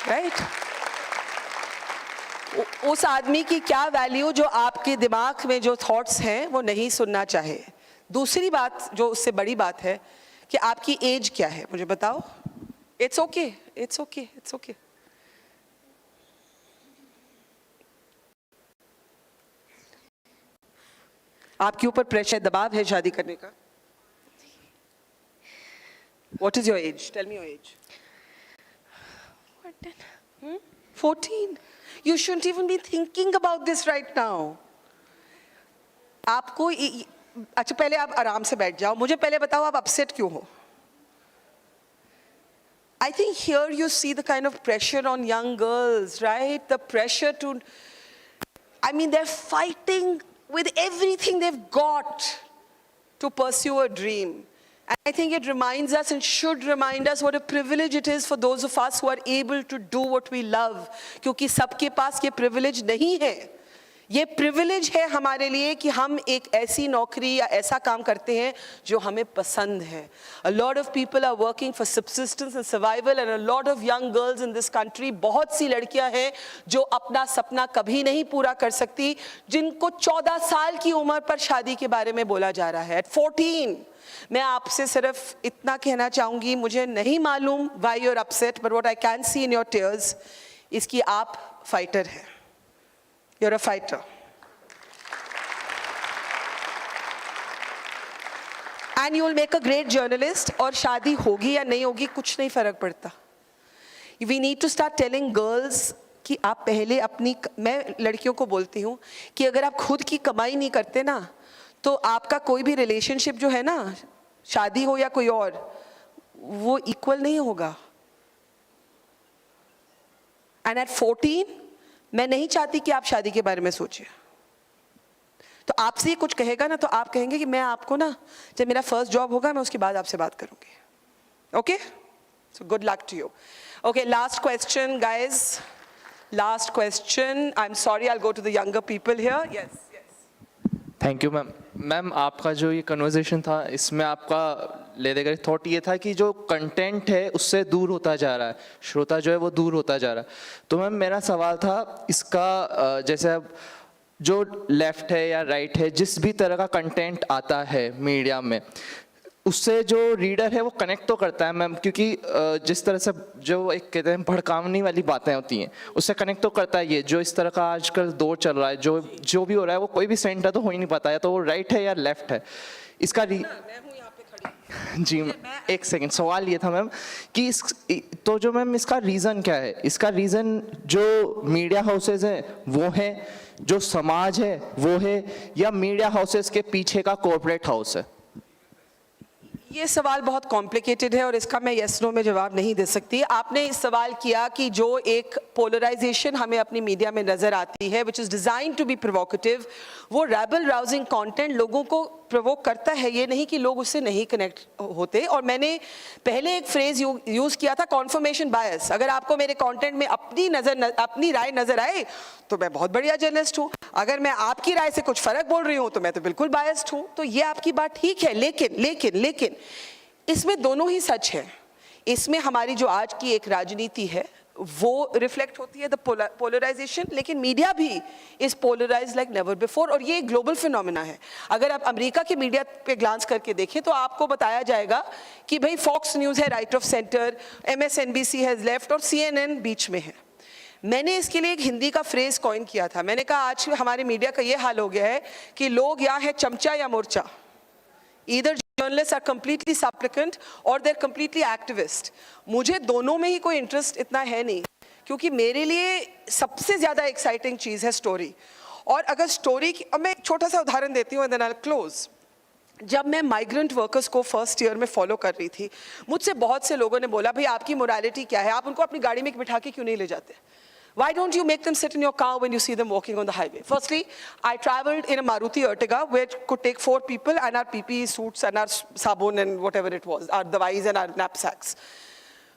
राइट? उस आदमी की क्या वैल्यू जो आपके दिमाग में जो थॉट्स हैं वो नहीं सुनना चाहे. दूसरी बात जो उससे बड़ी बात है कि आपकी एज क्या है, मुझे बताओ. It's okay, it's okay, it's okay. आपके ऊपर प्रेशर, दबाव है शादी करने का. What is your age? Tell me your age. 14. You shouldn't even be thinking about this right now. आपको अच्छा, पहले आप आराम से बैठ जाओ. मुझे पहले बताओ आप अपसेट क्यों हो? I think here you see the kind of pressure on young girls, right? The pressure to, I mean, they're fighting with everything they've got to pursue a dream. And I think it reminds us and should remind us what a privilege it is for those of us who are able to do what we love. क्योंकि सबके पास ये privilege नहीं है. ये privilege है हमारे लिए कि हम एक ऐसी नौकरी या ऐसा काम करते हैं जो हमें पसंद है. A lot of people are working for subsistence and survival, and a lot of young girls in this country, बहुत सी लड़कियां हैं जो अपना सपना कभी नहीं पूरा कर सकती, जिनको 14 साल की उम्र पर शादी के बारे में बोला जा रहा है. At 14. मैं आपसे सिर्फ इतना कहना चाहूँगी, मुझे नहीं मालूम why you're upset, but what I can see in your tears is कि आप fighter हैं. You're a fighter. And you will make a great journalist. और शादी होगी या नहीं होगी कुछ नहीं फर्क पड़ता. We need to start telling girls कि आप पहले अपनी, मैं लड़कियों को बोलती हूँ कि अगर आप खुद की कमाई नहीं करते ना तो आपका कोई भी रिलेशनशिप जो है ना, शादी हो या कोई और, वो इक्वल नहीं होगा. एंड एट 14 मैं नहीं चाहती कि आप शादी के बारे में सोचिए. तो आपसे ये कुछ कहेगा ना, तो आप कहेंगे कि मैं आपको ना, जब मेरा फर्स्ट जॉब होगा मैं उसके बाद आपसे बात करूंगी. Okay, so good luck to you. Okay, last question guys, last question. I am sorry, I will go to the younger people here. Yes. Thank you ma'am. Ma'am, आपका जो ये कन्वर्सेशन था, इसमें आपका ले देकर थॉट ये था कि जो कंटेंट है उससे दूर होता जा रहा है, श्रोता जो है वो दूर होता जा रहा है. तो मैम मेरा सवाल था इसका, जैसे अब जो लेफ्ट है या राइट है, जिस भी तरह का कंटेंट आता है मीडिया में, उससे जो रीडर है वो कनेक्ट तो करता है मैम, क्योंकि जिस तरह से जो एक कहते हैं भड़काने वाली बातें होती हैं, उससे कनेक्ट तो करता है. ये जो इस तरह का आजकल दौर चल रहा है, जो भी हो रहा है, वो कोई भी सेंटर तो हो ही नहीं पाता है, तो वो राइट है या लेफ्ट है. इसका जी एक सेकंड, सवाल ये था मैम कि तो जो मैम इसका रीज़न क्या है? इसका रीज़न जो मीडिया हाउसेज हैं वो है, जो समाज है वो है, या मीडिया हाउसेज के पीछे का कॉर्पोरेट हाउस है? ये सवाल बहुत कॉम्प्लिकेटेड है और इसका मैं यस नो में जवाब नहीं दे सकती. आपने इस सवाल किया कि जो एक पोलराइजेशन हमें अपनी मीडिया में नज़र आती है, which is design to be provocative, वो रैबल राउजिंग कंटेंट लोगों को प्रोवोक करता है. ये नहीं कि लोग उससे नहीं कनेक्ट होते. और मैंने पहले एक फ्रेज यूज़ किया था, कॉन्फर्मेशन बायस. अगर आपको मेरे कंटेंट में अपनी राय नज़र आए तो मैं बहुत बढ़िया जर्नलिस्ट हूँ. अगर मैं आपकी राय से कुछ फ़र्क बोल रही हूँ तो मैं तो बिल्कुल बायस्ड हूँ. तो ये आपकी बात ठीक है, लेकिन इसमें दोनों ही सच है. इसमें हमारी जो आज की एक राजनीति है वो रिफ्लेक्ट होती है द पोलराइजेशन, लेकिन मीडिया भी is polarise like never before. और ये ग्लोबल फिनोमिना है. अगर आप अमेरिका के मीडिया पे ग्लांस करके देखें तो आपको बताया जाएगा कि भाई फॉक्स न्यूज़ है right of centre, MSNBC has left और CNN बीच में है. मैंने इसके लिए एक हिंदी का फ्रेज कॉइन किया था. मैंने कहा आज हमारे मीडिया का ये हाल हो गया है कि लोग या है चमचा या मोर्चा. Either journalists are completely supplicant or they're completely activist. मुझे दोनों में ही कोई इंटरेस्ट इतना है नहीं, क्योंकि मेरे लिए सबसे ज़्यादा एक्साइटिंग चीज़ है स्टोरी. और अगर स्टोरी की, अब मैं एक छोटा सा उदाहरण देती हूँ and then I'll close. जब मैं माइग्रेंट वर्कर्स को फर्स्ट ईयर में फॉलो कर रही थी, मुझसे बहुत से लोगों ने बोला भाई आपकी मोरालिटी क्या है, आप उनको अपनी गाड़ी में बिठा के क्यों नहीं ले जाते? Why don't you make them sit in your car when you see them walking on the highway? Firstly, I traveled in a Maruti Ertiga which could take 4 people, and our PPE suits and our sabun and whatever it was, our dawais and our knapsacks.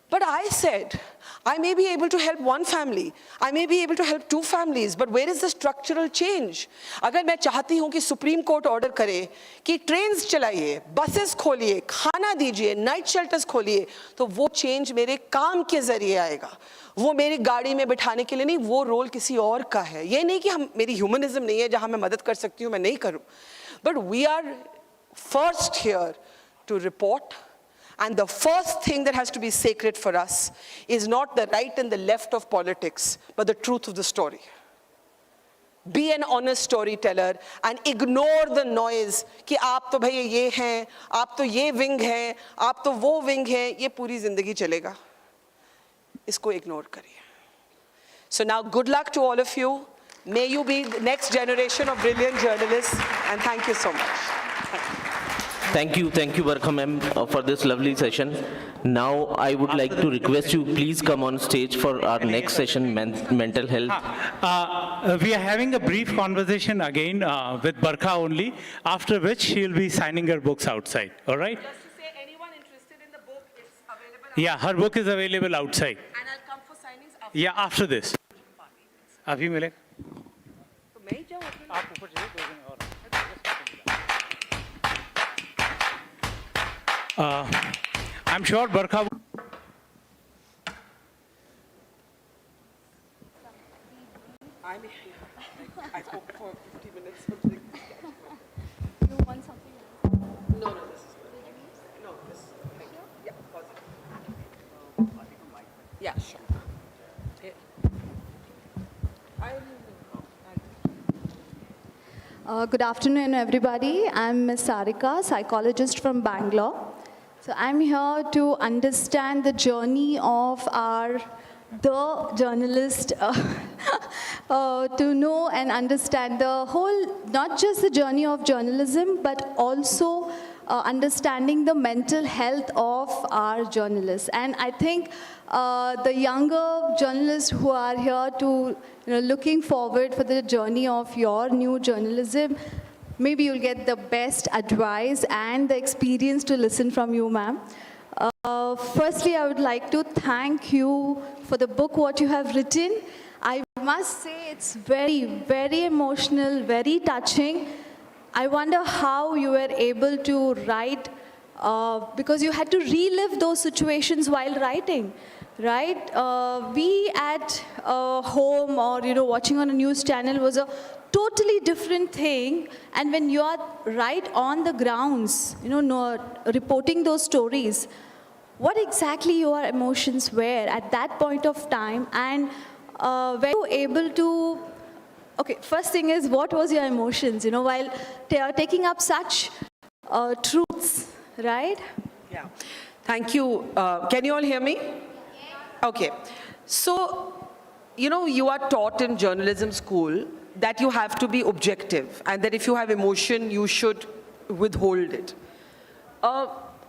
But I said, I may be able to help one family, I may be able to help 2 families, but where is the structural change? अगर मैं चाहती हूँ कि supreme court order करे कि trains चलाइए, buses खोलिए, खाना दीजिए, नाइट शेल्टर्स खोलिए, तो वो चेंज मेरे काम के जरिए आएगा. वो मेरी गाड़ी में बिठाने के लिए नहीं, वो रोल किसी और का है. ये नहीं कि मेरी ह्यूमनिज्म नहीं है, जहाँ मैं मदद कर सकती हूँ मैं नहीं करूँ. But we are first here to report. And the first thing that has to be sacred for us is not the right and the left of politics, but the truth of the story. Be an honest storyteller and ignore the noise कि आप तो भाई ये हैं, आप तो ये wing हैं, आप तो वो wing हैं, ये पूरी जिंदगी चलेगा. इसको ignore करिए. So now good luck to all of you. May you be the next generation of brilliant journalists, and thank you so much. Thank you, Barkha ma'am, for this lovely session. Now I would like to request you, please come on stage for our next session, mental health. We are having a brief conversation again with Barkha only, after which she will be signing her books outside, all right? Just to say, anyone interested in the book is available. Yeah, her book is available outside. And I'll come for signings after. Yeah, after this. अभी मिलेगा? तो मैं ही जाऊँ? आप ऊपर जाइए, 2 दिन और. I'm sure Barkha. I spoke for 50 minutes. You want something else? No, this is good. No, this is good. Yeah, positive. Yeah, sure. Good afternoon, everybody. I'm Ms. Saarika, psychologist from Bangalore. So I'm here to understand the journey of the journalist, to know and understand the whole, not just the journey of journalism, but also understanding the mental health of our journalists. And I think the younger journalists who are here to, looking forward for the journey of your new journalism, maybe you'll get the best advice and the experience to listen from you, ma'am. Firstly, I would like to thank you for the book, what you have written. I must say it's very, very emotional, very touching. I wonder how you were able to write, because you had to relive those situations while writing, right? We at home or, watching on a news channel was a totally different thing. And when you are right on the grounds, reporting those stories, what exactly your emotions were at that point of time, and were you able to, okay, first thing is, what was your emotions, while taking up such truths, right? Yeah, thank you. Can you all hear me? Okay, so, you are taught in journalism school that you have to be objective and that if you have emotion, you should withhold it.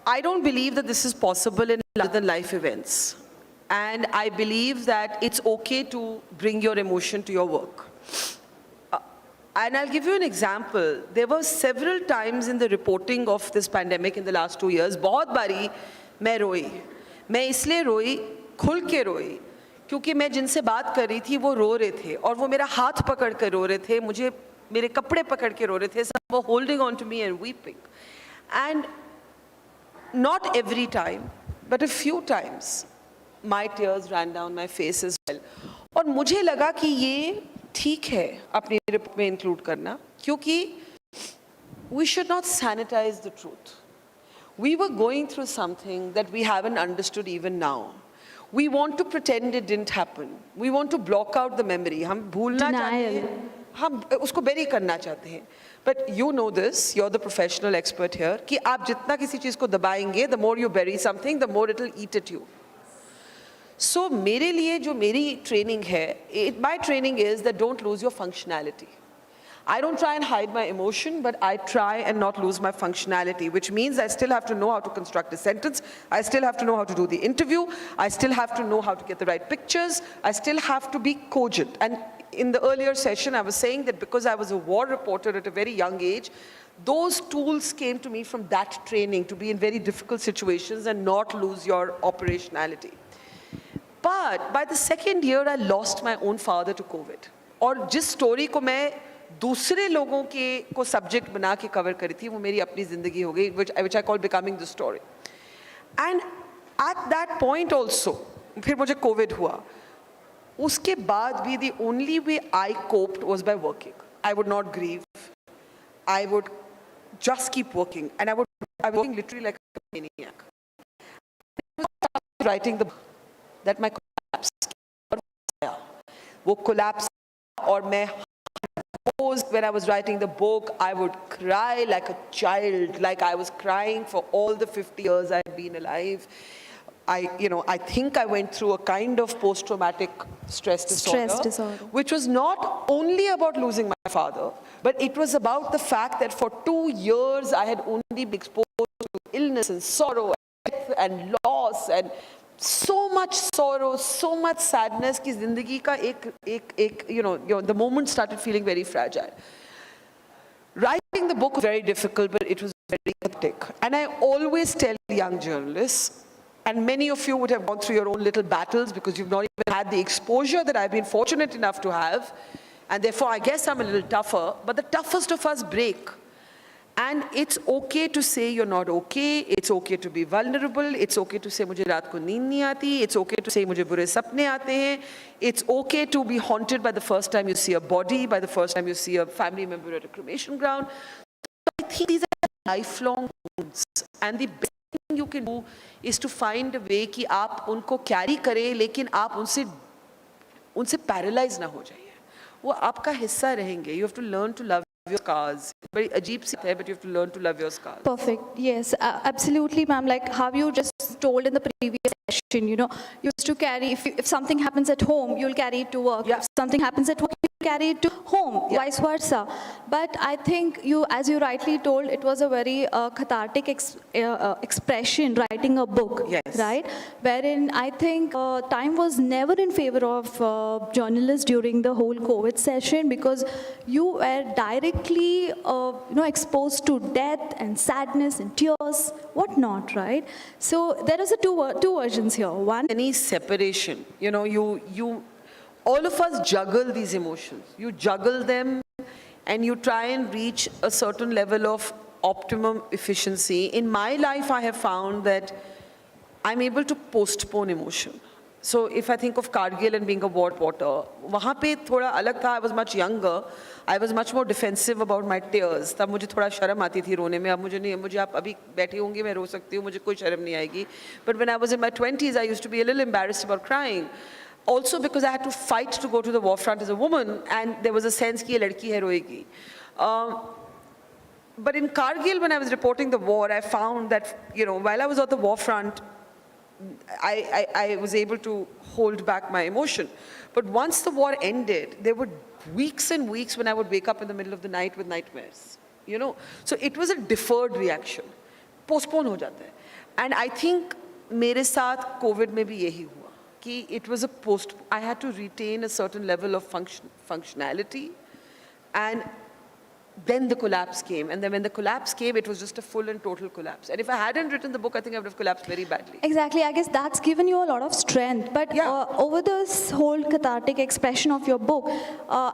I don't believe that this is possible in larger-than-life events. And I believe that it's okay to bring your emotion to your work. And I'll give you an example. There were several times in the reporting of this pandemic in the last 2 years, बहुत बारी मैं रोई. मैं इसलिए रोई, खुल के रोई, क्योंकि मैं जिनसे बात कर रही थी वो रो रहे थे और वो मेरा हाथ पकड़ कर रो रहे थे, मुझे मेरे कपड़े पकड़ के रो रहे थे. Some were holding on to me and weeping. And not every time, but a few times, my tears ran down my face as well. और मुझे लगा कि ये ठीक है अपनी रिपोर्ट में इंक्लूड करना, क्योंकि we should not sanitize the truth. We were going through something that we haven't understood even now. We want to pretend it didn't happen. We want to block out the memory. हम भूलना चाहते हैं, हम उसको bury करना चाहते हैं. But you know this, you're the professional expert here, कि आप जितना किसी चीज़ को दबाएंगे, the more you bury something, the more it'll eat at you. So मेरे लिए जो मेरी training है, my training is that don't lose your functionality. I don't try and hide my emotion, but I try and not lose my functionality, which means I still have to know how to construct a sentence, I still have to know how to do the interview, I still have to know how to get the right pictures, I still have to be cogent. And in the earlier session, I was saying that because I was a war reporter at a very young age, those tools came to me from that training to be in very difficult situations and not lose your operationality. But by the second year, I lost my own father to COVID. और जिस story को मैं दूसरे लोगों के को subject बना के cover करी थी, वो मेरी अपनी ज़िंदगी हो गई, which I call becoming the story. And at that point also, फिर मुझे COVID हुआ. उसके बाद भी the only way I coped was by working. I would not grieve. I would just keep working, and I was working literally like a maniac. I was writing the book that my collapse, वो collapse, और मैं when I was writing the book, I would cry like a child, like I was crying for all the 50 years I had been alive. I think I went through a kind of post-traumatic stress disorder, which was not only about losing my father, but it was about the fact that for 2 years I had only been exposed to illness and sorrow and death and loss and so much sorrow, so much sadness कि ज़िंदगी का एक the moment started feeling very fragile. Writing the book was very difficult, but it was very hectic. And I always tell young journalists, and many of you would have gone through your own little battles because you've not even had the exposure that I've been fortunate enough to have, and therefore I guess I'm a little tougher, but the toughest of us break. And it's okay to say you're not okay, it's okay to be vulnerable, it's okay to say मुझे रात को नींद नहीं आती, it's okay to say मुझे बुरे सपने आते हैं, it's okay to be haunted by the first time you see a body, by the first time you see a family member at a cremation ground. So I think these are lifelong wounds, and the best thing you can do is to find a way कि आप उनको carry करें, लेकिन आप उनसे paralyzed ना हो जाइए. वो आपका हिस्सा रहेंगे. You have to learn to love your scars. Very ajeeb सी है, but you have to learn to love your scars. Perfect. Yes, absolutely, ma'am. Like how you just told in the previous session, You know, you used to carry, if something happens at home, you'll carry it to work. If something happens at work, you carry it to home, vice versa. But I think you, as you rightly told, it was a very cathartic expression, writing a book, right? Wherein I think time was never in favor of journalists during the whole COVID session, because you were directly, exposed to death and sadness and tears, whatnot, right? So there is a two versions here. One, any separation, all of us juggle these emotions. You juggle them and you try and reach a certain level of optimum efficiency. In my life, I have found that I'm able to postpone emotion. So if I think of Kargil and being a war reporter, वहाँ पे थोड़ा अलग था. I was much younger. I was much more defensive about my tears. तब मुझे थोड़ा शर्म आती थी रोने में. अब मुझे नहीं, मुझे आप अभी बैठी होंगी मैं रो सकती हूँ, मुझे कोई शर्म नहीं आएगी. But when I was in my 20s, I used to be a little embarrassed about crying. Also because I had to fight to go to the war front as a woman, and there was a sense कि ये लड़की है रोएगी. But in Kargil, when I was reporting the war, I found that, while I was at the war front, I was able to hold back my emotion. But once the war ended, there were weeks and weeks when I would wake up in the middle of the night with nightmares, So it was a deferred reaction. Postpone ho jata hai. And I think मेरे साथ COVID में भी यही हुआ कि it was I had to retain a certain level of functionality, and then the collapse came. And then when the collapse came, it was just a full and total collapse. And if I hadn't written the book, I think I would have collapsed very badly. Exactly. I guess that's given you a lot of strength. But over this whole cathartic expression of your book,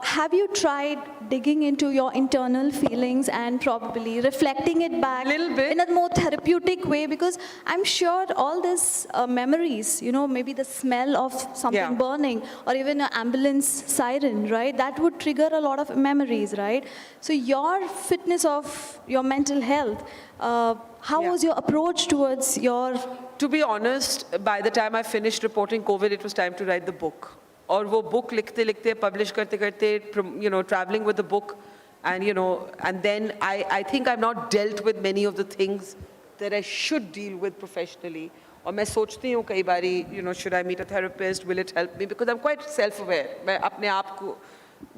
have you tried digging into your internal feelings and probably reflecting it back in a more therapeutic way? Because I'm sure all these memories, maybe the smell of something burning or even an ambulance siren, right? That would trigger a lot of memories, right? So your fitness of your mental health, how was your approach towards your... To be honest, by the time I finished reporting COVID, it was time to write the book. और वो book लिखते-लिखते, publish करते-करते, traveling with the book, and and then I think I've not dealt with many of the things that I should deal with professionally. और मैं सोचती हूँ कई बारी, should I meet a therapist? Will it help me? Because I'm quite self-aware. मैं अपने आप को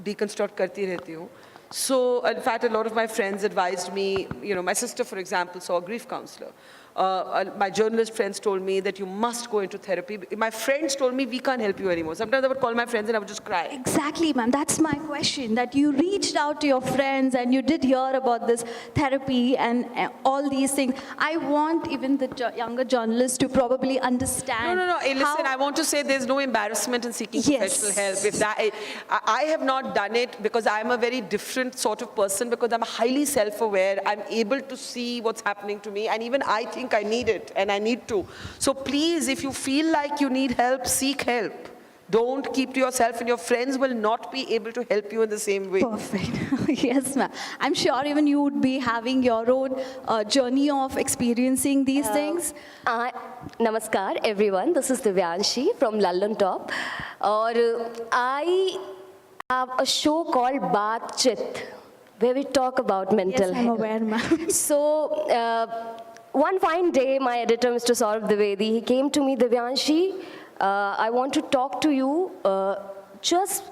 deconstruct करती रहती हूँ. So, in fact, a lot of my friends advised me, my sister, for example, saw a grief counselor. My journalist friends told me that you must go into therapy. My friends told me, we can't help you anymore. Sometimes I would call my friends and I would just cry. Exactly, ma'am. That's my question, that you reached out to your friends and you did hear about this therapy and all these things. I want even the younger journalists to probably understand. No. Hey, listen, I want to say there's no embarrassment in seeking professional help. If that, I have not done it because I'm a very different sort of person, because I'm highly self-aware. I'm able to see what's happening to me, and even I think I need it and I need to. So please, if you feel like you need help, seek help. Don't keep to yourself, and your friends will not be able to help you in the same way. Perfect. Yes, ma'am. I'm sure even you would be having your own journey of experiencing these things. Namaskar, everyone. This is Divyanshi from London Top. I have a show called Baatchit, where we talk about mental health. Yes, I'm aware, ma'am. So, one fine day, my editor, Mr. Saurav Dwivedi, he came to me, Divyanshi, I want to talk to you, just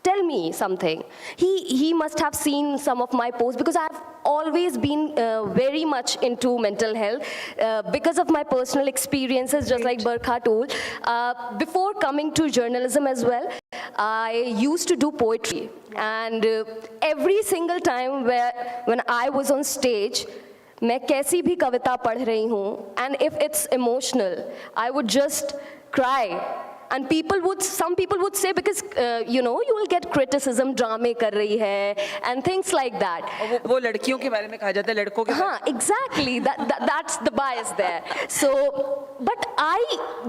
tell me something. He must have seen some of my posts, because I've always been very much into mental health because of my personal experiences, just like Barkha told. Before coming to journalism as well, I used to do poetry, and every single time when I was on stage, मैं कैसी भी कविता पढ़ रही हूँ, and if it's emotional, I would just cry. And some people would say, because you will get criticism, ड्रामे कर रही है, and things like that. वो लड़कियों के बारे में कहा जाता है, लड़कों के हाँ, exactly. That's the bias there. So, but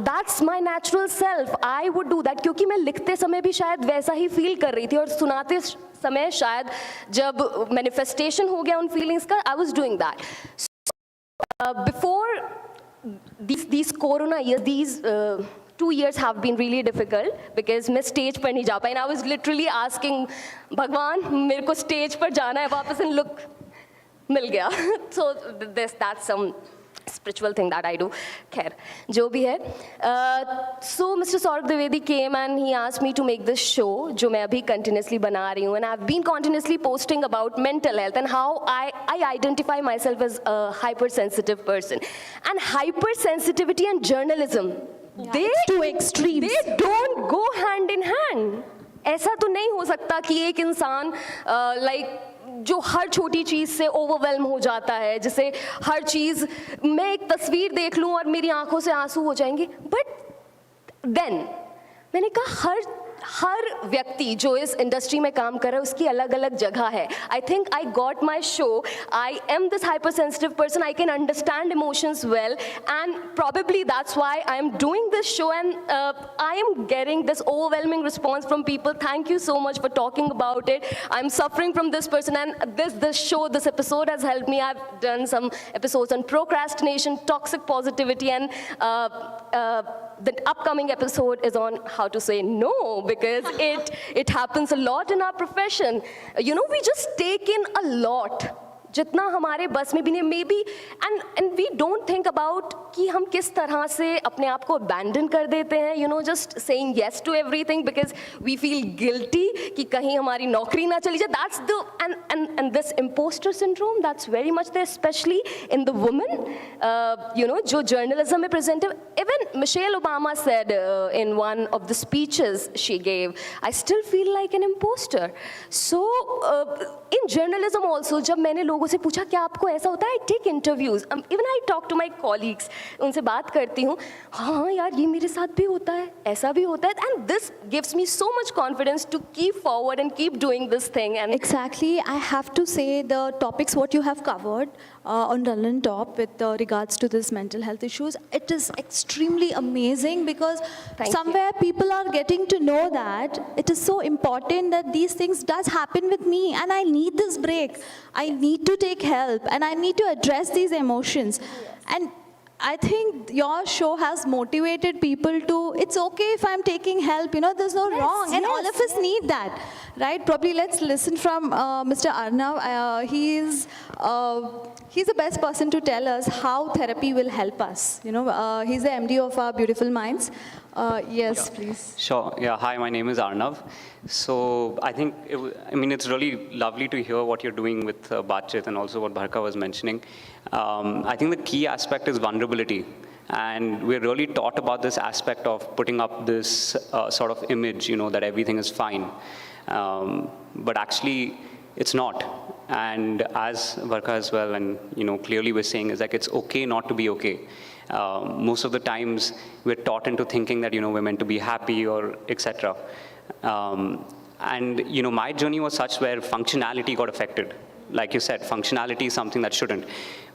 that's my natural self. I would do that, क्योंकि मैं लिखते समय भी शायद वैसा ही feel कर रही थी, और सुनाते समय शायद जब manifestation हो गया उन feelings का, I was doing that. So, before these corona years, these 2 years have been really difficult, because मैं stage पर नहीं जा पाई, and I was literally asking भगवान मेरे को stage पर जाना है वापस, and look मिल गया. So that's some spiritual thing that I do. Khair, jo bhi hai. So Mr. Saurav Dwivedi came and he asked me to make this show, jo main abhi continuously bana rahi hu, and I've been continuously posting about mental health and how I identify myself as a hypersensitive person. And hypersensitivity and journalism, it's two extremes. They don't go hand in hand. ऐसा तो नहीं हो सकता कि एक इंसान जो हर छोटी चीज़ से ओवरवेल्म हो जाता है, जिसे हर चीज़ मैं एक तस्वीर देख लूँ और मेरी आंखों से आंसू हो जाएंगे. बट देन मैंने कहा हर व्यक्ति जो इस इंडस्ट्री में काम कर रहा है उसकी अलग अलग जगह है. I think I got my show. I am this hyper sensitive person. I can understand emotions well and probably that's why I am doing this show and I am getting this overwhelming response from people. Thank you so much for talking about it. I'm suffering from this person, and this show, this episode has helped me. I've done some episodes on procrastination, toxic positivity, and the upcoming episode is on how to say no, because it happens a lot in our profession. You know, we just take in a lot. जितना हमारे बस में भी नहीं, maybe and we don't think about कि हम किस तरह से अपने आप को अबैंडन कर देते हैं, you know, just saying yes to everything because we feel guilty कि कहीं हमारी नौकरी ना चली जाए. That's the end this impostor syndrome, that's very much there, specially in the women, you know, जो जर्नलिज्म में प्रेजेंट है. Even Michelle Obama said in one of the speeches she gave, I still feel like an impostor. So in journalism also जब मैंने लोगों से पूछा क्या आपको ऐसा होता है, I take interviews, even I talk to my colleagues, उनसे बात करती हूँ, हाँ यार ये मेरे साथ भी होता है, ऐसा भी होता है, and this gives me so much confidence to keep forward and keep doing this thing. And exactly, I have to say the topics what you have covered on London Top with regards to this mental health issues, it is extremely amazing because somewhere people are getting to know that it is so important that these things does happen with me and I need this break. I need to take help and I need to address these emotions. And I think your show has motivated people to, it's okay if I'm taking help, you know, there's no wrong. And all of us need that, right? Probably let's listen from Mr. Arnav. He's the best person to tell us how therapy will help us. You know, he's the MD of our Beautiful Minds. Yes, please. Sure. Yeah. Hi, my name is Arnav. So I think, it's really lovely to hear what you're doing with Batchit and also what Barkha was mentioning. I think the key aspect is vulnerability. And we're really taught about this aspect of putting up this sort of image, you know, that everything is fine. But actually, it's not. And as Barkha as well, and, you know, clearly we're saying is like, it's okay not to be okay. Most of the times we're taught into thinking that, you know, we're meant to be happy or etc. And, you know, my journey was such where functionality got affected. Like you said, functionality is something that shouldn't.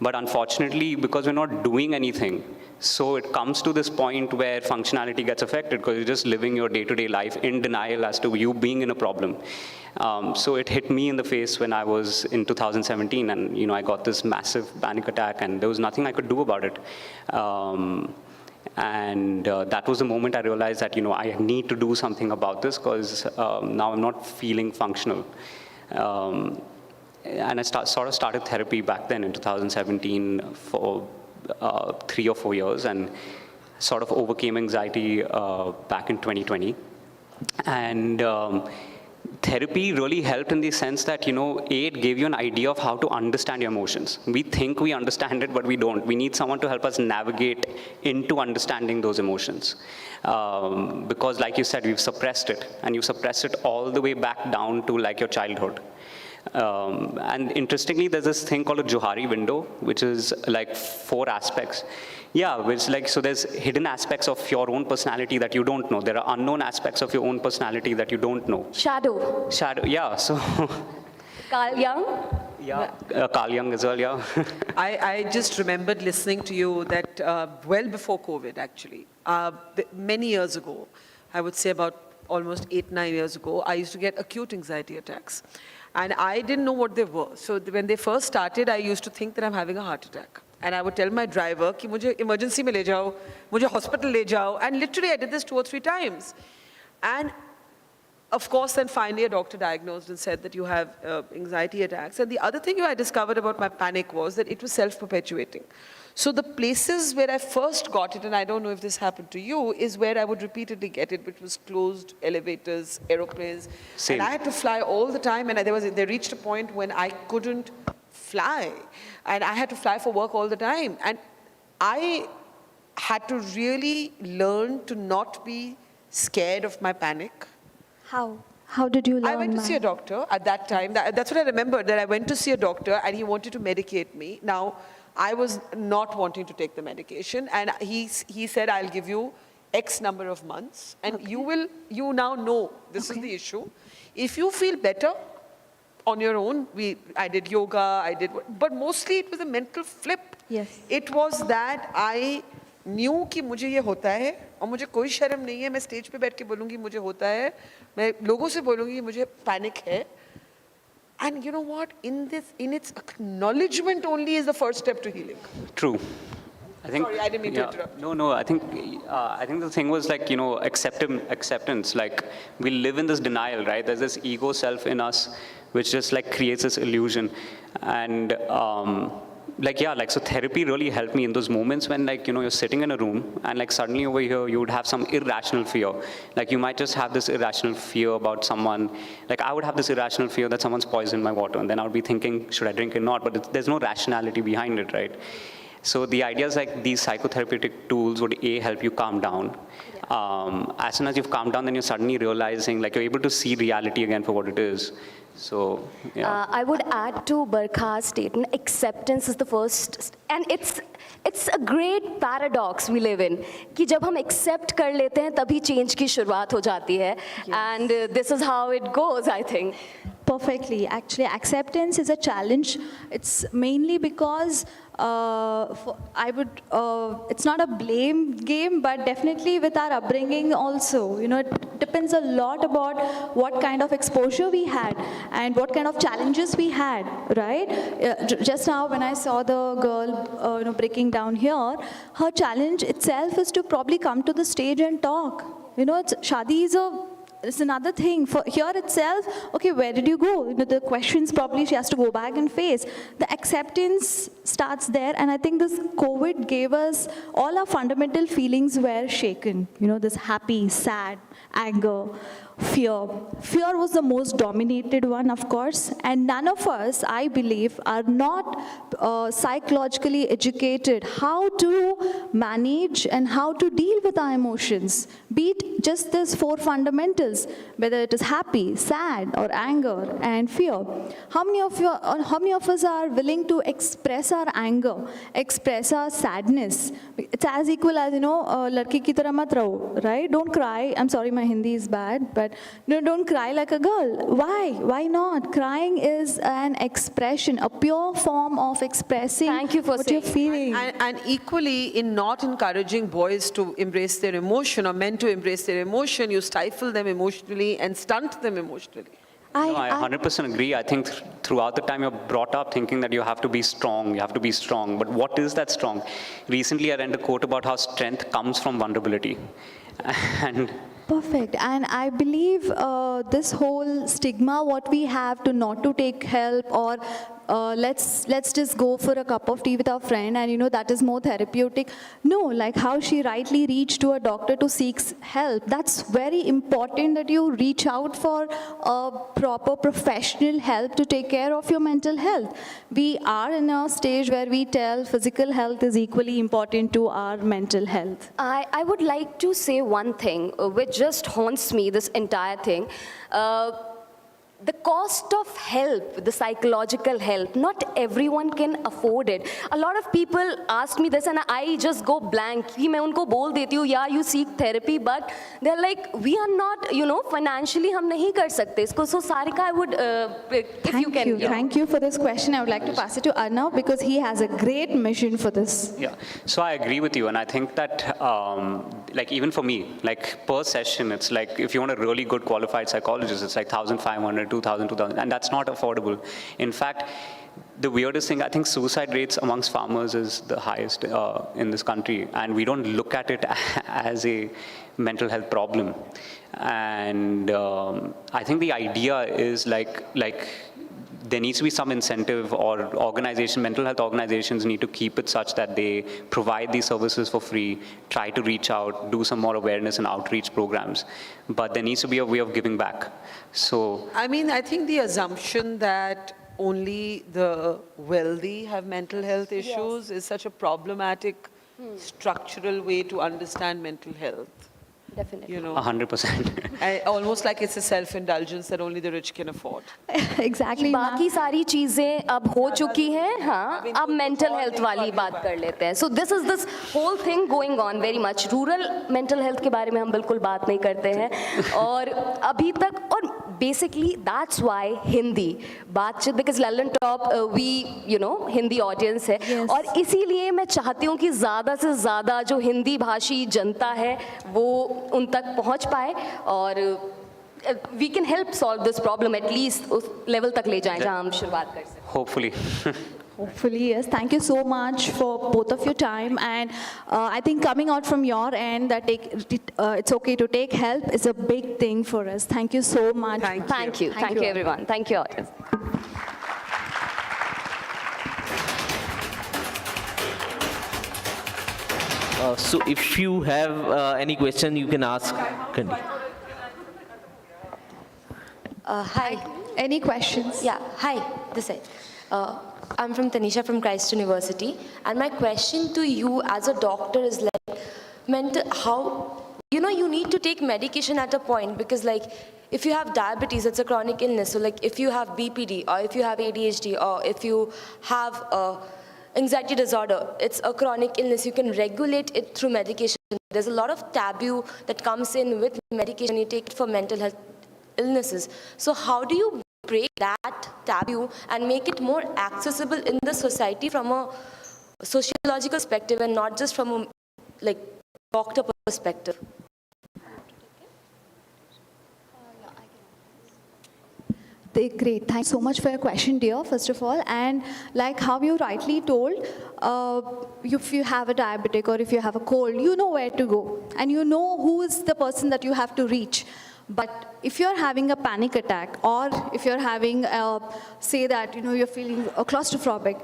But unfortunately, because we're not doing anything, so it comes to this point where functionality gets affected because you're just living your day-to-day life in denial as to you being in a problem. So it hit me in the face when I was in 2017 and, you know, I got this massive panic attack and there was nothing I could do about it. And that was the moment I realized that, you know, I need to do something about this because now I'm not feeling functional. And I sort of started therapy back then in 2017 for 3 or 4 years and sort of overcame anxiety back in 2020. And therapy really helped in the sense that, you know, it gave you an idea of how to understand your emotions. We think we understand it, but we don't. We need someone to help us navigate into understanding those emotions. Because like you said, we've suppressed it, and you suppress it all the way back down to like your childhood. And interestingly, there's this thing called a Johari window, which is like 4 aspects. Yeah, which like, so there's hidden aspects of your own personality that you don't know. There are unknown aspects of your own personality that you don't know. Shadow, yeah, so. Carl Jung? Yeah, Carl Jung as well, yeah. I just remembered listening to you that well before COVID, actually, many years ago, I would say about almost 8-9 years ago, I used to get acute anxiety attacks. And I didn't know what they were. So when they first started, I used to think that I'm having a heart attack. And I would tell my driver, कि मुझे emergency में ले जाओ, मुझे hospital ले जाओ. And literally I did this 2 or 3 times. And of course, then finally a doctor diagnosed and said that you have anxiety attacks. And the other thing I discovered about my panic was that it was self-perpetuating. So the places where I first got it, and I don't know if this happened to you, is where I would repeatedly get it, which was closed elevators, aeroplanes. Same. And I had to fly all the time, and they reached a point when I couldn't fly. And I had to fly for work all the time. And I had to really learn to not be scared of my panic. How? How did you learn? I went to see a doctor at that time. That's what I remember, that I went to see a doctor and he wanted to medicate me. Now, I was not wanting to take the medication, and he said, I'll give you X number of months, and you now know this is the issue. If you feel better on your own, I did yoga, but mostly it was a mental flip. Yes. It was that I knew कि मुझे ये होता है और मुझे कोई शर्म नहीं है, मैं स्टेज पे बैठ के बोलूँगी मुझे होता है, मैं लोगों से बोलूँगी मुझे पैनिक है. And you know what? In its acknowledgement only is the first step to healing. True. I think, sorry, I didn't mean to interrupt. No, I think the thing was like, acceptance. Like, we live in this denial, right? There's this ego self in us, which just like creates this illusion. And so therapy really helped me in those moments when you're sitting in a room and like suddenly over here you would have some irrational fear. Like you might just have this irrational fear about someone. Like I would have this irrational fear that someone's poisoned my water, and then I would be thinking, should I drink it or not? But there's no rationality behind it, right? So the idea is like these psychotherapeutic tools would help you calm down. As soon as you've calmed down, then you're suddenly realizing like you're able to see reality again for what it is. So, yeah. I would add to Barkha's statement, acceptance is the first, and it's a great paradox we live in, कि जब हम accept कर लेते हैं तभी change की शुरुआत हो जाती है, and this is how it goes, I think. Perfectly. Actually, acceptance is a challenge. It's mainly because it's not a blame game, but definitely with our upbringing also. It depends a lot about what kind of exposure we had and what kind of challenges we had, right? Just now when I saw the girl breaking down here, her challenge itself is to probably come to the stage and talk. Shadi is another thing. For here itself, okay, where did you go? The questions probably she has to go back and face. The acceptance starts there, and I think this COVID gave us all our fundamental feelings were shaken. This happy, sad, anger, fear. Fear was the most dominated one, of course, and none of us, I believe, are not psychologically educated how to manage and how to deal with our emotions. Be it just these four fundamentals, whether it is happy, sad, or anger and fear. How many of us are willing to express our anger, express our sadness? It's as equal as, ladki ki tarah mat raho, right? Don't cry. I'm sorry, my Hindi is bad, but don't cry like a girl. Why? Why not? Crying is an expression, a pure form of expressing what you're feeling. And equally, in not encouraging boys to embrace their emotion or men to embrace their emotion, you stifle them emotionally and stunt them emotionally. I 100% agree. I think throughout the time you're brought up thinking that you have to be strong, But what is that strong? Recently I read a quote about how strength comes from vulnerability. And perfect. And I believe this whole stigma, what we have to not to take help, or let's just go for a cup of tea with our friend and that is more therapeutic. No, like how she rightly reached to a doctor to seek help. That's very important, that you reach out for a proper professional help to take care of your mental health. We are in a stage where we tell physical health is equally important to our mental health. I would like to say one thing which just haunts me, this entire thing. The cost of help, the psychological help, not everyone can afford it. A lot of people ask me this and I just go blank. कि मैं उनको बोल देती हूँ, yeah, you seek therapy, but they're like, we are not, financially हम नहीं कर सकते इसको. So Saarika, I would, if you can. Thank you for this question. I would like to pass it to Arnav because he has a great mission for this. Yeah, so I agree with you, and I think that like even for me, like per session, it's like if you want a really good qualified psychologist, it's like 1,500, 2,000, and that's not affordable. In fact, the weirdest thing, I think suicide rates amongst farmers is the highest in this country, and we don't look at it as a mental health problem. And I think the idea is like there needs to be some incentive, or mental health organizations need to keep it such that they provide these services for free, try to reach out, do some more awareness and outreach programs. But there needs to be a way of giving back. So, I mean, I think the assumption that only the wealthy have mental health issues is such a problematic structural way to understand mental health. Definitely. You know, 100%. Almost like it's a self-indulgence that only the rich can afford. Exactly. बाकी सारी चीजें अब हो चुकी हैं, हाँ. अब mental health वाली बात कर लेते हैं. So this is this whole thing going on very much. Rural mental health के बारे में हम बिल्कुल बात नहीं करते हैं. और अभी तक, और basically that's why Hindi बातचीत, because London Top we Hindi audience है. और इसीलिए मैं चाहती हूँ कि ज़्यादा से ज़्यादा जो हिंदी भाषी जनता है वो उन तक पहुंच पाए, और we can help solve this problem, at least उस level तक ले जाएं जहां हम शुरुआत कर सकें. Hopefully. Hopefully, yes. Thank you so much for both of your time, and I think coming out from your end that it's okay to take help is a big thing for us. Thank you so much. Thank you everyone. Thank you audience. So if you have any question, you can ask. Hi. Any questions? Yeah, hi, this side. I'm from Tanisha from Christ University, and my question to you as a doctor is like, you need to take medication at a point, because like, if you have diabetes, it's a chronic illness. So like, if you have BPD, or if you have ADHD, or if you have anxiety disorder, it's a chronic illness. You can regulate it through medication. There's a lot of taboo that comes in with medication. You take it for mental health illnesses. So how do you break that taboo and make it more accessible in the society from a sociological perspective and not just from a like doctor perspective? Great. Thanks so much for your question, dear, first of all. And like how you rightly told, if you have a diabetic or if you have a cold, you know where to go. And you know who is the person that you have to reach. But if you're having a panic attack, or if you're having, say that, you're feeling claustrophobic,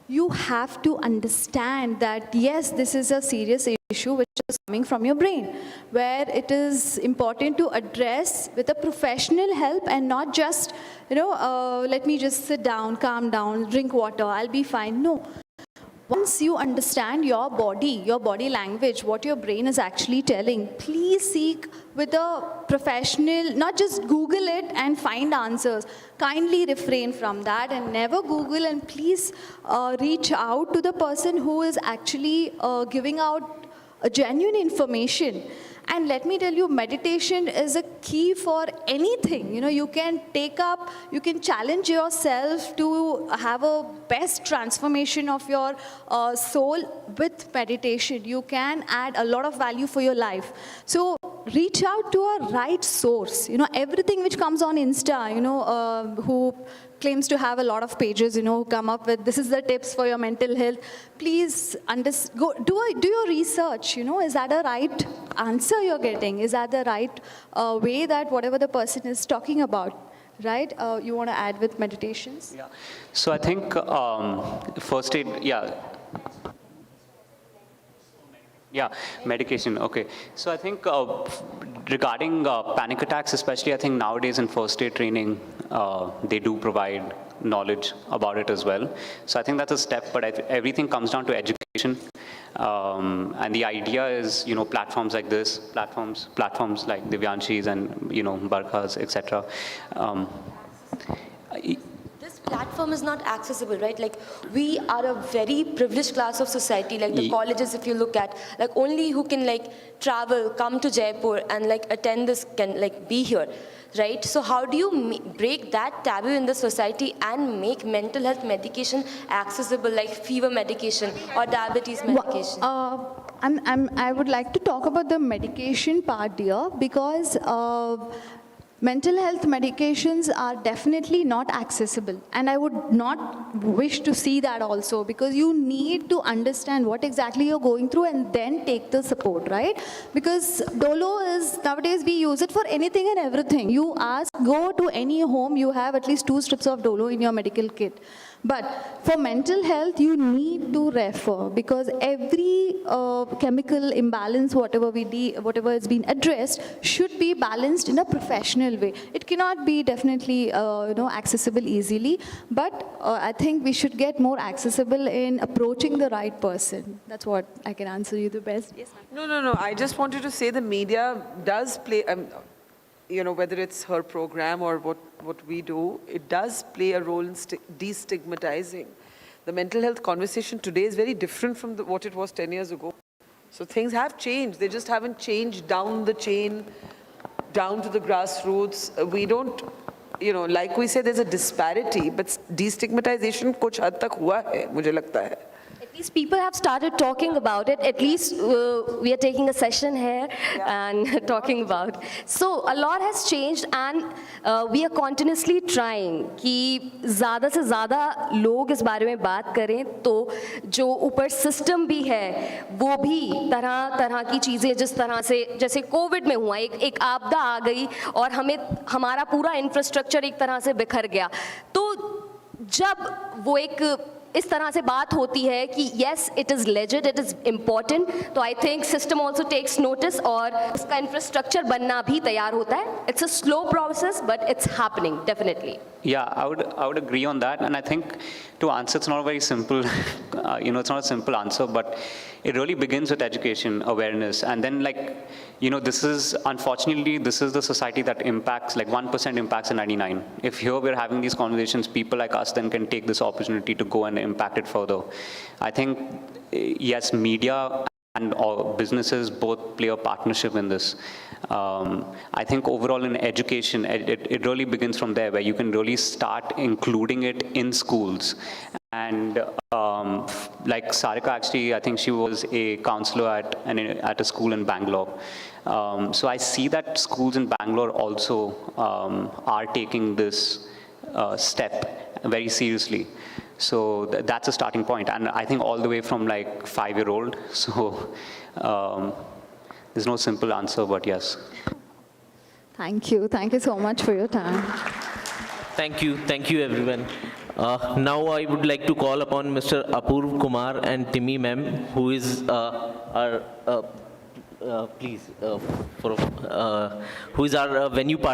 you have to understand that, yes, this is a serious issue which is coming from your brain, where it is important to address with a professional help and not just, let me just sit down, calm down, drink water, I'll be fine. No. Once you understand your body language, what your brain is actually telling, please seek with a professional, not just Google it and find answers. Kindly refrain from that and never Google, and please reach out to the person who is actually giving out a genuine information. And let me tell you, meditation is a key for anything. You can you can challenge yourself to have a best transformation of your soul with meditation. You can add a lot of value for your life. So reach out to a right source. Everything which comes on Insta, who claims to have a lot of pages, who come up with, this is the tips for your mental health. Please do your research. Is that a right answer you're getting? Is that the right way that whatever the person is talking about? Right? You want to add with meditations? Yeah. So I think first aid, yeah, medication, okay. So I think regarding panic attacks especially, I think nowadays in first aid training, they do provide knowledge about it as well. So I think that's a step, but everything comes down to education. And the idea is, platforms like this, platforms like Divyanshi's and, Barkha's, etc. This platform is not accessible, right? Like, we are a very privileged class of society, like the colleges, if you look at, like only who can like travel, come to Jaipur and like attend this can like be here, right? So how do you break that taboo in the society and make mental health medication accessible, like fever medication or diabetes medication? I would like to talk about the medication part here, because mental health medications are definitely not accessible, and I would not wish to see that also, because you need to understand what exactly you're going through and then take the support, right? Because Dolo is, nowadays we use it for anything and everything. You ask, go to any home, you have at least 2 strips of Dolo in your medical kit. But for mental health, you need to refer, because every chemical imbalance, whatever has been addressed, should be balanced in a professional way. It cannot be definitely accessible easily, but I think we should get more accessible in approaching the right person. That's what I can answer you the best. Yes, ma'am. No. I just wanted to say the media does play, whether it's her program or what we do, it does play a role in destigmatizing. The mental health conversation today is very different from what it was 10 years ago. So things have changed. They just haven't changed down the chain, down to the grassroots. We don't, like we say, there's a disparity, but destigmatization kuch had tak hua hai, mujhe lagta hai. At least people have started talking about it. At least we are taking a session here and talking about. So a lot has changed, and we are continuously trying कि ज़्यादा से ज़्यादा लोग इस बारे में बात करें, तो जो ऊपर सिस्टम भी है वो भी तरह तरह की चीज़ें, जिस तरह से जैसे कोविड में हुआ, एक आपदा आ गई और हमारा पूरा इंफ्रास्ट्रक्चर एक तरह से बिखर गया, तो जब वो एक इस तरह से बात होती है कि yes, it is legit, it is important, तो I think system also takes notice और इसका infrastructure बनना भी तैयार होता है. It's a slow process, but it's happening, definitely. Yeah, I would agree on that, and I think to answer, it's not a very simple, it's not a simple answer, but it really begins with education, awareness, and then unfortunately, this is the society that impacts, 1% impacts the 99. If here we're having these conversations, people like us then can take this opportunity to go and impact it further. I think, yes, media and all businesses both play a partnership in this. I think overall in education, it really begins from there, where you can really start including it in schools. And like Saarika, actually, I think she was a counselor at a school in Bangalore. So I see that schools in Bangalore also are taking this step very seriously. So that's a starting point. And I think all the way from 5-year-old. So there's no simple answer, but yes. Thank you. Thank you so much for your time. Thank you everyone. Now I would like to call upon Mr. Apurv Kumar and Timmy ma'am, who is our who is our venue partner.